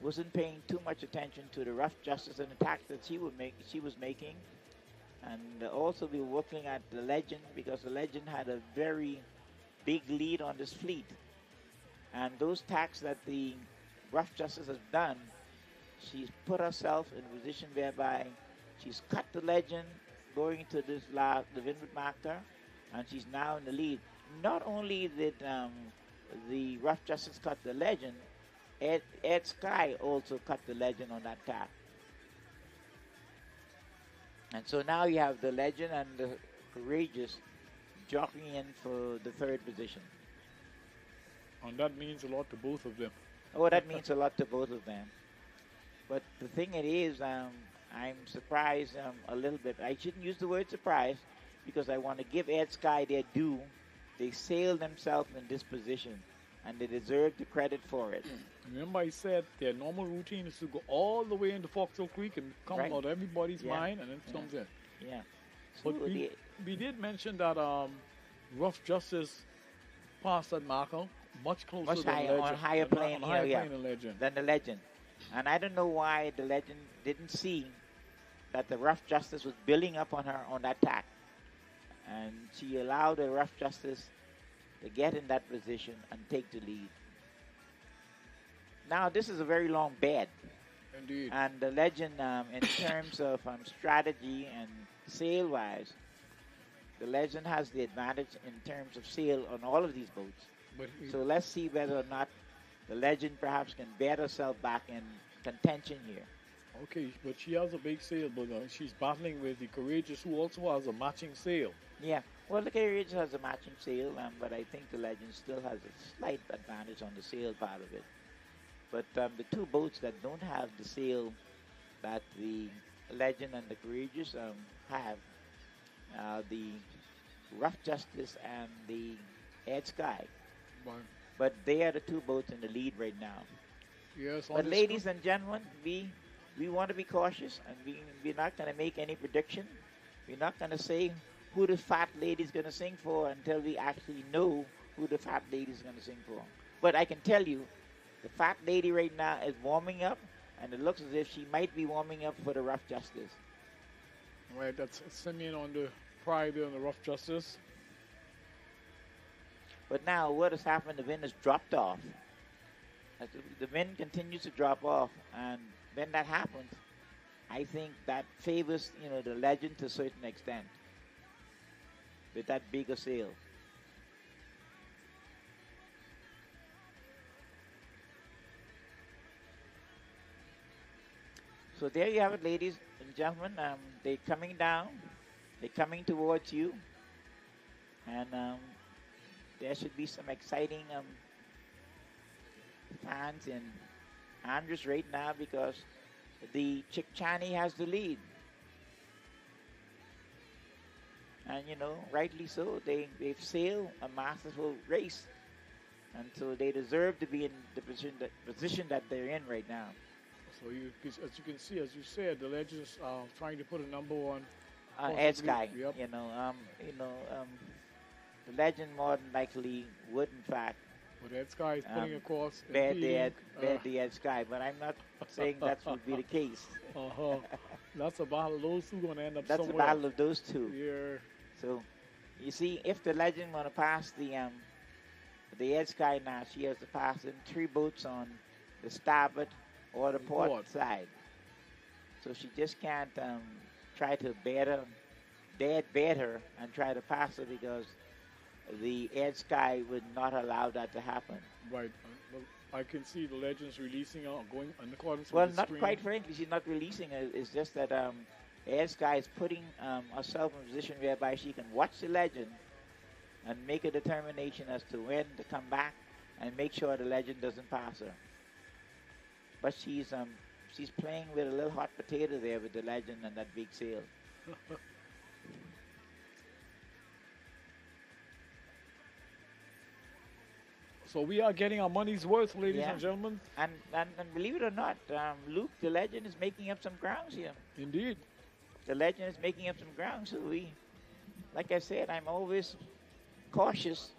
wasn't paying too much attention to the Rough Justice and attack that she was making. And also we were looking at the Legend because the Legend had a very big lead on this fleet. And those tacks that the Rough Justice has done, she's put herself in a position whereby she's cut the Legend going into the windward marker, and she's now in the lead. Not only did the Rough Justice cut the Legend, Ed Sky also cut the Legend on that tack. And so now you have the Legend and the Courageous jockeying in for the third position. And that means a lot to both of them. Oh, that means a lot to both of them. But the thing it is, I'm surprised a little bit. I shouldn't use the word surprise because I want to give Ed Sky their due. They sailed themselves in this position, and they deserve the credit for it. Remember, I said their normal routine is to go all the way into Foxhole Creek and come Right. out everybody's Yeah. mind, and then it comes in. Yeah. But So we did mention that Rough Justice passed that marker much closer much than higher, Legend. on higher plane, on higher yeah, plane than Legend. than the Legend. And I don't know why the Legend didn't see that the Rough Justice was building up on her on that tack. And she allowed the Rough Justice to get in that position and take the lead. Now, this is a very long bed. Indeed. And the Legend, in terms of strategy and sail-wise, the Legend has the advantage in terms of sail on all of these boats. But So let's see whether or not the Legend perhaps can bet herself back in contention here. okay, but she has a big sail, but she's battling with the Courageous, who also has a matching sail. Yeah, well, the Courageous has a matching sail, but I think the Legend still has a slight advantage on the sail part of it. But the two boats that don't have the sail that the Legend and the Courageous have, the Rough Justice and the Ed Sky. Right. But they are the two boats in the lead right now. Yes, on But the ladies and gentlemen, we want to be cautious, and we're not going to make any prediction. We're not going to say who the fat lady's going to sing for until we actually know who the fat lady's going to sing for. But I can tell you, the fat lady right now is warming up, and it looks as if she might be warming up for the Rough Justice. Right, that's Simeon on the Pride there on the Rough Justice. But now what has happened, the wind has dropped off. As the wind continues to drop off, and when that happens, I think that favors, the Legend to a certain extent with that bigger sail. So there you have it, ladies and gentlemen. They're coming down. They're coming towards you. And there should be some exciting fans in Andrews right now because the Chickchani has the lead. And, rightly so. They've sailed a masterful race. And so they deserve to be in the position that they're in right now. So as you can see, as you said, the Legends are trying to put a number on Ed Sky. Yep. The Legend more than likely would, in fact, but Ed Sky is putting across. Bad the Ed Sky, but I'm not saying that would be the case. That's a battle. Those two going to end up That's somewhere. a battle of those two. Yeah. So, you see, if the Legend want to pass the Ed Sky now, she has to pass in 3 boats on the starboard or the port side. So she just can't try to bet her and try to pass her because the Ed Sky would not allow that to happen. Right. Well, I can see the Legends releasing going in accordance Well, with the not stream. quite frankly, she's not releasing it. It's just that Ed Sky is putting herself in a position whereby she can watch the Legend and make a determination as to when to come back and make sure the Legend doesn't pass her. But she's playing with a little hot potato there with the Legend and that big sail. So we are getting our money's worth, ladies Yeah. and gentlemen. And believe it or not, Luke, the Legend is making up some grounds here. Indeed. The Legend is making up some ground. So like I said, I'm always cautious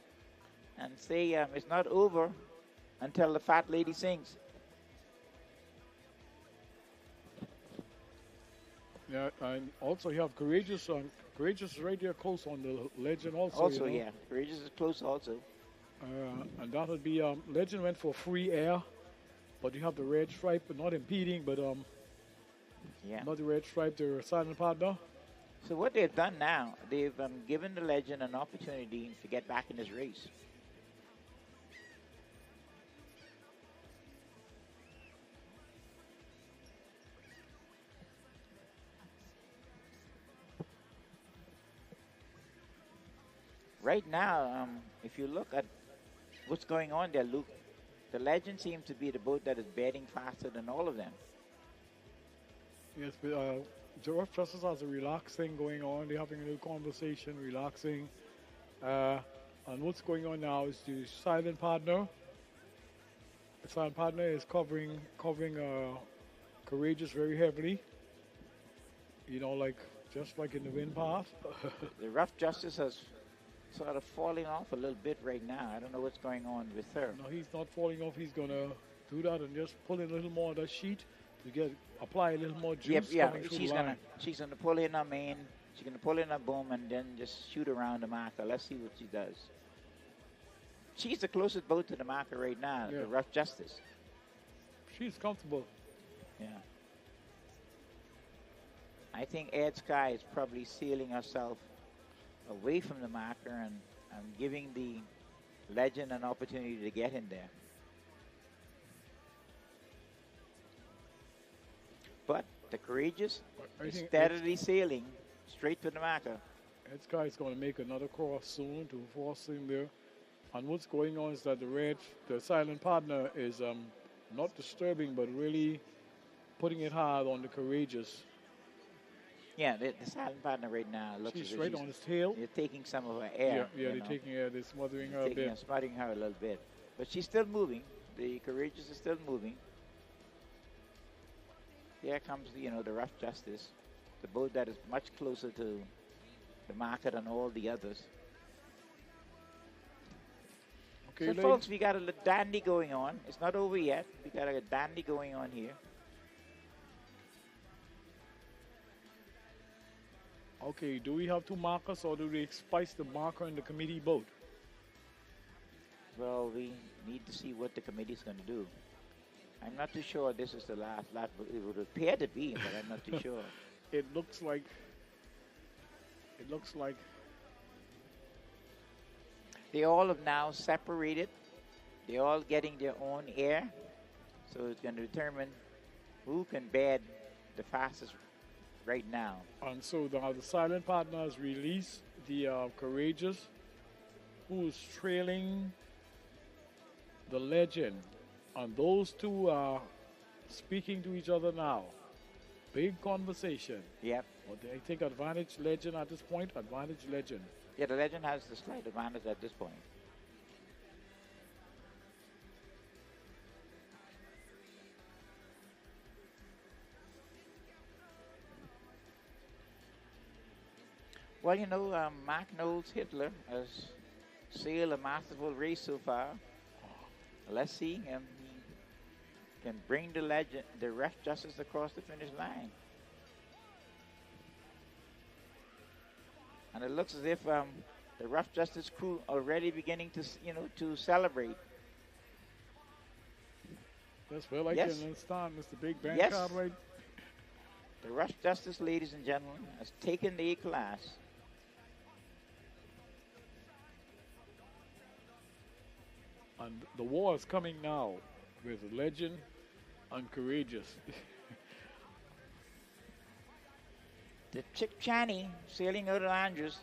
and say it's not over until the fat lady sings. Yeah, and also you have Courageous. Courageous is right there close on the Legend also. Also, yeah, Courageous is close also. And that would be Legend went for free air, but you have the red stripe, but not impeding, but not the red stripe, the silent partner. So what they've done now, they've given the Legend an opportunity to get back in this race. Right now, if you look at what's going on there, Luke? The Legend seems to be the boat that is bedding faster than all of them. Yes, but George Justice has a relaxed thing going on. They're having a little conversation, relaxing. And what's going on now is the silent partner. The silent partner is covering Courageous very heavily. You know, like just like in the wind path. The Rough Justice has sort of falling off a little bit right now. I don't know what's going on with her. No, he's not falling off. He's gonna do that and just pull in a little more of that sheet to apply a little more juice. Yeah, coming through she's the line. gonna pull in her main. She's gonna pull in her boom and then just shoot around the marker. Let's see what she does. She's the closest boat to the marker right now, Yeah. the Rough Justice. She's comfortable. Yeah. I think Ed Sky is probably sealing herself away from the marker and giving the Legend an opportunity to get in there. But the Courageous I is think steadily sailing straight to the marker. That guy is going to make another cross soon to force him there. And what's going on is that the silent partner is not disturbing, but really putting it hard on the Courageous. Yeah, the silent partner right now looks She's as if right on his tail. They're taking some of her air. Yeah, you they're know. taking air. They're smothering her a Taking bit. and smothering her a little bit. But she's still moving. The Courageous is still moving. Here comes, the Rough Justice, the boat that is much closer to the market than all the others. Okay, So, ladies. folks, we got a little dandy going on. It's not over yet. We got a dandy going on here. Okay, do we have two markers or do we spice the marker in the committee boat? Well, we need to see what the committee's going to do. I'm not too sure this is the last lap. It would appear to be, but I'm not too sure. It looks like. They all have now separated. They're all getting their own air. So it's going to determine who can bed the fastest right now. And so now the silent partner has released the Courageous, who's trailing the Legend. And those two are speaking to each other now. Big conversation. Yep. Well, they take advantage Legend at this point. Advantage Legend. Yeah, the Legend has the slight advantage at this point. Well, Mark Knowles Hitler has sailed a masterful race so far. Let's see him. He can bring the Legend, the Rough Justice across the finish line. And it looks as if the Rough Justice crew already beginning to celebrate. That's well, I Yes. can understand, Mr. Big Bang Yes. Cartwright. The Rough Justice, ladies and gentlemen, has taken the A class. And the war is coming now with Legend and Courageous. The Chick Channy sailing out of Andrews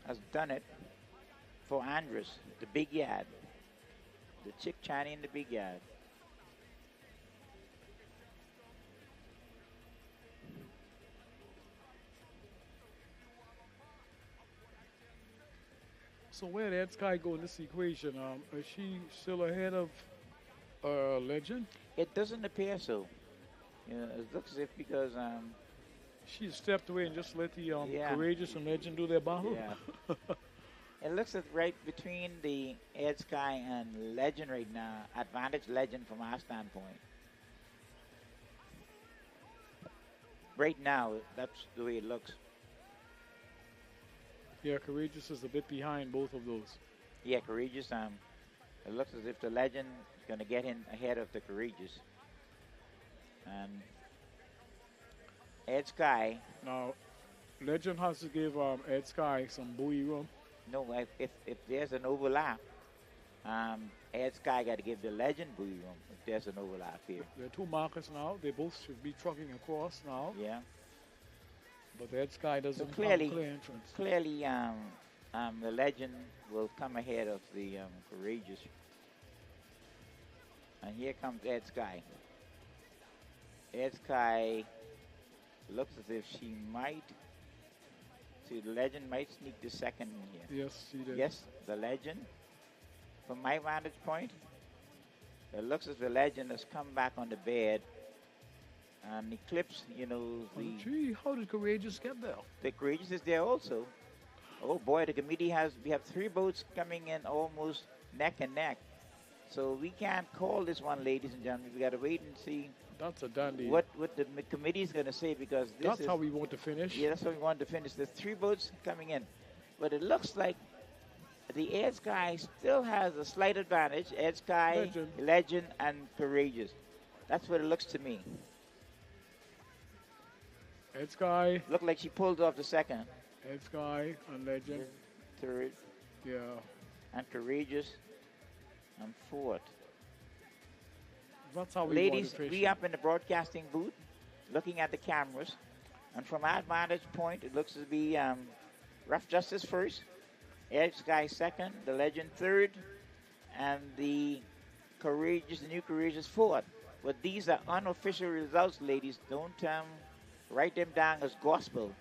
has done it for Andrews, the big yard. The Chick Channy in the big yard. So where did Sky go in this equation? Is she still ahead of Legend? It doesn't appear so. It looks as if because She stepped away and just let the Yeah. Courageous and Legend do their battle. Yeah. It looks at right between the Ed Sky and Legend right now. Advantage Legend from our standpoint. Right now, that's the way it looks. Yeah, Courageous is a bit behind both of those. Yeah, Courageous. It looks as if the Legend is going to get in ahead of the Courageous. And Ed Sky. Now, Legend has to give Ed Sky some buoy room. No, if there's an overlap, Ed Sky got to give the Legend buoy room if there's an overlap here. There are two markers now. They both should be trucking across now. Yeah. But Ed Sky doesn't So clearly, have a clear entrance. clearly, the legend will come ahead of the courageous. And here comes Ed Sky. Ed Sky looks as if she might. See, the legend might sneak the second in here. Yes, she did. Yes, the legend. From my vantage point, it looks as the legend has come back on the bed and eclipsed, the Gee, how did Courageous get there? the courageous is there also. Oh boy, the committee we have 3 boats coming in almost neck and neck. So we can't call this one, ladies and gentlemen. We got to wait and see That's a dandy. what the committee is going to say, because That's how we want to finish. Yeah, that's how we want to finish. There's 3 boats coming in, but it looks like the Ed Sky still has a slight advantage. Ed Sky, legend, and courageous. That's what it looks to me. Ed Sky. Looked like she pulled off the second. Ed Sky and Legend. Third. Yeah. And courageous and fourth. That's how we Ladies, want to finish. we up in the broadcasting booth looking at the cameras. And from our vantage point, it looks to be Rough Justice first, Ed Sky second, the Legend third, and the new Courageous fourth. But these are unofficial results, ladies. Don't write them down as gospel.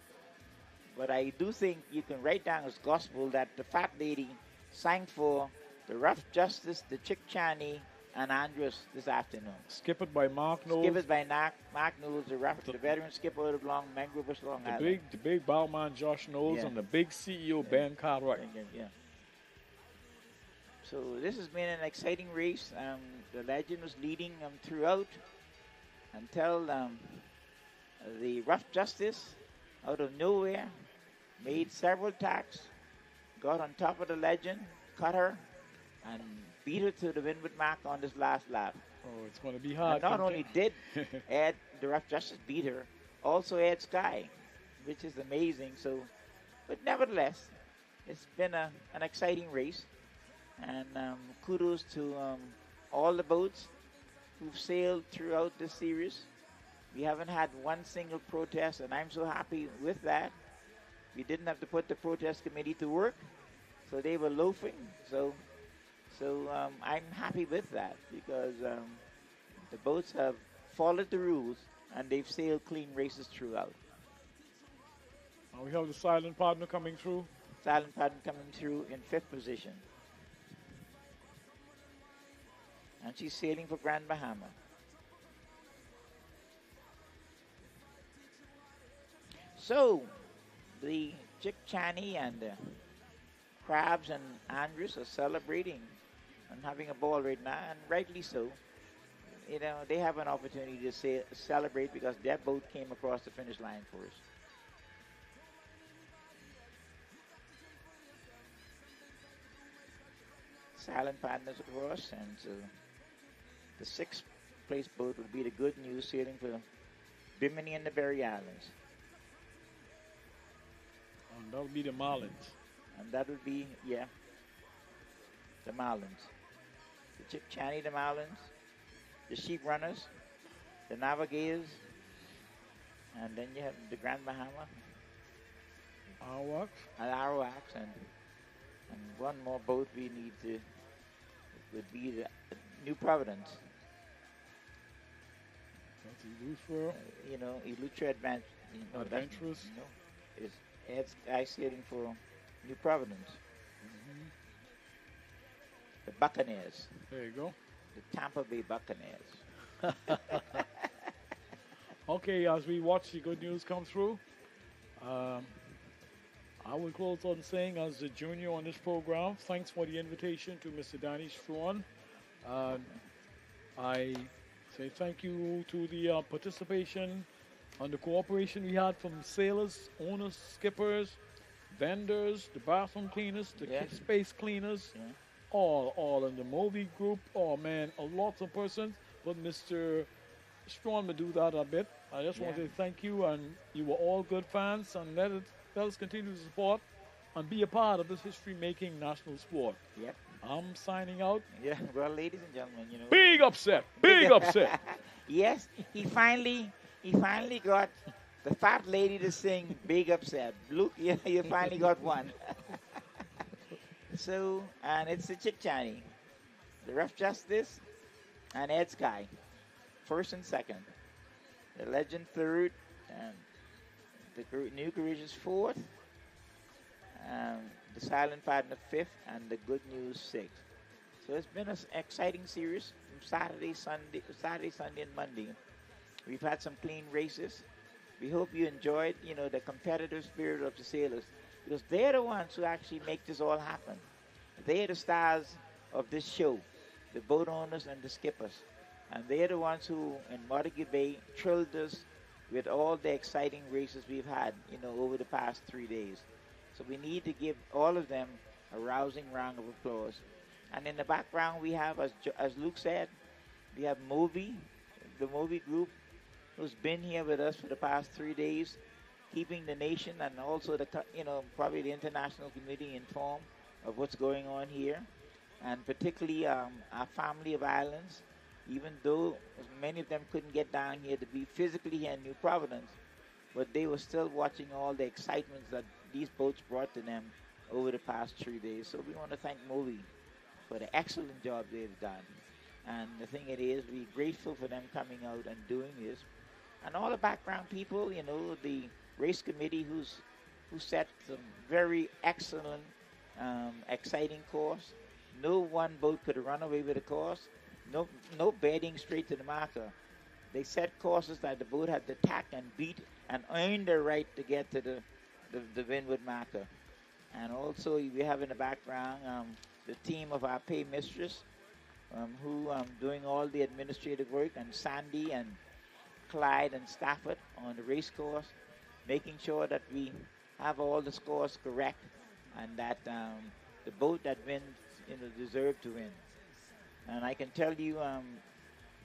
But I do think you can write down as gospel that the fat lady sang for the Rough Justice, the Chick Chaney, and Andres this afternoon. Skippered by Mark Knowles. Skippered by Mark Knowles, the veteran skipper out of Mangrove Bush, Long Island. The big bowman Josh Knowles and the big CEO Ben Cartwright. Yeah. So this has been an exciting race. The legend was leading throughout until the Rough Justice, out of nowhere, made several tacks, got on top of the legend, cut her, and beat her to the windward mark on this last lap. Oh, it's going to be hard. And not only did the Rough Justice beat her, also Ed Sky, which is amazing. So, but nevertheless, it's been an exciting race. And kudos to all the boats who've sailed throughout this series. We haven't had one single protest, and I'm so happy with that. We didn't have to put the protest committee to work, so they were loafing. So I'm happy with that, because the boats have followed the rules, and they've sailed clean races throughout. We have the silent partner coming through. Silent partner coming through in 5th position. And she's sailing for Grand Bahama. So, the Chick Chaney and Crabs and Andrews are celebrating and having a ball right now, and rightly so. They have an opportunity to celebrate because their boat came across the finish line first. Silent partners across, and so the 6th place boat will be the Good News, sailing for Bimini and the Berry Islands. And that'll be the Marlins. And that would be, the Marlins. The Chick Chaney, the Marlins, the Sheep Runners, the Navigators, and then you have the Grand Bahama. Arawaks. And Arawaks, and one more boat we need to, would be the New Providence. That's Eleuthera. Eleuthera Adventurous. Is Ed Sky sailing for New Providence. The Buccaneers. There you go. The Tampa Bay Buccaneers. Okay, as we watch the Good News come through, I will close on saying, as the junior on this program, thanks for the invitation to Mr. Danny Strawn. I say thank you to the participation and the cooperation we had from sailors, owners, skippers, vendors, the bathroom cleaners, the space cleaners, all in the movie group. Oh man, a lot of persons, but Mr. Strawn will do that a bit. I just want to say thank you, and you were all good fans, and let us continue to support and be a part of this history-making national sport. Yep. I'm signing out. Yeah, well, ladies and gentlemen, Big upset. Big upset. Yes, he finally got the fat lady to sing Big Upset. Luke, you finally got one. So, and it's the Chick Channy, the Rough Justice, and Ed Sky, first and second. The Legend third, and the New Courageous fourth, the Silent Partner fifth, and the Good News sixth. So it's been an exciting series from Saturday, Sunday, and Monday. We've had some clean races. We hope you enjoyed, the competitive spirit of the sailors, because they're the ones who actually make this all happen. They're the stars of this show, the boat owners and the skippers. And they're the ones who, in Montague Bay, thrilled us with all the exciting races we've had, over the past 3 days. So we need to give all of them a rousing round of applause. And in the background, we have, as Luke said, we have Moby, the Moby group, who's been here with us for the past 3 days, keeping the nation and also probably the international community informed of what's going on here, and particularly our family of islands. Even though many of them couldn't get down here to be physically here in New Providence, but they were still watching all the excitements that these boats brought to them over the past 3 days. So we want to thank Moby for the excellent job they've done. And the thing it is, we're grateful for them coming out and doing this. And all the background people, the race committee who set some very excellent, exciting course. No one boat could run away with the course. No bedding straight to the marker. They set courses that the boat had to tack and beat and earn the right to get to the windward marker. And also we have in the background the team of our pay mistress who doing all the administrative work, and Sandy and Clyde and Stafford on the race course, making sure that we have all the scores correct and that the boat that wins deserve to win. And I can tell you,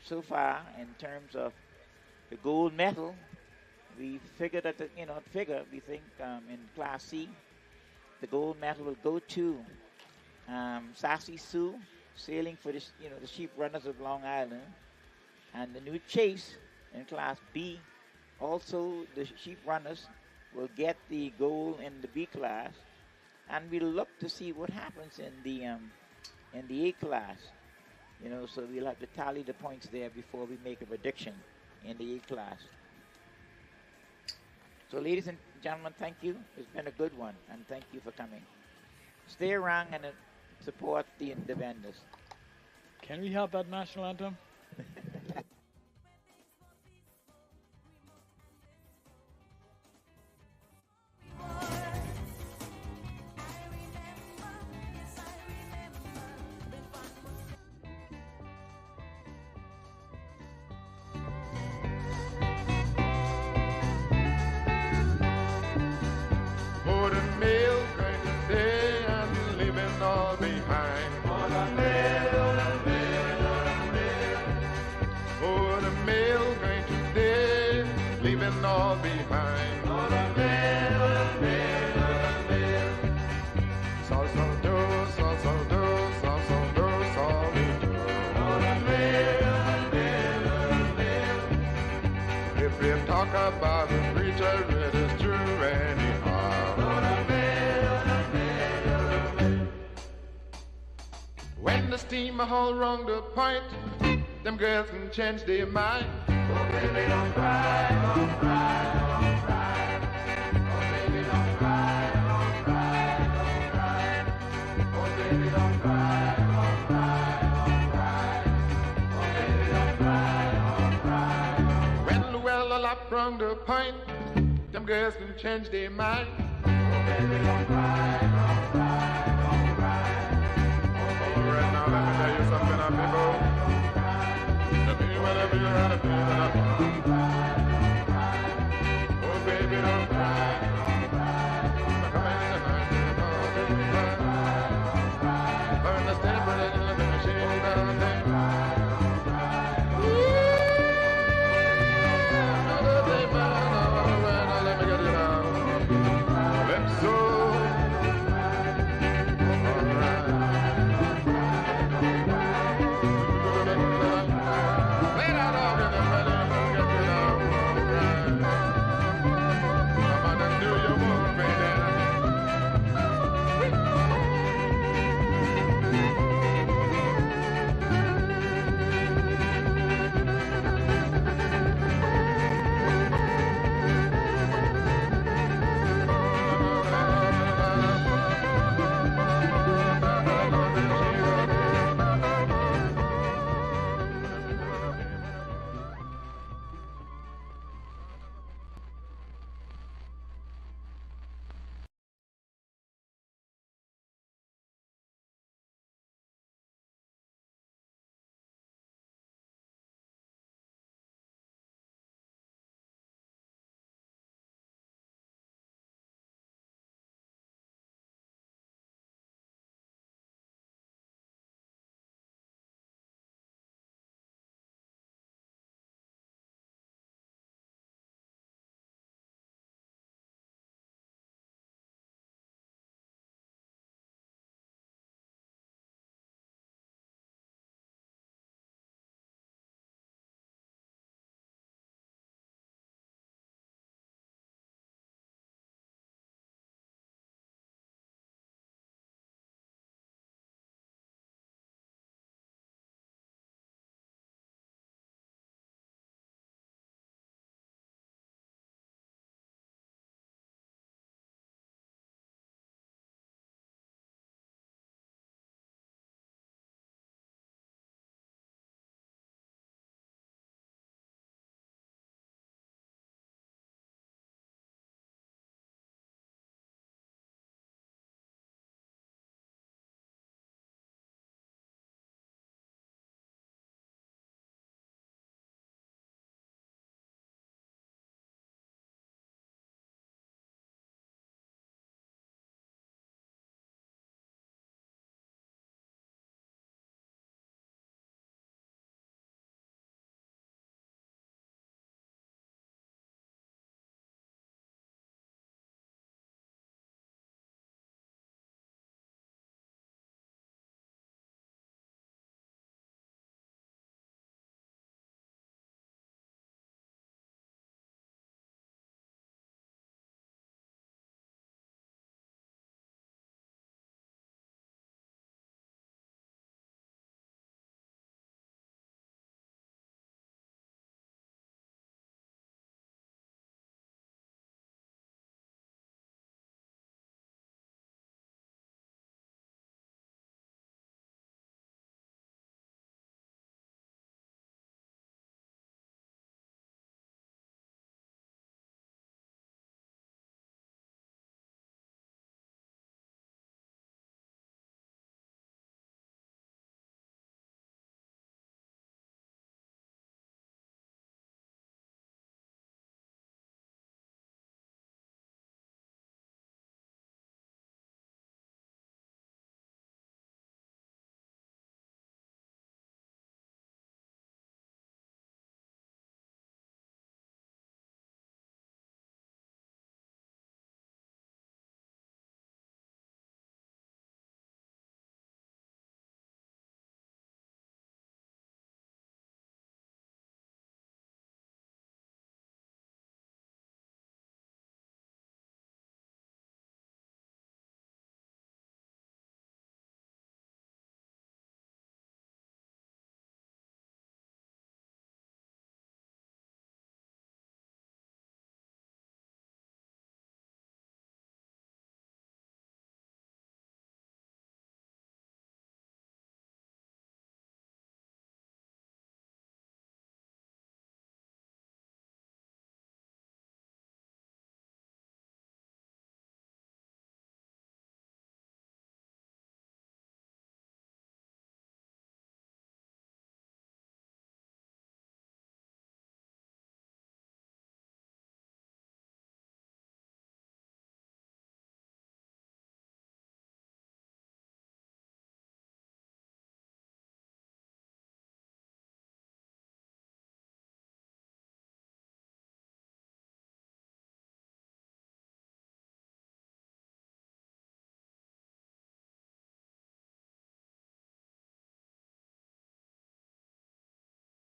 so far, in terms of the gold medal, we figured that, we think in Class C, the gold medal will go to Sassy Sue, sailing for the Sheep Runners of Long Island, and the New Chase in Class B. Also, the Sheep Runners will get the gold in the B class, and we'll look to see what happens in the A class. So we'll have to tally the points there before we make a prediction in the A class. So ladies and gentlemen, thank you. It's been a good one, and thank you for coming. Stay around and support the vendors. Can we have that national anthem? About the preacher, it is true anyhow. When the steamer haul round the point, them girls can change their mind. Oh baby, don't cry, don't cry, don't cry. Oh baby, don't cry, don't cry, don't cry. Oh baby, don't cry, don't cry, don't cry. Oh baby, don't cry, don't cry. When Llewellyn lap round the point, them girls can change their mind. Oh baby, don't cry, don't cry, don't cry. Oh right now let me tell you something, people. To be whatever you gotta be,